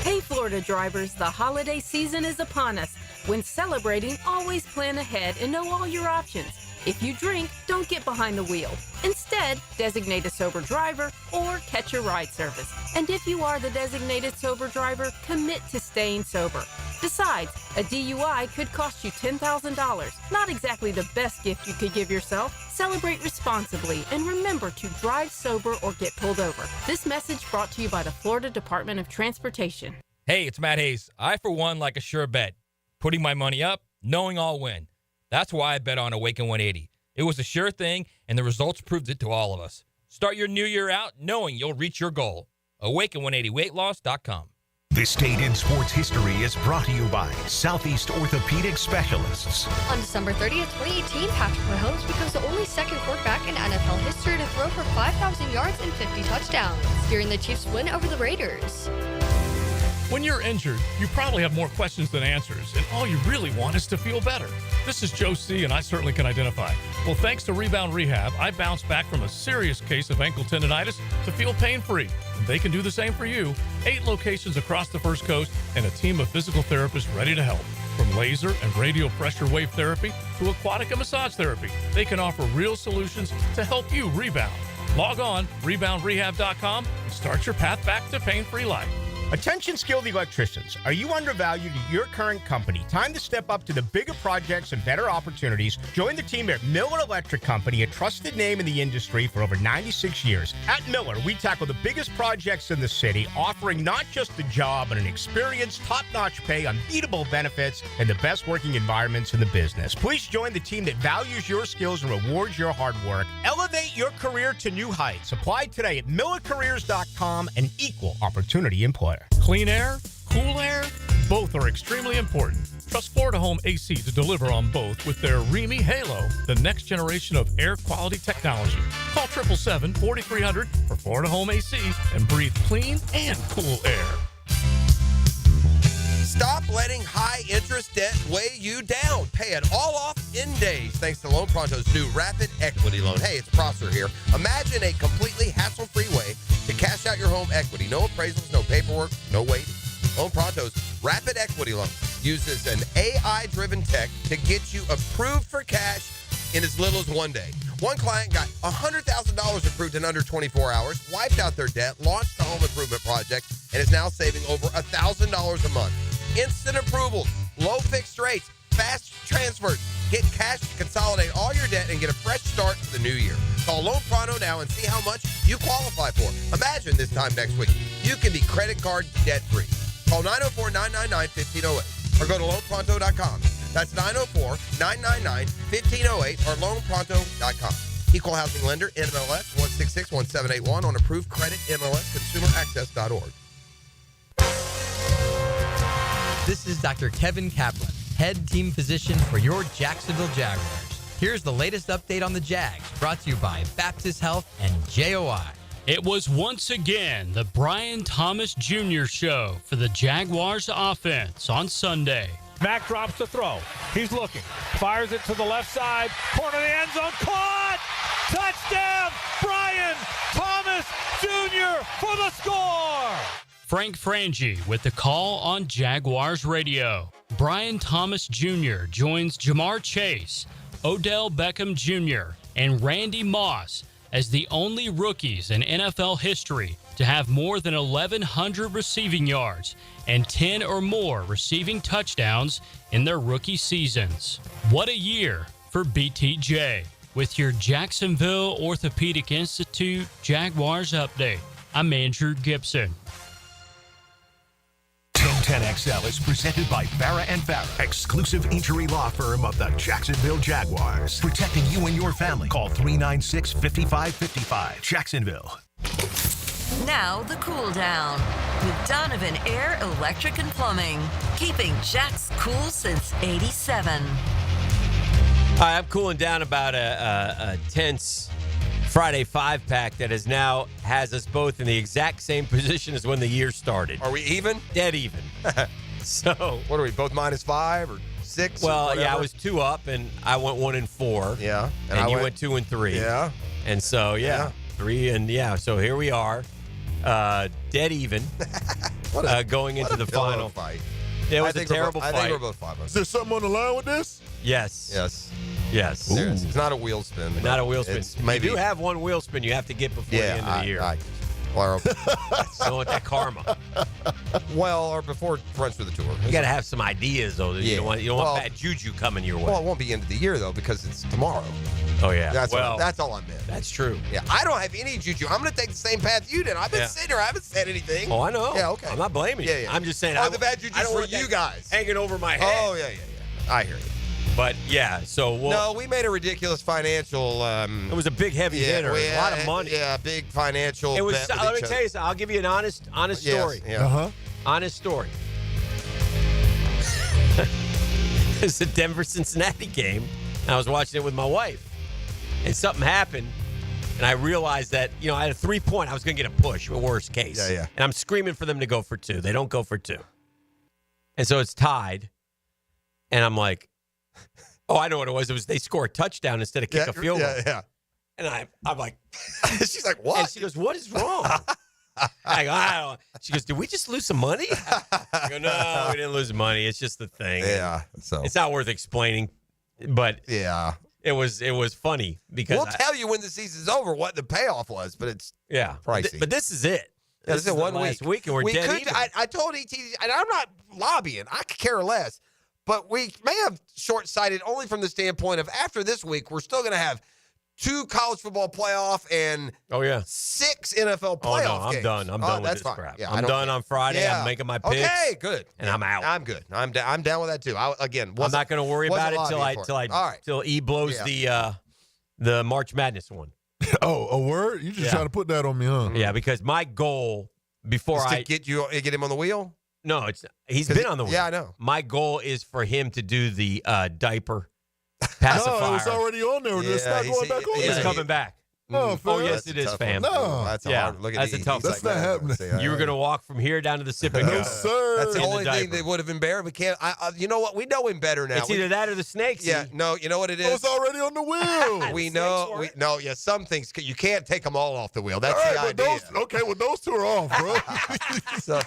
Hey, Florida drivers, the holiday season is upon us. When celebrating, always plan ahead and know all your options. If you drink, don't get behind the wheel. Instead, designate a sober driver or catch a ride service. And if you are the designated sober driver, commit to staying sober. Besides, a DUI could cost you $10,000. Not exactly the best gift you could give yourself. Celebrate responsibly and remember to drive sober or get pulled over. This message brought to you by the Florida Department of Transportation. Hey, it's Matt Hayes. I, for one, like a sure bet. Putting my money up, knowing I'll win. That's why I bet on Awaken 180. It was a sure thing, and the results proved it to all of us. Start your new year out knowing you'll reach your goal. Awaken180weightloss.com. This date in sports history is brought to you by Southeast Orthopedic Specialists. On December 30th, 2018, Patrick Mahomes becomes the only second quarterback in NFL history to throw for 5,000 yards and 50 touchdowns, steering the Chiefs' win over the Raiders. When you're injured, you probably have more questions than answers, and all you really want is to feel better. This is Joe C., and I certainly can identify. Well, thanks to Rebound Rehab, I bounced back from a serious case of ankle tendonitis to feel pain-free. And they can do the same for you. 8 locations across the First Coast and a team of physical therapists ready to help. From laser and radio pressure wave therapy to aquatic and massage therapy, they can offer real solutions to help you rebound. Log on, reboundrehab.com, and start your path back to pain-free life. Attention skilled electricians. Are you undervalued at your current company? Time to step up to the bigger projects and better opportunities. Join the team at Miller Electric Company, a trusted name in the industry for over 96 years. At Miller, we tackle the biggest projects in the city, offering not just a job, but an experience, top-notch pay, unbeatable benefits, and the best working environments in the business. Please join the team that values your skills and rewards your hard work. Elevate your career to new heights. Apply today at millercareers.com, an equal opportunity employer. Clean air, cool air, both are extremely important. Trust Florida Home AC to deliver on both with their REME Halo, the next generation of air quality technology. Call 777-4300 for Florida Home AC and breathe clean and cool air. Stop letting high-interest debt weigh you down. Pay it all off in days thanks to Loan Pronto's new Rapid Equity Loan. Hey, it's Prosser here. Imagine a completely hassle-free way to cash out your home equity. No appraisals, no paperwork, no waiting. Loan Pronto's Rapid Equity Loan uses an AI-driven tech to get you approved for cash in as little as one day. One client got $100,000 approved in under 24 hours, wiped out their debt, launched a home improvement project, and is now saving over $1,000 a month. Instant approvals, low fixed rates, fast transfers. Get cash to consolidate all your debt and get a fresh start to the new year. Call Loan Pronto now and see how much you qualify for. Imagine this time next week, you can be credit card debt-free. Call 904-999-1508 or go to loanpronto.com. That's 904-999-1508 or loanpronto.com. Equal housing lender, NMLS 1661781 on approved credit, MLS, consumeraccess.org. This is Dr. Kevin Kaplan, head team physician for your Jacksonville Jaguars. Here's the latest update on the Jags, brought to you by Baptist Health and JOI. It was once again the Brian Thomas Jr. show for the Jaguars offense on Sunday. Mack drops the throw. He's looking. Fires it to the left side. Corner of the end zone. Caught! Touchdown! Brian Thomas Jr. for the score! Frank Frangie with the call on Jaguars radio. Brian Thomas Jr. joins Jamar Chase, Odell Beckham Jr., and Randy Moss as the only rookies in NFL history to have more than 1,100 receiving yards and 10 or more receiving touchdowns in their rookie seasons. What a year for BTJ. With your Jacksonville Orthopedic Institute Jaguars update, I'm Andrew Gibson. 1010XL is presented by Farah & Farah, exclusive injury law firm of the Jacksonville Jaguars. Protecting you and your family. Call 396-5555. Jacksonville. Now the cool down with Donovan Air, Electric and Plumbing. Keeping Jack's cool since '87. All right, I'm cooling down about a tense Friday 5-pack that has us both in the exact same position as when the year started. Are we even? Dead even. So what are we, both -5 or 6? Well, yeah, I was 2 up, and I went 1 and 4. Yeah. And you went 2 and 3. Yeah. And so, 3 and so here we are, dead even, going into the final fight. It was a terrible fight. I think we're both 5. Is there something on the line with this? Yes. Yes. It's not a wheel spin. Not a wheel spin. Maybe You do have one wheel spin you have to get before the end of the year. Don't want that karma. Or before runs for the tour. You got to have some ideas, though. You don't want bad juju coming your way. Well, it won't be end of the year, though, because it's tomorrow. Oh, yeah. That's all I meant. That's true. Yeah, I don't have any juju. I'm going to take the same path you did. I've been sitting here. I haven't said anything. Oh, I know. Yeah, okay. I'm not blaming you. Yeah. I'm just saying. The bad juju for you guys. Hanging over my head. Oh, yeah. I hear you. But, yeah, so no, we made a ridiculous financial. It was a big, heavy hitter. It was a lot of money. Yeah, big financial. It was. Bet Let me tell you something. I'll give you an honest story. Yeah. Honest story. It's a Denver-Cincinnati game, and I was watching it with my wife, and something happened, and I realized that I had a 3-point. I was going to get a push, worst case. Yeah. And I'm screaming for them to go for 2. They don't go for 2, and so it's tied, and I'm like. Oh, I know what it was. It was they score a touchdown instead of kick a field goal. Yeah. And I'm like, she's like, what? And she goes, what is wrong? I go, I don't know. She goes, did we just lose some money? I go, no, we didn't lose money. It's just the thing. Yeah. So it's not worth explaining, but it was funny because we'll tell you when the season's over what the payoff was, but it's pricey. But this is it. Yeah, this is one week, and we're dead even. I told ET, and I'm not lobbying. I could care less. But we may have short-sighted only from the standpoint of after this week, we're still going to have 2 college football playoff and 6 NFL playoff games. I'm done. I'm done with this crap. Yeah, I'm done on Friday. I'm making my picks. Okay, good. And I'm out. I'm good. I'm down with that too. I'm not going to worry about it till E blows the March Madness one. Oh, a word? You just trying to put that on me, huh? Yeah, because my goal before to get him on the wheel. No, he's been on the wheel. Yeah, I know. My goal is for him to do the diaper pacifier. No, it's already on there. It's not going back on there. He's coming back. Oh, yes, it is, fam. No. That's a hard look at that's a tough. That's not happening. You were going to walk from here down to the sipping No, cup. sir. That's the only thing that would have embarrassed. We can't. You know what? We know him better now. It's either that or the snakes. Yeah. No. You know what it is? Oh, it's already on the wheel. We know. Yeah. Some things you can't take them all off the wheel. That's the idea. Those 2 are off, bro. So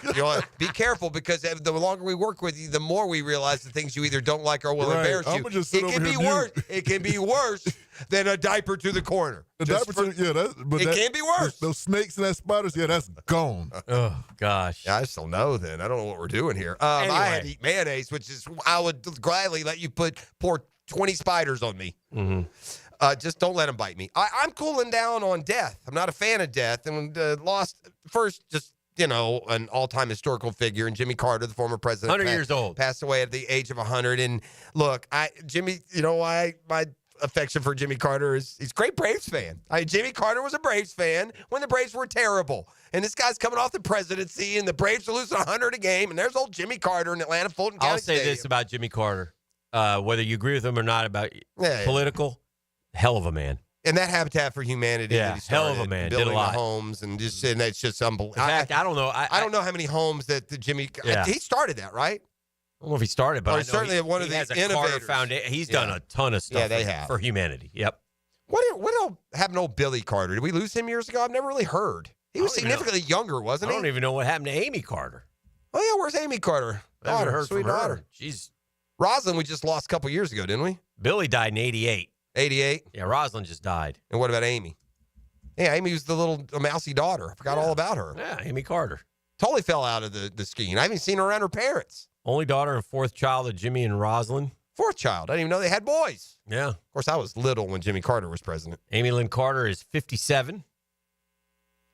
be careful because the longer we work with you, the more we realize the things you either don't like or will embarrass you. It can be worse. It can be worse than a diaper to the corner. It can be worse. Those snakes and that spiders, that's gone. Oh gosh. Yeah, I just don't know. Then I don't know what we're doing here. Anyway. I had to eat mayonnaise, which is I would gladly let you pour 20 spiders on me. Mm-hmm. Just don't let them bite me. I'm cooling down on death. I'm not a fan of death, and lost first just. An all-time historical figure, and Jimmy Carter, the former president, 100 years old, passed away at the age of 100. And look, Jimmy, why my affection for Jimmy Carter is he's a great Braves fan. Jimmy Carter was a Braves fan when the Braves were terrible. And this guy's coming off the presidency, and the Braves are losing 100 a game, and there's old Jimmy Carter in Atlanta, Fulton County I'll say Stadium. this about Jimmy Carter, whether you agree with him or not about political, hell of a man. And that Habitat for Humanity, yeah, hell of a man, building did a lot. The homes, and it's just unbelievable. In fact, I don't know. I don't know how many homes that Jimmy. Yeah. He started that, right? I don't know if he started, but certainly one of the innovators. Carter Foundation. He's done a ton of stuff. For humanity. Yep. What happened to old Billy Carter? Did we lose him years ago? I've never really heard. He was significantly younger, wasn't he? I don't even know what happened to Amy Carter. Oh yeah, where's Amy Carter? I haven't heard sweet from her. daughter. She's Rosalind. We just lost a couple years ago, didn't we? Billy died in 88. 88? Yeah, Rosalind just died. And what about Amy? Yeah, Amy was the little mousy daughter. I forgot all about her. Yeah, Amy Carter. Totally fell out of the scheme. I haven't seen her around her parents. Only daughter and 4th child of Jimmy and Rosalind. 4th child. I didn't even know they had boys. Yeah. Of course, I was little when Jimmy Carter was president. Amy Lynn Carter is 57.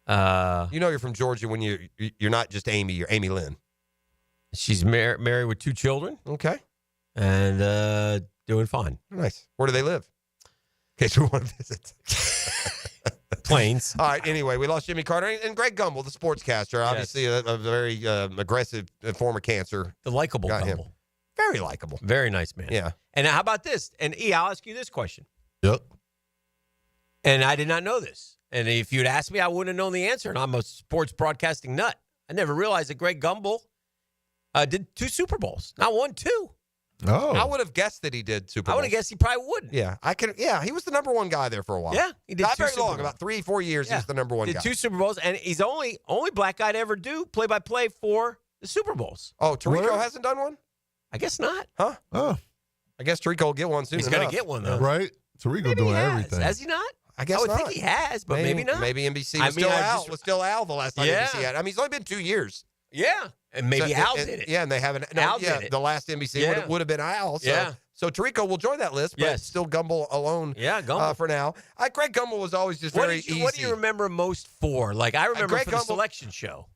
You're from Georgia when you're not just Amy, you're Amy Lynn. She's married with 2 children. Okay. And doing fine. Nice. Where do they live? In case we want to visit. Plains. All right. Anyway, we lost Jimmy Carter and Greg Gumbel, the sportscaster. Obviously, a very aggressive form of cancer. The likable Got Gumbel. him. Very likable. Very nice man. Yeah. And how about this? And E, I'll ask you this question. Yep. And I did not know this. And if you'd asked me, I wouldn't have known the answer. And I'm a sports broadcasting nut. I never realized that Greg Gumbel did 2 Super Bowls. Not 1, 2. Oh. I would have guessed that he did Super Bowls. I would have guessed he probably wouldn't. Yeah, Yeah, he was the number 1 guy there for a while. Yeah, he did Not 2 very Super long, Bowls. about 3-4 years. He was the number 1 did guy. 2 Super Bowls, and he's only black guy to ever do play-by-play for the Super Bowls. Oh, Tirico Where? hasn't done one? I guess not. Huh? Oh. I guess Tirico will get one soon He's enough. going to get one, though. Right? Tarico Maybe doing he has. everything. Has he not? I guess would not. think he has, but maybe not. Maybe NBC I was mean, still I Al. just- Was still Al the last time Yeah. NBC had. I mean, he's only been 2 years. Yeah, and maybe So, Al did it. Yeah, and they haven't. No, Al yeah, did it. the last NBC Yeah. would have been Al. So, Yeah. so Tirico will join that list, but Yes. still Gumbel alone. Yeah, Gumbel. For now. Greg Gumbel was always just very easy. What do you remember most for? Like, I remember Greg for the Gumbel- selection show.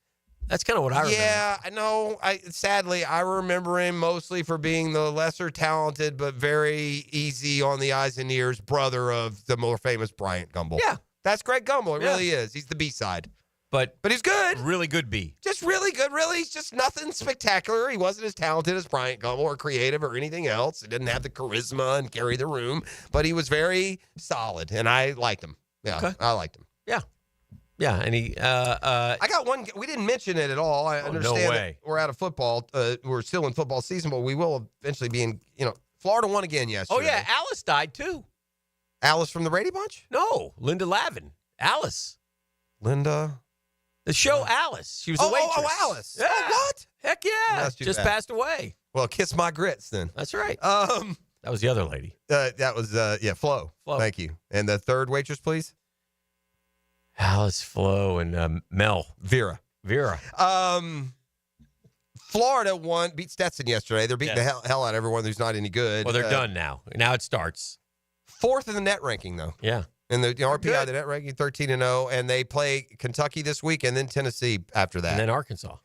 That's kind of what I remember. Yeah, I know. Sadly, I remember him mostly for being the lesser talented but very easy on the eyes and ears brother of the more famous Bryant Gumbel. Yeah. That's Greg Gumbel. It Yeah. really is. He's the B-side. But he's good. Really good B. Just really good. Really, he's just nothing spectacular. He wasn't as talented as Bryant Gumbel or creative or anything else. He didn't have the charisma and carry the room, but he was very solid, and I liked him. Yeah, Okay. I liked him. Yeah. Yeah, and he I got one. We didn't mention it at all. I understand way. that we're out of football. We're still in football season, but we will eventually be in. Florida won again yesterday. Oh yeah, Alice died too. Alice from the Brady Bunch. No, Linda Lavin. Alice. Linda. The show Alice. She was a waitress. Oh, Alice. Yeah. Oh, what? Heck yeah. That's too Just bad. passed away. Well, kiss my grits then. That's right. That was the other lady. That was Flo. Thank you. And the third waitress, please. Alice, Flo, and Mel. Vera. Florida beat Stetson yesterday. They're beating the hell out of everyone who's not any good. Well, they're done now. Now it starts. 4th in the net ranking, though. Yeah. And the RPI, the net ranking 13-0, and they play Kentucky this week and then Tennessee after that. And then Arkansas.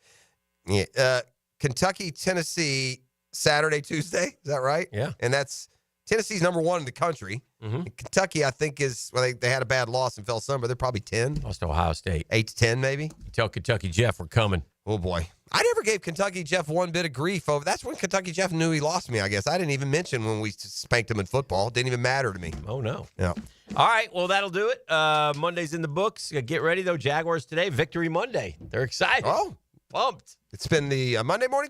Yeah. Kentucky, Tennessee, Saturday, Tuesday. Is that right? Yeah. And Tennessee's number 1 in the country. Mm-hmm. Kentucky, I think, they had a bad loss and fell some, but they're probably 10. Lost to Ohio State. 8-10, maybe. You tell Kentucky Jeff we're coming. Oh, boy. I never gave Kentucky Jeff one bit of grief over. That's when Kentucky Jeff knew he lost me, I guess. I didn't even mention when we spanked him in football. It didn't even matter to me. Oh, no. Yeah. All right, well, that'll do it. Monday's in the books. Get ready, though. Jaguars today, Victory Monday. They're excited. Oh. Pumped. It's been the Monday morning